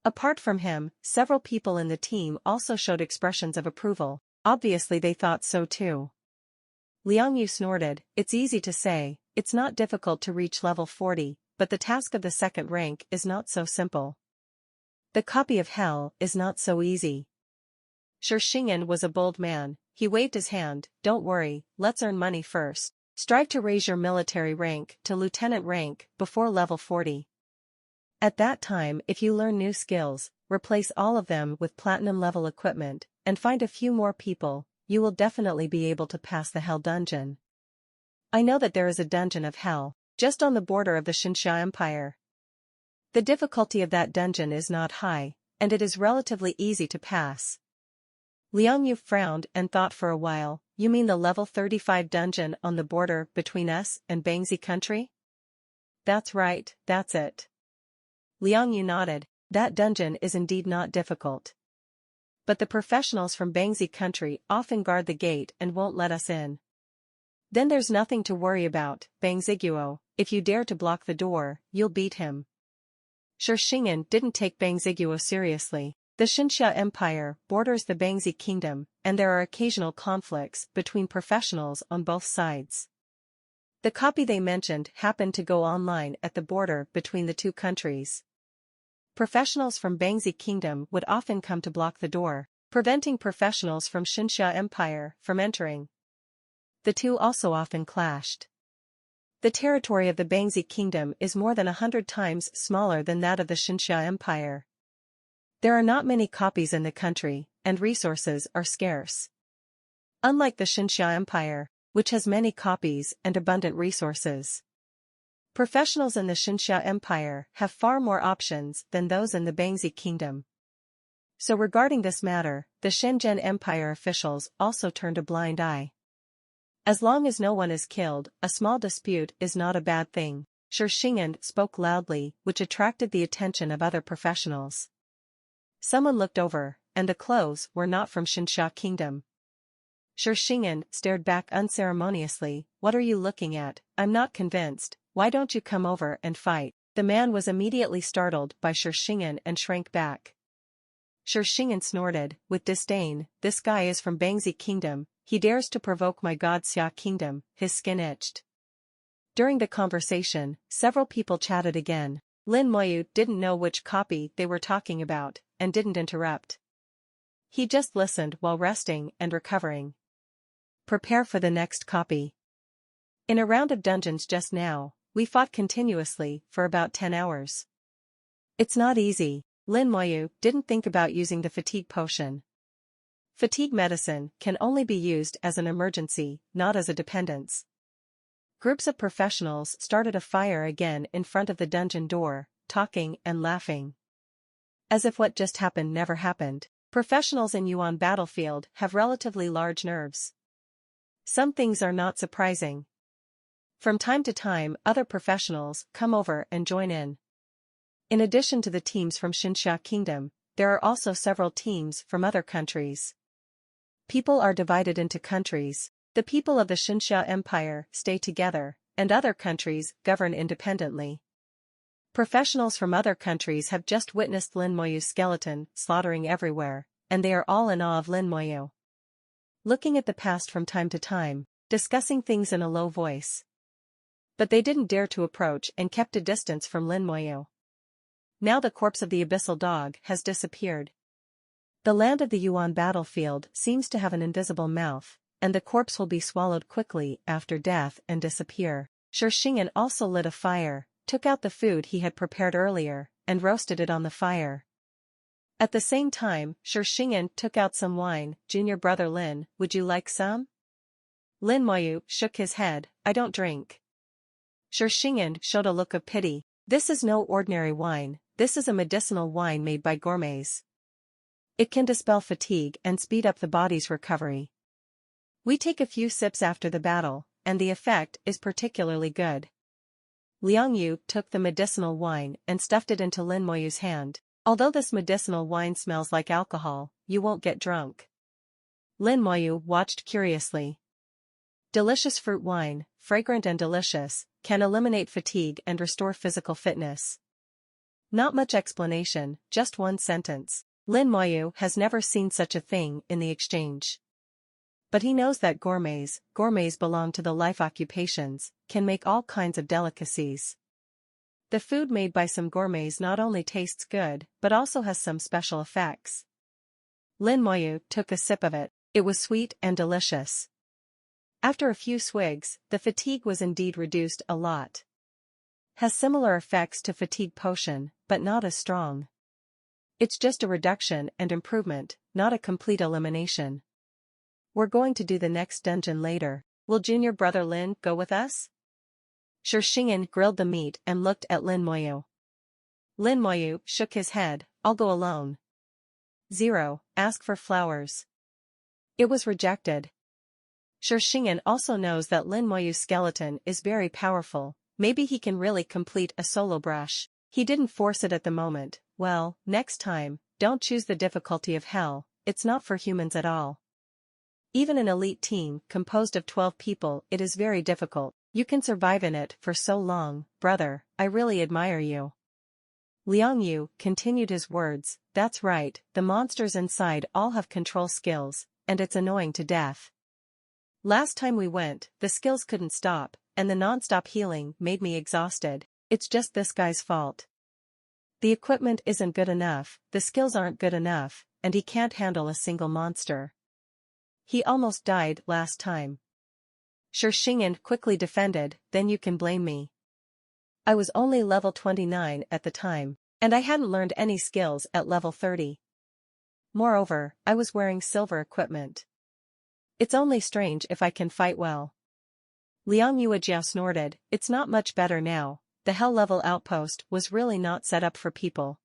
Apart from him, several people in the team also showed expressions of approval. Obviously they thought so too. Liang Yu snorted, it's easy to say, it's not difficult to reach level 40, but the task of the second rank is not so simple. The copy of hell is not so easy. Shixingan was a bold man. He waved his hand, don't worry, let's earn money first. Strive to raise your military rank to lieutenant rank before level 40. At that time, if you learn new skills, replace all of them with platinum level equipment, and find a few more people, you will definitely be able to pass the hell dungeon. I know that there is a dungeon of hell, just on the border of the Xinxia Empire. The difficulty of that dungeon is not high, and it is relatively easy to pass. Liang Yu frowned and thought for a while, you mean the level 35 dungeon on the border between us and Bangzi country? That's right, that's it. Liang Yu nodded, that dungeon is indeed not difficult. But the professionals from Bangzi country often guard the gate and won't let us in. Then there's nothing to worry about, Bangziguo, if you dare to block the door, you'll beat him. Shixingan didn't take Bangziguo seriously. The Xinxia Empire borders the Bangzi Kingdom, and there are occasional conflicts between professionals on both sides. The copy they mentioned happened to go online at the border between the two countries. Professionals from Bangzi Kingdom would often come to block the door, preventing professionals from Xinxia Empire from entering. The two also often clashed. The territory of the Bangzi Kingdom is more than 100 times smaller than that of the Xinxia Empire. There are not many copies in the country, and resources are scarce. Unlike the Xinxia Empire, which has many copies and abundant resources. Professionals in the Xinxia Empire have far more options than those in the Bangzi Kingdom. So regarding this matter, the Shenzhen Empire officials also turned a blind eye. As long as no one is killed, a small dispute is not a bad thing. Shixingan spoke loudly, which attracted the attention of other professionals. Someone looked over, and the clothes were not from Xinxia Kingdom. Shishingen stared back unceremoniously. What are you looking at? I'm not convinced. Why don't you come over and fight? The man was immediately startled by Shishingen and shrank back. Shishingen snorted, with disdain, this guy is from Bangzi Kingdom, he dares to provoke my god Xia Kingdom, his skin itched. During the conversation, several people chatted again. Lin Moyu didn't know which copy they were talking about, and didn't interrupt. He just listened while resting and recovering. Prepare for the next copy. In a round of dungeons just now, we fought continuously for about 10 hours. It's not easy. Lin Moyu didn't think about using the fatigue potion. Fatigue medicine can only be used as an emergency, not as a dependence. Groups of professionals started a fire again in front of the dungeon door, talking and laughing. As if what just happened never happened. Professionals in Yuan battlefield have relatively large nerves. Some things are not surprising. From time to time, other professionals come over and join in. In addition to the teams from Xinxia Kingdom, there are also several teams from other countries. People are divided into countries. The people of the Xinxia Empire stay together, and other countries govern independently. Professionals from other countries have just witnessed Lin Moyu's skeleton slaughtering everywhere, and they are all in awe of Lin Moyu. Looking at the past from time to time, discussing things in a low voice. But they didn't dare to approach and kept a distance from Lin Moyu. Now the corpse of the abyssal dog has disappeared. The land of the Yuan battlefield seems to have an invisible mouth, and the corpse will be swallowed quickly after death and disappear. Shishingen also lit a fire, took out the food he had prepared earlier, and roasted it on the fire. At the same time, Shishingen took out some wine. Junior brother Lin, would you like some? Lin Moyu shook his head, I don't drink. Shishingen showed a look of pity. This is no ordinary wine, this is a medicinal wine made by gourmets. It can dispel fatigue and speed up the body's recovery. We take a few sips after the battle, and the effect is particularly good. Liang Yu took the medicinal wine and stuffed it into Lin Moyu's hand. Although this medicinal wine smells like alcohol, you won't get drunk. Lin Moyu watched curiously. Delicious fruit wine, fragrant and delicious, can eliminate fatigue and restore physical fitness. Not much explanation, just one sentence. Lin Moyu has never seen such a thing in the exchange. But he knows that gourmets belong to the life occupations, can make all kinds of delicacies. The food made by some gourmets not only tastes good, but also has some special effects. Lin Moyu took a sip of it, it was sweet and delicious. After a few swigs, the fatigue was indeed reduced a lot. Has similar effects to fatigue potion, but not as strong. It's just a reduction and improvement, not a complete elimination. We're going to do the next dungeon later. Will junior brother Lin go with us? Shishingen grilled the meat and looked at Lin Moyu. Lin Moyu shook his head, I'll go alone. 0. Ask for flowers. It was rejected. Shishingen also knows that Lin Moyu's skeleton is very powerful, maybe he can really complete a solo brush. He didn't force it at the moment. Well, next time, don't choose the difficulty of hell, it's not for humans at all. Even an elite team composed of 12 people, it is very difficult. You can survive in it for so long, brother, I really admire you. Liang Yu continued his words, that's right, the monsters inside all have control skills, and it's annoying to death. Last time we went, the skills couldn't stop, and the non-stop healing made me exhausted. It's just this guy's fault. The equipment isn't good enough, the skills aren't good enough, and he can't handle a single monster. He almost died last time. Shishingen quickly defended, then you can blame me. I was only level 29 at the time, and I hadn't learned any skills at level 30. Moreover, I was wearing silver equipment. It's only strange if I can fight well. Liang Yuejiao snorted, it's not much better now, the hell level outpost was really not set up for people.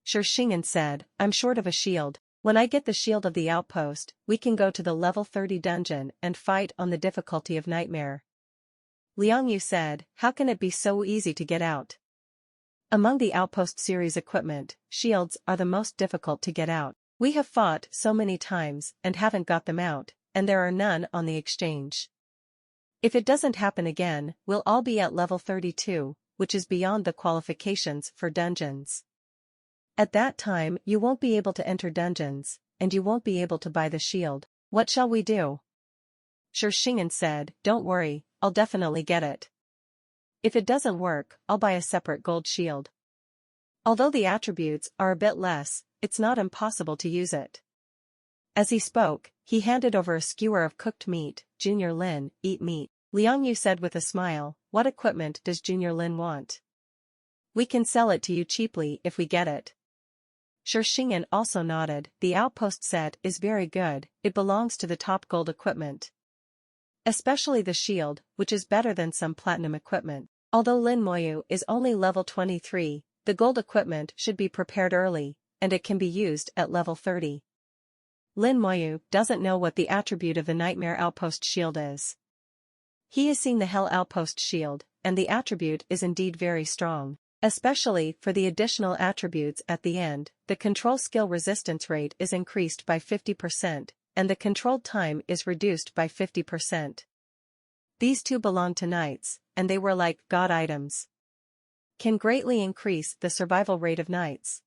Shishingen said, I'm short of a shield. When I get the shield of the outpost, we can go to the level 30 dungeon and fight on the difficulty of nightmare. Liang Yu said, how can it be so easy to get out? Among the outpost series equipment, shields are the most difficult to get out. We have fought so many times and haven't got them out, and there are none on the exchange. If it doesn't happen again, we'll all be at level 32, which is beyond the qualifications for dungeons. At that time you won't be able to enter dungeons, and you won't be able to buy the shield. What shall we do? Shishingen said, don't worry, I'll definitely get it. If it doesn't work, I'll buy a separate gold shield. Although the attributes are a bit less, it's not impossible to use it. As he spoke, he handed over a skewer of cooked meat. Junior Lin, eat meat. Liang Yu said with a smile, what equipment does Junior Lin want? We can sell it to you cheaply if we get it. Shishingen also nodded, the outpost set is very good, it belongs to the top gold equipment. Especially the shield, which is better than some platinum equipment. Although Lin Moyu is only level 23, the gold equipment should be prepared early, and it can be used at level 30. Lin Moyu doesn't know what the attribute of the Nightmare Outpost shield is. He has seen the Hell Outpost shield, and the attribute is indeed very strong, especially for the additional attributes at the end. The control skill resistance rate is increased by 50%, and the controlled time is reduced by 50%. These two belong to knights, and they were like god items. Can greatly increase the survival rate of knights.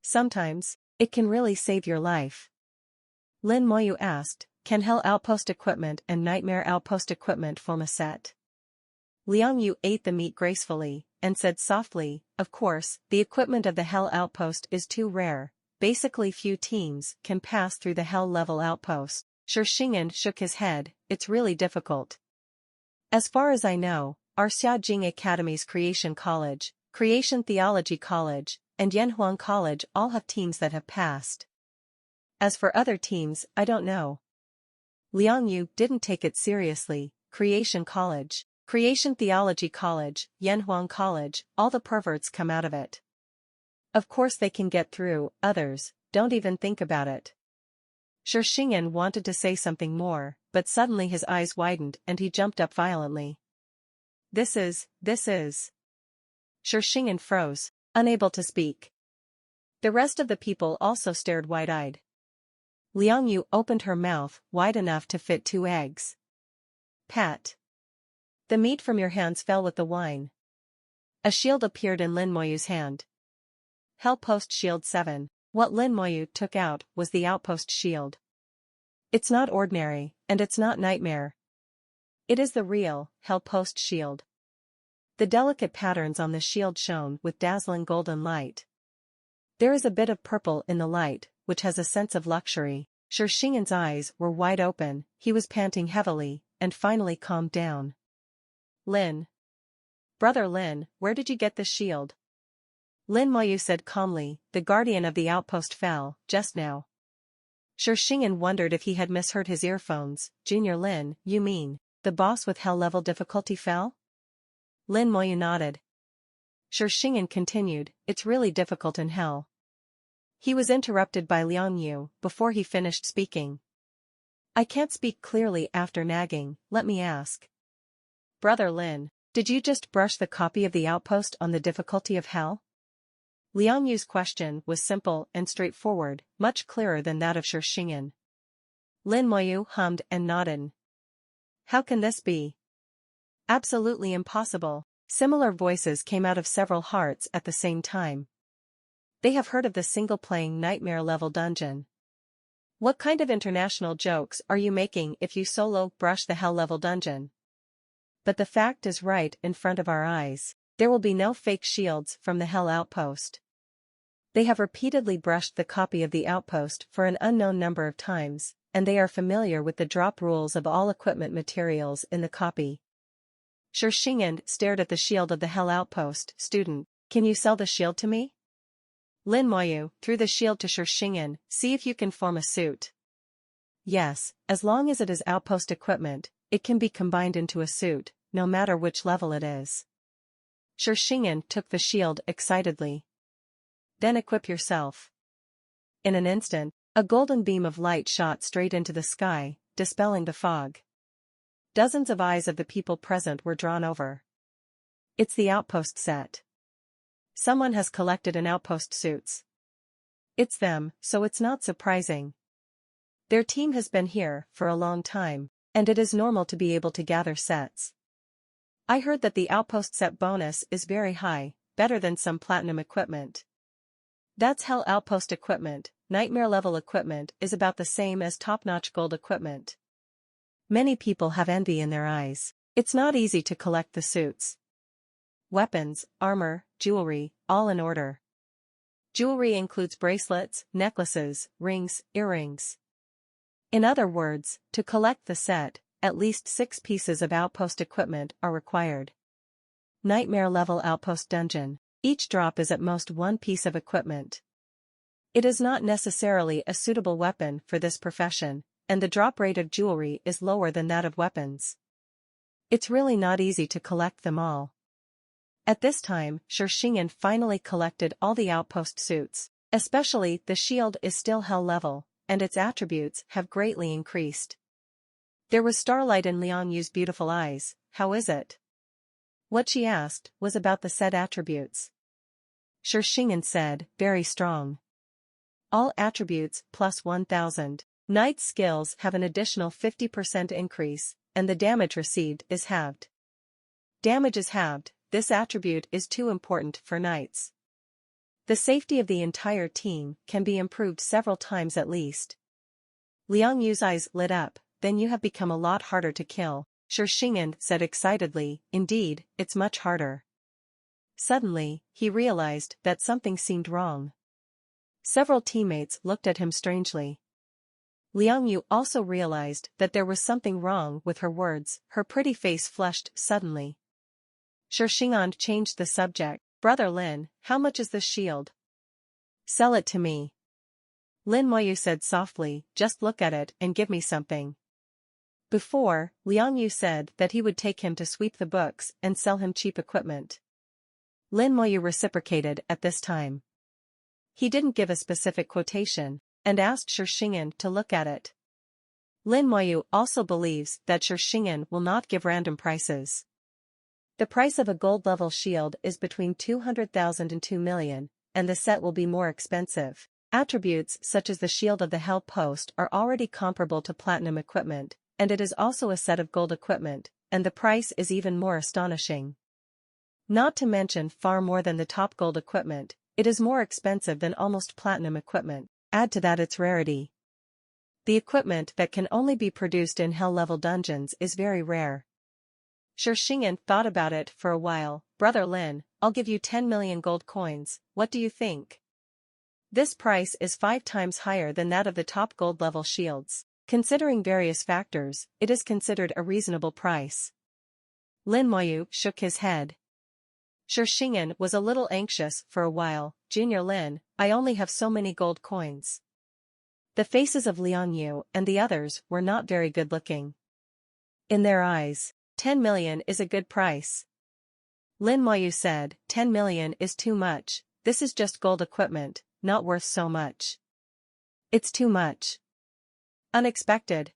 Sometimes, it can really save your life. Lin Moyu asked, can Hell Outpost equipment and Nightmare Outpost equipment form a set? Liang Yu ate the meat gracefully, and said softly, of course, the equipment of the Hell Outpost is too rare, basically few teams can pass through the Hell level outpost. Shishingen shook his head, it's really difficult. As far as I know, our Xiaojing Academy's Creation College, Creation Theology College, and Yanhuang College all have teams that have passed. As for other teams, I don't know. Liang Yu didn't take it seriously. Creation College, Creation Theology College, Yanhuang College, all the perverts come out of it. Of course they can get through, others, don't even think about it. Shishingen wanted to say something more, but suddenly his eyes widened and he jumped up violently. This is. Shishingen froze, unable to speak. The rest of the people also stared wide-eyed. Liang Yu opened her mouth wide enough to fit 2 eggs. Pat. The meat from your hands fell with the wine. A shield appeared in Lin Moyu's hand. Hell Post Shield 7. What Lin Moyu took out was the outpost shield. It's not ordinary, and it's not nightmare. It is the real Hell Post shield. The delicate patterns on the shield shone with dazzling golden light. There is a bit of purple in the light, which has a sense of luxury. Shishingen's eyes were wide open, he was panting heavily, and finally calmed down. Lin. Brother Lin, where did you get this shield? Lin Moyu said calmly, the guardian of the outpost fell, just now. Shishingen wondered if he had misheard his earphones. Junior Lin, you mean, the boss with hell level difficulty fell? Lin Moyu nodded. Shishingen continued, it's really difficult in hell. He was interrupted by Liang Yu before he finished speaking. I can't speak clearly after nagging, let me ask. Brother Lin, did you just brush the copy of the outpost on the difficulty of hell? Liang Yu's question was simple and straightforward, much clearer than that of Shishingen. Lin Moyu hummed and nodded. How can this be? Absolutely impossible. Similar voices came out of several hearts at the same time. They have heard of the single-playing nightmare-level dungeon. What kind of international jokes are you making if you solo brush the hell-level dungeon? But the fact is right in front of our eyes. There will be no fake shields from the Hell Outpost. They have repeatedly brushed the copy of the outpost for an unknown number of times, and they are familiar with the drop rules of all equipment materials in the copy. Shishingen stared at the shield of the Hell Outpost. Student, can you sell the shield to me? Lin Moyu threw the shield to Shishingen, see if you can form a suit. Yes, as long as it is outpost equipment, it can be combined into a suit, no matter which level it is. Shishingen took the shield excitedly. Then equip yourself. In an instant, a golden beam of light shot straight into the sky, dispelling the fog. Dozens of eyes of the people present were drawn over. It's the outpost set. Someone has collected an outpost suits. It's them, so it's not surprising. Their team has been here for a long time, and it is normal to be able to gather sets. I heard that the outpost set bonus is very high, better than some platinum equipment. That's hell outpost equipment. Nightmare level equipment is about the same as top-notch gold equipment. Many people have envy in their eyes. It's not easy to collect the suits. Weapons, armor, jewelry, all in order. Jewelry includes bracelets, necklaces, rings, earrings. In other words, to collect the set, at least 6 pieces of outpost equipment are required. Nightmare level outpost dungeon. Each drop is at most 1 piece of equipment. It is not necessarily a suitable weapon for this profession, and the drop rate of jewelry is lower than that of weapons. It's really not easy to collect them all. At this time, Shishingen finally collected all the outpost suits, especially the shield is still hell level, and its attributes have greatly increased. There was starlight in Liang Yu's beautiful eyes. How is it? What she asked was about the set attributes. Shishingen said, very strong. All attributes plus 1000. Knight's skills have an additional 50% increase, and the damage received is halved. Damage is halved, this attribute is too important for knights. The safety of the entire team can be improved several times at least. Liang Yu's eyes lit up, then you have become a lot harder to kill, Shishingen said excitedly, indeed, it's much harder. Suddenly, he realized that something seemed wrong. Several teammates looked at him strangely. Liang Yu also realized that there was something wrong with her words, her pretty face flushed suddenly. Shishingen changed the subject, Brother Lin, how much is this shield? Sell it to me. Lin Moyu said softly, just look at it and give me something. Before, Liang Yu said that he would take him to sweep the books and sell him cheap equipment. Lin Moyu reciprocated at this time. He didn't give a specific quotation, and asked Shishingen to look at it. Lin Moyu also believes that Shishingen will not give random prices. The price of a gold-level shield is between 200,000 and 2 million, and the set will be more expensive. Attributes such as the Shield of the Hell Post are already comparable to platinum equipment, and it is also a set of gold equipment, and the price is even more astonishing. Not to mention far more than the top gold equipment, it is more expensive than almost platinum equipment, add to that its rarity. The equipment that can only be produced in hell-level dungeons is very rare. Shishingen thought about it for a while, Brother Lin, I'll give you 10 million gold coins, what do you think? This price is 5 times higher than that of the top gold-level shields. Considering various factors, it is considered a reasonable price. Lin Moyu shook his head. Shishingen was a little anxious for a while, Junior Lin, I only have so many gold coins. The faces of Liang Yu and the others were not very good looking. In their eyes, 10 million is a good price. Lin Moyu said, 10 million is too much, this is just gold equipment, not worth so much. It's too much. Unexpected.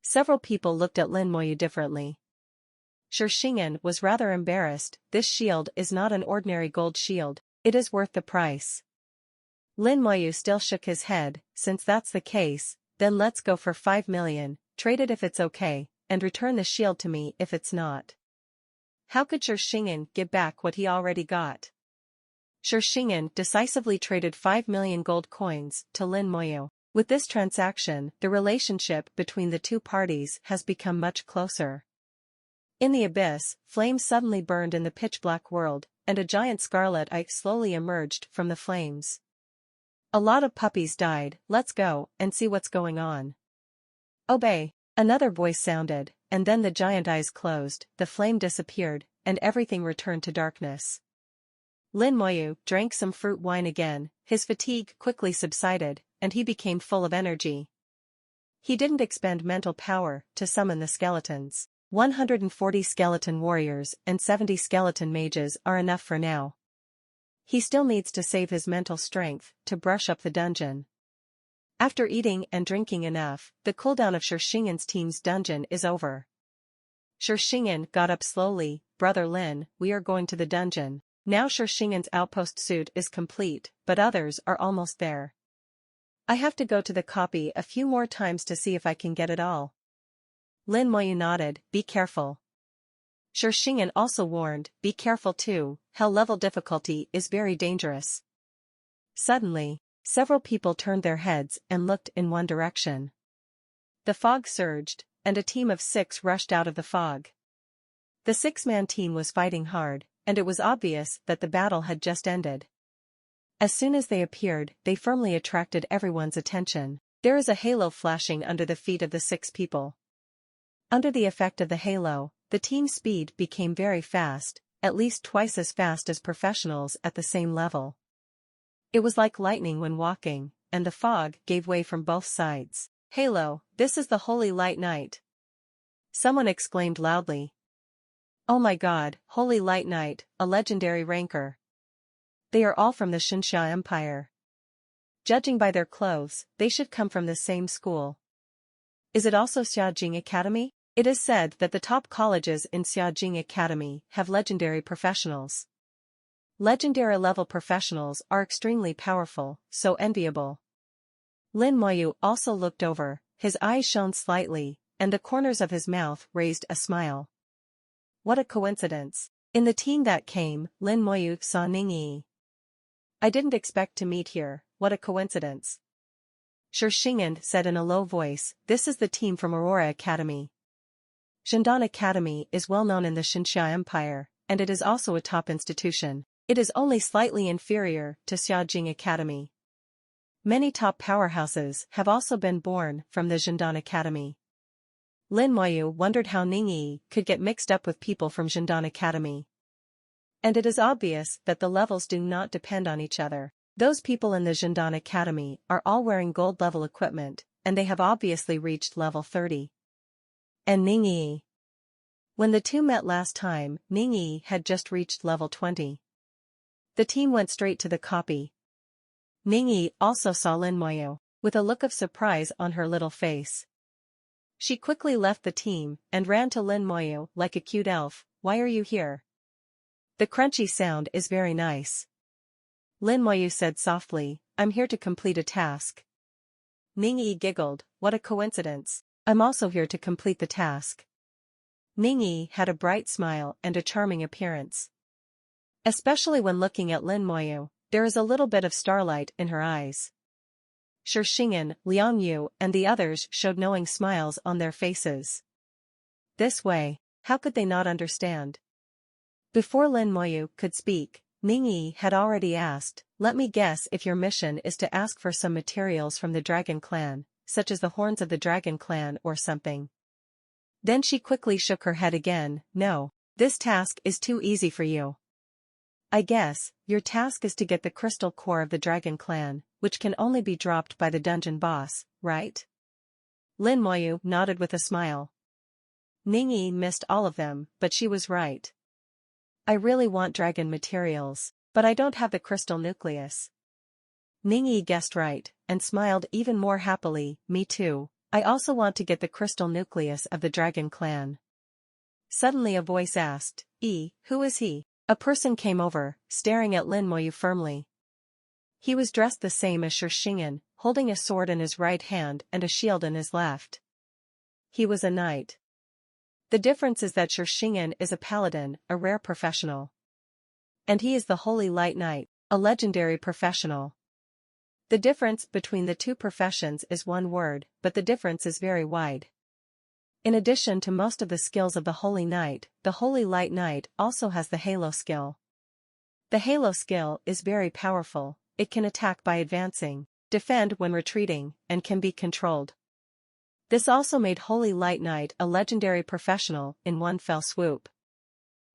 Several people looked at Lin Moyu differently. Shishingen was rather embarrassed, this shield is not an ordinary gold shield, it is worth the price. Lin Moyu still shook his head, since that's the case, then let's go for 5 million, trade it if it's okay, and return the shield to me if it's not. How could Shishingen give back what he already got? Shishingen decisively traded 5 million gold coins to Lin Moyu. With this transaction, the relationship between the two parties has become much closer. In the abyss, flames suddenly burned in the pitch-black world, and a giant scarlet eye slowly emerged from the flames. A lot of puppies died, let's go and see what's going on. Obey, another voice sounded, and then the giant eyes closed, the flame disappeared, and everything returned to darkness. Lin Moyu drank some fruit wine again, his fatigue quickly subsided, and he became full of energy. He didn't expend mental power to summon the skeletons. 140 skeleton warriors and 70 skeleton mages are enough for now. He still needs to save his mental strength to brush up the dungeon. After eating and drinking enough, the cooldown of Shishingen's team's dungeon is over. Shishingen got up slowly, Brother Lin, we are going to the dungeon. Now Shishingen's outpost suit is complete, but others are almost there. I have to go to the copy a few more times to see if I can get it all. Lin Moyu nodded, be careful. Shishingen also warned, be careful too, hell level difficulty is very dangerous. Suddenly, several people turned their heads and looked in one direction. The fog surged, and a team of 6 rushed out of the fog. The 6-man team was fighting hard, and it was obvious that the battle had just ended. As soon as they appeared, they firmly attracted everyone's attention. There is a halo flashing under the feet of the 6 people. Under the effect of the halo, the team's speed became very fast, at least twice as fast as professionals at the same level. It was like lightning when walking, and the fog gave way from both sides. Halo, this is the Holy Light Knight. Someone exclaimed loudly. Oh my god, Holy Light Knight, a legendary ranker. They are all from the Xinxia Empire. Judging by their clothes, they should come from the same school. Is it also Xiaojing Academy? It is said that the top colleges in Xiaojing Academy have legendary professionals. Legendary level professionals are extremely powerful, so enviable. Lin Moyu also looked over, his eyes shone slightly, and the corners of his mouth raised a smile. What a coincidence. In the team that came, Lin Moyu saw Ningyi. I didn't expect to meet here, what a coincidence. Shishingen said in a low voice, this is the team from Aurora Academy. Zhendan Academy is well known in the Xinxia Empire, and it is also a top institution. It is only slightly inferior to Xiaojing Academy. Many top powerhouses have also been born from the Zhendan Academy. Lin Moyu wondered how Ningyi could get mixed up with people from Zhendan Academy. And it is obvious that the levels do not depend on each other. Those people in the Zhendan Academy are all wearing gold level equipment, and they have obviously reached level 30. And Ningyi. When the two met last time, Ningyi had just reached level 20. The team went straight to the copy. Ningyi also saw Lin Moyu, with a look of surprise on her little face. She quickly left the team and ran to Lin Moyu like a cute elf. Why are you here? The crunchy sound is very nice. Lin Moyu said softly, I'm here to complete a task. Ningyi giggled, what a coincidence. I'm also here to complete the task. Ningyi had a bright smile and a charming appearance. Especially when looking at Lin Moyu, there is a little bit of starlight in her eyes. Shishingen, Liang Yu and the others showed knowing smiles on their faces. This way, how could they not understand? Before Lin Moyu could speak, Ningyi had already asked, let me guess if your mission is to ask for some materials from the Dragon Clan, such as the horns of the Dragon Clan or something. Then she quickly shook her head again, no, this task is too easy for you. I guess, your task is to get the crystal core of the Dragon Clan, which can only be dropped by the dungeon boss, right? Lin Moyu nodded with a smile. Ningyi missed all of them, but she was right. I really want dragon materials, but I don't have the crystal nucleus. Ningyi guessed right, and smiled even more happily, me too, I also want to get the crystal nucleus of the Dragon Clan. Suddenly a voice asked, who is he? A person came over, staring at Lin Moyu firmly. He was dressed the same as Shishingen, holding a sword in his right hand and a shield in his left. He was a knight. The difference is that Shishingen is a paladin, a rare professional. And he is the Holy Light Knight, a legendary professional. The difference between the two professions is one word, but the difference is very wide. In addition to most of the skills of the Holy Knight, the Holy Light Knight also has the Halo skill. The Halo skill is very powerful, it can attack by advancing, defend when retreating, and can be controlled. This also made Holy Light Knight a legendary professional in one fell swoop.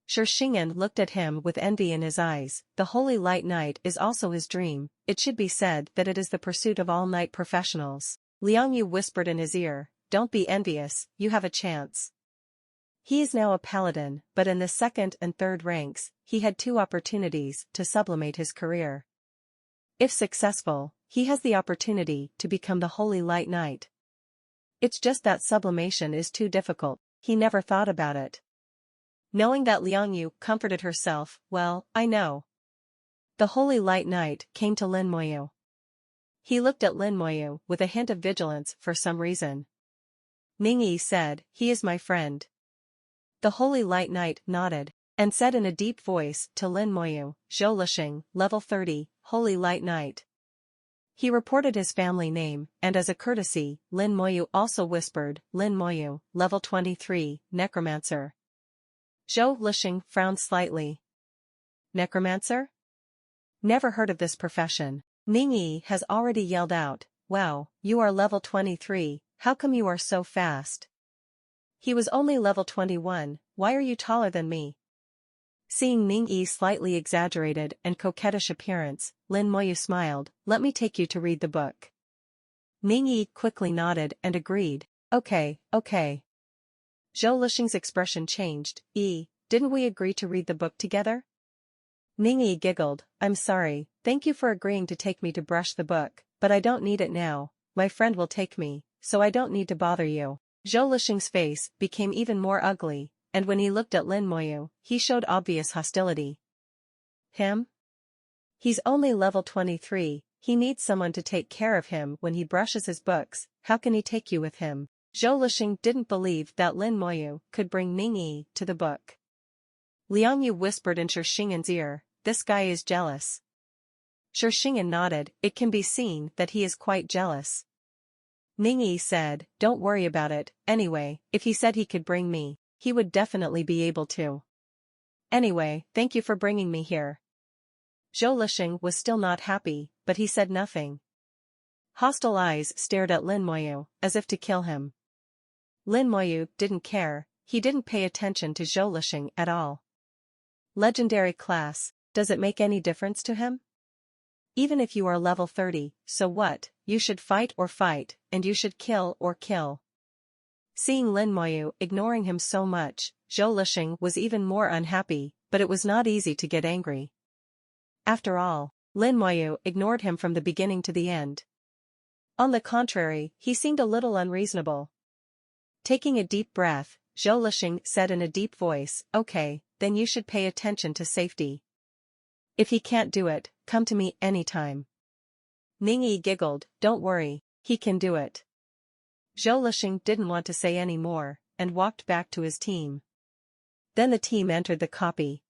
Shishingen looked at him with envy in his eyes. The Holy Light Knight is also his dream. It should be said that it is the pursuit of all knight professionals. Liang Yu whispered in his ear, don't be envious, you have a chance. He is now a paladin, but in the second and third ranks, he had 2 opportunities to sublimate his career. If successful, he has the opportunity to become the Holy Light Knight. It's just that sublimation is too difficult, he never thought about it. Knowing that Liang Yu comforted herself, well, I know. The Holy Light Knight came to Lin Moyu. He looked at Lin Moyu with a hint of vigilance for some reason. Ningyi said, he is my friend. The Holy Light Knight nodded, and said in a deep voice to Lin Moyu, Zhou Lixing, level 30, Holy Light Knight. He reported his family name, and as a courtesy, Lin Moyu also whispered, Lin Moyu, level 23, Necromancer. Zhou Lixing frowned slightly. Necromancer? Never heard of this profession. Ningyi has already yelled out, wow, you are level 23, how come you are so fast? He was only level 21, why are you taller than me? Seeing Ningyi's slightly exaggerated and coquettish appearance, Lin Moyu smiled, let me take you to read the book. Ningyi quickly nodded and agreed, okay. Zhou Lixing's expression changed, didn't we agree to read the book together? Ningyi giggled, I'm sorry, thank you for agreeing to take me to brush the book, but I don't need it now, my friend will take me, so I don't need to bother you. Zhou Lixing's face became even more ugly, and when he looked at Lin Moyu, he showed obvious hostility. Him? He's only level 23, he needs someone to take care of him when he brushes his books, how can he take you with him? Zhou Lixing didn't believe that Lin Moyu could bring Ningyi to the book. Liang Yu whispered in Shixingan's ear, this guy is jealous. Shixingan nodded, it can be seen that he is quite jealous. Ningyi said, don't worry about it, anyway, if he said he could bring me, he would definitely be able to. Anyway, thank you for bringing me here. Zhou Lixing was still not happy, but he said nothing. Hostile eyes stared at Lin Moyu, as if to kill him. Lin Moyu didn't care, he didn't pay attention to Zhou Lixing at all. Legendary class, does it make any difference to him? Even if you are level 30, so what, you should fight, and you should kill or kill. Seeing Lin Moyu ignoring him so much, Zhou Lixing was even more unhappy, but it was not easy to get angry. After all, Lin Moyu ignored him from the beginning to the end. On the contrary, he seemed a little unreasonable. Taking a deep breath, Zhou Lixing said in a deep voice, okay, then you should pay attention to safety. If he can't do it, come to me anytime. Ningyi giggled, don't worry, he can do it. Zhou Lixing didn't want to say any more, and walked back to his team. Then the team entered the copy.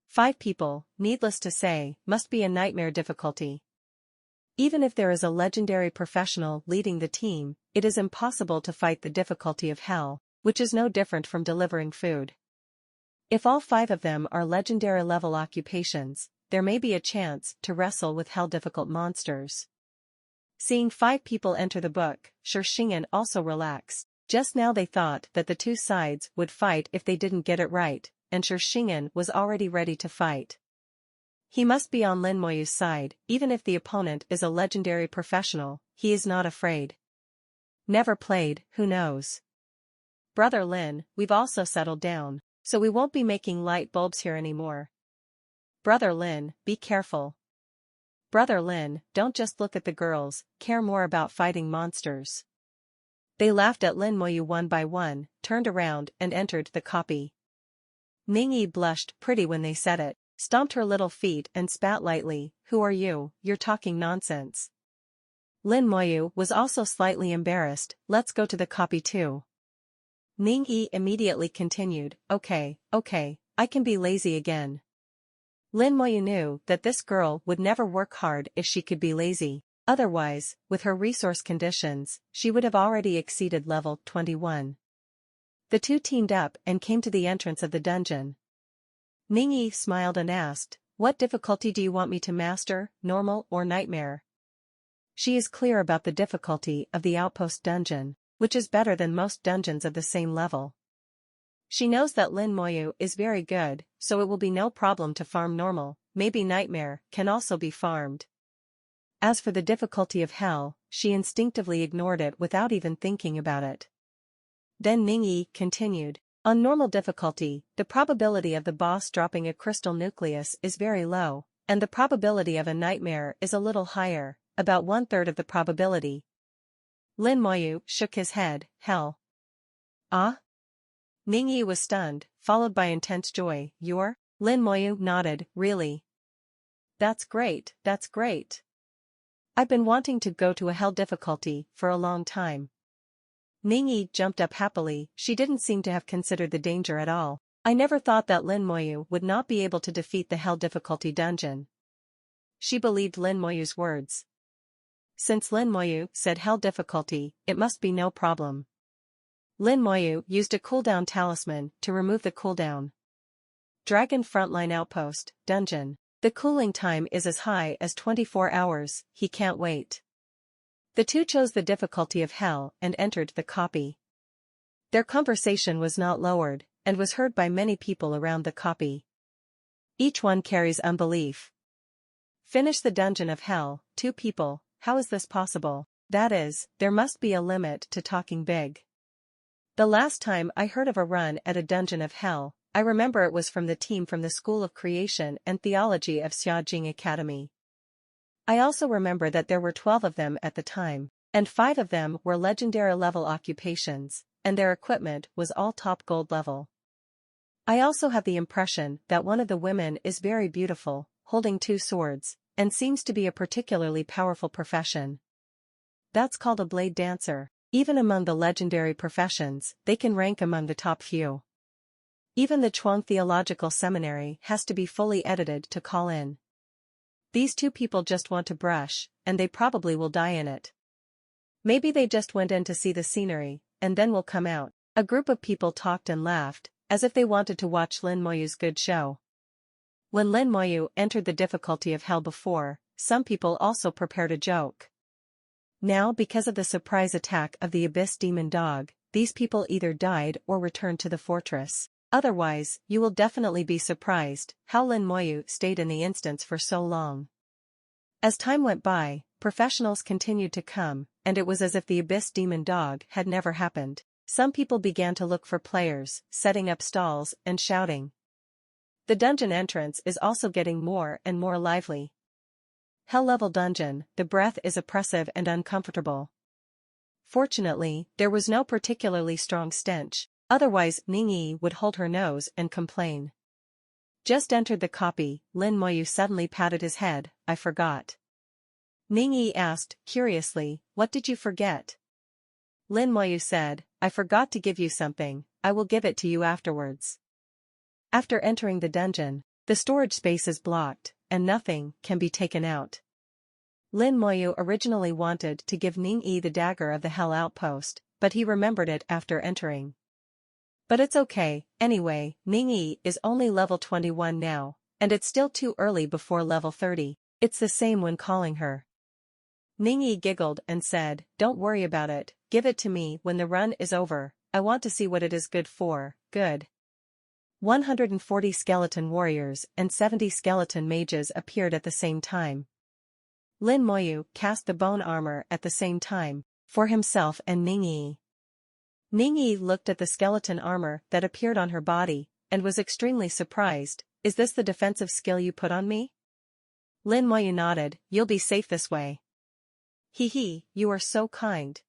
5 people, needless to say, must be a nightmare difficulty. Even if there is a legendary professional leading the team, it is impossible to fight the difficulty of hell, which is no different from delivering food. If all 5 of them are legendary level occupations, there may be a chance to wrestle with hell-difficult monsters. Seeing 5 people enter the book, Shixingan also relaxed. Just now they thought that the 2 sides would fight if they didn't get it right, and Shixingan was already ready to fight. He must be on Lin Moyu's side, even if the opponent is a legendary professional, he is not afraid. Never played, who knows? Brother Lin, we've also settled down, so we won't be making light bulbs here anymore. Brother Lin, be careful. Brother Lin, don't just look at the girls, care more about fighting monsters. They laughed at Lin Moyu one by one, turned around and entered the copy. Ningyi blushed pretty when they said it, stomped her little feet and spat lightly, who are you, you're talking nonsense. Lin Moyu was also slightly embarrassed, let's go to the copy too. Ningyi immediately continued, okay, I can be lazy again. Lin Moyu knew that this girl would never work hard if she could be lazy, otherwise, with her resource conditions, she would have already exceeded level 21. The 2 teamed up and came to the entrance of the dungeon. Ningyi smiled and asked, what difficulty do you want me to master, normal or nightmare? She is clear about the difficulty of the outpost dungeon, which is better than most dungeons of the same level. She knows that Lin Moyu is very good, so it will be no problem to farm normal, maybe nightmare can also be farmed. As for the difficulty of hell, she instinctively ignored it without even thinking about it. Then Ningyi continued, on normal difficulty, the probability of the boss dropping a crystal nucleus is very low, and the probability of a nightmare is a little higher, about 1/3 of the probability. Lin Moyu shook his head, hell. Ah? Ningyi was stunned, followed by intense joy, you're? Lin Moyu nodded, really? That's great. I've been wanting to go to a hell difficulty for a long time. Ningyi jumped up happily, she didn't seem to have considered the danger at all. I never thought that Lin Moyu would not be able to defeat the hell difficulty dungeon. She believed Lin Moyu's words. Since Lin Moyu said hell difficulty, it must be no problem. Lin Moyu used a cooldown talisman to remove the cooldown. Dragon Frontline Outpost, Dungeon. The cooling time is as high as 24 hours, he can't wait. The two chose the difficulty of hell and entered the copy. Their conversation was not lowered, and was heard by many people around the copy. Each one carries unbelief. Finish the dungeon of hell, 2 people, how is this possible? That is, there must be a limit to talking big. The last time I heard of a run at a dungeon of hell, I remember it was from the team from the School of Creation and Theology of Xiaojing Academy. I also remember that there were 12 of them at the time, and 5 of them were legendary level occupations, and their equipment was all top gold level. I also have the impression that one of the women is very beautiful, holding 2 swords, and seems to be a particularly powerful profession. That's called a blade dancer. Even among the legendary professions, they can rank among the top few. Even the Chuang Theological Seminary has to be fully edited to call in. These 2 people just want to brush, and they probably will die in it. Maybe they just went in to see the scenery, and then will come out. A group of people talked and laughed, as if they wanted to watch Lin Moyu's good show. When Lin Moyu entered the difficulty of hell before, some people also prepared a joke. Now because of the surprise attack of the Abyss Demon Dog, these people either died or returned to the fortress. Otherwise, you will definitely be surprised how Lin Moyu stayed in the instance for so long. As time went by, professionals continued to come, and it was as if the Abyss Demon Dog had never happened. Some people began to look for players, setting up stalls and shouting. The dungeon entrance is also getting more and more lively. Hell-level dungeon, the breath is oppressive and uncomfortable. Fortunately, there was no particularly strong stench. Otherwise Ningyi would hold her nose and complain. Just entered the copy, Lin Moyu suddenly patted his head, I forgot. Ningyi asked, curiously, what did you forget? Lin Moyu said, I forgot to give you something, I will give it to you afterwards. After entering the dungeon, the storage space is blocked, and nothing can be taken out. Lin Moyu originally wanted to give Ningyi the dagger of the Hell Outpost, but he remembered it after entering. But it's okay, anyway, Ningyi is only level 21 now, and it's still too early before level 30, it's the same when calling her. Ningyi giggled and said, don't worry about it, give it to me when the run is over, I want to see what it is good for, good. 140 skeleton warriors and 70 skeleton mages appeared at the same time. Lin Moyu cast the bone armor at the same time, for himself and Ningyi. Ningyi looked at the skeleton armor that appeared on her body, and was extremely surprised, is this the defensive skill you put on me? Lin Moyu nodded, you'll be safe this way. Hee, you are so kind.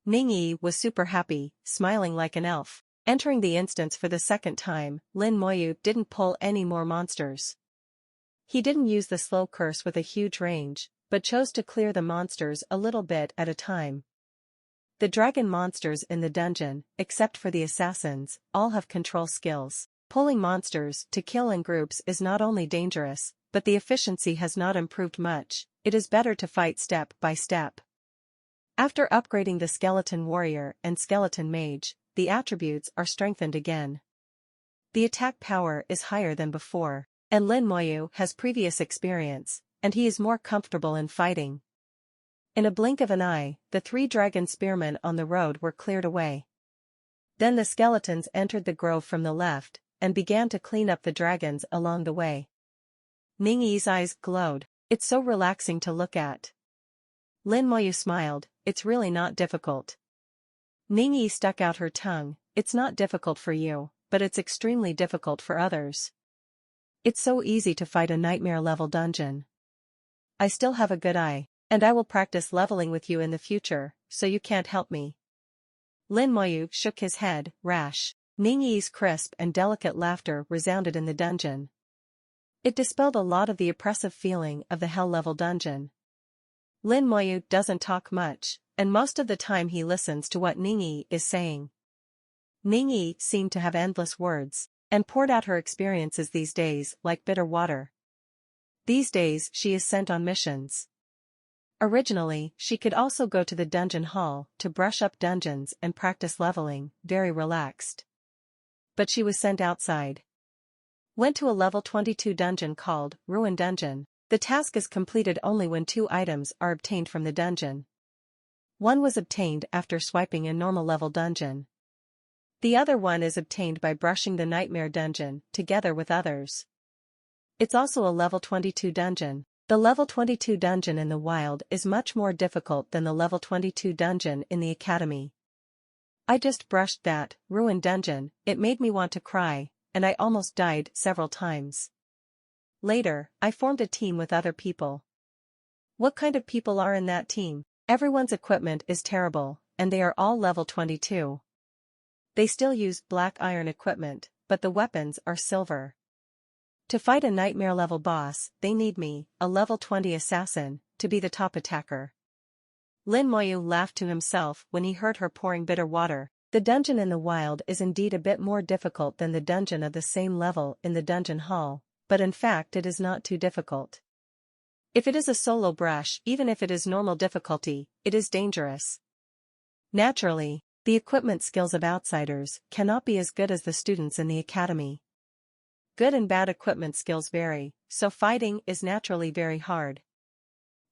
Ningyi was super happy, smiling like an elf. Entering the instance for the second time, Lin Moyu didn't pull any more monsters. He didn't use the slow curse with a huge range, but chose to clear the monsters a little bit at a time. The dragon monsters in the dungeon, except for the assassins, all have control skills. Pulling monsters to kill in groups is not only dangerous, but the efficiency has not improved much, it is better to fight step by step. After upgrading the skeleton warrior and skeleton mage, the attributes are strengthened again. The attack power is higher than before, and Lin Moyu has previous experience, and he is more comfortable in fighting. In a blink of an eye, the 3 dragon spearmen on the road were cleared away. Then the skeletons entered the grove from the left, and began to clean up the dragons along the way. Ningyi's eyes glowed, it's so relaxing to look at. Lin Moyu smiled, it's really not difficult. Ningyi stuck out her tongue, it's not difficult for you, but it's extremely difficult for others. It's so easy to fight a nightmare-level dungeon. I still have a good eye, and I will practice leveling with you in the future, so you can't help me. Lin Moyu shook his head, rash. Ningyi's crisp and delicate laughter resounded in the dungeon. It dispelled a lot of the oppressive feeling of the hell-level dungeon. Lin Moyu doesn't talk much, and most of the time he listens to what Ningyi is saying. Ningyi seemed to have endless words, and poured out her experiences these days like bitter water. These days she is sent on missions. Originally, she could also go to the dungeon hall to brush up dungeons and practice leveling, very relaxed. But she was sent outside. Went to a level 22 dungeon called Ruin Dungeon. The task is completed only when 2 items are obtained from the dungeon. One was obtained after swiping a normal level dungeon. The other one is obtained by brushing the Nightmare Dungeon, together with others. It's also a level 22 dungeon. The level 22 dungeon in the wild is much more difficult than the level 22 dungeon in the academy. I just brushed that Ruin Dungeon, it made me want to cry, and I almost died several times. Later, I formed a team with other people. What kind of people are in that team? Everyone's equipment is terrible, and they are all level 22. They still use black iron equipment, but the weapons are silver. To fight a nightmare level boss, they need me, a level 20 assassin, to be the top attacker. Lin Moyu laughed to himself when he heard her pouring bitter water. The dungeon in the wild is indeed a bit more difficult than the dungeon of the same level in the dungeon hall, but in fact it is not too difficult. If it is a solo brush, even if it is normal difficulty, it is dangerous. Naturally, the equipment skills of outsiders cannot be as good as the students in the academy. Good and bad equipment skills vary, so fighting is naturally very hard.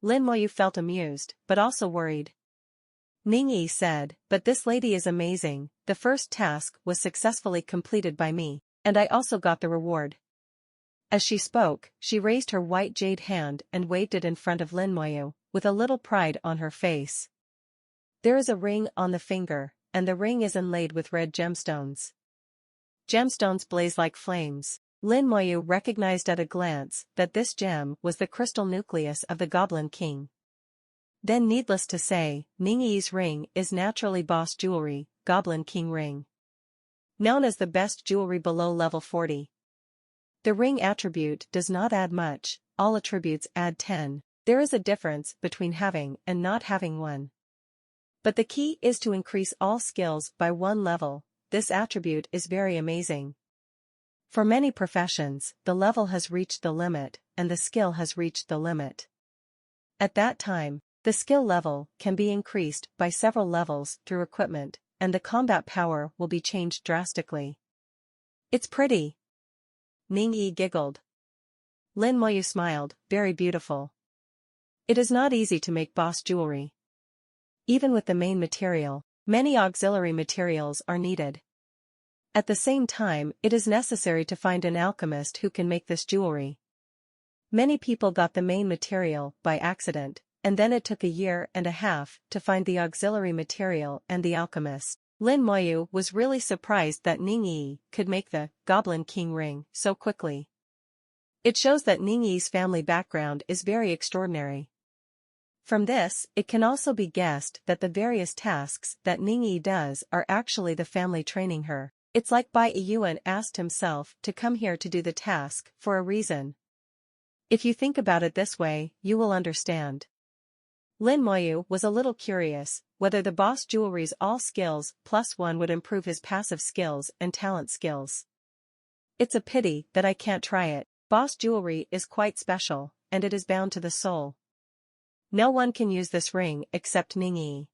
Lin Moyu felt amused, but also worried. Ningyi said, "But this lady is amazing, the first task was successfully completed by me, and I also got the reward." As she spoke, she raised her white jade hand and waved it in front of Lin Moyu, with a little pride on her face. There is a ring on the finger, and the ring is inlaid with red gemstones. Gemstones blaze like flames. Lin Moyu recognized at a glance that this gem was the crystal nucleus of the Goblin King. Then needless to say, Ningyi's ring is naturally boss jewelry, Goblin King ring. Known as the best jewelry below level 40. The ring attribute does not add much, all attributes add 10, there is a difference between having and not having one. But the key is to increase all skills by 1 level, this attribute is very amazing. For many professions, the level has reached the limit, and the skill has reached the limit. At that time, the skill level can be increased by several levels through equipment, and the combat power will be changed drastically. It's pretty. Ningyi giggled. Lin Moyu smiled, very beautiful. It is not easy to make boss jewelry. Even with the main material, many auxiliary materials are needed. At the same time, it is necessary to find an alchemist who can make this jewelry. Many people got the main material by accident, and then it took a year and a half to find the auxiliary material and the alchemist. Lin Moyu was really surprised that Ningyi could make the Goblin King ring so quickly. It shows that Ningyi's family background is very extraordinary. From this, it can also be guessed that the various tasks that Ningyi does are actually the family training her. It's like Bai Yuan asked himself to come here to do the task for a reason. If you think about it this way, you will understand. Lin Moyu was a little curious whether the boss jewelry's all skills +1 would improve his passive skills and talent skills. It's a pity that I can't try it. Boss jewelry is quite special, and it is bound to the soul. No one can use this ring except Ningyi.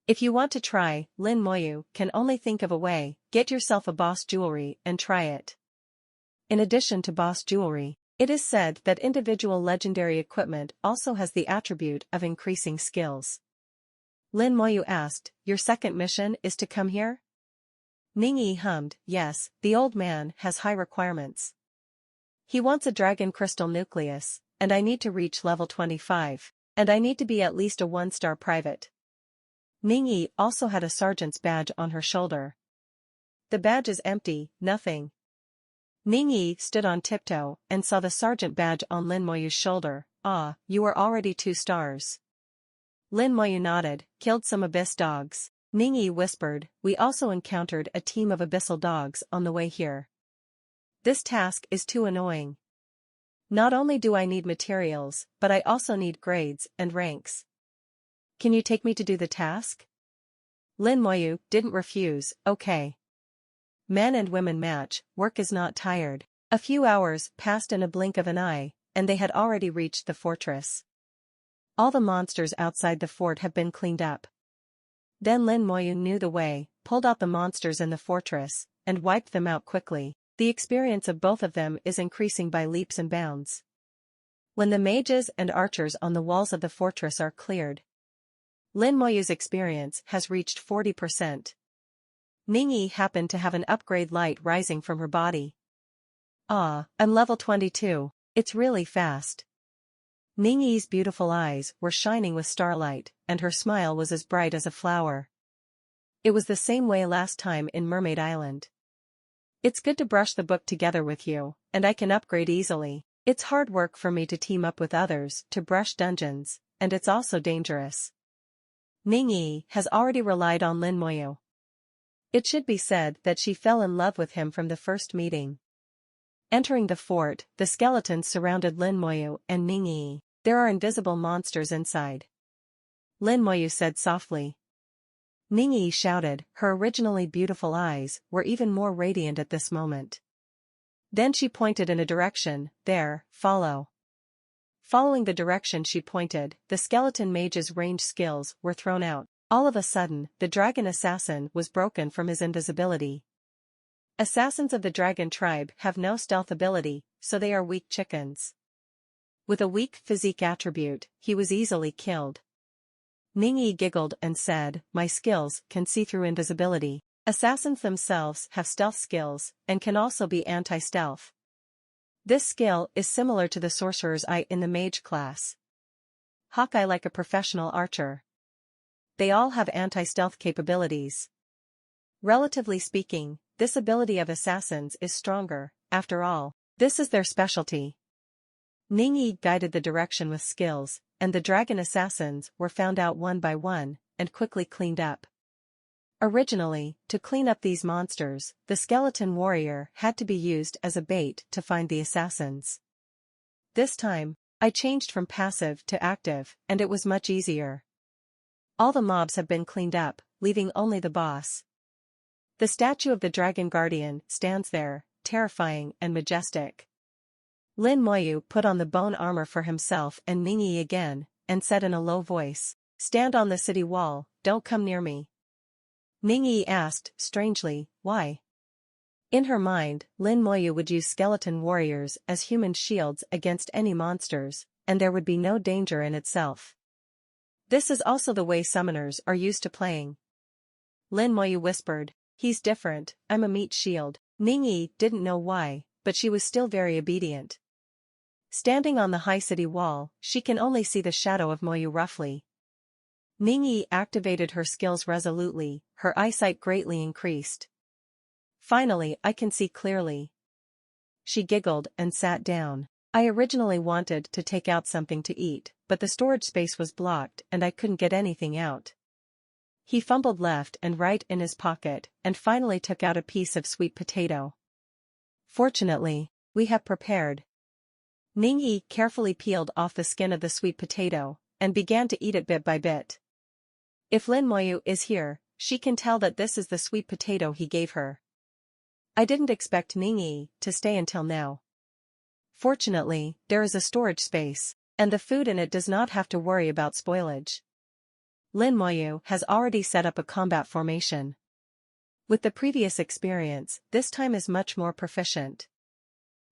If you want to try, Lin Moyu can only think of a way, get yourself a boss jewelry and try it. In addition to boss jewelry, it is said that individual legendary equipment also has the attribute of increasing skills. Lin Moyu asked, "Your second mission is to come here?" Ningyi hummed, "Yes, the old man has high requirements. He wants a dragon crystal nucleus, and I need to reach level 25, and I need to be at least a 1-star private." Ningyi also had a sergeant's badge on her shoulder. The badge is empty, nothing. Ningyi stood on tiptoe and saw the sergeant badge on Lin Moyu's shoulder. "Ah, you are already 2 stars. Lin Moyu nodded, "Killed some abyss dogs." Ningyi whispered, "We also encountered a team of abyssal dogs on the way here. This task is too annoying. Not only do I need materials, but I also need grades and ranks. Can you take me to do the task? Lin Moyu didn't refuse. Okay. Men and women match, work is not tired. A few hours passed in a blink of an eye, and they had already reached the fortress. All the monsters outside the fort have been cleaned up. Then Lin Moyu knew the way, pulled out the monsters in the fortress, and wiped them out quickly. The experience of both of them is increasing by leaps and bounds. When the mages and archers on the walls of the fortress are cleared, Lin Moyu's experience has reached 40%. Ningyi happened to have an upgrade light rising from her body. Ah, I'm level 22, it's really fast. Ningyi's beautiful eyes were shining with starlight, and her smile was as bright as a flower. It was the same way last time in Mermaid Island. It's good to brush the book together with you, and I can upgrade easily. It's hard work for me to team up with others to brush dungeons, and it's also dangerous. Ningyi has already relied on Lin Moyu. It should be said that she fell in love with him from the first meeting. Entering the fort, the skeletons surrounded Lin Moyu and Ningyi. There are invisible monsters inside. Lin Moyu said softly. Ningyi shouted, her originally beautiful eyes were even more radiant at this moment. Then she pointed in a direction, there, follow. Following the direction she pointed, the skeleton mage's range skills were thrown out. All of a sudden, the dragon assassin was broken from his invisibility. Assassins of the dragon tribe have no stealth ability, so they are weak chickens. With a weak physique attribute, he was easily killed. Ningyi giggled and said, my skills can see through invisibility. Assassins themselves have stealth skills, and can also be anti-stealth. This skill is similar to the sorcerer's eye in the mage class. Hawkeye like a professional archer. They all have anti-stealth capabilities. Relatively speaking, this ability of assassins is stronger, after all, this is their specialty. Ningyi guided the direction with skills, and the dragon assassins were found out one by one, and quickly cleaned up. Originally, to clean up these monsters, the skeleton warrior had to be used as a bait to find the assassins. This time, I changed from passive to active, and it was much easier. All the mobs have been cleaned up, leaving only the boss. The statue of the Dragon Guardian stands there, terrifying and majestic. Lin Moyu put on the bone armor for himself and Ningyi again, and said in a low voice, stand on the city wall, don't come near me. Ningyi asked, strangely, why? In her mind, Lin Moyu would use skeleton warriors as human shields against any monsters, and there would be no danger in itself. This is also the way summoners are used to playing. Lin Moyu whispered, he's different, I'm a meat shield. Ningyi didn't know why, but she was still very obedient. Standing on the high city wall, she can only see the shadow of Moyu roughly. Ningyi activated her skills resolutely, her eyesight greatly increased. Finally, I can see clearly. She giggled and sat down. I originally wanted to take out something to eat, but the storage space was blocked and I couldn't get anything out. He fumbled left and right in his pocket and finally took out a piece of sweet potato. Fortunately, we have prepared. Ningyi carefully peeled off the skin of the sweet potato and began to eat it bit by bit. If Lin Moyu is here, she can tell that this is the sweet potato he gave her. I didn't expect Ningyi to stay until now. Fortunately, there is a storage space, and the food in it does not have to worry about spoilage. Lin Moyu has already set up a combat formation. With the previous experience, this time is much more proficient.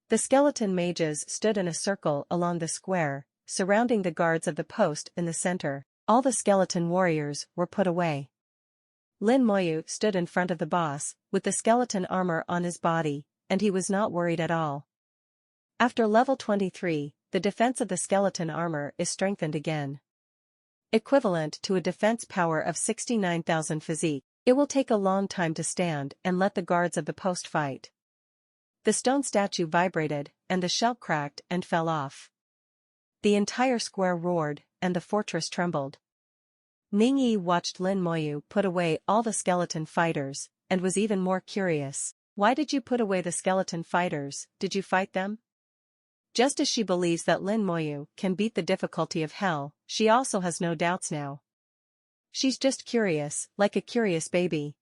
The skeleton mages stood in a circle along the square, surrounding the guards of the post in the center. All the skeleton warriors were put away. Lin Moyu stood in front of the boss, with the skeleton armor on his body, and he was not worried at all. After level 23, the defense of the skeleton armor is strengthened again. Equivalent to a defense power of 69,000 physique, it will take a long time to stand and let the guards of the post fight. The stone statue vibrated, and the shell cracked and fell off. The entire square roared, and the fortress trembled. Ningyi watched Lin Moyu put away all the skeleton fighters, and was even more curious. Why did you put away the skeleton fighters, did you fight them? Just as she believes that Lin Moyu can beat the difficulty of hell, she also has no doubts now. She's just curious, like a curious baby.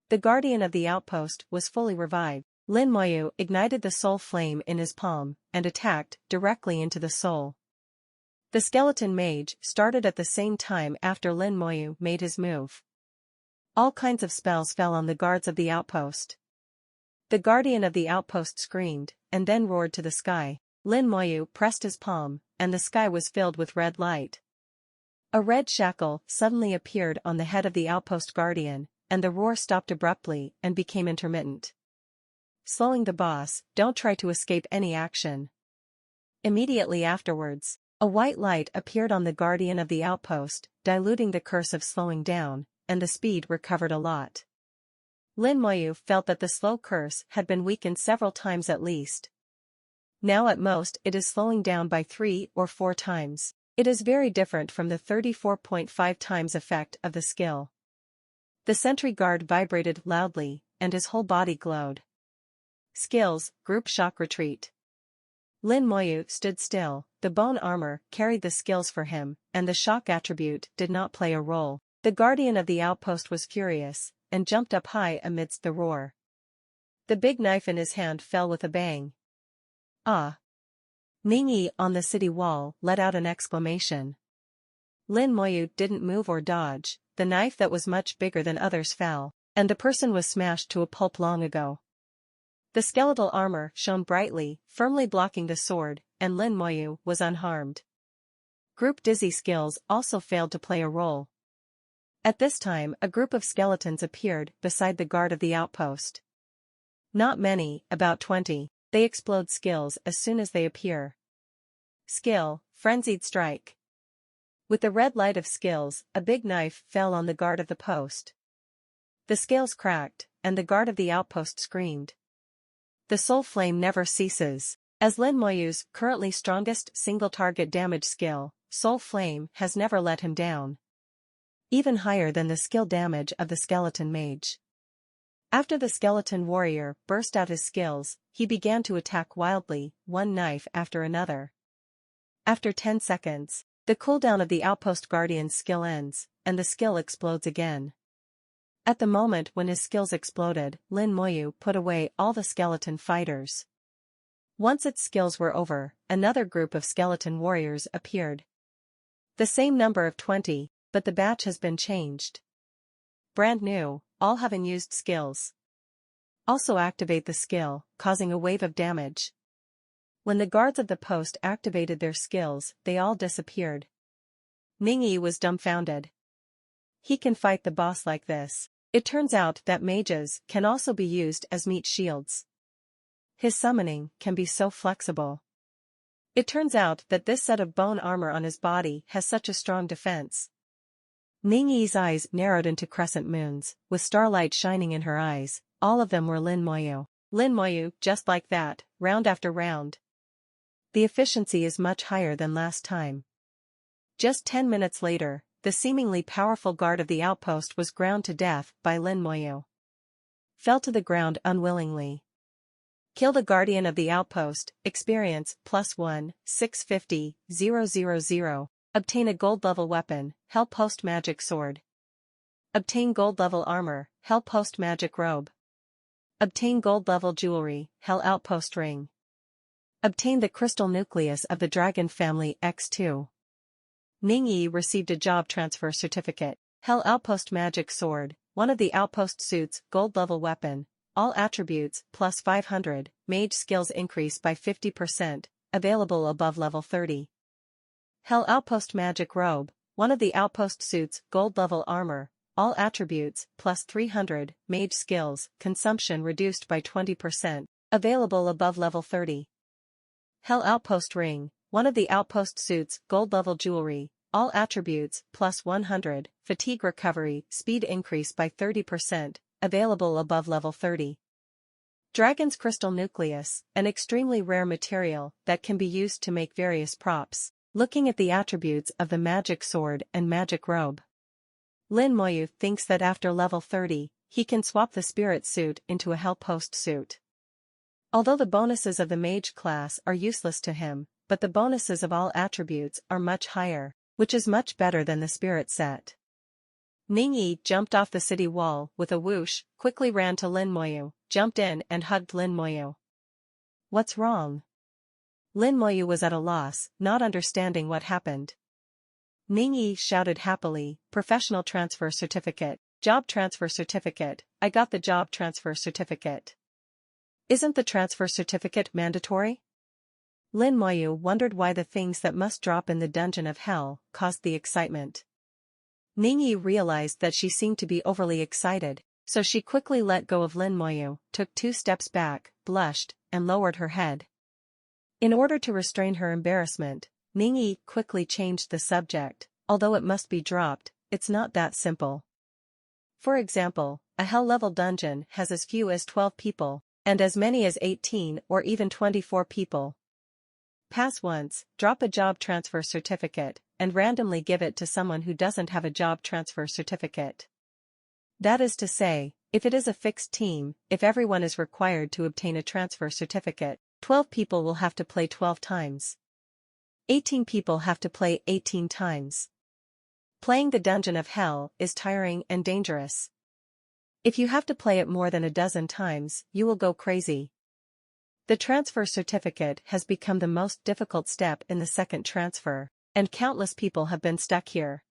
The guardian of the outpost was fully revived. Lin Moyu ignited the soul flame in his palm and attacked directly into the soul. The skeleton mage started at the same time after Lin Moyu made his move. All kinds of spells fell on the guards of the outpost. The guardian of the outpost screamed, and then roared to the sky. Lin Moyu pressed his palm, and the sky was filled with red light. A red shackle suddenly appeared on the head of the outpost guardian, and the roar stopped abruptly and became intermittent. Slowing the boss, don't try to escape any action. Immediately afterwards, a white light appeared on the guardian of the outpost, diluting the curse of slowing down, and the speed recovered a lot. Lin Moyu felt that the slow curse had been weakened several times at least. Now at most it is slowing down by 3 or 4 times. It is very different from the 34.5 times effect of the skill. The sentry guard vibrated loudly, and his whole body glowed. Skills, Group Shock Retreat. Lin Moyu stood still, the bone armor carried the skills for him, and the shock attribute did not play a role. The guardian of the outpost was furious, and jumped up high amidst the roar. The big knife in his hand fell with a bang. Ah! Ningyi on the city wall let out an exclamation. Lin Moyu didn't move or dodge, the knife that was much bigger than others fell, and the person was smashed to a pulp long ago. The skeletal armor shone brightly, firmly blocking the sword, and Lin Moyu was unharmed. Group Dizzy skills also failed to play a role. At this time a group of skeletons appeared beside the guard of the outpost. Not many, about 20, they explode skills as soon as they appear. Skill, Frenzied Strike. With the red light of skills, a big knife fell on the guard of the post. The scales cracked, and the guard of the outpost screamed. The soul flame never ceases. As Lin Moyu's currently strongest single-target damage skill, Soul Flame has never let him down. Even higher than the skill damage of the skeleton mage. After the skeleton warrior burst out his skills, he began to attack wildly, one knife after another. After 10 seconds, the cooldown of the outpost guardian's skill ends, and the skill explodes again. At the moment when his skills exploded, Lin Moyu put away all the skeleton fighters. Once its skills were over, another group of skeleton warriors appeared. The same number of 20, but the batch has been changed. Brand new, all have unused skills. Also activate the skill, causing a wave of damage. When the guards of the post activated their skills, they all disappeared. Ningyi was dumbfounded. He can fight the boss like this. It turns out that mages can also be used as meat shields. His summoning can be so flexible. It turns out that this set of bone armor on his body has such a strong defense. Ningyi's eyes narrowed into crescent moons, with starlight shining in her eyes. All of them were Lin Moyu. Lin Moyu, just like that, round after round. The efficiency is much higher than last time. Just 10 minutes later, the seemingly powerful guard of the outpost was ground to death by Lin Moyu. Fell to the ground unwillingly. Kill the guardian of the outpost, experience, +1, 650, 000. Obtain a gold-level weapon, Hell Post Magic Sword. Obtain gold-level armor, Hell Post Magic Robe. Obtain gold-level jewelry, Hell Outpost Ring. Obtain the crystal nucleus of the Dragon Family X2. Ningyi received a job transfer certificate. Hell Outpost Magic Sword, one of the outpost suits, gold-level weapon, all attributes, +500, mage skills increase by 50%, available above level 30. Hell Outpost Magic Robe, one of the outpost suits, gold-level armor, all attributes, +300, mage skills, consumption reduced by 20%, available above level 30. Hell Outpost Ring, one of the outpost suits, gold-level jewelry, all attributes, +100, fatigue recovery, speed increase by 30%, available above level 30. Dragon's Crystal Nucleus, an extremely rare material that can be used to make various props. Looking at the attributes of the magic sword and magic robe, Lin Moyu thinks that after level 30, he can swap the spirit suit into a Hell Post suit. Although the bonuses of the mage class are useless to him, but the bonuses of all attributes are much higher, which is much better than the spirit set. Ningyi jumped off the city wall with a whoosh, quickly ran to Lin Moyu, jumped in and hugged Lin Moyu. What's wrong? Lin Moyu was at a loss, not understanding what happened. Ningyi shouted happily, professional transfer certificate, job transfer certificate, I got the job transfer certificate. Isn't the transfer certificate mandatory? Lin Moyu wondered why the things that must drop in the dungeon of hell caused the excitement. Ningyi realized that she seemed to be overly excited, so she quickly let go of Lin Moyu, took 2 steps back, blushed, and lowered her head. In order to restrain her embarrassment, Ningyi quickly changed the subject. Although it must be dropped, it's not that simple. For example, a hell-level dungeon has as few as 12 people, and as many as 18 or even 24 people. Pass once, drop a job transfer certificate, and randomly give it to someone who doesn't have a job transfer certificate. That is to say, if it is a fixed team, if everyone is required to obtain a transfer certificate, 12 people will have to play 12 times. 18 people have to play 18 times. Playing the Dungeon of Hell is tiring and dangerous. If you have to play it more than a dozen times, you will go crazy. The transfer certificate has become the most difficult step in the second transfer, and countless people have been stuck here.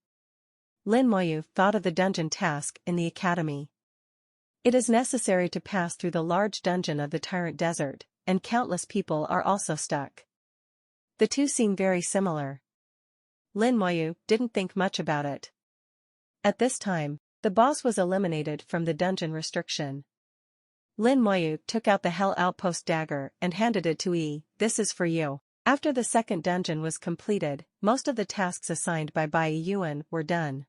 Lin Moyu thought of the dungeon task in the academy. It is necessary to pass through the large dungeon of the Tyrant Desert, and countless people are also stuck. The two seem very similar. Lin Moyu didn't think much about it. At this time, the boss was eliminated from the dungeon restriction. Lin Moyu took out the Hell Outpost dagger and handed it to Yi. This is for you. After the second dungeon was completed, most of the tasks assigned by Bai Yuan were done.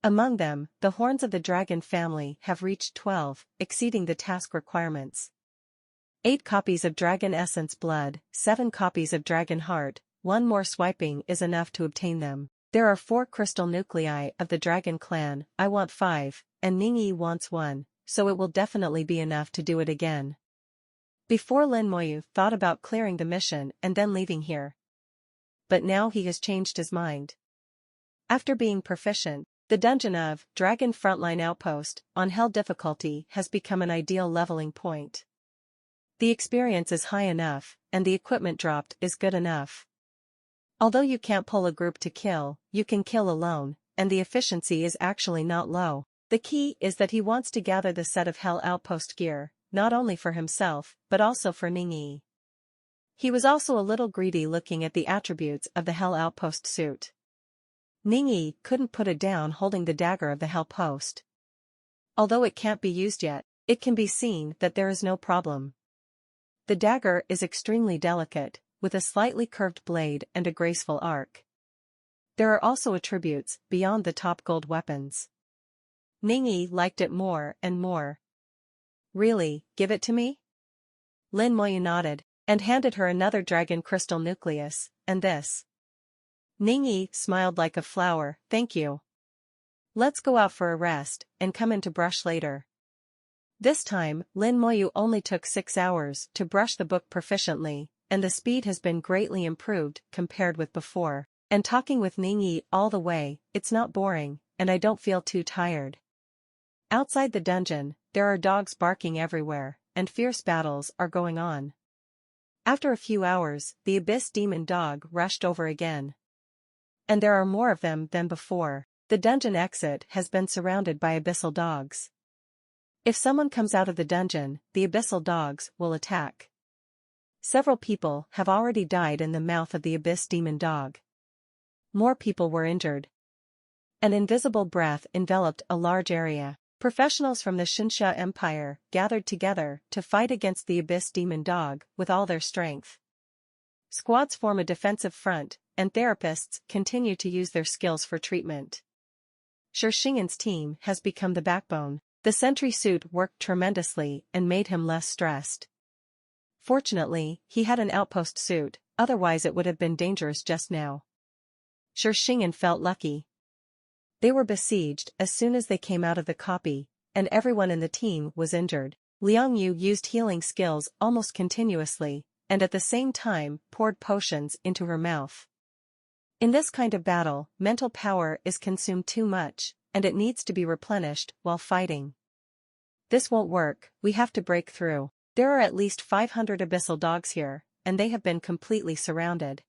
Among them, the horns of the dragon family have reached 12, exceeding the task requirements. 8 copies of Dragon Essence Blood, 7 copies of Dragon Heart, 1 more swiping is enough to obtain them. There are 4 crystal nuclei of the Dragon Clan, I want 5, and Ningyi wants 1, so it will definitely be enough to do it again. Before Lin Moyu thought about clearing the mission and then leaving here. But now he has changed his mind. After being proficient, the dungeon of Dragon Frontline Outpost on Hell difficulty has become an ideal leveling point. The experience is high enough, and the equipment dropped is good enough. Although you can't pull a group to kill, you can kill alone, and the efficiency is actually not low. The key is that he wants to gather the set of Hell Outpost gear, not only for himself, but also for Ningyi. He was also a little greedy looking at the attributes of the Hell Outpost suit. Ningyi couldn't put it down holding the dagger of the Hell Post. Although it can't be used yet, it can be seen that there is no problem. The dagger is extremely delicate, with a slightly curved blade and a graceful arc. There are also attributes beyond the top gold weapons. Ningyi liked it more and more. Really, give it to me? Lin Moyu nodded, and handed her another dragon crystal nucleus, and this. Ningyi smiled like a flower, thank you. Let's go out for a rest, and come in to brush later. This time, Lin Moyu only took 6 hours to brush the book proficiently, and the speed has been greatly improved compared with before, and talking with Ningyi all the way, it's not boring, and I don't feel too tired. Outside the dungeon, there are dogs barking everywhere, and fierce battles are going on. After a few hours, the Abyss Demon Dog rushed over again. And there are more of them than before. The dungeon exit has been surrounded by abyssal dogs. If someone comes out of the dungeon, the abyssal dogs will attack. Several people have already died in the mouth of the Abyss Demon Dog. More people were injured. An invisible breath enveloped a large area. Professionals from the Xinsha Empire gathered together to fight against the Abyss Demon Dog with all their strength. Squads form a defensive front, and therapists continue to use their skills for treatment. Shixingan's team has become the backbone. The sentry suit worked tremendously and made him less stressed. Fortunately, he had an outpost suit, otherwise it would have been dangerous just now. Shixingan felt lucky. They were besieged as soon as they came out of the copy, and everyone in the team was injured. Liang Yu used healing skills almost continuously, and at the same time poured potions into her mouth. In this kind of battle, mental power is consumed too much, and it needs to be replenished while fighting. This won't work, we have to break through. There are at least 500 abyssal dogs here, and they have been completely surrounded.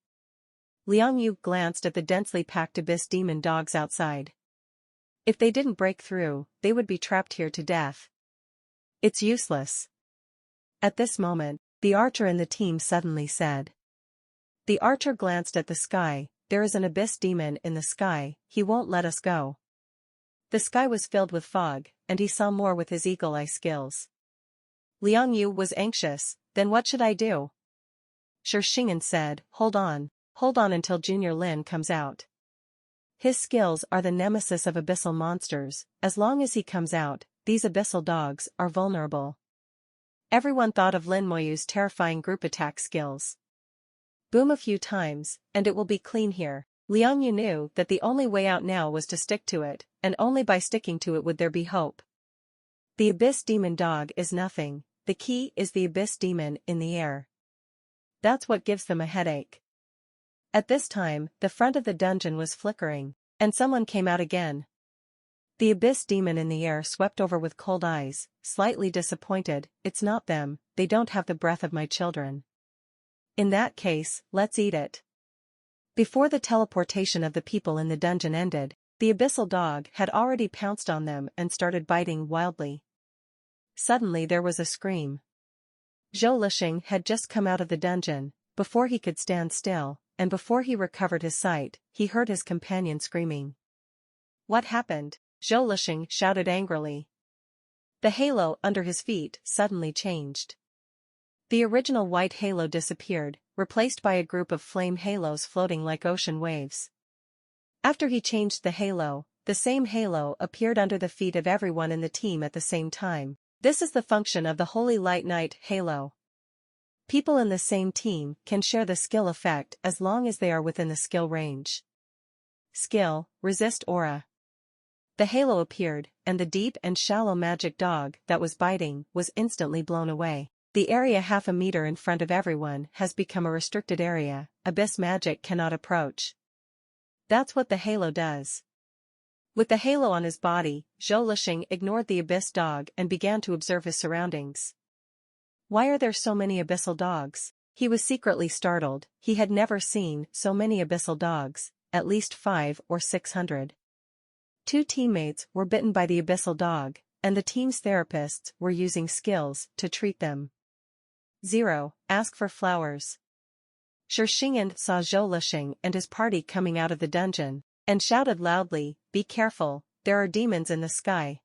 Liang Yu glanced at the densely packed abyss demon dogs outside. If they didn't break through, they would be trapped here to death. It's useless. At this moment, the archer in the team suddenly said. The archer glanced at the sky. There is an abyss demon in the sky, he won't let us go. The sky was filled with fog, and he saw more with his eagle eye skills. Liang Yu was anxious, then what should I do? Shixingen said, hold on until Junior Lin comes out. His skills are the nemesis of abyssal monsters, as long as he comes out, these abyssal dogs are vulnerable. Everyone thought of Lin Moyu's terrifying group attack skills. Boom a few times, and it will be clean here. Liang Yu knew that the only way out now was to stick to it, and only by sticking to it would there be hope. The abyss demon dog is nothing, the key is the abyss demon in the air. That's what gives them a headache. At this time, the front of the dungeon was flickering, and someone came out again. The abyss demon in the air swept over with cold eyes, slightly disappointed, it's not them, they don't have the breath of my children. In that case, let's eat it. Before the teleportation of the people in the dungeon ended, the abyssal dog had already pounced on them and started biting wildly. Suddenly there was a scream. Zhou Lixing had just come out of the dungeon. Before he could stand still, and before he recovered his sight, he heard his companion screaming. What happened? Zhou Lixing shouted angrily. The halo under his feet suddenly changed. The original white halo disappeared, replaced by a group of flame halos floating like ocean waves. After he changed the halo, the same halo appeared under the feet of everyone in the team at the same time. This is the function of the Holy Light Knight halo. People in the same team can share the skill effect as long as they are within the skill range. Skill, resist aura. The halo appeared, and the deep and shallow magic dog that was biting was instantly blown away. The area half a meter in front of everyone has become a restricted area, abyss magic cannot approach. That's what the halo does. With the halo on his body, Zhou Lixing ignored the abyss dog and began to observe his surroundings. Why are there so many abyssal dogs? He was secretly startled, he had never seen so many abyssal dogs, at least 500 or 600. 2 teammates were bitten by the abyssal dog, and the team's therapists were using skills to treat them. 0. Ask for flowers. Shixingen saw Zhou Lixing and his party coming out of the dungeon, and shouted loudly, be careful, there are demons in the sky.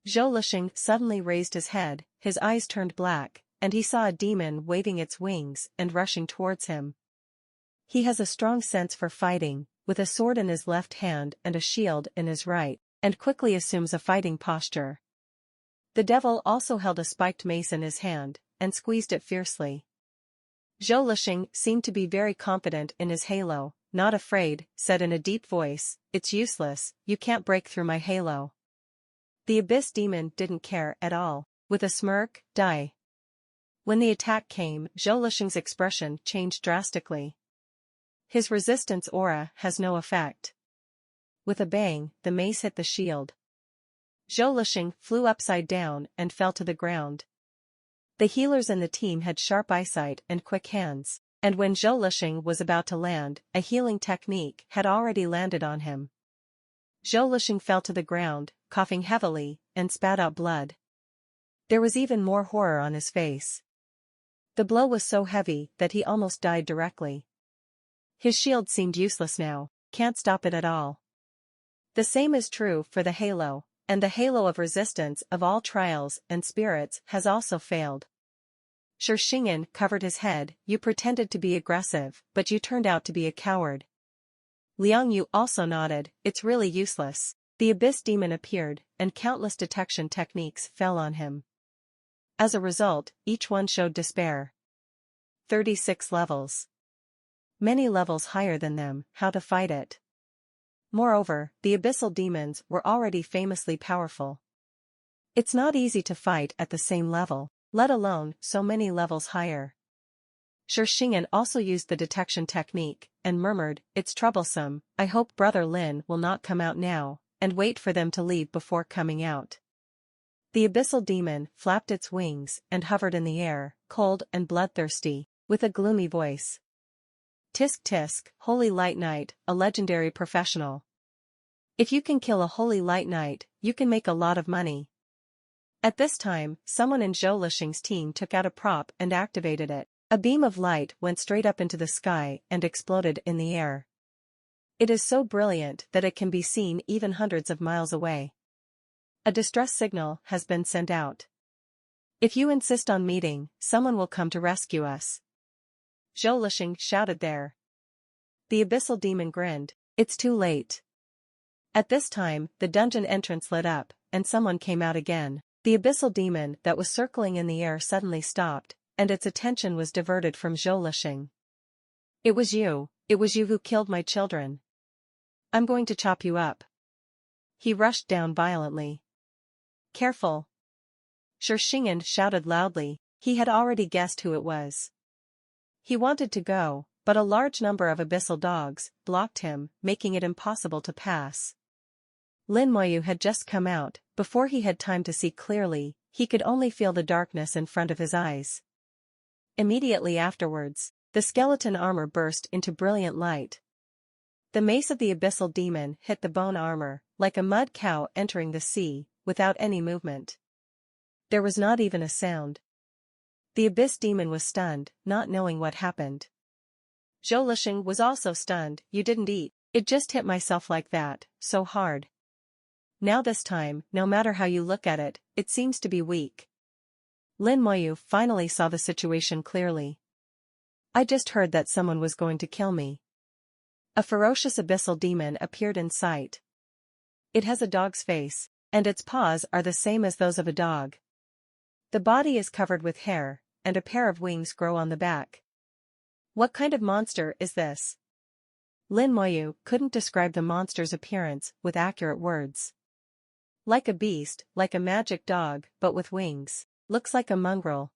Zhou Lixing suddenly raised his head, his eyes turned black, and he saw a demon waving its wings and rushing towards him. He has a strong sense for fighting, with a sword in his left hand and a shield in his right, and quickly assumes a fighting posture. The devil also held a spiked mace in his hand, and squeezed it fiercely. Zhou Lixing seemed to be very confident in his halo, not afraid, said in a deep voice, it's useless, you can't break through my halo. The abyss demon didn't care at all. With a smirk, die. When the attack came, Zhou Lixing's expression changed drastically. His resistance aura has no effect. With a bang, the mace hit the shield. Zhou Lixing flew upside down and fell to the ground. The healers in the team had sharp eyesight and quick hands, and when Zhou Lixing was about to land, a healing technique had already landed on him. Zhou Lixing fell to the ground, coughing heavily, and spat out blood. There was even more horror on his face. The blow was so heavy that he almost died directly. His shield seemed useless now, can't stop it at all. The same is true for the halo, and the halo of resistance of all trials and spirits has also failed. Shixingen covered his head, you pretended to be aggressive, but you turned out to be a coward. Liang Yu also nodded, it's really useless. The abyss demon appeared, and countless detection techniques fell on him. As a result, each one showed despair. 36 levels. Many levels higher than them, how to fight it. Moreover, the abyssal demons were already famously powerful. It's not easy to fight at the same level, let alone so many levels higher. Shishingen also used the detection technique, and murmured, "It's troublesome, I hope Brother Lin will not come out now," and wait for them to leave before coming out. The abyssal demon flapped its wings and hovered in the air, cold and bloodthirsty, with a gloomy voice. "Tisk tisk, Holy Light Knight, a legendary professional. If you can kill a Holy Light Knight, you can make a lot of money." At this time, someone in Zhou Lixing's team took out a prop and activated it. A beam of light went straight up into the sky and exploded in the air. It is so brilliant that it can be seen even hundreds of miles away. A distress signal has been sent out. If you insist on meeting, someone will come to rescue us. Zhou Lixing shouted there. The abyssal demon grinned. It's too late. At this time, the dungeon entrance lit up, and someone came out again. The abyssal demon that was circling in the air suddenly stopped, and its attention was diverted from Zhou Lixing. It was you who killed my children. I'm going to chop you up. He rushed down violently. Careful. Shishingen shouted loudly. He had already guessed who it was. He wanted to go, but a large number of abyssal dogs blocked him, making it impossible to pass. Lin Moyu had just come out. Before he had time to see clearly, he could only feel the darkness in front of his eyes. Immediately afterwards, the skeleton armor burst into brilliant light. The mace of the abyssal demon hit the bone armor, like a mud cow entering the sea, without any movement. There was not even a sound. The abyss demon was stunned, not knowing what happened. Zhou Lixing was also stunned. You didn't eat. It just hit myself like that, so hard. Now this time, no matter how you look at it, it seems to be weak. Lin Moyu finally saw the situation clearly. I just heard that someone was going to kill me. A ferocious abyssal demon appeared in sight. It has a dog's face, and its paws are the same as those of a dog. The body is covered with hair, and a pair of wings grow on the back. What kind of monster is this? Lin Moyu couldn't describe the monster's appearance with accurate words. Like a beast, like a magic dog, but with wings. Looks like a mongrel.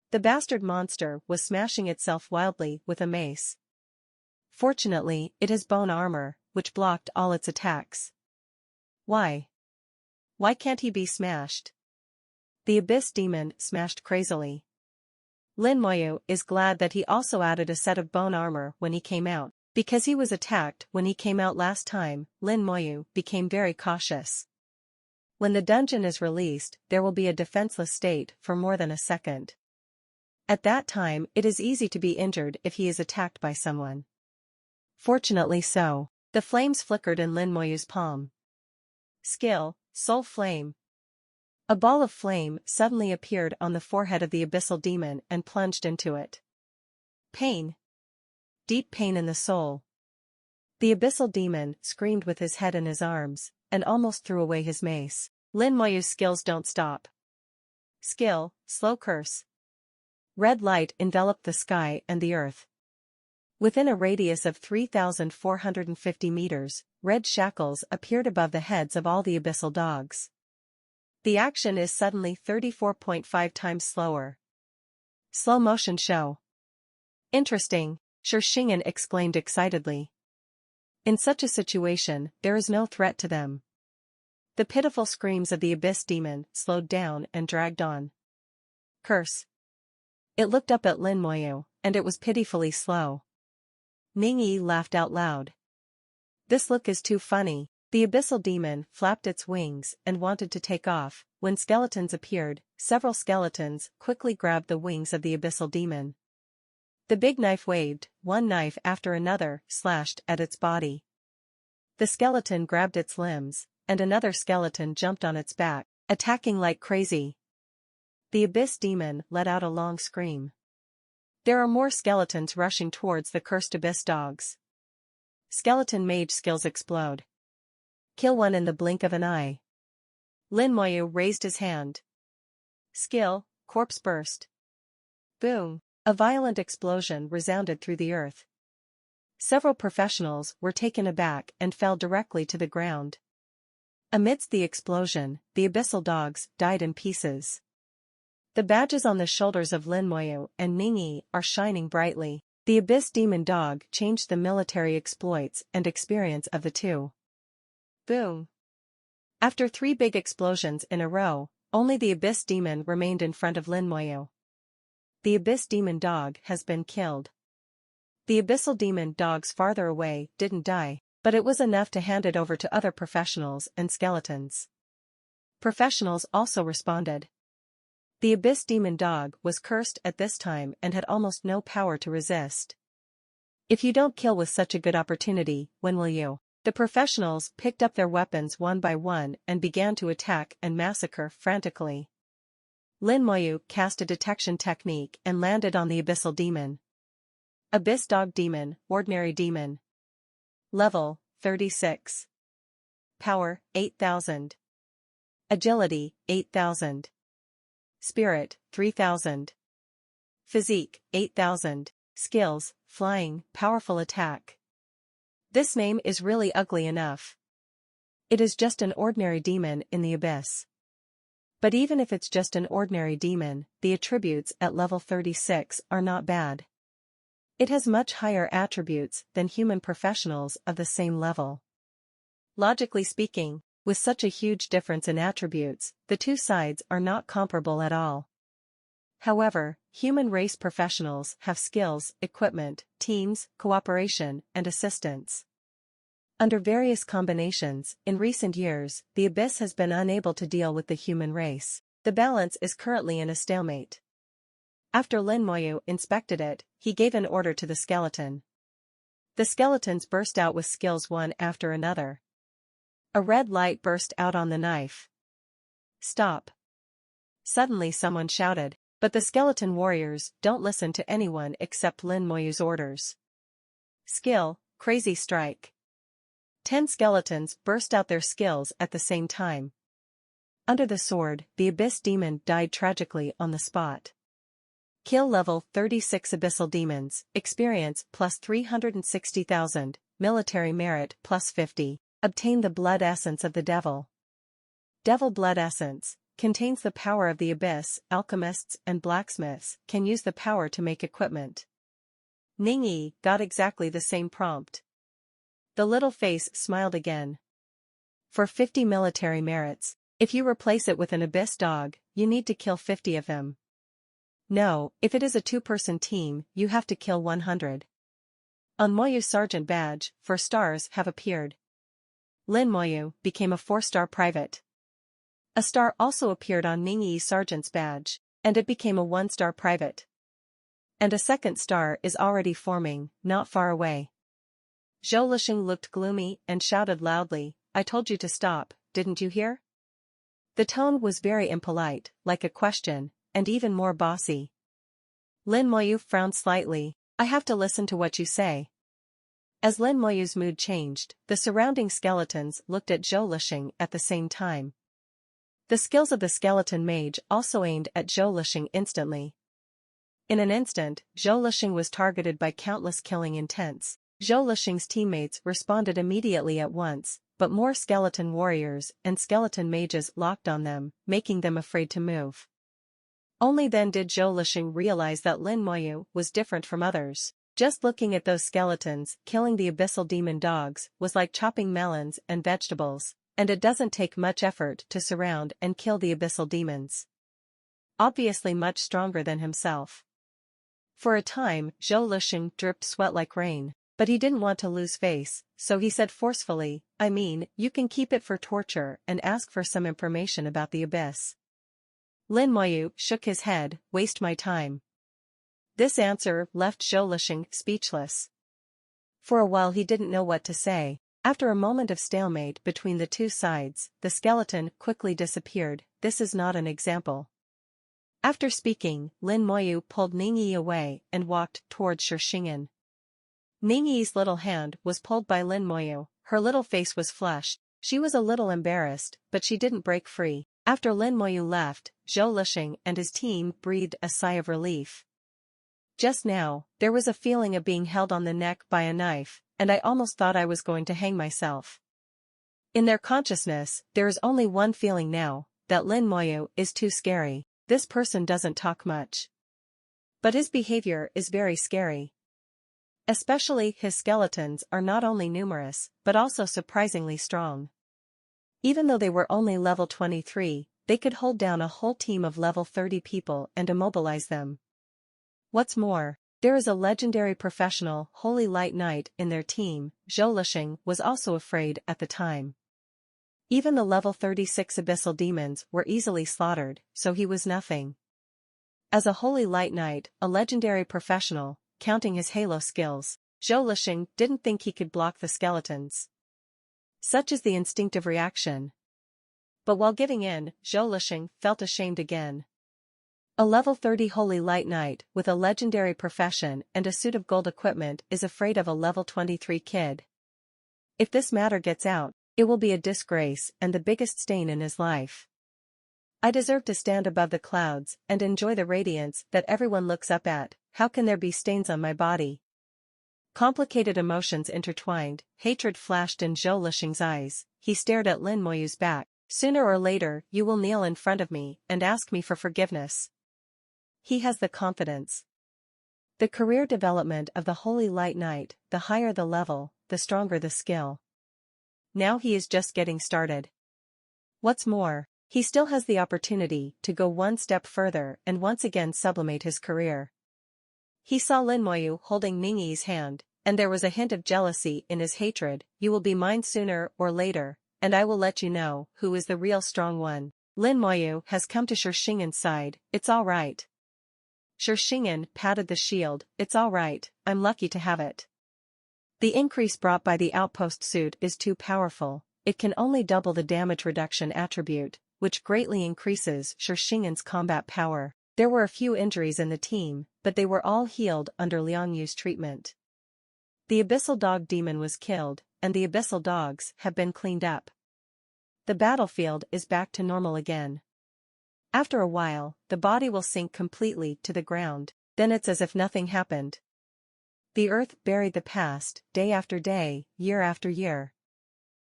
The bastard monster was smashing itself wildly with a mace. Fortunately, it has bone armor, which blocked all its attacks. Why? Why can't he be smashed? The abyss demon smashed crazily. Lin Moyu is glad that he also added a set of bone armor when he came out. Because he was attacked when he came out last time, Lin Moyu became very cautious. When the dungeon is released, there will be a defenseless state for more than a second. At that time, it is easy to be injured if he is attacked by someone. Fortunately so, the flames flickered in Lin Moyu's palm. Skill, Soul Flame. A ball of flame suddenly appeared on the forehead of the abyssal demon and plunged into it. Pain. Deep pain in the soul. The abyssal demon screamed with his head in his arms, and almost threw away his mace. Lin Moyu's skills don't stop. Skill, Slow Curse. Red light enveloped the sky and the earth. Within a radius of 3,450 meters, red shackles appeared above the heads of all the abyssal dogs. The action is suddenly 34.5 times slower. Slow motion show. Interesting, Shishingen exclaimed excitedly. In such a situation, there is no threat to them. The pitiful screams of the abyss demon slowed down and dragged on. Curse. It looked up at Lin Moyu, and it was pitifully slow. Ning Yi laughed out loud. This look is too funny. The abyssal demon flapped its wings and wanted to take off. When skeletons appeared, several skeletons quickly grabbed the wings of the abyssal demon. The big knife waved, one knife after another slashed at its body. The skeleton grabbed its limbs, and another skeleton jumped on its back, attacking like crazy. The abyss demon let out a long scream. There are more skeletons rushing towards the cursed abyss dogs. Skeleton mage skills explode. Kill one in the blink of an eye. Lin Moyu raised his hand. Skill, Corpse Burst. Boom. A violent explosion resounded through the earth. Several professionals were taken aback and fell directly to the ground. Amidst the explosion, the abyssal dogs died in pieces. The badges on the shoulders of Lin Moyu and Ningyi are shining brightly. The Abyss Demon Dog changed the military exploits and experience of the two. Boom! After 3 big explosions in a row, only the Abyss Demon remained in front of Lin Moyu. The Abyss Demon Dog has been killed. The Abyssal Demon Dogs farther away didn't die, but it was enough to hand it over to other professionals and skeletons. Professionals also responded. The Abyss Demon Dog was cursed at this time and had almost no power to resist. If you don't kill with such a good opportunity, when will you? The professionals picked up their weapons one by one and began to attack and massacre frantically. Lin Moyu cast a detection technique and landed on the Abyssal Demon. Abyss Dog Demon, Ordinary Demon. Level, 36. Power, 8,000. Agility, 8,000. Spirit, 3,000. Physique, 8,000. Skills, Flying, Powerful Attack. This name is really ugly enough. It is just an ordinary demon in the abyss. But even if it's just an ordinary demon, the attributes at level 36 are not bad. It has much higher attributes than human professionals of the same level. Logically speaking, with such a huge difference in attributes, the two sides are not comparable at all. However, human race professionals have skills, equipment, teams, cooperation, and assistance. Under various combinations, in recent years, the Abyss has been unable to deal with the human race. The balance is currently in a stalemate. After Lin Moyu inspected it, he gave an order to the skeleton. The skeletons burst out with skills one after another. A red light burst out on the knife. Stop! Suddenly someone shouted, but the skeleton warriors don't listen to anyone except Lin Moyu's orders. Skill, Crazy Strike. 10 skeletons burst out their skills at the same time. Under the sword, the Abyss Demon died tragically on the spot. Kill level 36 Abyssal Demons, experience plus 360,000, military merit plus 50. Obtain the Blood Essence of the Devil. Devil Blood Essence contains the power of the Abyss. Alchemists and blacksmiths can use the power to make equipment. Ningyi got exactly the same prompt. The little face smiled again. For 50 military merits, if you replace it with an Abyss Dog, you need to kill 50 of them. No, if it is a 2-person team, you have to kill 100. On Moyu's Sergeant badge, 4 stars have appeared. Lin Moyu became a 4-star private. A star also appeared on Ningyi's Sergeant's badge, and it became a 1-star private. And a second star is already forming, not far away. Zhou Lixing looked gloomy and shouted loudly, "I told you to stop, didn't you hear?" The tone was very impolite, like a question, and even more bossy. Lin Moyu frowned slightly, "I have to listen to what you say." As Lin Moyu's mood changed, the surrounding skeletons looked at Zhou Lixing at the same time. The skills of the skeleton mage also aimed at Zhou Lixing instantly. In an instant, Zhou Lixing was targeted by countless killing intents. Zhou Lixing's teammates responded immediately at once, but more skeleton warriors and skeleton mages locked on them, making them afraid to move. Only then did Zhou Lixing realize that Lin Moyu was different from others. Just looking at those skeletons killing the Abyssal Demon Dogs was like chopping melons and vegetables, and it doesn't take much effort to surround and kill the Abyssal Demons. Obviously much stronger than himself. For a time, Zhou Lixing dripped sweat like rain, but he didn't want to lose face, so he said forcefully, "I mean, you can keep it for torture and ask for some information about the Abyss." Lin Moyu shook his head, "Waste my time." This answer left Zhou Lixing speechless. For a while he didn't know what to say. After a moment of stalemate between the two sides, the skeleton quickly disappeared. This is not an example. After speaking, Lin Moyu pulled Ningyi away and walked towards Shixingen. Ningyi's little hand was pulled by Lin Moyu, her little face was flushed, she was a little embarrassed, but she didn't break free. After Lin Moyu left, Zhou Lixing and his team breathed a sigh of relief. Just now, there was a feeling of being held on the neck by a knife, and I almost thought I was going to hang myself. In their consciousness, there is only one feeling now, that Lin Moyu is too scary. This person doesn't talk much, but his behavior is very scary. Especially his skeletons are not only numerous, but also surprisingly strong. Even though they were only level 23, they could hold down a whole team of level 30 people and immobilize them. What's more, there is a legendary professional Holy Light Knight in their team. Zhou Lixing was also afraid at the time. Even the level 36 abyssal demons were easily slaughtered, so he was nothing. As a Holy Light Knight, a legendary professional, counting his halo skills, Zhou Lixing didn't think he could block the skeletons. Such is the instinctive reaction. But while giving in, Zhou Lixing felt ashamed again. A level 30 Holy Light Knight with a legendary profession and a suit of gold equipment is afraid of a level 23 kid. If this matter gets out, it will be a disgrace and the biggest stain in his life. I deserve to stand above the clouds and enjoy the radiance that everyone looks up at. How can there be stains on my body? Complicated emotions intertwined, hatred flashed in Zhou Lixing's eyes. He stared at Lin Moyu's back. Sooner or later, you will kneel in front of me and ask me for forgiveness. He has the confidence. The career development of the Holy Light Knight, the higher the level, the stronger the skill. Now he is just getting started. What's more, he still has the opportunity to go one step further and once again sublimate his career. He saw Lin Moyu holding Ning Yi's hand, and there was a hint of jealousy in his hatred. You will be mine sooner or later, and I will let you know who is the real strong one. Lin Moyu has come to Shixingan's side. It's all right. Shixingan patted the shield. It's all right, I'm lucky to have it. The increase brought by the outpost suit is too powerful. It can only double the damage reduction attribute, which greatly increases Shixingan's combat power. There were a few injuries in the team, but they were all healed under Liang Yu's treatment. The abyssal dog demon was killed, and the abyssal dogs have been cleaned up. The battlefield is back to normal again. After a while, the body will sink completely to the ground, then it's as if nothing happened. The earth buried the past, day after day, year after year.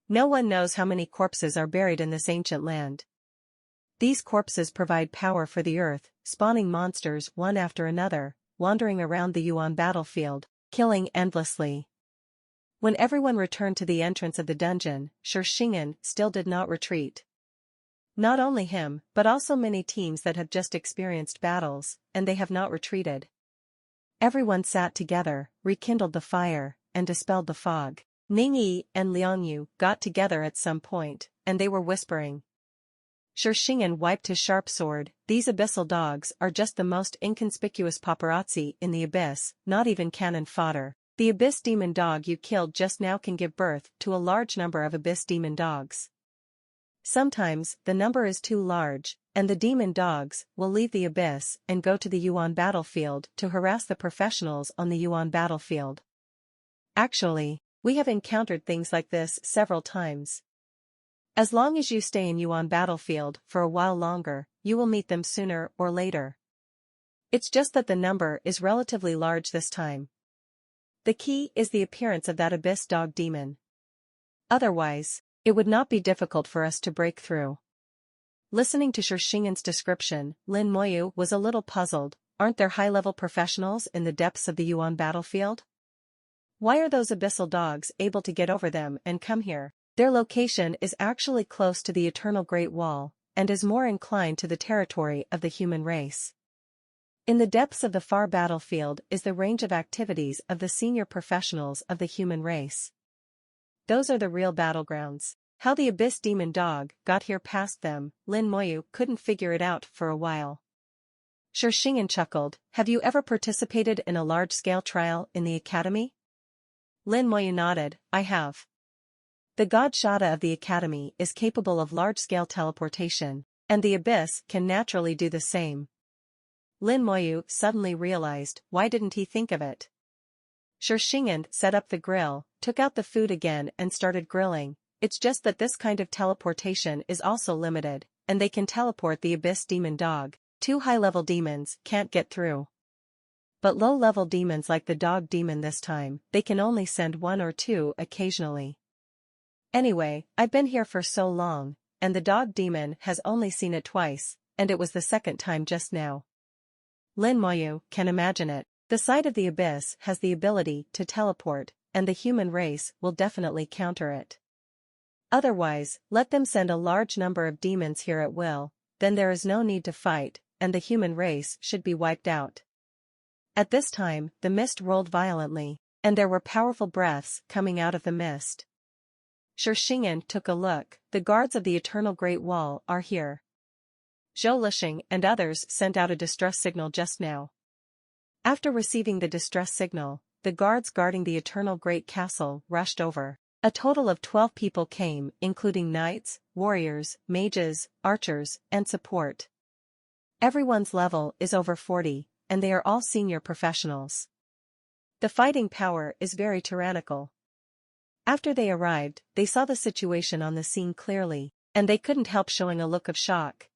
No one knows how many corpses are buried in this ancient land. These corpses provide power for the earth, spawning monsters one after another, wandering around the Yuan battlefield, killing endlessly. When everyone returned to the entrance of the dungeon, Shixingan still did not retreat. Not only him, but also many teams that have just experienced battles, and they have not retreated. Everyone sat together, rekindled the fire, and dispelled the fog. Ning Yi and Liang Yu got together at some point, and they were whispering. Shixingan wiped his sharp sword. These abyssal dogs are just the most inconspicuous paparazzi in the abyss, not even cannon fodder. The abyss demon dog you killed just now can give birth to a large number of abyss demon dogs. Sometimes, the number is too large, and the demon dogs will leave the abyss and go to the Yuan battlefield to harass the professionals on the Yuan battlefield. Actually, we have encountered things like this several times. As long as you stay in Yuan battlefield for a while longer, you will meet them sooner or later. It's just that the number is relatively large this time. The key is the appearance of that abyss dog demon. Otherwise, it would not be difficult for us to break through. Listening to Shixingan's description, Lin Moyu was a little puzzled. Aren't there high-level professionals in the depths of the Yuan battlefield? Why are those abyssal dogs able to get over them and come here? Their location is actually close to the Eternal Great Wall, and is more inclined to the territory of the human race. In the depths of the far battlefield is the range of activities of the senior professionals of the human race. Those are the real battlegrounds. How the abyss demon dog got here past them, Lin Moyu couldn't figure it out for a while. Shixingan chuckled. Have you ever participated in a large-scale trial in the academy? Lin Moyu nodded. I have. The god Shada of the academy is capable of large-scale teleportation, and the abyss can naturally do the same. Lin Moyu suddenly realized, why didn't he think of it? Shixingan set up the grill, took out the food again and started grilling. It's just that this kind of teleportation is also limited, and they can teleport the abyss demon dog. 2 high-level demons can't get through. But low-level demons like the dog demon this time, they can only send 1 or 2 occasionally. Anyway, I've been here for so long, and the dog demon has only seen it twice, and it was the second time just now. Lin Moyu can imagine it. The side of the abyss has the ability to teleport, and the human race will definitely counter it. Otherwise, let them send a large number of demons here at will, then there is no need to fight, and the human race should be wiped out. At this time, the mist rolled violently, and there were powerful breaths coming out of the mist. Shixingan took a look. The guards of the Eternal Great Wall are here. Zhou Lixing and others sent out a distress signal just now. After receiving the distress signal, the guards guarding the Eternal Great Castle rushed over. A total of 12 people came, including knights, warriors, mages, archers, and support. Everyone's level is over 40, and they are all senior professionals. The fighting power is very tyrannical. After they arrived, they saw the situation on the scene clearly, and they couldn't help showing a look of shock.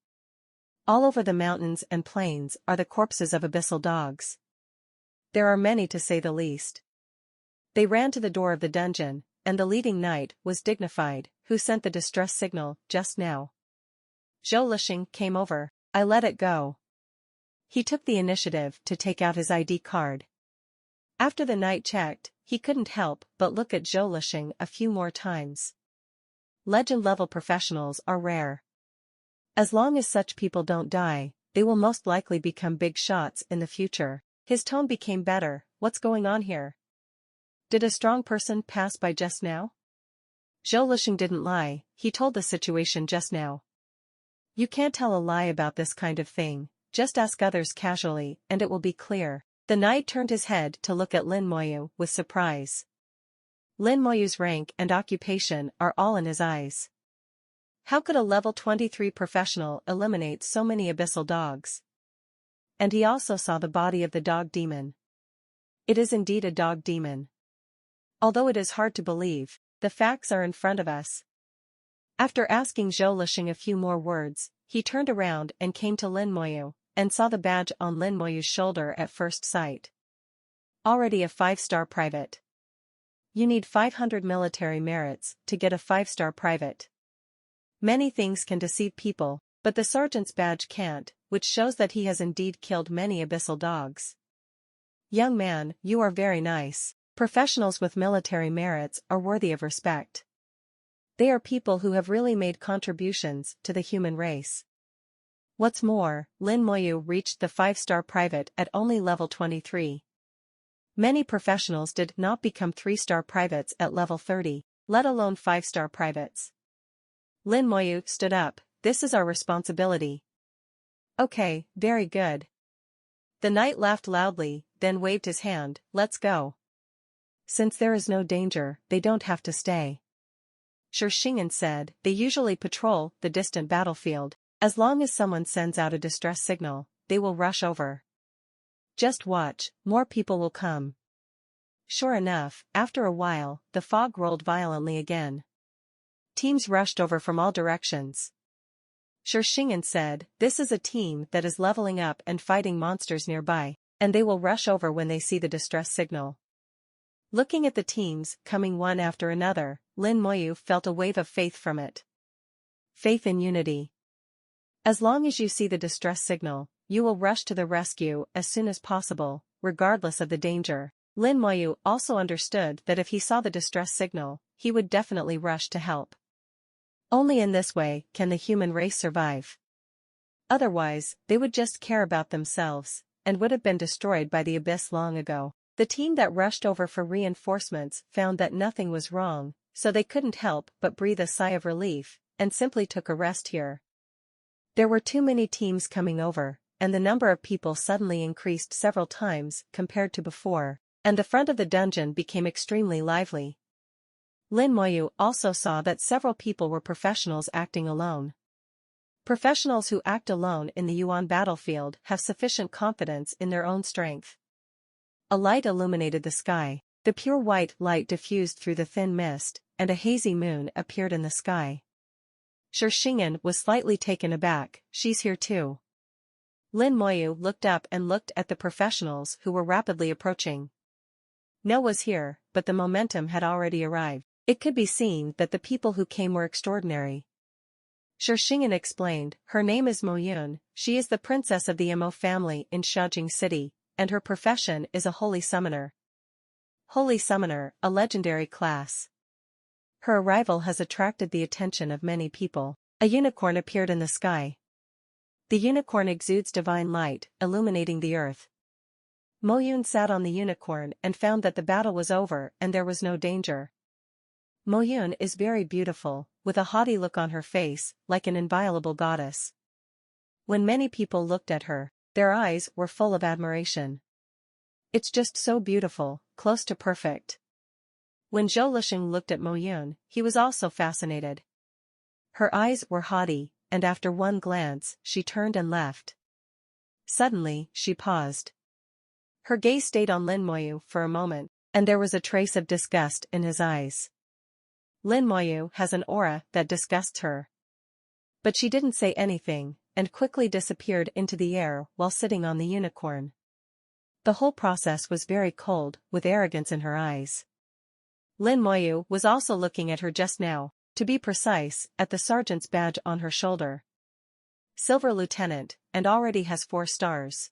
All over the mountains and plains are the corpses of abyssal dogs. There are many to say the least. They ran to the door of the dungeon, and the leading knight was dignified, who sent the distress signal just now. Zhou Lixing came over. I let it go. He took the initiative to take out his ID card. After the knight checked, he couldn't help but look at Zhou Lixing a few more times. Legend-level professionals are rare. As long as such people don't die, they will most likely become big shots in the future. His tone became better. What's going on here? Did a strong person pass by just now? Zhou Lixing didn't lie, he told the situation just now. You can't tell a lie about this kind of thing, just ask others casually and it will be clear. The knight turned his head to look at Lin Moyu with surprise. Lin Moyu's rank and occupation are all in his eyes. How could a level 23 professional eliminate so many abyssal dogs? And he also saw the body of the dog demon. It is indeed a dog demon. Although it is hard to believe, the facts are in front of us. After asking Zhou Lixing a few more words, he turned around and came to Lin Moyu, and saw the badge on Lin Moyu's shoulder at first sight. Already a 5-star private. You need 500 military merits to get a 5-star private. Many things can deceive people, but the sergeant's badge can't, which shows that he has indeed killed many abyssal dogs. Young man, you are very nice. Professionals with military merits are worthy of respect. They are people who have really made contributions to the human race. What's more, Lin Moyu reached the 5-star private at only level 23. Many professionals did not become 3-star privates at level 30, let alone 5-star privates. Lin Moyu stood up. This is our responsibility. Okay, very good. The knight laughed loudly, then waved his hand. Let's go. Since there is no danger, they don't have to stay. Shixingan said, they usually patrol the distant battlefield. As long as someone sends out a distress signal, they will rush over. Just watch, more people will come. Sure enough, after a while, the fog rolled violently again. Teams rushed over from all directions. Shixingan said, this is a team that is leveling up and fighting monsters nearby, and they will rush over when they see the distress signal. Looking at the teams coming one after another, Lin Moyu felt a wave of faith from it. Faith in unity. As long as you see the distress signal, you will rush to the rescue as soon as possible, regardless of the danger. Lin Moyu also understood that if he saw the distress signal, he would definitely rush to help. Only in this way can the human race survive. Otherwise, they would just care about themselves, and would have been destroyed by the abyss long ago. The team that rushed over for reinforcements found that nothing was wrong, so they couldn't help but breathe a sigh of relief, and simply took a rest here. There were too many teams coming over, and the number of people suddenly increased several times compared to before, and the front of the dungeon became extremely lively. Lin Moyu also saw that several people were professionals acting alone. Professionals who act alone in the Yuan battlefield have sufficient confidence in their own strength. A light illuminated the sky. The pure white light diffused through the thin mist, and a hazy moon appeared in the sky. Shixingan was slightly taken aback. She's here too. Lin Moyu looked up and looked at the professionals who were rapidly approaching. No was here, but the momentum had already arrived. It could be seen that the people who came were extraordinary. Shishingen explained, her name is Mo Yun, she is the princess of the Mo family in Xiaojing City, and her profession is a holy summoner. Holy summoner, a legendary class. Her arrival has attracted the attention of many people. A unicorn appeared in the sky. The unicorn exudes divine light, illuminating the earth. Mo Yun sat on the unicorn and found that the battle was over and there was no danger. Mo Yun is very beautiful, with a haughty look on her face, like an inviolable goddess. When many people looked at her, their eyes were full of admiration. It's just so beautiful, close to perfect. When Zhou Lisheng looked at Mo Yun, he was also fascinated. Her eyes were haughty, and after one glance, she turned and left. Suddenly, she paused. Her gaze stayed on Lin Moyu for a moment, and there was a trace of disgust in his eyes. Lin Moyu has an aura that disgusts her. But she didn't say anything, and quickly disappeared into the air while sitting on the unicorn. The whole process was very cold, with arrogance in her eyes. Lin Moyu was also looking at her just now, to be precise, at the sergeant's badge on her shoulder. Silver Lieutenant, and already has 4 stars.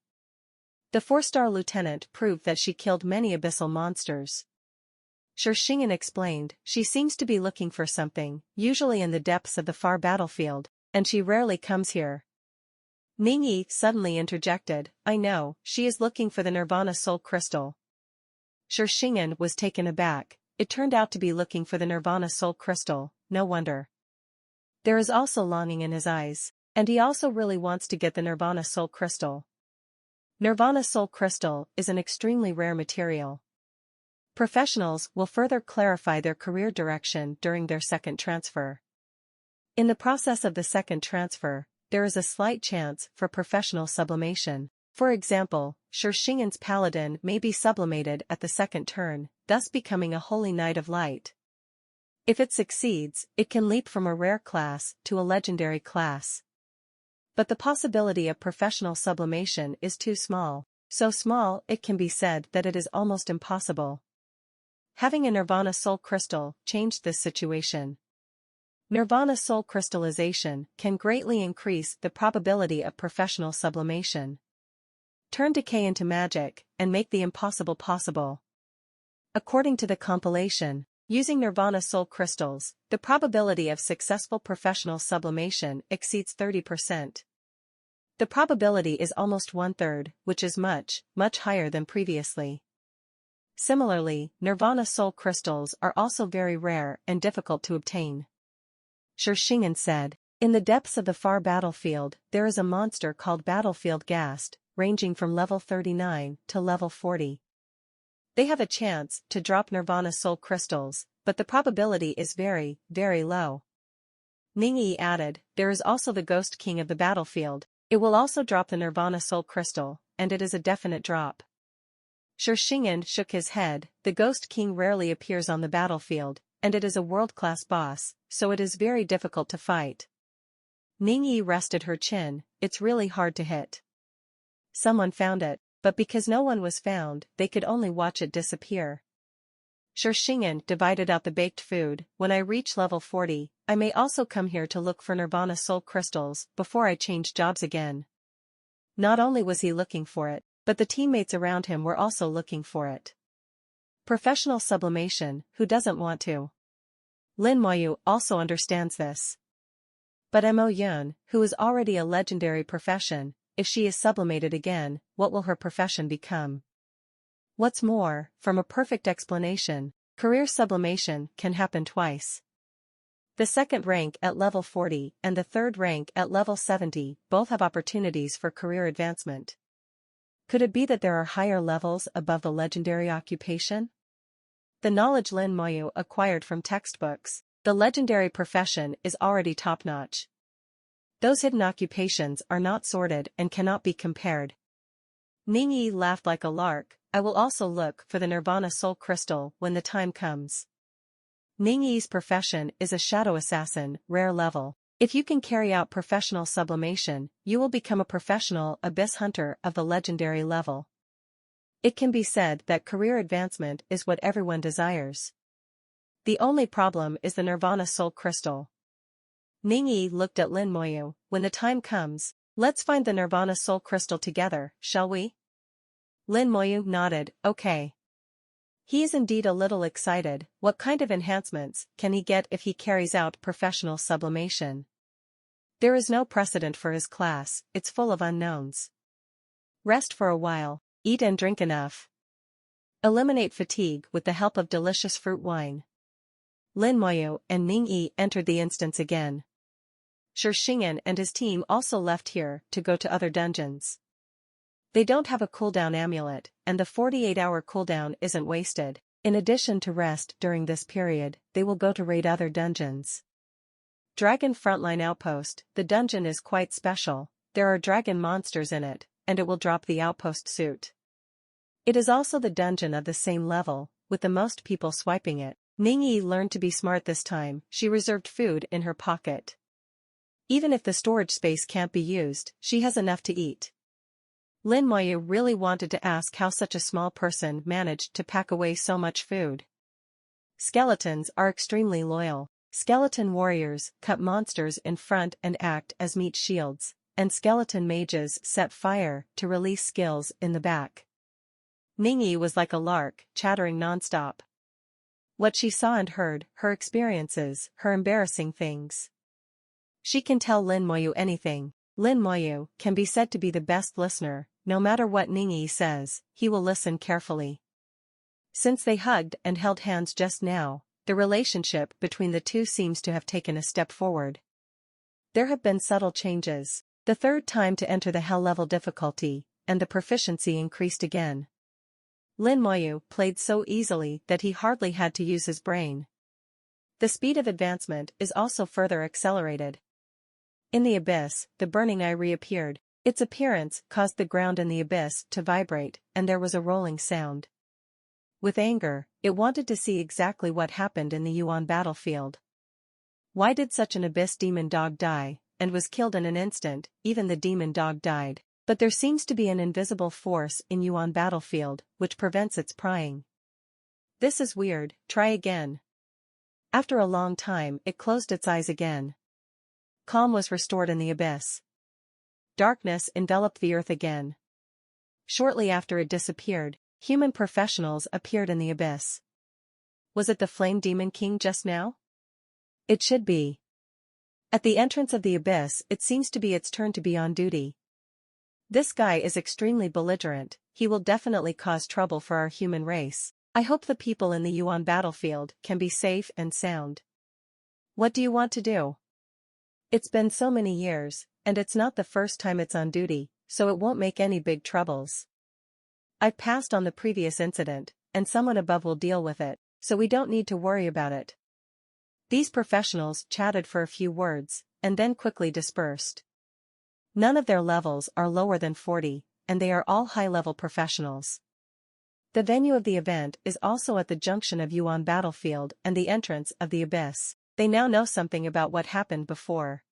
The 4-star lieutenant proved that she killed many abyssal monsters. Shishingen explained, she seems to be looking for something, usually in the depths of the far battlefield, and she rarely comes here. Ningyi suddenly interjected, I know, she is looking for the Nirvana Soul Crystal. Shishingen was taken aback, it turned out to be looking for the Nirvana Soul Crystal, no wonder. There is also longing in his eyes, and he also really wants to get the Nirvana Soul Crystal. Nirvana Soul Crystal is an extremely rare material. Professionals will further clarify their career direction during their second transfer. In the process of the second transfer, there is a slight chance for professional sublimation. For example, Shishingen's paladin may be sublimated at the second turn, thus becoming a holy knight of light. If it succeeds, it can leap from a rare class to a legendary class. But the possibility of professional sublimation is too small, so small it can be said that it is almost impossible. Having a Nirvana Soul Crystal changed this situation. Nirvana Soul Crystallization can greatly increase the probability of professional sublimation. Turn decay into magic, and make the impossible possible. According to the compilation, using Nirvana Soul Crystals, the probability of successful professional sublimation exceeds 30%. The probability is almost 1/3, which is much, much higher than previously. Similarly, Nirvana Soul Crystals are also very rare and difficult to obtain. Shishingen said, in the depths of the far battlefield, there is a monster called Battlefield Ghast, ranging from level 39 to level 40. They have a chance to drop Nirvana Soul Crystals, but the probability is very, very low. Ningyi added, there is also the Ghost King of the battlefield, it will also drop the Nirvana Soul Crystal, and it is a definite drop. Shishingen shook his head, the Ghost King rarely appears on the battlefield, and it is a world-class boss, so it is very difficult to fight. Ningyi rested her chin, it's really hard to hit. Someone found it, but because no one was found, they could only watch it disappear. Shishingen divided out the baked food, when I reach level 40, I may also come here to look for Nirvana Soul Crystals before I change jobs again. Not only was he looking for it, but the teammates around him were also looking for it. Professional sublimation, who doesn't want to? Lin Moyu also understands this. But Mo Yun, who is already a legendary profession, if she is sublimated again, what will her profession become? What's more, from a perfect explanation, career sublimation can happen twice. The second rank at level 40 and the third rank at level 70 both have opportunities for career advancement. Could it be that there are higher levels above the legendary occupation? The knowledge Lin Moyu acquired from textbooks, the legendary profession is already top-notch. Those hidden occupations are not sorted and cannot be compared. Ningyi laughed like a lark, I will also look for the Nirvana Soul Crystal when the time comes. Ningyi's profession is a shadow assassin, rare level. If you can carry out professional sublimation, you will become a professional abyss hunter of the legendary level. It can be said that career advancement is what everyone desires. The only problem is the Nirvana Soul Crystal. Ningyi looked at Lin Moyu. When the time comes, let's find the Nirvana Soul Crystal together, shall we? Lin Moyu nodded, okay. He is indeed a little excited. What kind of enhancements can he get if he carries out professional sublimation? There is no precedent for his class, it's full of unknowns. Rest for a while, eat and drink enough. Eliminate fatigue with the help of delicious fruit wine. Lin Moyu and Ningyi entered the instance again. Shi Xing'an and his team also left here to go to other dungeons. They don't have a cooldown amulet, and the 48-hour cooldown isn't wasted. In addition to rest during this period, they will go to raid other dungeons. Dragon Frontline Outpost. The dungeon is quite special. There are dragon monsters in it, and it will drop the outpost suit. It is also the dungeon of the same level, with the most people swiping it. Ningyi learned to be smart this time. She reserved food in her pocket. Even if the storage space can't be used, she has enough to eat. Lin Moyu really wanted to ask how such a small person managed to pack away so much food. Skeletons are extremely loyal. Skeleton warriors cut monsters in front and act as meat shields, and skeleton mages set fire to release skills in the back. Ningyi was like a lark, chattering nonstop. What she saw and heard, her experiences, her embarrassing things. She can tell Lin Moyu anything. Lin Moyu can be said to be the best listener. No matter what Ningyi says, he will listen carefully. Since they hugged and held hands just now, the relationship between the two seems to have taken a step forward. There have been subtle changes. The third time to enter the hell level difficulty, and the proficiency increased again. Lin Moyu played so easily that he hardly had to use his brain. The speed of advancement is also further accelerated. In the abyss, the burning eye reappeared. Its appearance caused the ground in the abyss to vibrate, and there was a rolling sound. With anger, it wanted to see exactly what happened in the Yuan battlefield. Why did such an abyss demon dog die, and was killed in an instant? Even the demon dog died. But there seems to be an invisible force in Yuan battlefield, which prevents its prying. This is weird, try again. After a long time it closed its eyes again. Calm was restored in the abyss. Darkness enveloped the earth again. Shortly after it disappeared, human professionals appeared in the abyss. Was it the Flame Demon King just now? It should be. At the entrance of the abyss it seems to be its turn to be on duty. This guy is extremely belligerent, he will definitely cause trouble for our human race. I hope the people in the Yuan battlefield can be safe and sound. What do you want to do? It's been so many years, and it's not the first time it's on duty, so it won't make any big troubles. I've passed on the previous incident, and someone above will deal with it, so we don't need to worry about it. These professionals chatted for a few words, and then quickly dispersed. None of their levels are lower than 40, and they are all high-level professionals. The venue of the event is also at the junction of Yuan battlefield and the entrance of the abyss. They now know something about what happened before.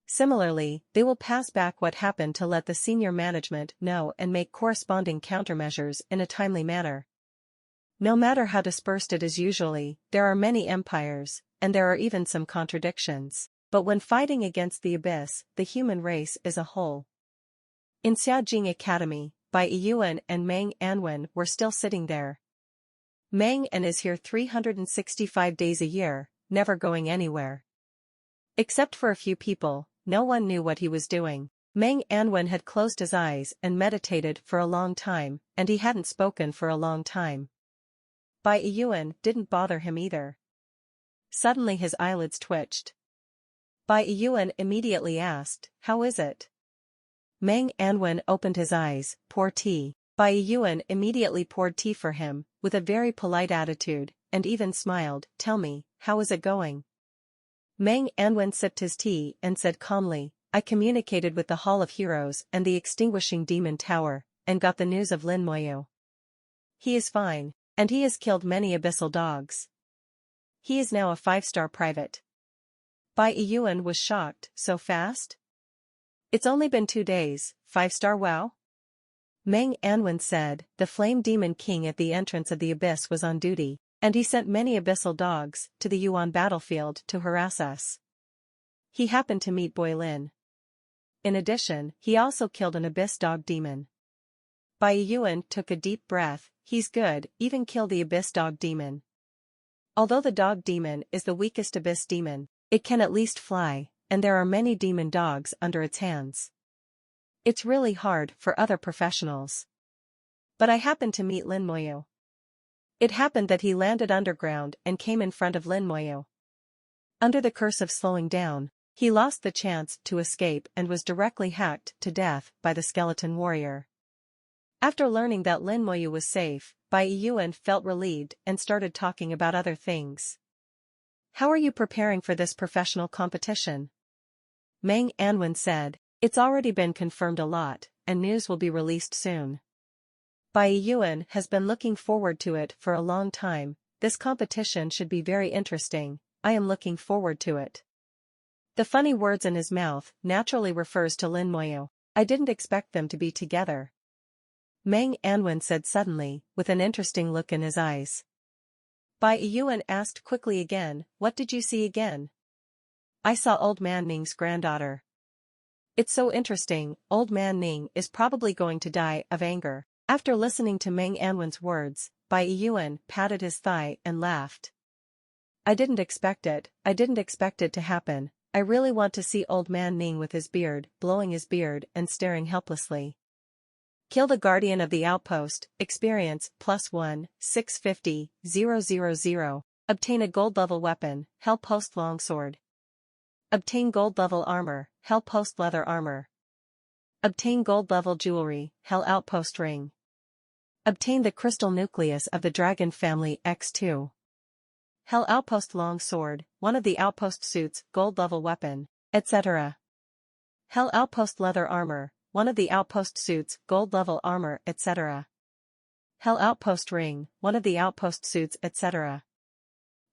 Similarly, they will pass back what happened to let the senior management know and make corresponding countermeasures in a timely manner. No matter how dispersed it is usually, there are many empires, and there are even some contradictions. But when fighting against the abyss, the human race is a whole. In Xiaojing Academy, Bai Yuan and Meng Anwen were still sitting there. Meng An is here 365 days a year, never going anywhere. Except for a few people, no one knew what he was doing. Meng Anwen had closed his eyes and meditated for a long time, and he hadn't spoken for a long time. Bai Yuan didn't bother him either. Suddenly his eyelids twitched. Bai Yuan immediately asked, "How is it?" Meng Anwen opened his eyes, "Pour tea." Bai Yuan immediately poured tea for him, with a very polite attitude, and even smiled, "Tell me, how is it going?" Meng Anwen sipped his tea and said calmly, "I communicated with the Hall of Heroes and the Extinguishing Demon Tower, and got the news of Lin Moyu. He is fine, and he has killed many abyssal dogs. He is now a 5-star private." Bai Yuan was shocked, "So fast? It's only been 2 days, 5-star wow?" Meng Anwen said, "The Flame Demon King at the entrance of the abyss was on duty. And he sent many abyssal dogs to the Yuan battlefield to harass us. He happened to meet Boilin. In addition, he also killed an abyss dog demon. Bai Yuan took a deep breath. He's good, even kill the abyss dog demon. Although the dog demon is the weakest abyss demon, it can at least fly, and there are many demon dogs under its hands. It's really hard for other professionals. But I happened to meet Lin Moyu. It happened that he landed underground and came in front of Lin Moyu. Under the curse of slowing down, he lost the chance to escape and was directly hacked to death by the skeleton warrior. After learning that Lin Moyu was safe, Bai Yuan felt relieved and started talking about other things. How are you preparing for this professional competition? Meng Anwen said, it's already been confirmed a lot, and news will be released soon. Bai Yuan has been looking forward to it for a long time. This competition should be very interesting. I am looking forward to it. The funny words in his mouth naturally refers to Lin Moyu. I didn't expect them to be together. Meng Anwen said suddenly, with an interesting look in his eyes. Bai Yuan asked quickly again, what did you see again? I saw Old Man Ning's granddaughter. It's so interesting, Old Man Ning is probably going to die of anger. After listening to Meng Anwen's words, Bai Yuan patted his thigh and laughed. I didn't expect it to happen. I really want to see Old Man Ning with his beard, blowing his beard and staring helplessly. Kill the Guardian of the Outpost, experience, +1, 650, 000. Obtain a gold level weapon, Hell Post Longsword. Obtain gold level armor, Hell Post Leather Armor. Obtain gold level jewelry, Hell Outpost Ring. Obtain the crystal nucleus of the Dragon Family X2. Hell Outpost Long Sword, one of the outpost suits, gold level weapon, etc. Hell Outpost Leather Armor, one of the outpost suits, gold level armor, etc. Hell Outpost Ring, one of the outpost suits, etc.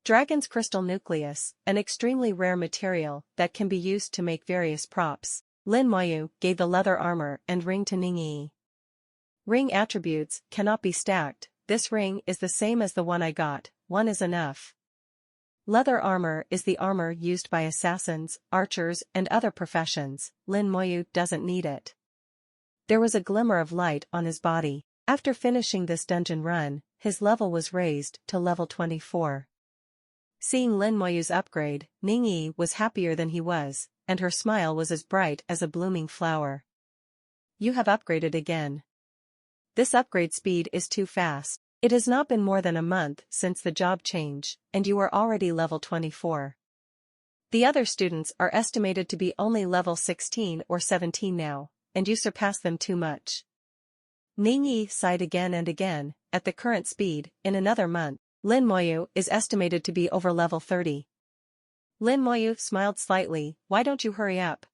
Dragon's Crystal Nucleus, an extremely rare material that can be used to make various props. Lin Moyu gave the leather armor and ring to Ningyi. Ring attributes cannot be stacked. This ring is the same as the one I got, one is enough. Leather armor is the armor used by assassins, archers and other professions. Lin Moyu doesn't need it. There was a glimmer of light on his body. After finishing this dungeon run, his level was raised to level 24. Seeing Lin Moyu's upgrade, Ningyi was happier than he was, and her smile was as bright as a blooming flower. You have upgraded again. This upgrade speed is too fast. It has not been more than a month since the job change, and you are already level 24. The other students are estimated to be only level 16 or 17 now, and you surpass them too much. Ningyi sighed again and again. At the current speed, in another month, Lin Moyu is estimated to be over level 30. Lin Moyu smiled slightly, why don't you hurry up?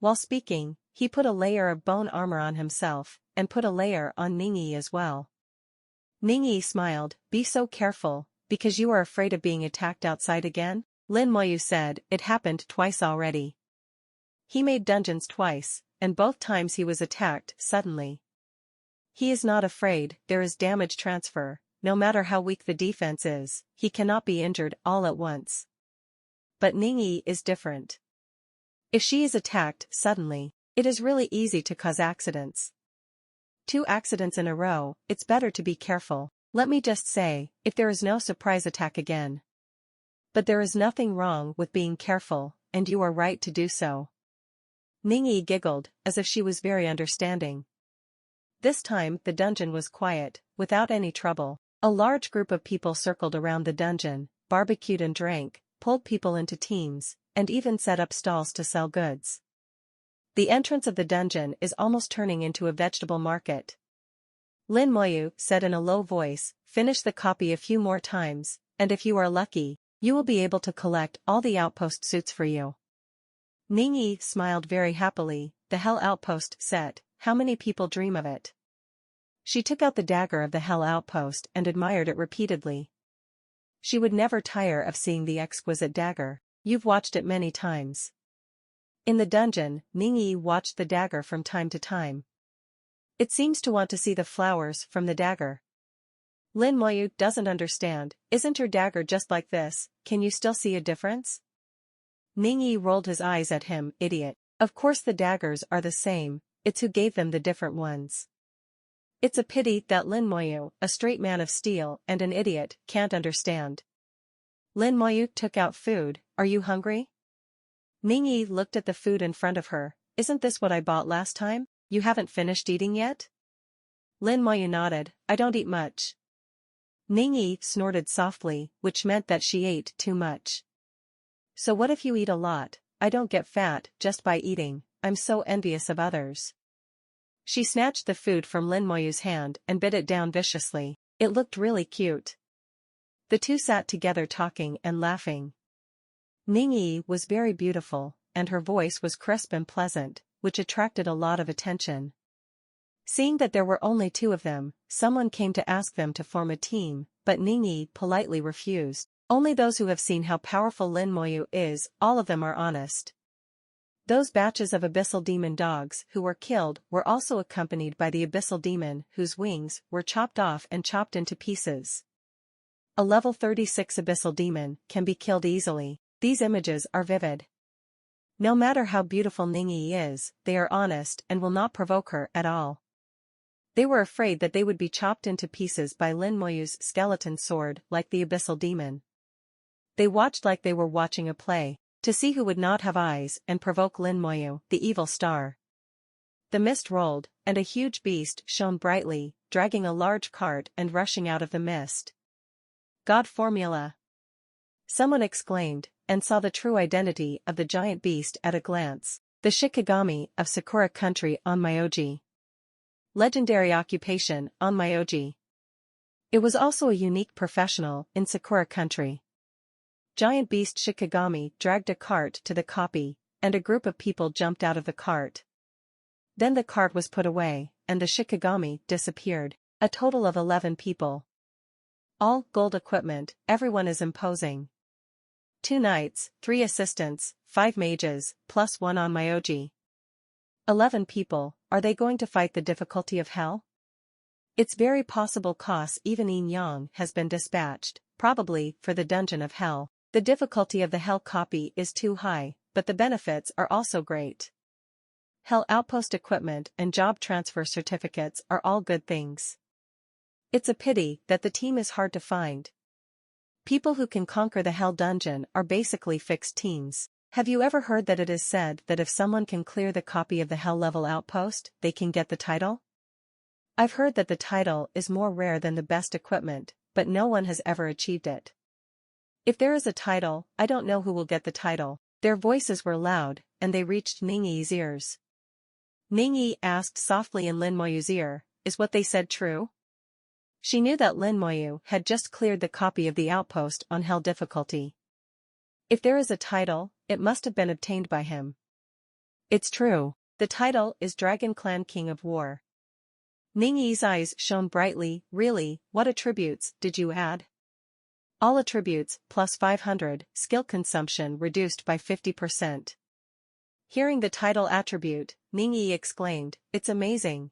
While speaking, he put a layer of bone armor on himself, and put a layer on Ningyi as well. Ningyi smiled, be so careful, because you are afraid of being attacked outside again? Lin Moyu said, it happened twice already. He made dungeons twice, and both times he was attacked suddenly. He is not afraid, there is damage transfer, no matter how weak the defense is, he cannot be injured all at once. But Ningyi is different. If she is attacked suddenly, it is really easy to cause accidents. 2 accidents in a row, it's better to be careful. Let me just say, if there is no surprise attack again. But there is nothing wrong with being careful, and you are right to do so. Ningyi giggled, as if she was very understanding. This time the dungeon was quiet, without any trouble. A large group of people circled around the dungeon, barbecued and drank, pulled people into teams, and even set up stalls to sell goods. The entrance of the dungeon is almost turning into a vegetable market. Lin Moyu said in a low voice, finish the copy a few more times, and if you are lucky, you will be able to collect all the outpost suits for you. Ningyi smiled very happily, the Hell Outpost set, how many people dream of it? She took out the dagger of the Hell Outpost and admired it repeatedly. She would never tire of seeing the exquisite dagger. You've watched it many times. In the dungeon, Ningyi watched the dagger from time to time. It seems to want to see the flowers from the dagger. Lin Moyu doesn't understand. Isn't your dagger just like this? Can you still see a difference? Ning Yi rolled his eyes at him. Idiot. Of course the daggers are the same, it's who gave them the different ones. It's a pity that Lin Moyu, a straight man of steel and an idiot, can't understand. Lin Moyu took out food. Are you hungry? Ning Yi looked at the food in front of her. Isn't this what I bought last time? You haven't finished eating yet? Lin Moyu nodded. I don't eat much. Ning Yi snorted softly, which meant that she ate too much. So what if you eat a lot? I don't get fat just by eating. I'm so envious of others. She snatched the food from Lin Moyu's hand and bit it down viciously. It looked really cute. The two sat together talking and laughing. Ning Yi was very beautiful, and her voice was crisp and pleasant, which attracted a lot of attention. Seeing that there were only two of them, someone came to ask them to form a team, but Ning Yi politely refused. Only those who have seen how powerful Lin Moyu is, all of them are honest. Those batches of abyssal demon dogs who were killed were also accompanied by the abyssal demon whose wings were chopped off and chopped into pieces. A level 36 abyssal demon can be killed easily. These images are vivid. No matter how beautiful Ning Yi is, they are honest and will not provoke her at all. They were afraid that they would be chopped into pieces by Lin Moyu's skeleton sword like the abyssal demon. They watched like they were watching a play, to see who would not have eyes and provoke Lin Moyu, the evil star. The mist rolled, and a huge beast shone brightly, dragging a large cart and rushing out of the mist. God formula! Someone exclaimed, and saw the true identity of the giant beast at a glance. The Shikigami of Sakura country on Myoji. Legendary occupation on Myoji. It was also a unique professional in Sakura country. Giant beast Shikigami dragged a cart to the copy, and a group of people jumped out of the cart. Then the cart was put away, and the Shikigami disappeared. A total of 11 people. All gold equipment, everyone is imposing. 2 knights, 3 assistants, 5 mages, plus 1 on Myoji. 11 people, are they going to fight the difficulty of hell? It's very possible cause even Yin Yang has been dispatched, probably for the dungeon of hell. The difficulty of the hell copy is too high, but the benefits are also great. Hell outpost equipment and job transfer certificates are all good things. It's a pity that the team is hard to find. People who can conquer the hell dungeon are basically fixed teams. Have you ever heard that it is said that if someone can clear the copy of the hell level outpost, they can get the title? I've heard that the title is more rare than the best equipment, but no one has ever achieved it. If there is a title, I don't know who will get the title. Their voices were loud, and they reached Ning Yi's ears. Ning Yi asked softly in Lin Moyu's ear, is what they said true? She knew that Lin Moyu had just cleared the copy of the outpost on hell difficulty. If there is a title, it must have been obtained by him. It's true. The title is Dragon Clan King of War. Ning Yi's eyes shone brightly. Really, what attributes did you add? All attributes, plus 500, skill consumption reduced by 50%. Hearing the title attribute, Ning Yi exclaimed, it's amazing.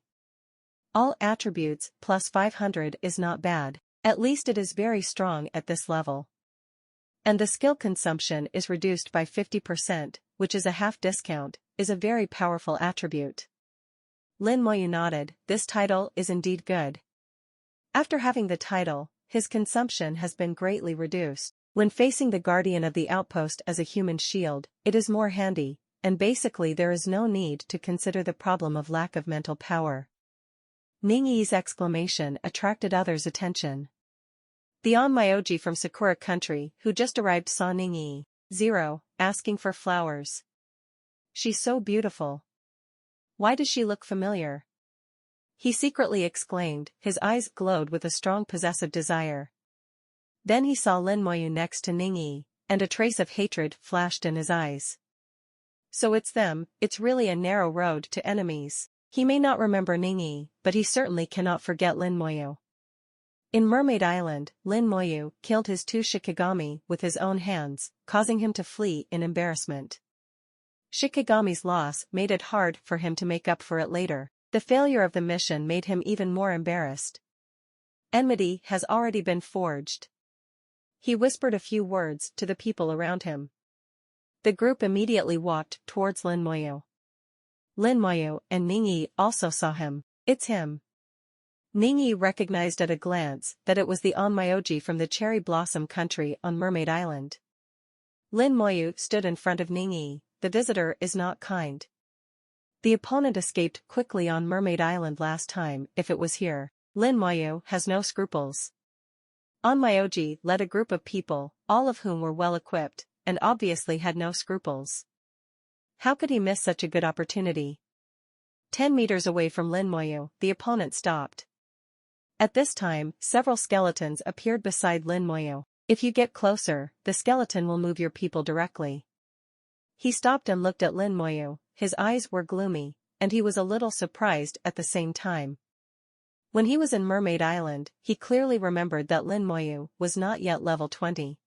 All attributes, plus 500 is not bad. At least it is very strong at this level. And the skill consumption is reduced by 50%, which is a half discount, is a very powerful attribute. Lin Moyu nodded, this title is indeed good. After having the title, his consumption has been greatly reduced. When facing the guardian of the outpost as a human shield, it is more handy, and basically there is no need to consider the problem of lack of mental power. Ning Yi's exclamation attracted others' attention. The Onmyoji from Sakura country who just arrived saw Ning Yi. 0, asking for flowers. She's so beautiful. Why does she look familiar? He secretly exclaimed, his eyes glowed with a strong possessive desire. Then he saw Lin Moyu next to Ning Yi, and a trace of hatred flashed in his eyes. So it's them, it's really a narrow road to enemies. He may not remember Ning Yi, but he certainly cannot forget Lin Moyu. In Mermaid Island, Lin Moyu killed his 2 Shikigami with his own hands, causing him to flee in embarrassment. Shikigami's loss made it hard for him to make up for it later. The failure of the mission made him even more embarrassed. Enmity has already been forged. He whispered a few words to the people around him. The group immediately walked towards Lin Moyu. Lin Moyu and Ningyi also saw him. It's him. Ningyi recognized at a glance that it was the Onmyoji from the Cherry Blossom Country on Mermaid Island. Lin Moyu stood in front of Ningyi. The visitor is not kind. The opponent escaped quickly on Mermaid Island last time. If it was here, Lin Moyu has no scruples. Onmyoji led a group of people, all of whom were well equipped, and obviously had no scruples. How could he miss such a good opportunity? 10 meters away from Lin Moyu, the opponent stopped. At this time, several skeletons appeared beside Lin Moyu. If you get closer, the skeleton will move your people directly. He stopped and looked at Lin Moyu. His eyes were gloomy, and he was a little surprised at the same time. When he was in Mermaid Island, he clearly remembered that Lin Moyu was not yet level 20.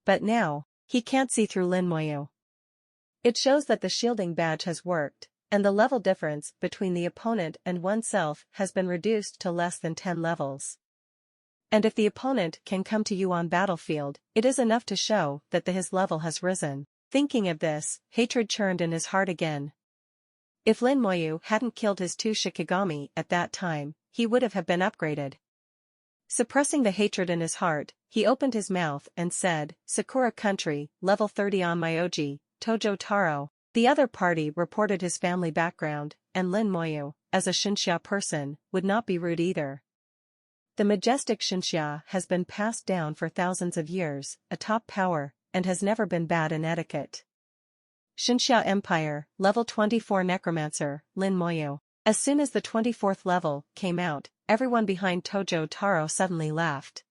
But now, he can't see through Lin Moyu. It shows that the shielding badge has worked, and the level difference between the opponent and oneself has been reduced to less than 10 levels. And if the opponent can come to you on battlefield, it is enough to show that his level has risen. Thinking of this, hatred churned in his heart again. If Lin Moyu hadn't killed his 2 Shikigami at that time, he would have been upgraded. Suppressing the hatred in his heart, he opened his mouth and said, Sakura Country, level 30 Onmyoji, Tojo Taro. The other party reported his family background, and Lin Moyu, as a Shinxia person, would not be rude either. The majestic Shinxia has been passed down for thousands of years, a top power, and has never been bad in etiquette. Shinxia Empire, level 24 Necromancer, Lin Moyu. As soon as the 24th level came out, everyone behind Tojo Taro suddenly laughed.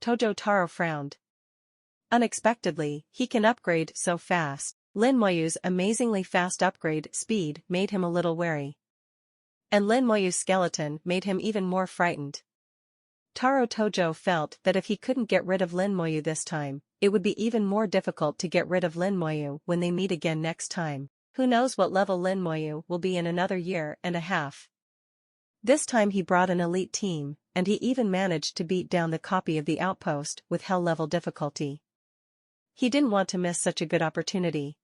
Tojo Taro frowned. Unexpectedly, he can upgrade so fast. Lin Moyu's amazingly fast upgrade speed made him a little wary. And Lin Moyu's skeleton made him even more frightened. Taro Tojo felt that if he couldn't get rid of Lin Moyu this time, it would be even more difficult to get rid of Lin Moyu when they meet again next time. Who knows what level Lin Moyu will be in another year and a half. This time he brought an elite team, and he even managed to beat down the copy of the outpost with hell level difficulty. He didn't want to miss such a good opportunity.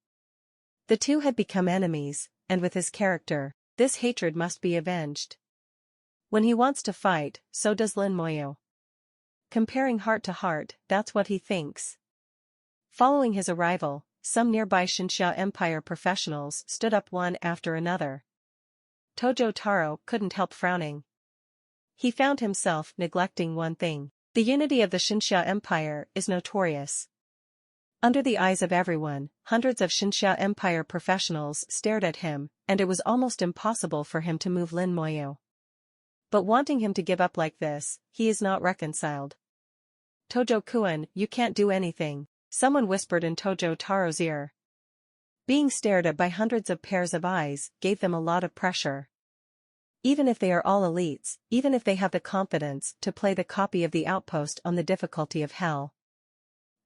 The two had become enemies, and with his character, this hatred must be avenged. When he wants to fight, so does Lin Moyu. Comparing heart to heart, that's what he thinks. Following his arrival, some nearby Shinxia Empire professionals stood up one after another. Tojo Taro couldn't help frowning. He found himself neglecting one thing. The unity of the Shinxia Empire is notorious. Under the eyes of everyone, hundreds of Shinxia Empire professionals stared at him, and it was almost impossible for him to move Lin Moyu. But wanting him to give up like this, he is not reconciled. Tojo-kun, you can't do anything, someone whispered in Tojo Taro's ear. Being stared at by hundreds of pairs of eyes gave them a lot of pressure. Even if they are all elites, even if they have the confidence to play the copy of the outpost on the difficulty of hell.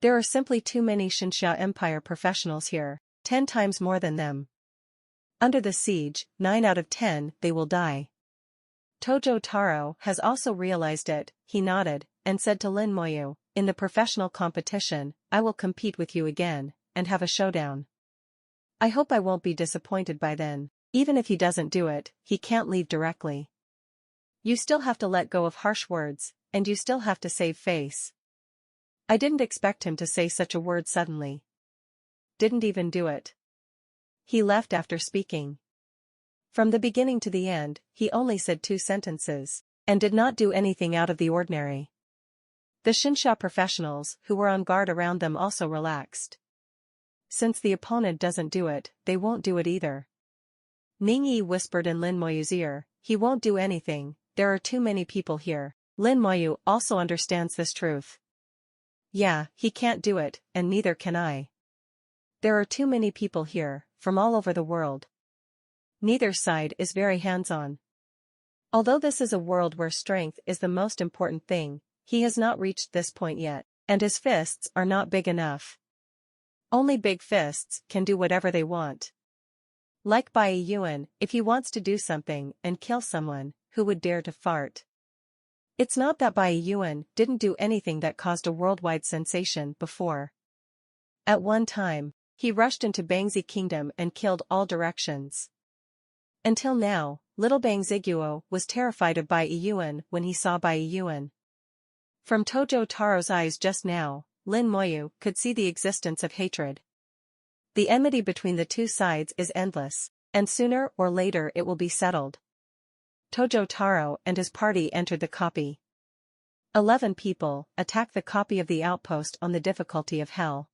There are simply too many Shinxia Empire professionals here, 10 times more than them. Under the siege, 9 out of 10 they will die. Tojo Taro has also realized it. He nodded, and said to Lin Moyu, in the professional competition, I will compete with you again, and have a showdown. I hope I won't be disappointed by then. Even if he doesn't do it, he can't leave directly. You still have to let go of harsh words, and you still have to save face. I didn't expect him to say such a word suddenly. Didn't even do it. He left after speaking. From the beginning to the end, he only said 2 sentences, and did not do anything out of the ordinary. The Shinxia professionals who were on guard around them also relaxed. Since the opponent doesn't do it, they won't do it either. Ningyi whispered in Lin Moyu's ear, he won't do anything, there are too many people here. Lin Moyu also understands this truth. Yeah, he can't do it, and neither can I. There are too many people here, from all over the world. Neither side is very hands-on. Although this is a world where strength is the most important thing, he has not reached this point yet, and his fists are not big enough. Only big fists can do whatever they want. Like Bai Yuan, if he wants to do something and kill someone, who would dare to fart? It's not that Bai Yuan didn't do anything that caused a worldwide sensation before. At one time, he rushed into Bangzi Kingdom and killed all directions. Until now, little Bang Ziguo was terrified of Bai Yuan when he saw Bai Yuan. From Tojo Taro's eyes just now, Lin Moyu could see the existence of hatred. The enmity between the two sides is endless, and sooner or later it will be settled. Tojo Taro and his party entered the copy. 11 people attack the copy of the outpost on the difficulty of hell.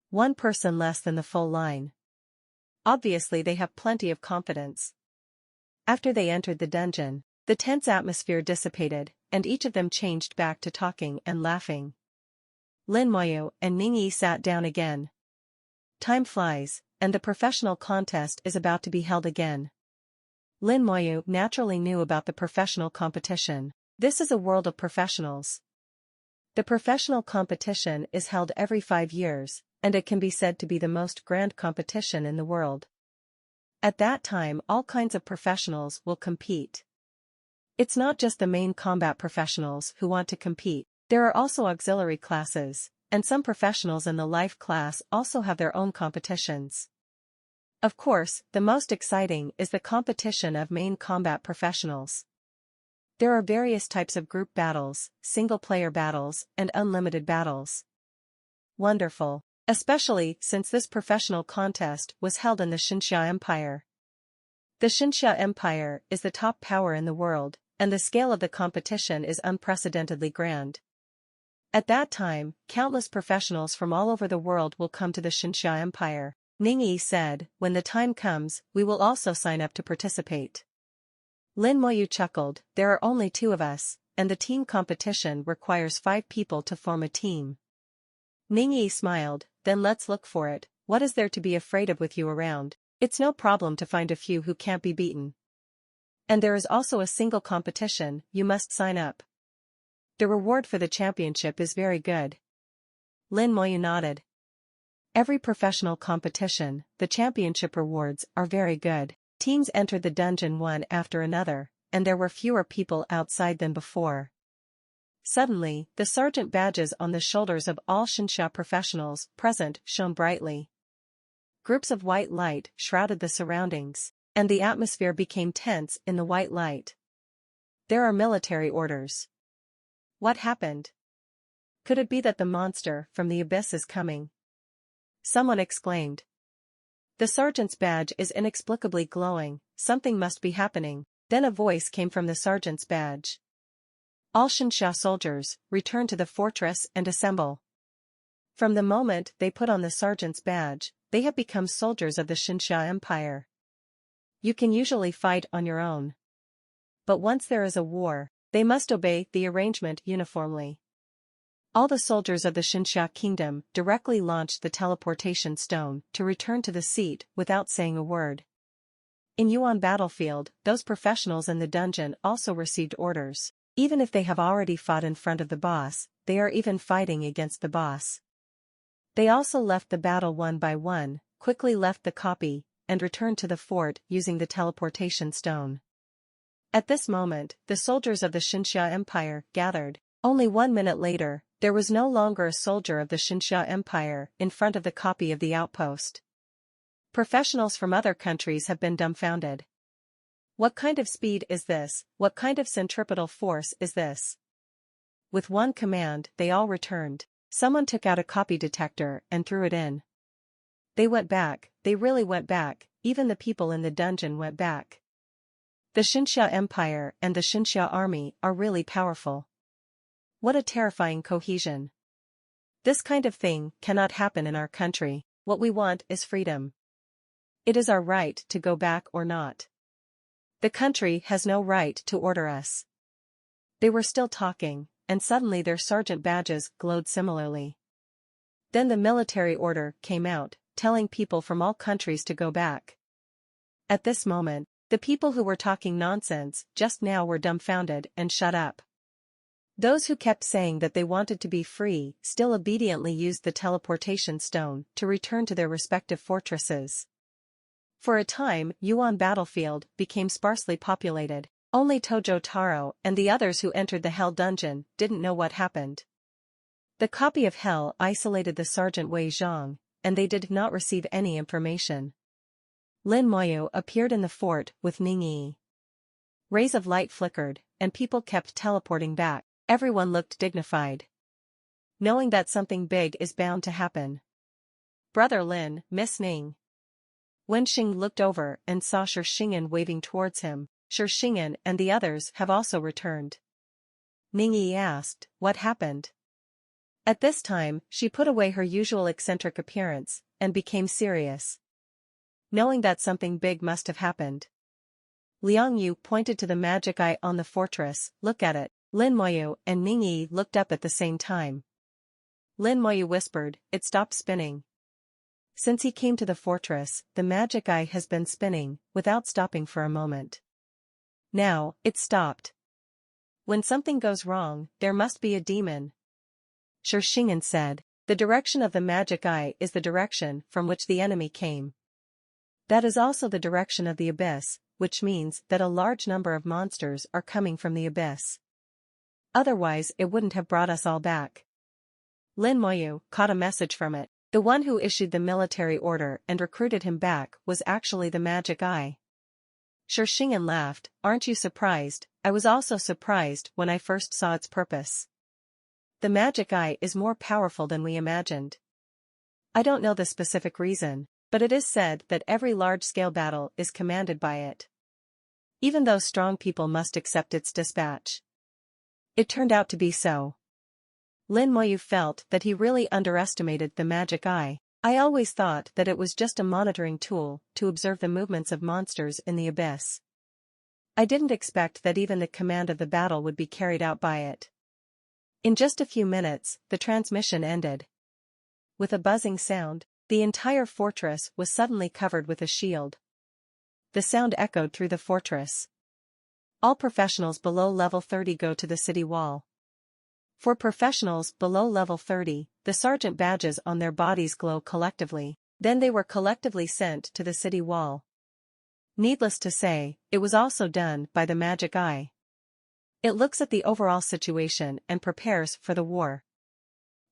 One person less than the full line. Obviously they have plenty of confidence. After they entered the dungeon, the tense atmosphere dissipated, and each of them changed back to talking and laughing. Lin Moyu and Ning Yi sat down again. Time flies, and the professional contest is about to be held again. Lin Moyu naturally knew about the professional competition. This is a world of professionals. The professional competition is held every 5 years, and it can be said to be the most grand competition in the world. At that time all kinds of professionals will compete. It's not just the main combat professionals who want to compete, there are also auxiliary classes, and some professionals in the life class also have their own competitions. Of course, the most exciting is the competition of main combat professionals. There are various types of group battles, single-player battles, and unlimited battles. Wonderful, especially since this professional contest was held in the Xinxia Empire. The Xinxia Empire is the top power in the world, and the scale of the competition is unprecedentedly grand. At that time, countless professionals from all over the world will come to the Xinxia Empire. Ning Yi said, when the time comes, we will also sign up to participate. Lin Moyu chuckled, there are only 2 of us, and the team competition requires 5 people to form a team. Ning Yi smiled, then let's look for it, what is there to be afraid of with you around? It's no problem to find a few who can't be beaten. And there is also a single competition, you must sign up. The reward for the championship is very good. Lin Moyu nodded. Every professional competition, the championship rewards are very good. Teams entered the dungeon one after another, and there were fewer people outside than before. Suddenly, the sergeant badges on the shoulders of all Xinxia professionals present shone brightly. Groups of white light shrouded the surroundings, and the atmosphere became tense in the white light. There are military orders. What happened? Could it be that the monster from the abyss is coming? Someone exclaimed. The sergeant's badge is inexplicably glowing, something must be happening. Then a voice came from the sergeant's badge. All Xinxia soldiers, return to the fortress and assemble. From the moment they put on the sergeant's badge, they have become soldiers of the Xinxia Empire. You can usually fight on your own. But once there is a war, they must obey the arrangement uniformly. All the soldiers of the Xinxia Kingdom directly launched the teleportation stone to return to the seat without saying a word. In Yuan battlefield, those professionals in the dungeon also received orders. Even if they have already fought in front of the boss, they are even fighting against the boss. They also left the battle one by one, quickly left the copy, and returned to the fort using the teleportation stone. At this moment, the soldiers of the Xinxia Empire gathered. Only 1 minute later, there was no longer a soldier of the Xinxia Empire in front of the copy of the outpost. Professionals from other countries have been dumbfounded. What kind of speed is this? What kind of centripetal force is this? With one command, they all returned. Someone took out a copy detector and threw it in. They went back, they really went back, even the people in the dungeon went back. The Xinxia Empire and the Xinxia army are really powerful. What a terrifying cohesion. This kind of thing cannot happen in our country. What we want is freedom. It is our right to go back or not. The country has no right to order us. They were still talking, and suddenly their sergeant badges glowed similarly. Then the military order came out, telling people from all countries to go back. At this moment, the people who were talking nonsense just now were dumbfounded and shut up. Those who kept saying that they wanted to be free still obediently used the teleportation stone to return to their respective fortresses. For a time, Yuan battlefield became sparsely populated. Only Tojo Taro and the others who entered the Hell Dungeon didn't know what happened. The copy of Hell isolated the Sergeant Wei Zhang, and they did not receive any information. Lin Moyu appeared in the fort with Ning Yi. Rays of light flickered, and people kept teleporting back. Everyone looked dignified, knowing that something big is bound to happen. Brother Lin, Miss Ning. Wen Xing looked over and saw Shi Xingyan waving towards him. Shi Xingyan and the others have also returned. Ning Yi asked, what happened? At this time, she put away her usual eccentric appearance, and became serious, knowing that something big must have happened. Liang Yu pointed to the magic eye on the fortress. Look at it. Lin Moyu and Ning Yi looked up at the same time. Lin Moyu whispered, it stopped spinning. Since he came to the fortress, the magic eye has been spinning, without stopping for a moment. Now, it stopped. When something goes wrong, there must be a demon. Shi Xingyan said, the direction of the magic eye is the direction from which the enemy came. That is also the direction of the abyss, which means that a large number of monsters are coming from the abyss. Otherwise it wouldn't have brought us all back. Lin Moyu caught a message from it. The one who issued the military order and recruited him back was actually the magic eye. Shi Xingyan laughed, aren't you surprised? I was also surprised when I first saw its purpose. The magic eye is more powerful than we imagined. I don't know the specific reason, but it is said that every large-scale battle is commanded by it. Even though strong people must accept its dispatch. It turned out to be so. Lin Moyu felt that he really underestimated the magic eye. I always thought that it was just a monitoring tool to observe the movements of monsters in the abyss. I didn't expect that even the command of the battle would be carried out by it. In just a few minutes, the transmission ended. With a buzzing sound, the entire fortress was suddenly covered with a shield. The sound echoed through the fortress. All professionals below level 30 go to the city wall. For professionals below level 30, the sergeant badges on their bodies glow collectively. Then they were collectively sent to the city wall. Needless to say, it was also done by the magic eye. It looks at the overall situation and prepares for the war.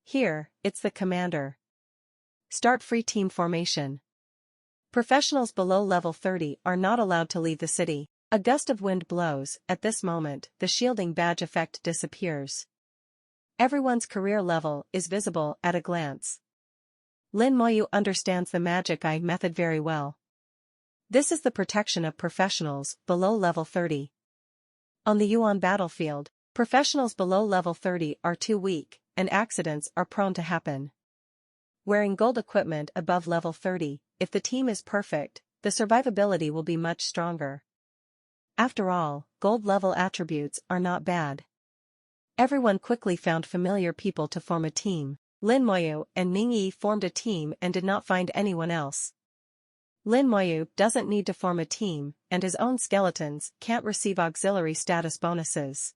Here, it's the commander. Start free team formation. Professionals below level 30 are not allowed to leave the city. A gust of wind blows. At this moment, the shielding badge effect disappears. Everyone's career level is visible at a glance. Lin Moyu understands the magic eye method very well. This is the protection of professionals below level 30. On the Yuan battlefield, professionals below level 30 are too weak, and accidents are prone to happen. Wearing gold equipment above level 30, if the team is perfect, the survivability will be much stronger. After all, gold level attributes are not bad. Everyone quickly found familiar people to form a team. Lin Moyu and Ning Yi formed a team and did not find anyone else. Lin Moyu doesn't need to form a team, and his own skeletons can't receive auxiliary status bonuses.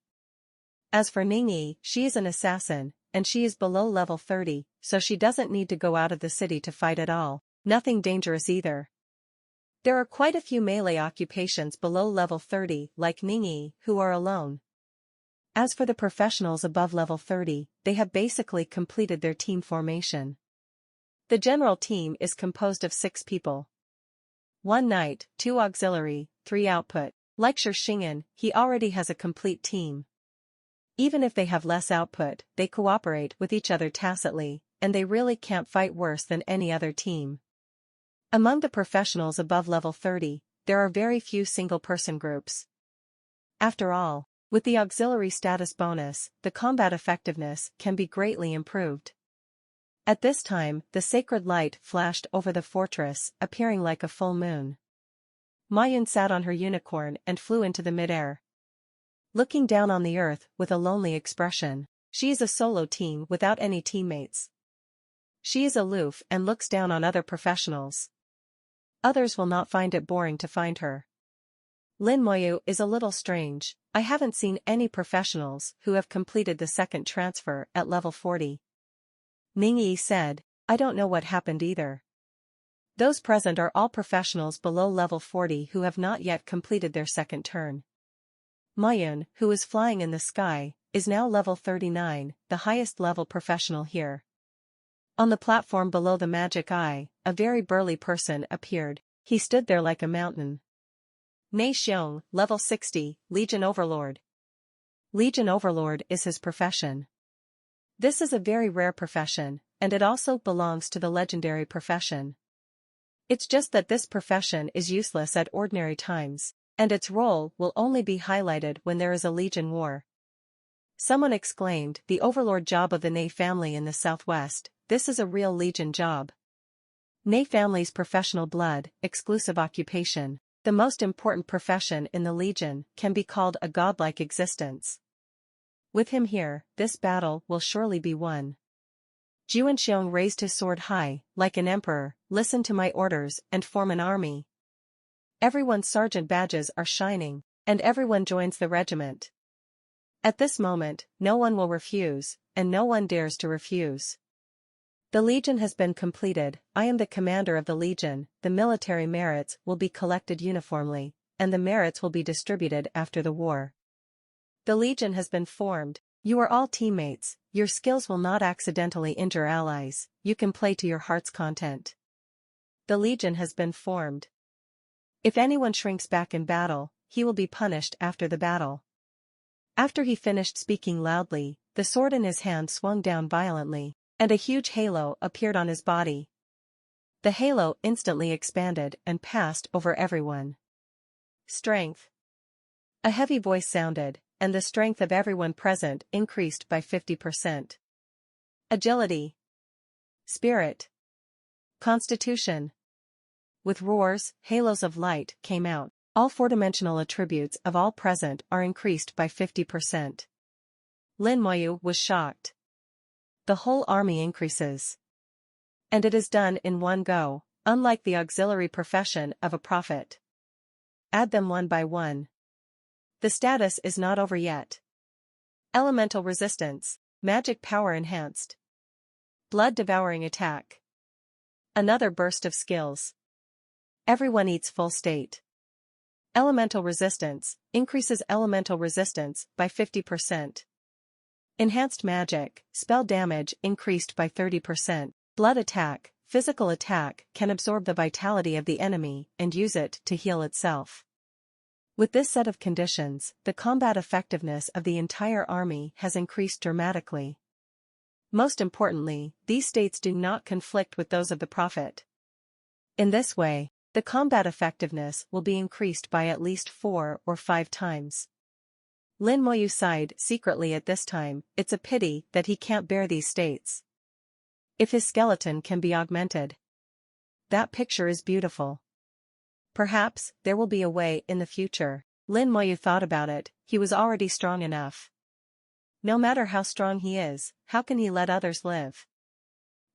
As for Ning Yi, she is an assassin, and she is below level 30, so she doesn't need to go out of the city to fight at all. Nothing dangerous either. There are quite a few melee occupations below level 30 like Ning Yi who are alone. As for the professionals above level 30, they have basically completed their team formation. The general team is composed of 6 people. 1 knight, 2 auxiliary, 3 output. Like Shi Xingyan, he already has a complete team. Even if they have less output, they cooperate with each other tacitly, and they really can't fight worse than any other team. Among the professionals above level 30, there are very few single-person groups. After all, with the auxiliary status bonus, the combat effectiveness can be greatly improved. At this time, the sacred light flashed over the fortress, appearing like a full moon. Ma Yun sat on her unicorn and flew into the midair. Looking down on the earth with a lonely expression, she is a solo team without any teammates. She is aloof and looks down on other professionals. Others will not find it boring to find her. Lin Moyu is a little strange. I haven't seen any professionals who have completed the second transfer at level 40. Ning Yi said, I don't know what happened either. Those present are all professionals below level 40 who have not yet completed their second turn. Mayun, who was flying in the sky, is now level 39, the highest level professional here. On the platform below the magic eye, a very burly person appeared. He stood there like a mountain. Ne Xiong, level 60, Legion Overlord. Legion Overlord is his profession. This is a very rare profession, and it also belongs to the legendary profession. It's just that this profession is useless at ordinary times, and its role will only be highlighted when there is a Legion war. Someone exclaimed, the Overlord job of the Ne family in the southwest, this is a real Legion job. Ne family's professional blood, exclusive occupation, the most important profession in the Legion, can be called a godlike existence. With him here, this battle will surely be won. Juanxiong raised his sword high, like an emperor, listen to my orders and form an army. Everyone's sergeant badges are shining, and everyone joins the regiment. At this moment, no one will refuse, and no one dares to refuse. The Legion has been completed, I am the commander of the Legion, the military merits will be collected uniformly, and the merits will be distributed after the war. The Legion has been formed, you are all teammates, your skills will not accidentally injure allies, you can play to your heart's content. The Legion has been formed. If anyone shrinks back in battle, he will be punished after the battle. After he finished speaking loudly, the sword in his hand swung down violently, and a huge halo appeared on his body. The halo instantly expanded and passed over everyone. Strength. A heavy voice sounded, and the strength of everyone present increased by 50%. Agility. Spirit. Constitution. With roars, halos of light came out. All four-dimensional attributes of all present are increased by 50%. Lin Moyu was shocked. The whole army increases. And it is done in one go, unlike the auxiliary profession of a prophet. Add them one by one. The status is not over yet. Elemental resistance, magic power enhanced. Blood-devouring attack. Another burst of skills. Everyone eats full state. Elemental resistance, increases elemental resistance by 50%. Enhanced magic, spell damage increased by 30%. Blood attack, physical attack can absorb the vitality of the enemy and use it to heal itself. With this set of conditions, the combat effectiveness of the entire army has increased dramatically. Most importantly, these states do not conflict with those of the prophet. In this way, the combat effectiveness will be increased by at least 4 or 5 times. Lin Moyu sighed secretly at this time, it's a pity that he can't bear these states. If his skeleton can be augmented. That picture is beautiful. Perhaps there will be a way in the future. Lin Moyu thought about it, he was already strong enough. No matter how strong he is, how can he let others live?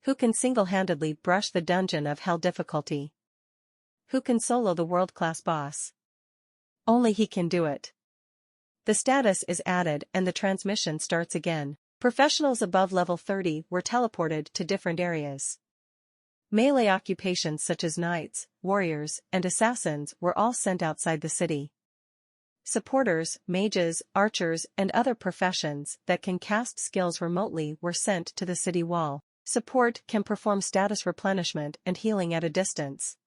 Who can single-handedly brush the dungeon of hell difficulty? Who can solo the world-class boss? Only he can do it. The status is added and the transmission starts again. Professionals above level 30 were teleported to different areas. Melee occupations such as knights, warriors, and assassins were all sent outside the city. Supporters, mages, archers, and other professions that can cast skills remotely were sent to the city wall. Support can perform status replenishment and healing at a distance.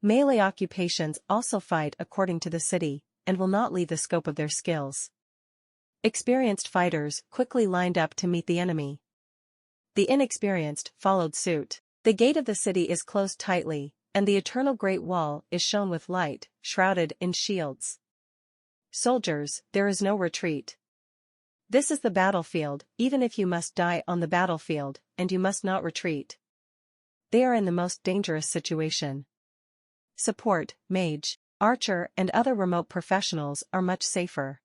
Melee occupations also fight according to the city, and will not leave the scope of their skills. Experienced fighters quickly lined up to meet the enemy. The inexperienced followed suit. The gate of the city is closed tightly, and the eternal Great Wall is shone with light, shrouded in shields. Soldiers, there is no retreat. This is the battlefield, even if you must die on the battlefield, and you must not retreat. They are in the most dangerous situation. Support, mage, archer, and other remote professionals are much safer.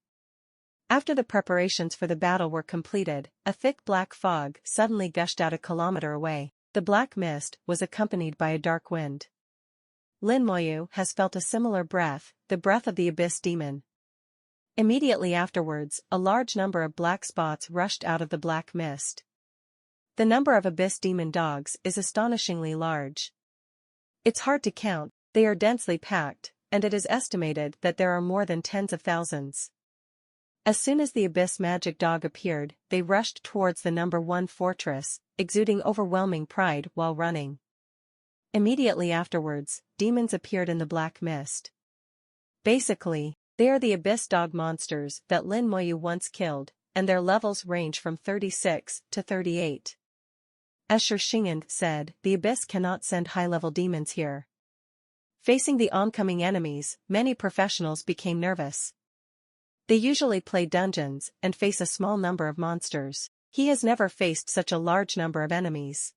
After the preparations for the battle were completed, a thick black fog suddenly gushed out a kilometer away. The black mist was accompanied by a dark wind. Lin Moyu has felt a similar breath, the breath of the abyss demon. Immediately afterwards, a large number of black spots rushed out of the black mist. The number of abyss demon dogs is astonishingly large. It's hard to count, they are densely packed, and it is estimated that there are more than tens of thousands. As soon as the Abyss magic dog appeared, they rushed towards the #1 fortress, exuding overwhelming pride while running. Immediately afterwards, demons appeared in the black mist. Basically, they are the Abyss dog monsters that Lin Moyu once killed, and their levels range from 36 to 38. As Shishingen said, the Abyss cannot send high-level demons here. Facing the oncoming enemies, many professionals became nervous. They usually play dungeons and face a small number of monsters. He has never faced such a large number of enemies.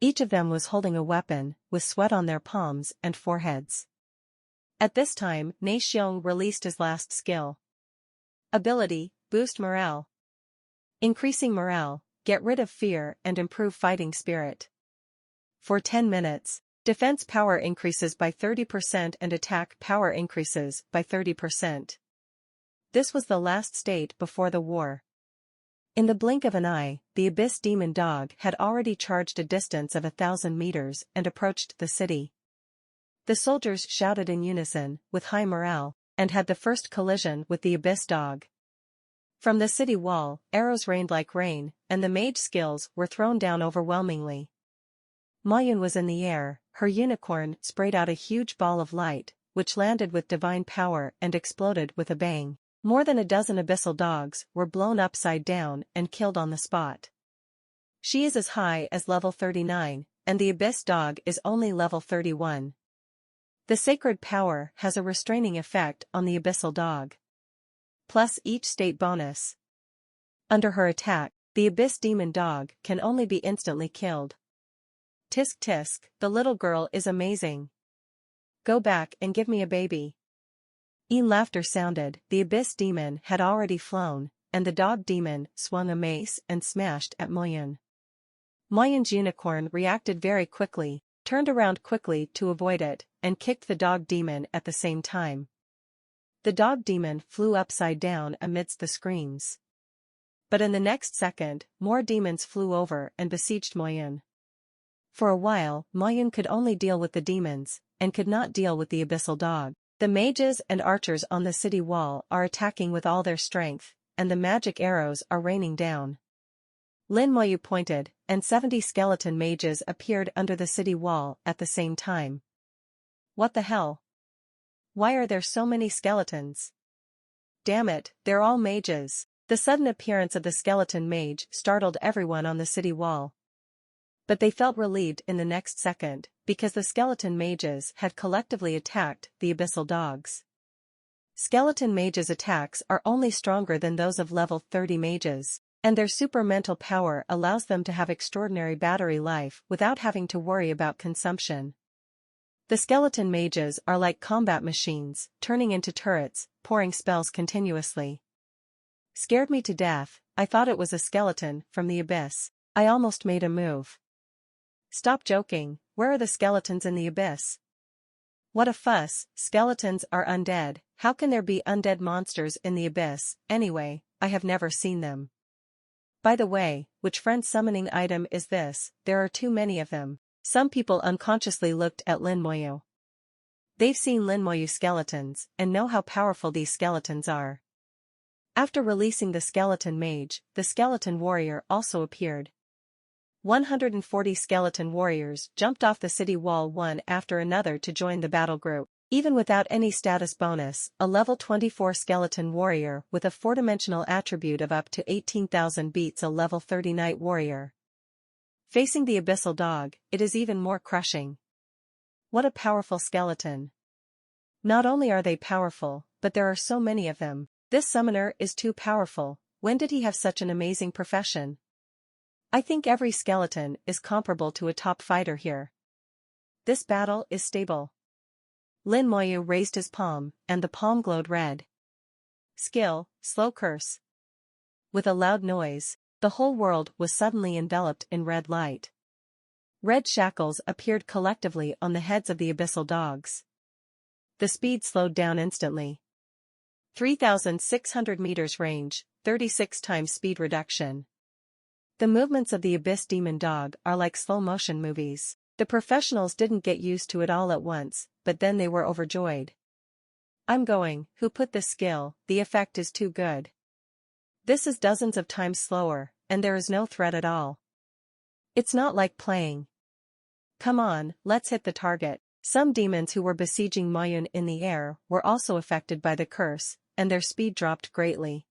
Each of them was holding a weapon, with sweat on their palms and foreheads. At this time, Ne Xiong released his last skill. Ability, Boost Morale. Increasing morale, get rid of fear and improve fighting spirit. For 10 minutes, defense power increases by 30% and attack power increases by 30%. This was the last state before the war. In the blink of an eye, the Abyss demon dog had already charged a distance of 1,000 meters and approached the city. The soldiers shouted in unison, with high morale, and had the first collision with the Abyss dog. From the city wall, arrows rained like rain, and the mage skills were thrown down overwhelmingly. Mayun was in the air, her unicorn sprayed out a huge ball of light, which landed with divine power and exploded with a bang. More than a dozen abyssal dogs were blown upside down and killed on the spot. She is as high as level 39, and the Abyss dog is only level 31. The sacred power has a restraining effect on the abyssal dog. Plus each state bonus. Under her attack, the Abyss demon dog can only be instantly killed. Tisk tisk, the little girl is amazing. Go back and give me a baby. Laughter sounded. The Abyss demon had already flown, and the dog demon swung a mace and smashed at Moyun. Moyun's unicorn reacted very quickly, turned around quickly to avoid it, and kicked the dog demon at the same time. The dog demon flew upside down amidst the screams. But in the next second, more demons flew over and besieged Moyun. For a while, Moyun could only deal with the demons, and could not deal with the abyssal dog. The mages and archers on the city wall are attacking with all their strength, and the magic arrows are raining down. Lin Moyu pointed, and 70 skeleton mages appeared under the city wall at the same time. What the hell? Why are there so many skeletons? Damn it, they're all mages. The sudden appearance of the skeleton mage startled everyone on the city wall. But they felt relieved in the next second, because the skeleton mages had collectively attacked the abyssal dogs. Skeleton mages' attacks are only stronger than those of level 30 mages, and their super mental power allows them to have extraordinary battery life without having to worry about consumption. The skeleton mages are like combat machines, turning into turrets, pouring spells continuously. Scared me to death. I thought it was a skeleton from the abyss. I almost made a move. Stop joking, where are the skeletons in the abyss? What a fuss, skeletons are undead. How can there be undead monsters in the abyss? Anyway, I have never seen them. By the way, which friend summoning item is this? There are too many of them. Some people unconsciously looked at Lin Moyu. They've seen Lin Moyu skeletons, and know how powerful these skeletons are. After releasing the skeleton mage, the skeleton warrior also appeared. 140 skeleton warriors jumped off the city wall one after another to join the battle group. Even without any status bonus, a level 24 skeleton warrior with a 4-dimensional attribute of up to 18,000 beats a level 30 knight warrior. Facing the abyssal dog, it is even more crushing. What a powerful skeleton. Not only are they powerful, but there are so many of them. This summoner is too powerful. When did he have such an amazing profession? I think every skeleton is comparable to a top fighter here. This battle is stable. Lin Moyu raised his palm, and the palm glowed red. Skill, slow curse. With a loud noise, the whole world was suddenly enveloped in red light. Red shackles appeared collectively on the heads of the abyssal dogs. The speed slowed down instantly. 3,600 meters range, 36 times speed reduction. The movements of the Abyss Demon Dog are like slow-motion movies. The professionals didn't get used to it all at once, but then they were overjoyed. I'm going, who put this skill, the effect is too good. This is dozens of times slower, and there is no threat at all. It's not like playing. Come on, let's hit the target. Some demons who were besieging Moyun in the air were also affected by the curse, and their speed dropped greatly.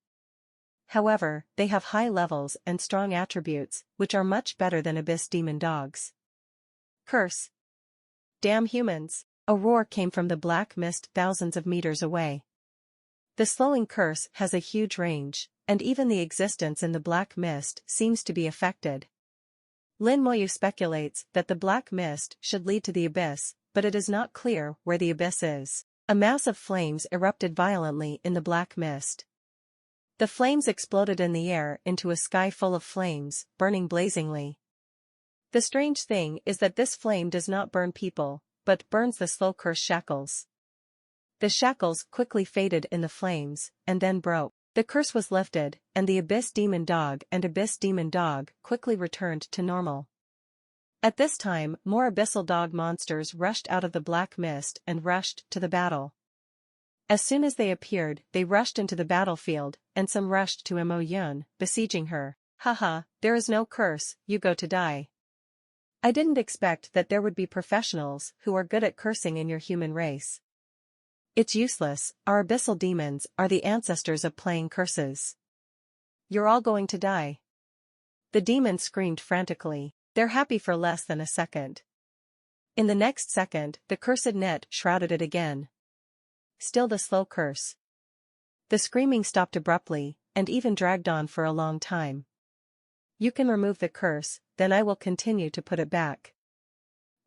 However, they have high levels and strong attributes, which are much better than Abyss Demon dogs. Curse. Damn humans! A roar came from the black mist thousands of meters away. The slowing curse has a huge range, and even the existence in the black mist seems to be affected. Lin Moyu speculates that the black mist should lead to the abyss, but it is not clear where the abyss is. A mass of flames erupted violently in the black mist. The flames exploded in the air into a sky full of flames, burning blazingly. The strange thing is that this flame does not burn people, but burns the slow curse shackles. The shackles quickly faded in the flames, and then broke. The curse was lifted, and the Abyss Demon Dog and Abyss Demon Dog quickly returned to normal. At this time, more Abyssal Dog monsters rushed out of the black mist and rushed to the battle. As soon as they appeared, they rushed into the battlefield, and some rushed to Mo Yun, besieging her. Haha, there is no curse, you go to die. I didn't expect that there would be professionals who are good at cursing in your human race. It's useless, our abyssal demons are the ancestors of playing curses. You're all going to die. The demons screamed frantically. They're happy for less than a second. In the next second, the cursed net shrouded it again. Still the slow curse. The screaming stopped abruptly, and even dragged on for a long time. You can remove the curse, then I will continue to put it back.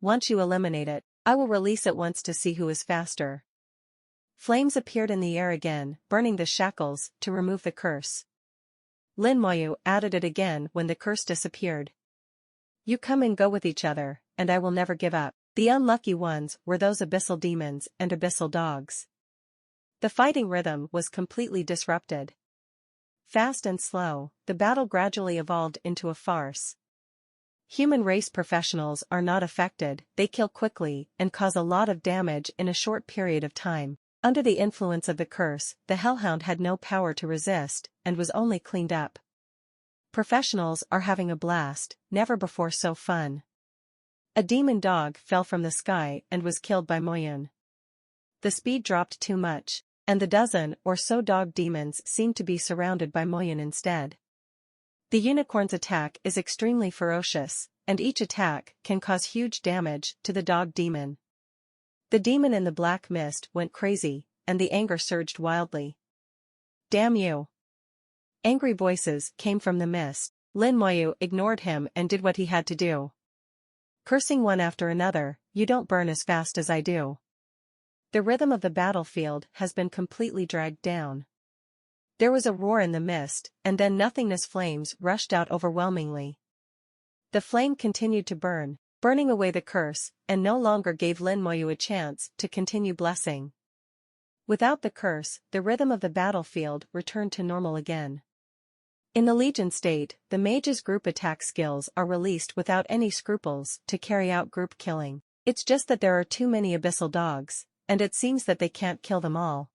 Once you eliminate it, I will release it once to see who is faster. Flames appeared in the air again, burning the shackles to remove the curse. Lin Moyu added it again when the curse disappeared. You come and go with each other, and I will never give up. The unlucky ones were those abyssal demons and abyssal dogs. The fighting rhythm was completely disrupted. Fast and slow, the battle gradually evolved into a farce. Human race professionals are not affected, they kill quickly and cause a lot of damage in a short period of time. Under the influence of the curse, the Hellhound had no power to resist, and was only cleaned up. Professionals are having a blast, never before so fun. A demon dog fell from the sky and was killed by Moyun. The speed dropped too much, and the dozen or so dog demons seemed to be surrounded by Moyun instead. The unicorn's attack is extremely ferocious, and each attack can cause huge damage to the dog demon. The demon in the black mist went crazy, and the anger surged wildly. Damn you! Angry voices came from the mist. Lin Moyu ignored him and did what he had to do. Cursing one after another, you don't burn as fast as I do. The rhythm of the battlefield has been completely dragged down. There was a roar in the mist, and then nothingness flames rushed out overwhelmingly. The flame continued to burn, burning away the curse, and no longer gave Lin Moyu a chance to continue blessing. Without the curse, the rhythm of the battlefield returned to normal again. In the Legion state, the mage's group attack skills are released without any scruples to carry out group killing. It's just that there are too many abyssal dogs, and it seems that they can't kill them all.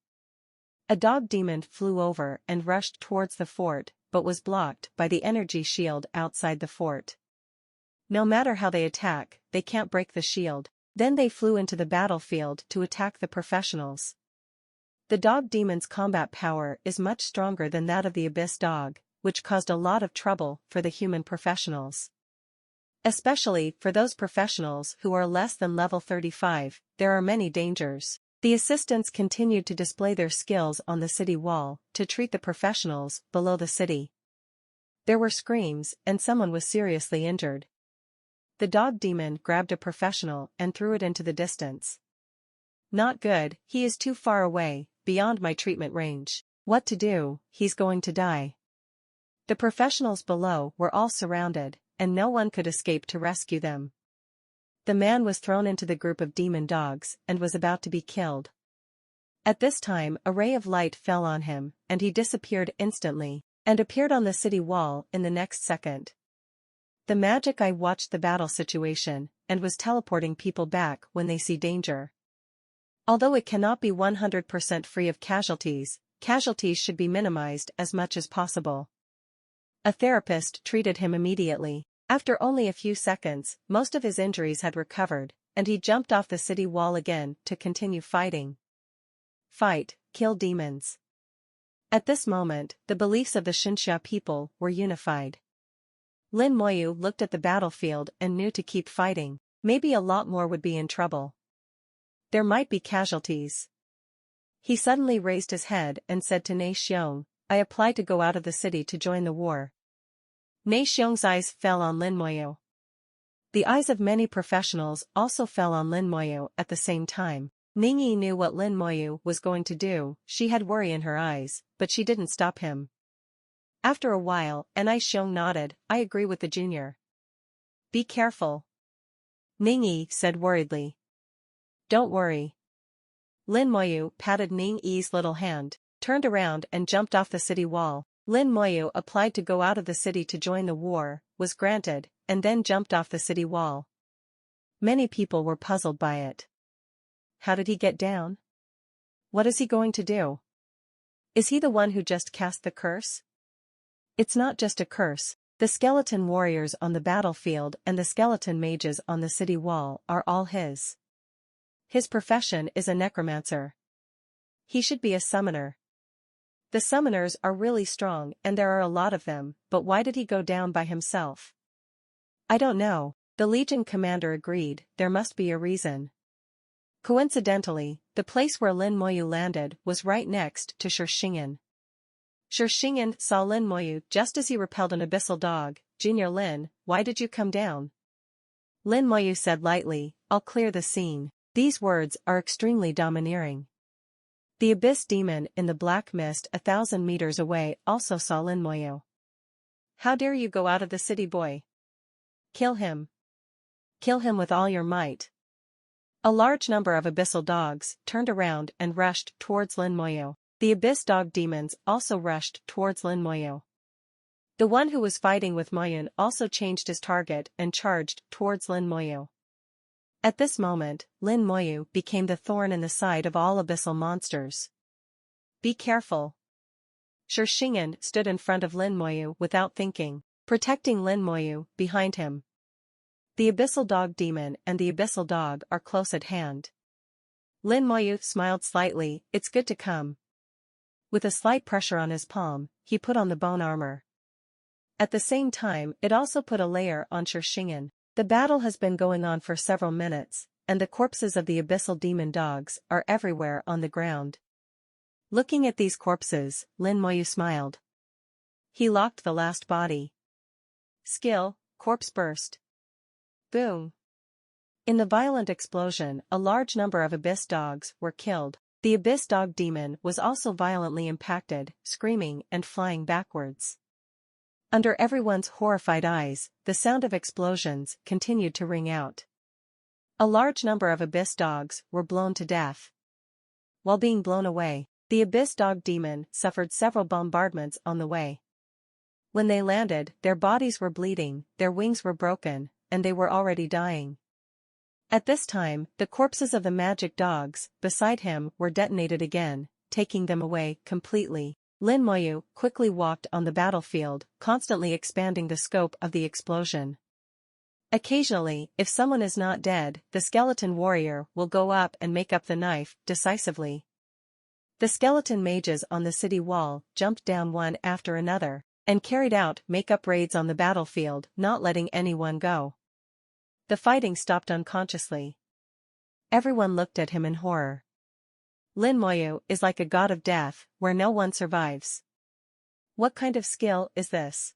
A dog demon flew over and rushed towards the fort, but was blocked by the energy shield outside the fort. No matter how they attack, they can't break the shield. Then they flew into the battlefield to attack the professionals. The dog demon's combat power is much stronger than that of the abyss dog, which caused a lot of trouble for the human professionals. Especially for those professionals who are less than level 35, there are many dangers. The assistants continued to display their skills on the city wall to treat the professionals below the city. There were screams, and someone was seriously injured. The dog demon grabbed a professional and threw it into the distance. Not good, he is too far away, beyond my treatment range. What to do, he's going to die. The professionals below were all surrounded, and no one could escape to rescue them. The man was thrown into the group of demon dogs and was about to be killed. At this time a ray of light fell on him, and he disappeared instantly, and appeared on the city wall in the next second. The magic eye watched the battle situation, and was teleporting people back when they see danger. Although it cannot be 100% free of casualties, casualties should be minimized as much as possible. A therapist treated him immediately. After only a few seconds, most of his injuries had recovered, and he jumped off the city wall again to continue fighting. Fight, kill demons. At this moment, the beliefs of the Xinxia people were unified. Lin Moyu looked at the battlefield and knew to keep fighting. Maybe a lot more would be in trouble. There might be casualties. He suddenly raised his head and said to Nei Xiong, "I apply to go out of the city to join the war." Nei Xiong's eyes fell on Lin Moyu. The eyes of many professionals also fell on Lin Moyu at the same time. Ning Yi knew what Lin Moyu was going to do. She had worry in her eyes, but she didn't stop him. After a while, Nei Xiong nodded, "I agree with the junior." "Be careful," Ning Yi said worriedly. "Don't worry." Lin Moyu patted Ning Yi's little hand, turned around and jumped off the city wall. Lin Moyu applied to go out of the city to join the war, was granted, and then jumped off the city wall. Many people were puzzled by it. How did he get down? What is he going to do? Is he the one who just cast the curse? It's not just a curse. The skeleton warriors on the battlefield and the skeleton mages on the city wall are all his. His profession is a necromancer. He should be a summoner. The summoners are really strong and there are a lot of them, but why did he go down by himself? I don't know, the Legion commander agreed, there must be a reason. Coincidentally, the place where Lin Moyu landed was right next to Shixingen. Shixingen saw Lin Moyu just as he repelled an abyssal dog. "Junior Lin, why did you come down?" Lin Moyu said lightly, "I'll clear the scene." These words are extremely domineering. The abyss demon in the black mist 1,000 meters away also saw Lin Moyu. "How dare you go out of the city, boy? Kill him. Kill him with all your might." A large number of abyssal dogs turned around and rushed towards Lin Moyu. The abyss dog demons also rushed towards Lin Moyu. The one who was fighting with Moyun also changed his target and charged towards Lin Moyu. At this moment, Lin Moyu became the thorn in the side of all abyssal monsters. "Be careful." Shixingen stood in front of Lin Moyu without thinking, protecting Lin Moyu behind him. The abyssal dog demon and the abyssal dog are close at hand. Lin Moyu smiled slightly, "It's good to come." With a slight pressure on his palm, he put on the bone armor. At the same time, it also put a layer on Shixingen. The battle has been going on for several minutes, and the corpses of the abyssal demon dogs are everywhere on the ground. Looking at these corpses, Lin Moyu smiled. He locked the last body. Skill, corpse burst. Boom. In the violent explosion, a large number of abyss dogs were killed. The abyss dog demon was also violently impacted, screaming and flying backwards. Under everyone's horrified eyes, the sound of explosions continued to ring out. A large number of abyss dogs were blown to death. While being blown away, the abyss dog demon suffered several bombardments on the way. When they landed, their bodies were bleeding, their wings were broken, and they were already dying. At this time, the corpses of the magic dogs beside him were detonated again, taking them away completely. Lin Moyu quickly walked on the battlefield, constantly expanding the scope of the explosion. Occasionally, if someone is not dead, the skeleton warrior will go up and make up the knife decisively. The skeleton mages on the city wall jumped down one after another, and carried out make-up raids on the battlefield, not letting anyone go. The fighting stopped unconsciously. Everyone looked at him in horror. Lin Moyu is like a god of death, where no one survives. What kind of skill is this?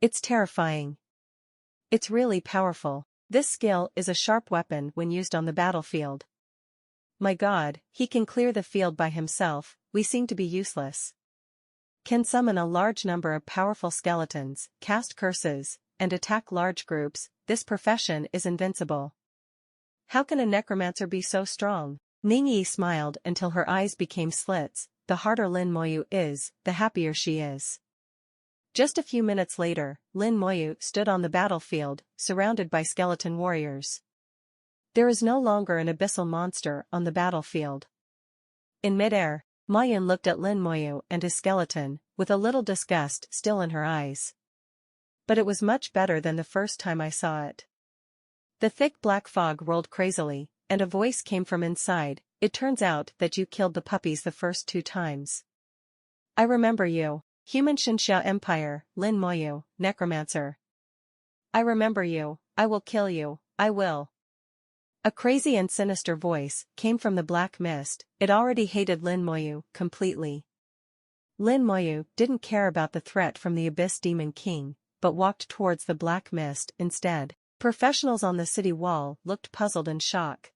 It's terrifying. It's really powerful. This skill is a sharp weapon when used on the battlefield. My god, he can clear the field by himself, we seem to be useless. Can summon a large number of powerful skeletons, cast curses, and attack large groups. This profession is invincible. How can a necromancer be so strong? Ning Yi smiled until her eyes became slits. The harder Lin Moyu is, the happier she is. Just a few minutes later, Lin Moyu stood on the battlefield, surrounded by skeleton warriors. There is no longer an abyssal monster on the battlefield. In midair, Mayun looked at Lin Moyu and his skeleton, with a little disgust still in her eyes. But it was much better than the first time I saw it. The thick black fog rolled crazily, and a voice came from inside. It turns out that you killed the puppies the first 2 times. I remember you, human Shinxia Empire, Lin Moyu, Necromancer. I remember you, I will kill you, I will. A crazy and sinister voice came from the black mist. It already hated Lin Moyu completely. Lin Moyu didn't care about the threat from the Abyss Demon King, but walked towards the black mist instead. Professionals on the city wall looked puzzled and shocked.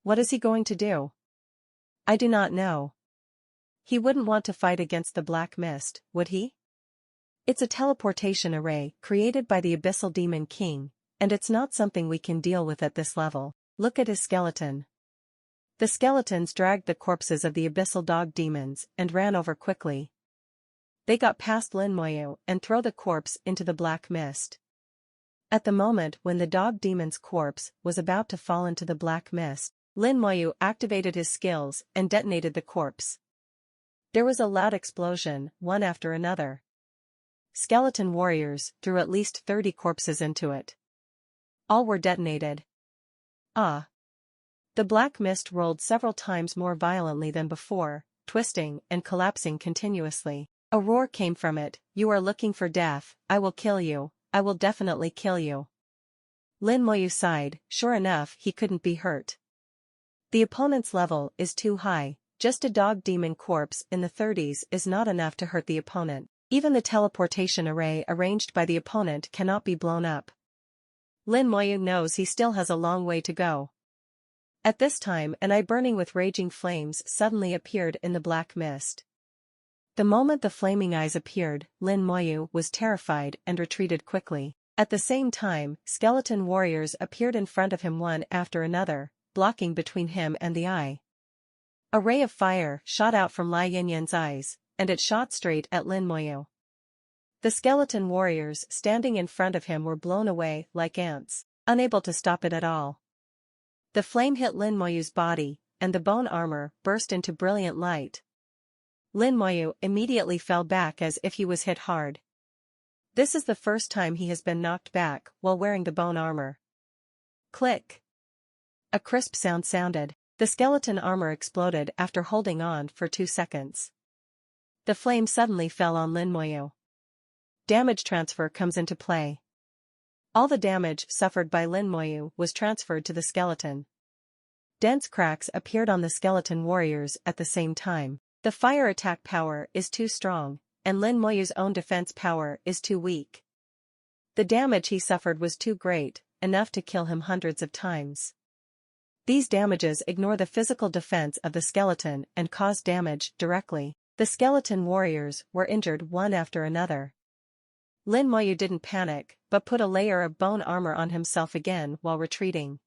What is he going to do? I do not know. He wouldn't want to fight against the black mist, would he? It's a teleportation array created by the Abyssal Demon King, and it's not something we can deal with at this level. Look at his skeleton. The skeletons dragged the corpses of the Abyssal Dog Demons and ran over quickly. They got past Lin Moyu and threw the corpse into the black mist. At the moment when the Dog Demon's corpse was about to fall into the black mist, Lin Moyu activated his skills and detonated the corpse. There was a loud explosion, one after another. Skeleton warriors threw at least 30 corpses into it. All were detonated. Ah! The black mist rolled several times more violently than before, twisting and collapsing continuously. A roar came from it. You are looking for death, I will kill you, I will definitely kill you. Lin Moyu sighed. Sure enough, he couldn't be hurt. The opponent's level is too high. Just a dog demon corpse in the 30s is not enough to hurt the opponent. Even the teleportation array arranged by the opponent cannot be blown up. Lin Moyu knows he still has a long way to go. At this time, an eye burning with raging flames suddenly appeared in the black mist. The moment the flaming eyes appeared, Lin Moyu was terrified and retreated quickly. At the same time, skeleton warriors appeared in front of him one after another, blocking between him and the eye. A ray of fire shot out from Lai Yinyan's eyes, and it shot straight at Lin Moyu. The skeleton warriors standing in front of him were blown away like ants, unable to stop it at all. The flame hit Lin Moyu's body, and the bone armor burst into brilliant light. Lin Moyu immediately fell back as if he was hit hard. This is the first time he has been knocked back while wearing the bone armor. Click! A crisp sound sounded. The skeleton armor exploded after holding on for 2 seconds. The flame suddenly fell on Lin Moyu. Damage transfer comes into play. All the damage suffered by Lin Moyu was transferred to the skeleton. Dense cracks appeared on the skeleton warriors at the same time. The fire attack power is too strong, and Lin Moyu's own defense power is too weak. The damage he suffered was too great, enough to kill him hundreds of times. These damages ignore the physical defense of the skeleton and cause damage directly. The skeleton warriors were injured one after another. Lin Moyu didn't panic, but put a layer of bone armor on himself again while retreating.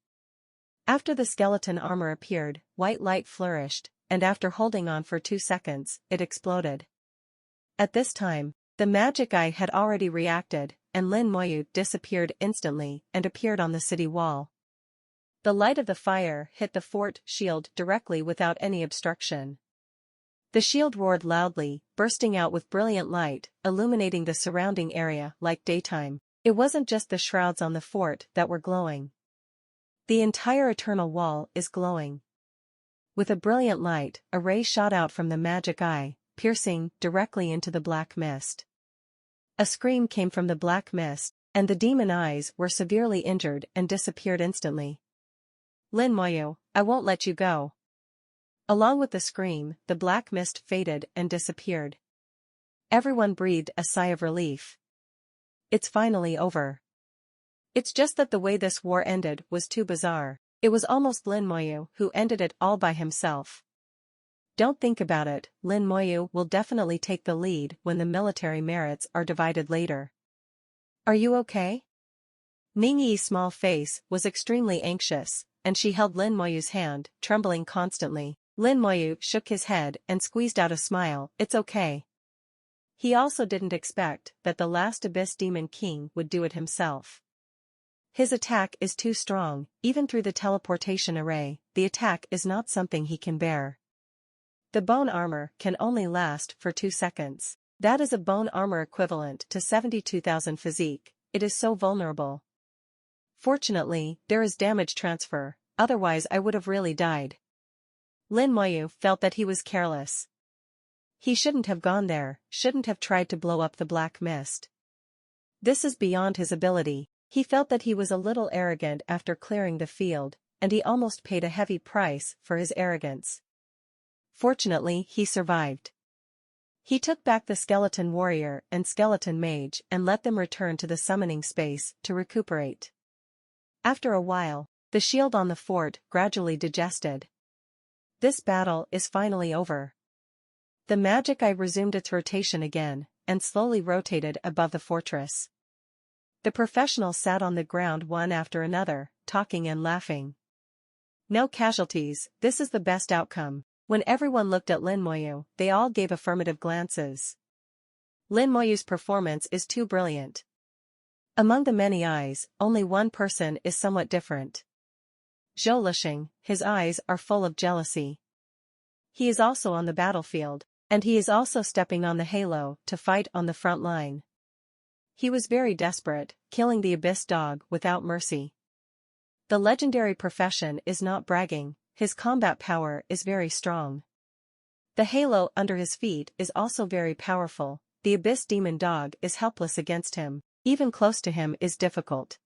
After the skeleton armor appeared, white light flourished, and after holding on for 2 seconds, it exploded. At this time, the magic eye had already reacted, and Lin Moyu disappeared instantly and appeared on the city wall. The light of the fire hit the fort shield directly without any obstruction. The shield roared loudly, bursting out with brilliant light, illuminating the surrounding area like daytime. It wasn't just the shrouds on the fort that were glowing. The entire eternal wall is glowing. With a brilliant light, a ray shot out from the magic eye, piercing directly into the black mist. A scream came from the black mist, and the demon eyes were severely injured and disappeared instantly. Lin Moyu, I won't let you go. Along with the scream, the black mist faded and disappeared. Everyone breathed a sigh of relief. It's finally over. It's just that the way this war ended was too bizarre. It was almost Lin Moyu who ended it all by himself. Don't think about it, Lin Moyu will definitely take the lead when the military merits are divided later. Are you okay? Ning Yi's small face was extremely anxious, and she held Lin Moyu's hand, trembling constantly. Lin Moyu shook his head and squeezed out a smile. It's okay. He also didn't expect that the last Abyss Demon King would do it himself. His attack is too strong, even through the teleportation array, the attack is not something he can bear. The bone armor can only last for 2 seconds. That is a bone armor equivalent to 72,000 physique, it is so vulnerable. Fortunately, there is damage transfer, otherwise I would have really died. Lin Moyu felt that he was careless. He shouldn't have gone there, shouldn't have tried to blow up the black mist. This is beyond his ability. He felt that he was a little arrogant after clearing the field, and he almost paid a heavy price for his arrogance. Fortunately, he survived. He took back the skeleton warrior and skeleton mage and let them return to the summoning space to recuperate. After a while, the shield on the fort gradually digested. This battle is finally over. The magic eye resumed its rotation again, and slowly rotated above the fortress. The professionals sat on the ground one after another, talking and laughing. No casualties, this is the best outcome. When everyone looked at Lin Moyu, they all gave affirmative glances. Lin Moyu's performance is too brilliant. Among the many eyes, only one person is somewhat different. Zhou Lixing, his eyes are full of jealousy. He is also on the battlefield, and he is also stepping on the halo to fight on the front line. He was very desperate, killing the abyss dog without mercy. The legendary profession is not bragging, his combat power is very strong. The halo under his feet is also very powerful, the abyss demon dog is helpless against him, even close to him is difficult.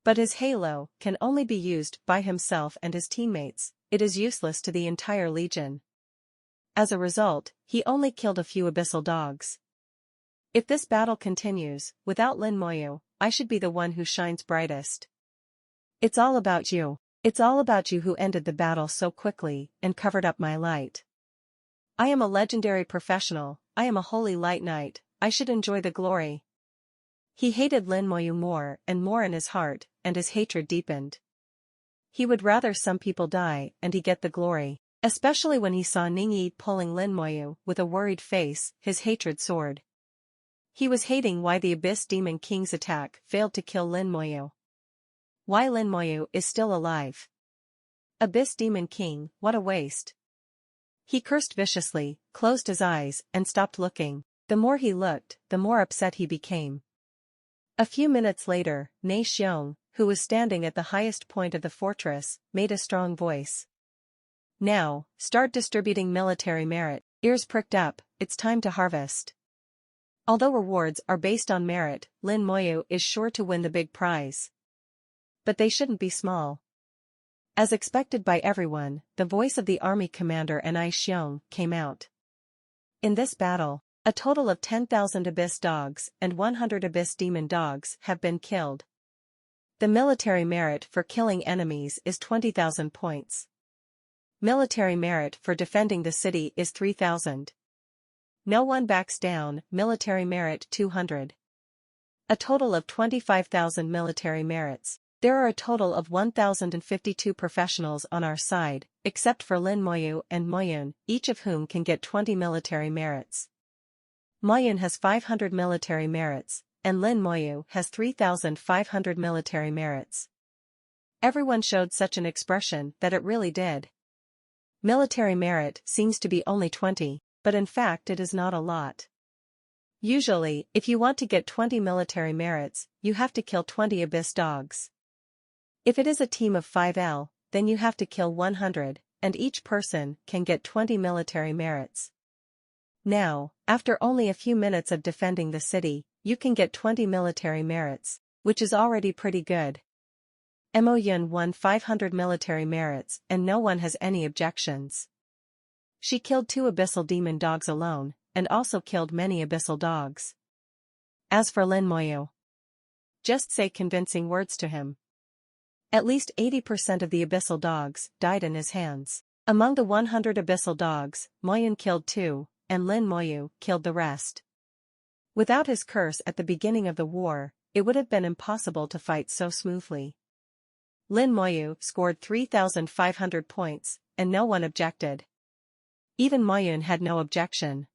But his halo can only be used by himself and his teammates, it is useless to the entire legion. As a result, he only killed a few abyssal dogs. If this battle continues, without Lin Moyu, I should be the one who shines brightest. It's all about you. It's all about you who ended the battle so quickly and covered up my light. I am a legendary professional, I am a holy light knight, I should enjoy the glory. He hated Lin Moyu more and more in his heart, and his hatred deepened. He would rather some people die and he get the glory, especially when he saw Ningyi pulling Lin Moyu with a worried face, his hatred soared. He was hating why the Abyss Demon King's attack failed to kill Lin Moyu. Why Lin Moyu is still alive. Abyss Demon King, what a waste. He cursed viciously, closed his eyes, and stopped looking. The more he looked, the more upset he became. A few minutes later, Nei Xiong, who was standing at the highest point of the fortress, made a strong voice. Now, start distributing military merit. Ears pricked up, it's time to harvest. Although rewards are based on merit, Lin Moyu is sure to win the big prize. But they shouldn't be small. As expected by everyone, the voice of the army commander Nei Xiong came out. In this battle, a total of 10,000 abyss dogs and 100 abyss demon dogs have been killed. The military merit for killing enemies is 20,000 points. Military merit for defending the city is 3,000. No one backs down, military merit 200. A total of 25,000 military merits. There are a total of 1,052 professionals on our side, except for Lin Moyu and Moyun, each of whom can get 20 military merits. Moyun has 500 military merits, and Lin Moyu has 3,500 military merits. Everyone showed such an expression that it really did. Military merit seems to be only 20, but in fact it is not a lot. Usually, if you want to get 20 military merits, you have to kill 20 abyss dogs. If it is a team of 5L, then you have to kill 100, and each person can get 20 military merits. Now, after only a few minutes of defending the city, you can get 20 military merits, which is already pretty good. Mo Yun won 500 military merits and no one has any objections. She killed 2 abyssal demon dogs alone, and also killed many abyssal dogs. As for Lin Moyu, just say convincing words to him. At least 80% of the abyssal dogs died in his hands. Among the 100 abyssal dogs, Moyun killed 2, and Lin Moyu killed the rest. Without his curse at the beginning of the war, it would have been impossible to fight so smoothly. Lin Moyu scored 3,500 points, and no one objected. Even Moyun had no objection.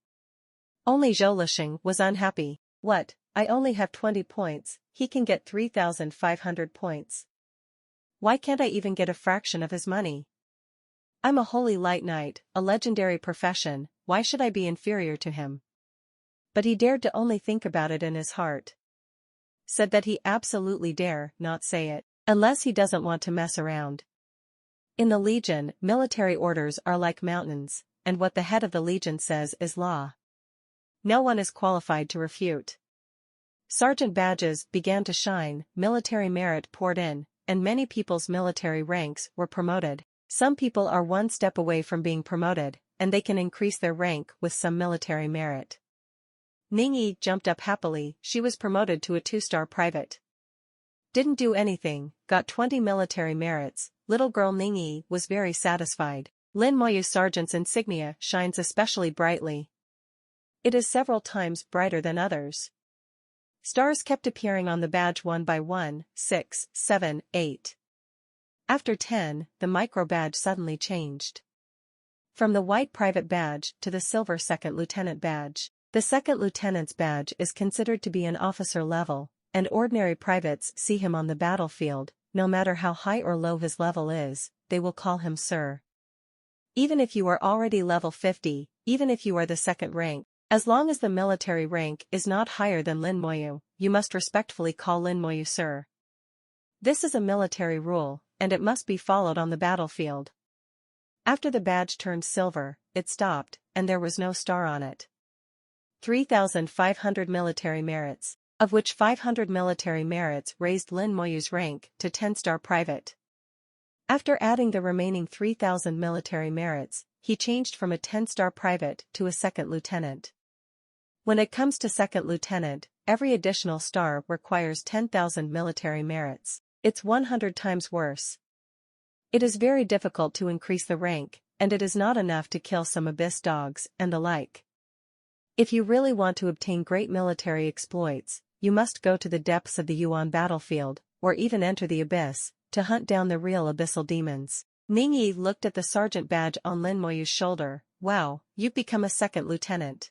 Only Zhou Lixing was unhappy. What, I only have 20 points, he can get 3,500 points. Why can't I even get a fraction of his money? I'm a holy light knight, a legendary profession, why should I be inferior to him? But he dared to only think about it in his heart. Said that he absolutely dare not say it, unless he doesn't want to mess around. In the Legion, military orders are like mountains, and what the head of the Legion says is law. No one is qualified to refute. Sergeant badges began to shine, military merit poured in, and many people's military ranks were promoted. Some people are one step away from being promoted, and they can increase their rank with some military merit. Ningyi jumped up happily, she was promoted to a 2-star private. Didn't do anything, got 20 military merits, little girl Ningyi was very satisfied. Lin Moyu's sergeant's insignia shines especially brightly. It is several times brighter than others. Stars kept appearing on the badge 1 by 1, 6, 7, 8. After 10, the micro badge suddenly changed. From the white private badge to the silver second lieutenant badge. The second lieutenant's badge is considered to be an officer level, and ordinary privates see him on the battlefield, no matter how high or low his level is, they will call him sir. Even if you are already level 50, even if you are the second rank, as long as the military rank is not higher than Lin Moyu, you must respectfully call Lin Moyu sir. This is a military rule, and it must be followed on the battlefield. After the badge turned silver, it stopped, and there was no star on it. 3,500 military merits, of which 500 military merits raised Lin Moyu's rank to 10-star private. After adding the remaining 3,000 military merits, he changed from a 10-star private to a second lieutenant. When it comes to second lieutenant, every additional star requires 10,000 military merits. It's 100 times worse. It is very difficult to increase the rank, and it is not enough to kill some abyss dogs and the like. If you really want to obtain great military exploits, you must go to the depths of the Yuan battlefield, or even enter the abyss, to hunt down the real abyssal demons. Ningyi looked at the sergeant badge on Lin Moyu's shoulder. Wow, you've become a second lieutenant.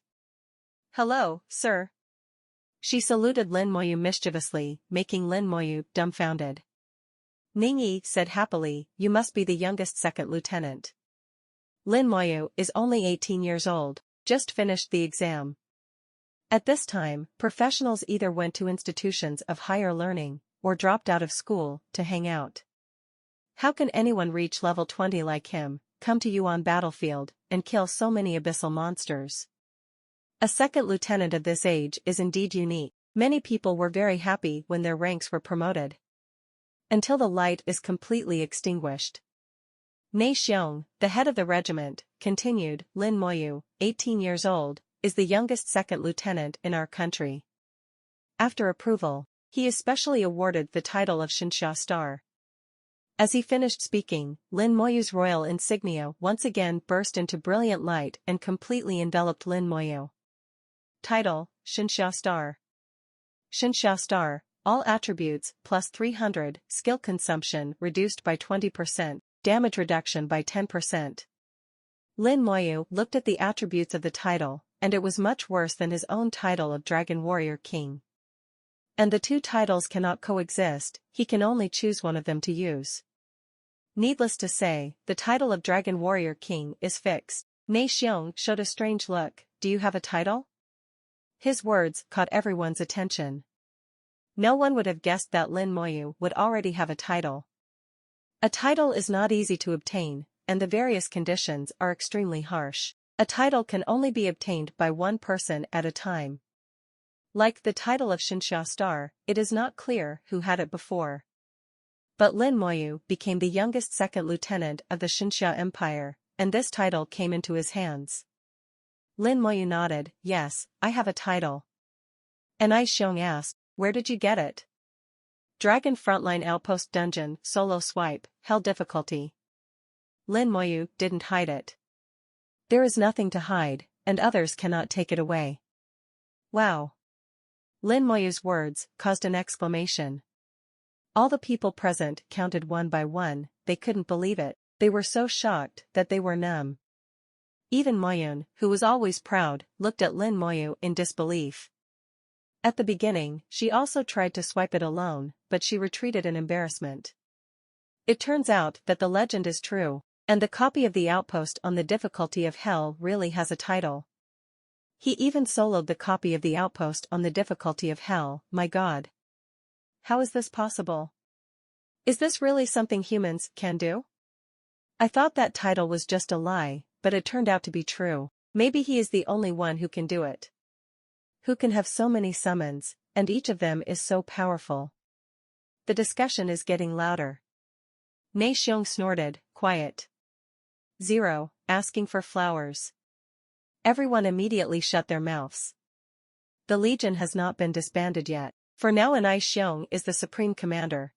Hello, sir. She saluted Lin Moyu mischievously, making Lin Moyu dumbfounded. Ningyi said happily, you must be the youngest second lieutenant. Lin Moyu is only 18 years old. Just finished the exam. At this time, professionals either went to institutions of higher learning, or dropped out of school, to hang out. How can anyone reach level 20 like him, come to Yuan battlefield, and kill so many abyssal monsters? A second lieutenant of this age is indeed unique. Many people were very happy when their ranks were promoted. Until the light is completely extinguished. Nei Xiong, the head of the regiment, continued, Lin Moyu, 18 years old, is the youngest second lieutenant in our country. After approval, he is specially awarded the title of Xinxia Star. As he finished speaking, Lin Moyu's royal insignia once again burst into brilliant light and completely enveloped Lin Moyu. Title, Xinxia Star. Xinxia Star, all attributes, plus 300, skill consumption reduced by 20%. Damage reduction by 10%. Lin Moyu looked at the attributes of the title, and it was much worse than his own title of Dragon Warrior King. And the two titles cannot coexist, he can only choose one of them to use. Needless to say, the title of Dragon Warrior King is fixed. Nei Xiong showed a strange look, do you have a title? His words caught everyone's attention. No one would have guessed that Lin Moyu would already have a title. A title is not easy to obtain, and the various conditions are extremely harsh. A title can only be obtained by one person at a time. Like the title of Xinxia Star, it is not clear who had it before. But Lin Moyu became the youngest second lieutenant of the Xinxia Empire, and this title came into his hands. Lin Moyu nodded, yes, I have a title. And Nei Xiong asked, where did you get it? Dragon Frontline Outpost Dungeon, Solo Swipe, Hell Difficulty. Lin Moyu didn't hide it. There is nothing to hide, and others cannot take it away. Wow. Lin Moyu's words caused an exclamation. All the people present counted one by one, they couldn't believe it, they were so shocked that they were numb. Even Moyun, who was always proud, looked at Lin Moyu in disbelief. At the beginning, she also tried to swipe it alone, but she retreated in embarrassment. It turns out that the legend is true, and the copy of the outpost on the difficulty of hell really has a title. He even soloed the copy of the outpost on the difficulty of hell. My God. How is this possible? Is this really something humans can do? I thought that title was just a lie, but it turned out to be true. Maybe he is the only one who can do it. Who can have so many summons, and each of them is so powerful. The discussion is getting louder. Ne Xiong snorted, quiet. 0, asking for flowers. Everyone immediately shut their mouths. The Legion has not been disbanded yet. For now Ne Xiong is the supreme commander.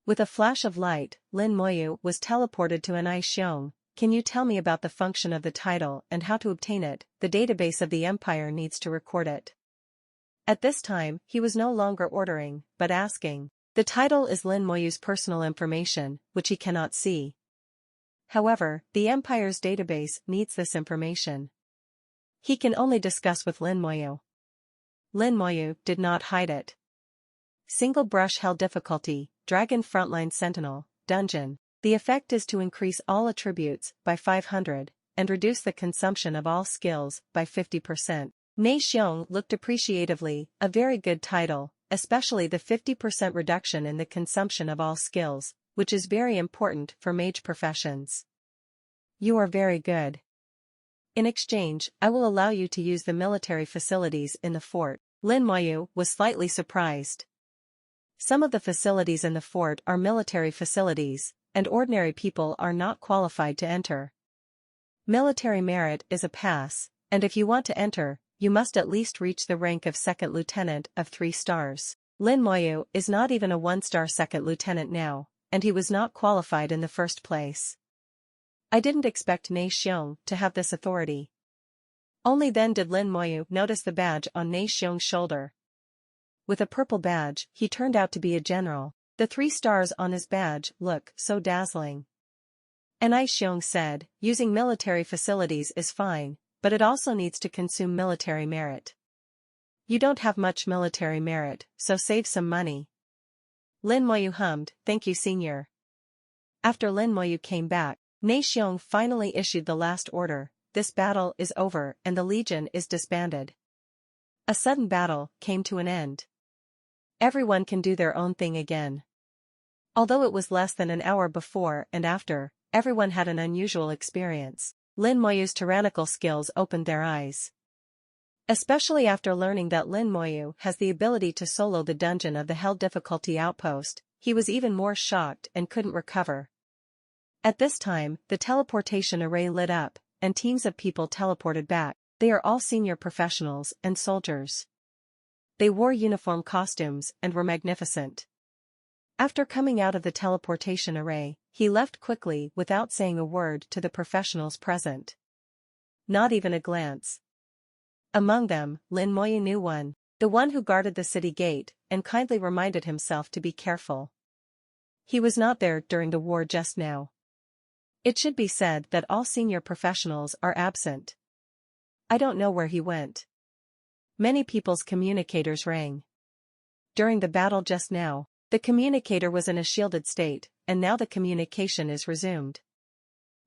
With a flash of light, Lin Moyu was teleported to Ne Xiong. Can you tell me about the function of the title and how to obtain it? The database of the Empire needs to record it. At this time, he was no longer ordering, but asking. The title is Lin Moyu's personal information, which he cannot see. However, the Empire's database needs this information. He can only discuss with Lin Moyu. Lin Moyu did not hide it. Single brush hell difficulty, Dragon Frontline Sentinel, Dungeon. The effect is to increase all attributes by 500, and reduce the consumption of all skills by 50%. Ne Xiong looked appreciatively, a very good title, especially the 50% reduction in the consumption of all skills, which is very important for mage professions. You are very good. In exchange, I will allow you to use the military facilities in the fort. Lin Moyu was slightly surprised. Some of the facilities in the fort are military facilities, and ordinary people are not qualified to enter. Military merit is a pass, and if you want to enter, you must at least reach the rank of second lieutenant of 3 stars. Lin Moyu is not even a 1-star second lieutenant now, and he was not qualified in the first place. I didn't expect Ne Xiong to have this authority. Only then did Lin Moyu notice the badge on Ne Xiong's shoulder. With a purple badge, he turned out to be a general. The 3 stars on his badge look so dazzling. Ne Xiong said, using military facilities is fine, but it also needs to consume military merit. You don't have much military merit, so save some money. Lin Moyu hummed, thank you senior. After Lin Moyu came back, Ne Xiong finally issued the last order, this battle is over and the Legion is disbanded. A sudden battle came to an end. Everyone can do their own thing again. Although it was less than an hour before and after, everyone had an unusual experience. Lin Moyu's tyrannical skills opened their eyes. Especially after learning that Lin Moyu has the ability to solo the dungeon of the Hell difficulty outpost, he was even more shocked and couldn't recover. At this time, the teleportation array lit up, and teams of people teleported back. They are all senior professionals and soldiers. They wore uniform costumes and were magnificent. After coming out of the teleportation array, he left quickly without saying a word to the professionals present. Not even a glance. Among them, Lin Moyu knew one, the one who guarded the city gate, and kindly reminded himself to be careful. He was not there during the war just now. It should be said that all senior professionals are absent. I don't know where he went. Many people's communicators rang. During the battle just now, the communicator was in a shielded state, and now the communication is resumed.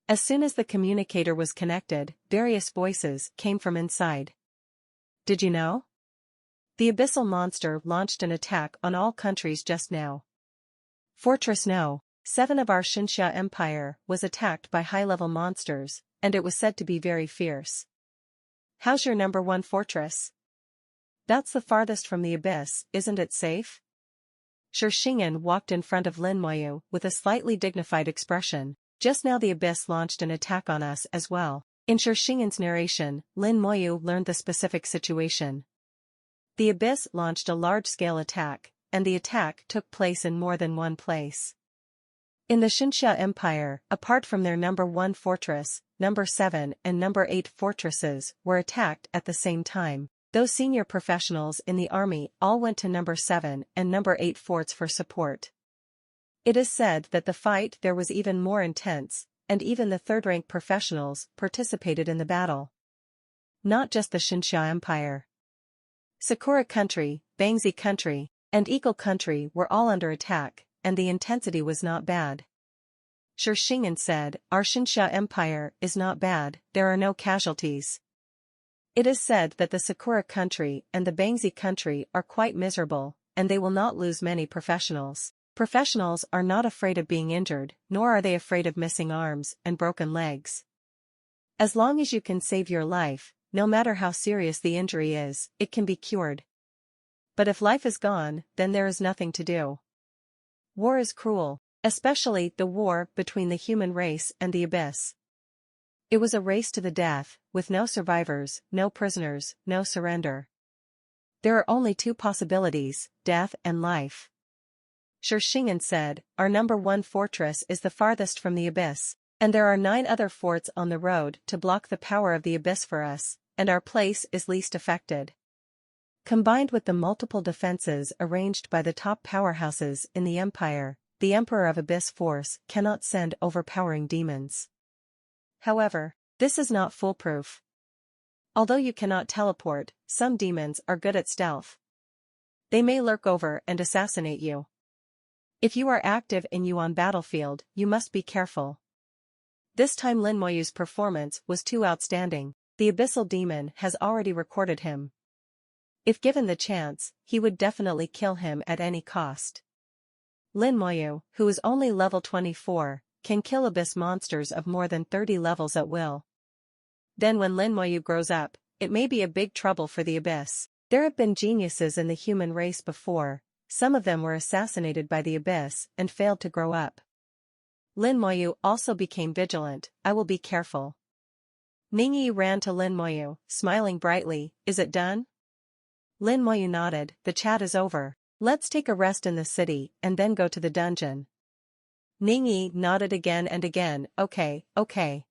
As soon as the communicator was connected, various voices came from inside. Did you know? The abyssal monster launched an attack on all countries just now. Fortress No. 7 of our Xinxia Empire was attacked by high-level monsters, and it was said to be very fierce. How's your number 1 fortress? That's the farthest from the abyss, isn't it safe? Shixingan walked in front of Lin Moyu with a slightly dignified expression. Just now the abyss launched an attack on us as well. In Shixingan's narration, Lin Moyu learned the specific situation. The abyss launched a large-scale attack, and the attack took place in more than one place. In the Xinxia Empire, apart from their number 1 fortress, number 7 and number 8 fortresses were attacked at the same time. Those senior professionals in the army all went to number 7 and number 8 forts for support. It is said that the fight there was even more intense, and even the third-rank professionals participated in the battle. Not just the Xinxia Empire. Sakura Country, Bangzi Country, and Eagle Country were all under attack, and the intensity was not bad. Shishingen said, "Our Xianxia Empire is not bad, there are no casualties. It is said that the Sakura Country and the Bangzi Country are quite miserable, and they will not lose many professionals. Professionals are not afraid of being injured, nor are they afraid of missing arms and broken legs. As long as you can save your life, no matter how serious the injury is, it can be cured. But if life is gone, then there is nothing to do. War is cruel, especially the war between the human race and the abyss. It was a race to the death, with no survivors, no prisoners, no surrender. There are only two possibilities, death and life." Shishingen said, "Our #1 fortress is the farthest from the abyss, and there are 9 other forts on the road to block the power of the abyss for us, and our place is least affected. Combined with the multiple defenses arranged by the top powerhouses in the empire, the Emperor of Abyss Force cannot send overpowering demons. However, this is not foolproof. Although you cannot teleport, some demons are good at stealth. They may lurk over and assassinate you. If you are active in Yuan battlefield, you must be careful." This time Lin Moyu's performance was too outstanding. The abyssal demon has already recorded him. If given the chance, he would definitely kill him at any cost. Lin Moyu, who is only level 24, can kill abyss monsters of more than 30 levels at will. Then when Lin Moyu grows up, it may be a big trouble for the abyss. There have been geniuses in the human race before, some of them were assassinated by the abyss and failed to grow up. Lin Moyu also became vigilant. "I will be careful." Ningyi ran to Lin Moyu, smiling brightly, "Is it done?" Lin Moyu nodded, "The chat is over. Let's take a rest in the city and then go to the dungeon." Ningyi nodded again and again, "Okay, okay."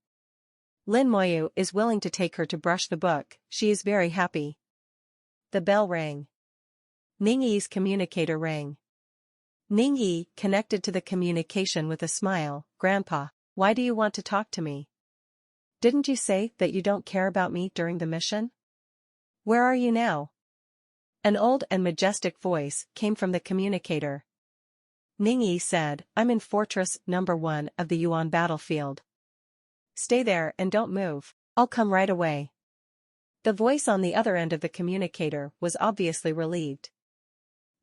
Lin Moyu is willing to take her to brush the book, she is very happy. The bell rang. Ningyi's communicator rang. Ningyi connected to the communication with a smile, "Grandpa, why do you want to talk to me? Didn't you say that you don't care about me during the mission? Where are you now?" An old and majestic voice came from the communicator. Ningyi said, "I'm in Fortress #1 of the Yuan battlefield. Stay there and don't move, I'll come right away." The voice on the other end of the communicator was obviously relieved.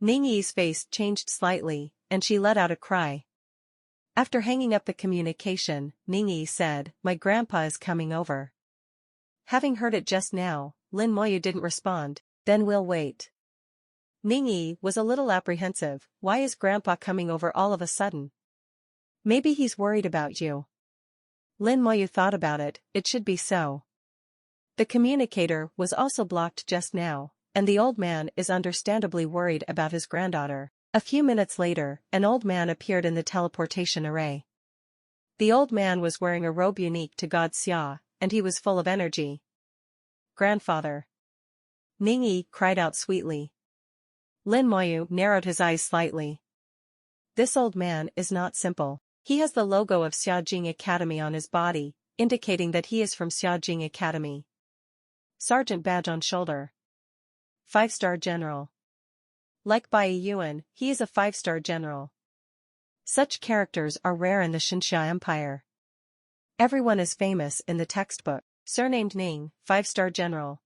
Ningyi's face changed slightly, and she let out a cry. After hanging up the communication, Ningyi said, "My grandpa is coming over." Having heard it just now, Lin Moyu didn't respond. "Then we'll wait." Ningyi was a little apprehensive. "Why is Grandpa coming over all of a sudden? Maybe he's worried about you." Lin Moyu thought about it, it should be so. The communicator was also blocked just now, and the old man is understandably worried about his granddaughter. A few minutes later, an old man appeared in the teleportation array. The old man was wearing a robe unique to God Xia, and he was full of energy. "Grandfather!" Ningyi cried out sweetly. Lin Moyu narrowed his eyes slightly. This old man is not simple. He has the logo of Xiaojing Academy on his body, indicating that he is from Xiaojing Academy. Sergeant badge on shoulder. 5-star general. Like Bai Yuan, he is a 5-star general. Such characters are rare in the Xianxia Empire. Everyone is famous in the textbook. Surnamed Ning, 5-star general.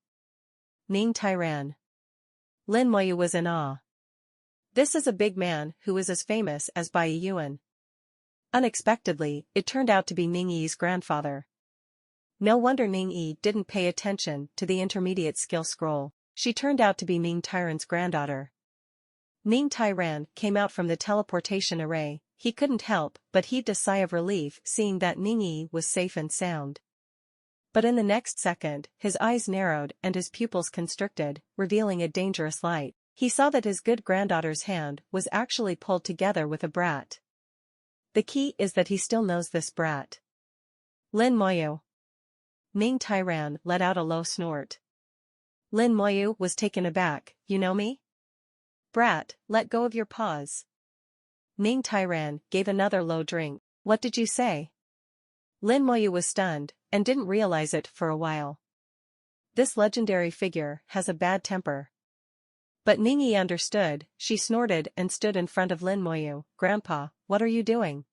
Ning Tairan. Lin Moyu was in awe. This is a big man who is as famous as Bai Yuan. Unexpectedly, it turned out to be Ningyi's grandfather. No wonder Ningyi didn't pay attention to the intermediate skill scroll. She turned out to be Ning Tairan's granddaughter. Ning Tairan came out from the teleportation array. He couldn't help but heaved a sigh of relief seeing that Ningyi was safe and sound. But in the next second, his eyes narrowed and his pupils constricted, revealing a dangerous light. He saw that his good granddaughter's hand was actually pulled together with a brat. The key is that he still knows this brat. Lin Moyu. Ning Tairan let out a low snort. Lin Moyu was taken aback. "You know me?" "Brat, let go of your paws." Ning Tairan gave another low drink. "What did you say?" Lin Moyu was stunned, and didn't realize it for a while. This legendary figure has a bad temper. But Ningyi understood. She snorted and stood in front of Lin Moyu. "Grandpa, what are you doing?"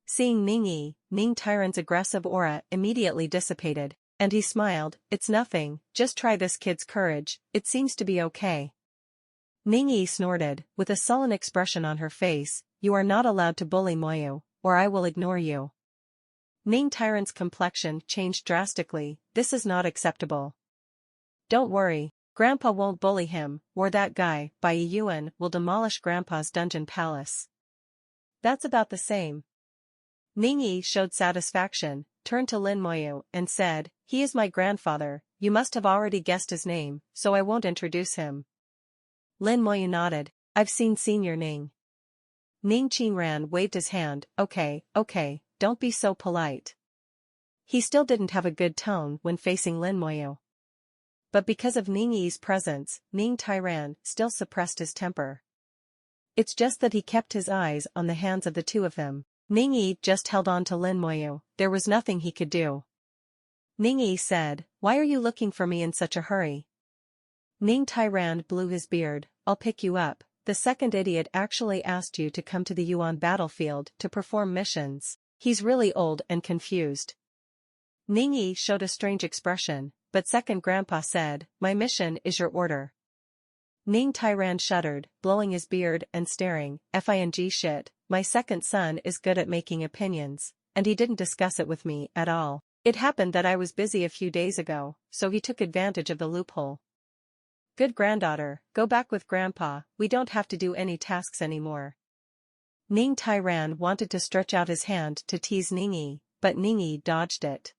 Seeing Ningyi, Ning Tyrant's aggressive aura immediately dissipated, and he smiled. "It's nothing, just try this kid's courage, it seems to be okay." Ningyi snorted, with a sullen expression on her face. "You are not allowed to bully Moyu, or I will ignore you." Ning Tyrant's complexion changed drastically. "This is not acceptable." "Don't worry, Grandpa won't bully him, or that guy, Bai Yuan, will demolish Grandpa's dungeon palace." "That's about the same." Ningyi showed satisfaction, turned to Lin Moyu, and said, "He is my grandfather, you must have already guessed his name, so I won't introduce him." Lin Moyu nodded. "I've seen Senior Ning." Ning Qinran waved his hand. Okay, don't be so polite." He still didn't have a good tone when facing Lin Moyu. But because of Ningyi's presence, Ning Tairan still suppressed his temper. It's just that he kept his eyes on the hands of the two of them. Ningyi just held on to Lin Moyu. There was nothing he could do. Ningyi said, "Why are you looking for me in such a hurry?" Ning Tairan blew his beard. "I'll pick you up. The second idiot actually asked you to come to the Yuan battlefield to perform missions. He's really old and confused." Ningyi showed a strange expression, but second grandpa said, "My mission is your order." Ning Tairan shuddered, blowing his beard and staring. "Fing shit, my second son is good at making opinions, and he didn't discuss it with me at all. It happened that I was busy a few days ago, so he took advantage of the loophole." "Good granddaughter, go back with grandpa, we don't have to do any tasks anymore." Ning Tairan wanted to stretch out his hand to tease Ningyi, but Ningyi dodged it.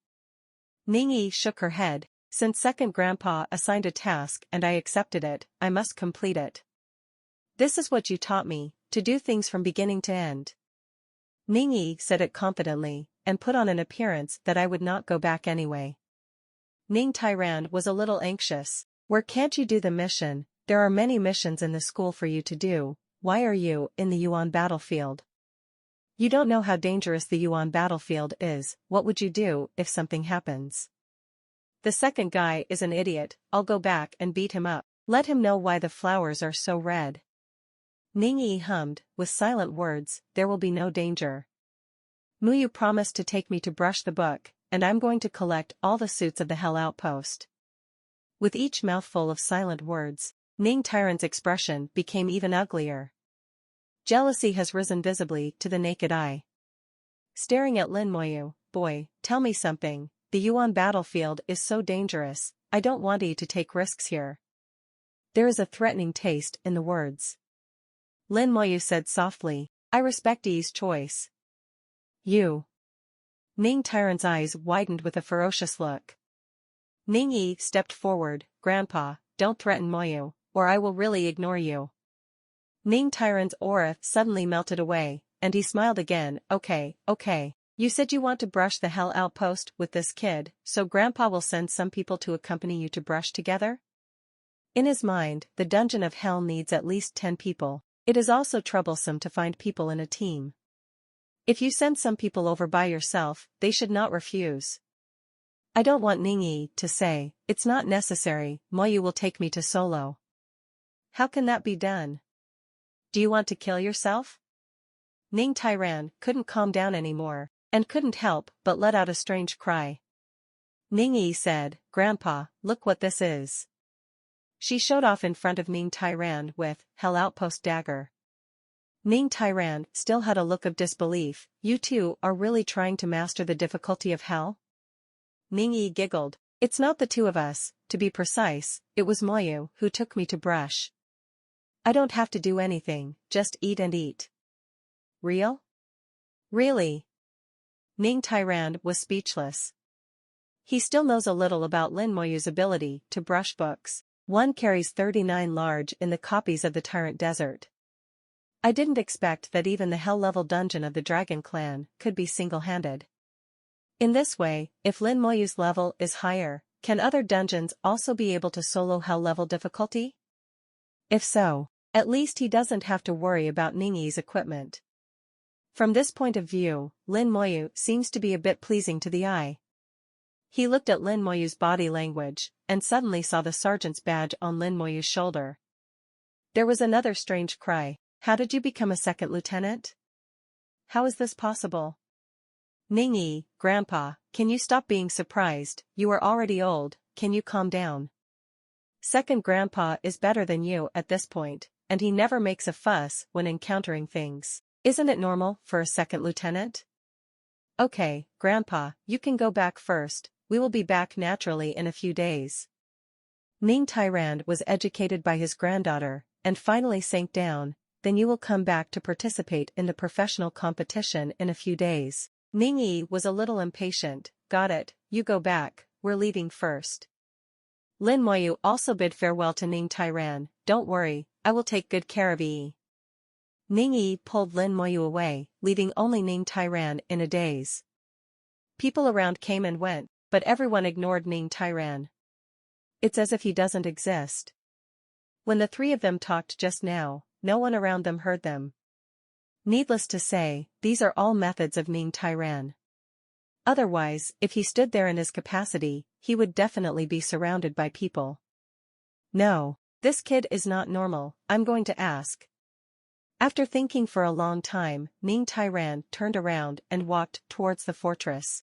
Ningyi shook her head. "Since second grandpa assigned a task and I accepted it, I must complete it. This is what you taught me, to do things from beginning to end." Ningyi said it confidently, and put on an appearance that I would not go back anyway. Ning Tairan was a little anxious. "Where can't you do the mission? There are many missions in the school for you to do. Why are you in the Yuan battlefield? You don't know how dangerous the Yuan battlefield is. What would you do if something happens?" "The second guy is an idiot, I'll go back and beat him up. Let him know why the flowers are so red." Ningyi hummed, with silent words, "There will be no danger. Muyu promised to take me to brush the book, and I'm going to collect all the suits of the Hell Outpost." With each mouthful of silent words, Ning Tyrant's expression became even uglier. Jealousy has risen visibly to the naked eye. Staring at Lin Moyu, "Boy, tell me something. The Yuan battlefield is so dangerous, I don't want you to take risks here." There is a threatening taste in the words. Lin Moyu said softly, "I respect Yi's choice." "You." Ning Tyrant's eyes widened with a ferocious look. Ningyi stepped forward. "Grandpa, don't threaten Moyu, or I will really ignore you." Ning Tyrant's aura suddenly melted away, and he smiled again. Okay. You said you want to brush the Hell Outpost with this kid, so Grandpa will send some people to accompany you to brush together?" In his mind, the Dungeon of Hell needs at least 10 people. It is also troublesome to find people in a team. If you send some people over by yourself, they should not refuse. I don't want Ningyi to say, "It's not necessary, Moyu will take me to solo." How can that be done? Do you want to kill yourself? Ning Tairan couldn't calm down anymore, and couldn't help but let out a strange cry. Ningyi said, "Grandpa, look what this is." She showed off in front of Ning Tairan with Hell Outpost dagger. Ning Tairan still had a look of disbelief. "You two are really trying to master the difficulty of hell?" Ningyi giggled. "It's not the two of us, to be precise, it was Moyu who took me to brush. I don't have to do anything, just eat and eat." "Real? Really?" Ning Tairan was speechless. He still knows a little about Lin Moyu's ability to brush books. One carries 39 large in the copies of the Tyrant Desert. I didn't expect that even the hell-level dungeon of the Dragon Clan could be single-handed. In this way, if Lin Moyu's level is higher, can other dungeons also be able to solo hell-level difficulty? If so, at least he doesn't have to worry about Ningyi's equipment. From this point of view, Lin Moyu seems to be a bit pleasing to the eye. He looked at Lin Moyu's body language, and suddenly saw the sergeant's badge on Lin Moyu's shoulder. There was another strange cry. How did you become a second lieutenant? How is this possible? Ning, Grandpa, can you stop being surprised? You are already old, can you calm down? Second Grandpa is better than you at this point, and he never makes a fuss when encountering things. Isn't it normal for a second lieutenant? Okay, Grandpa, you can go back first, we will be back naturally in a few days. Ning Tyrand was educated by his granddaughter, and finally sank down. Then you will come back to participate in the professional competition in a few days. Ning Yi was a little impatient. Got it, you go back, we're leaving first. Lin Moyu also bid farewell to Ning Tairan. Don't worry, I will take good care of Yi. Ning Yi pulled Lin Moyu away, leaving only Ning Tairan in a daze. People around came and went, but everyone ignored Ning Tairan. It's as if he doesn't exist. When the three of them talked just now, no one around them heard them. Needless to say, these are all methods of Ning Tairan. Otherwise, if he stood there in his capacity, he would definitely be surrounded by people. No, this kid is not normal, I'm going to ask. After thinking for a long time, Ning Tairan turned around and walked towards the fortress.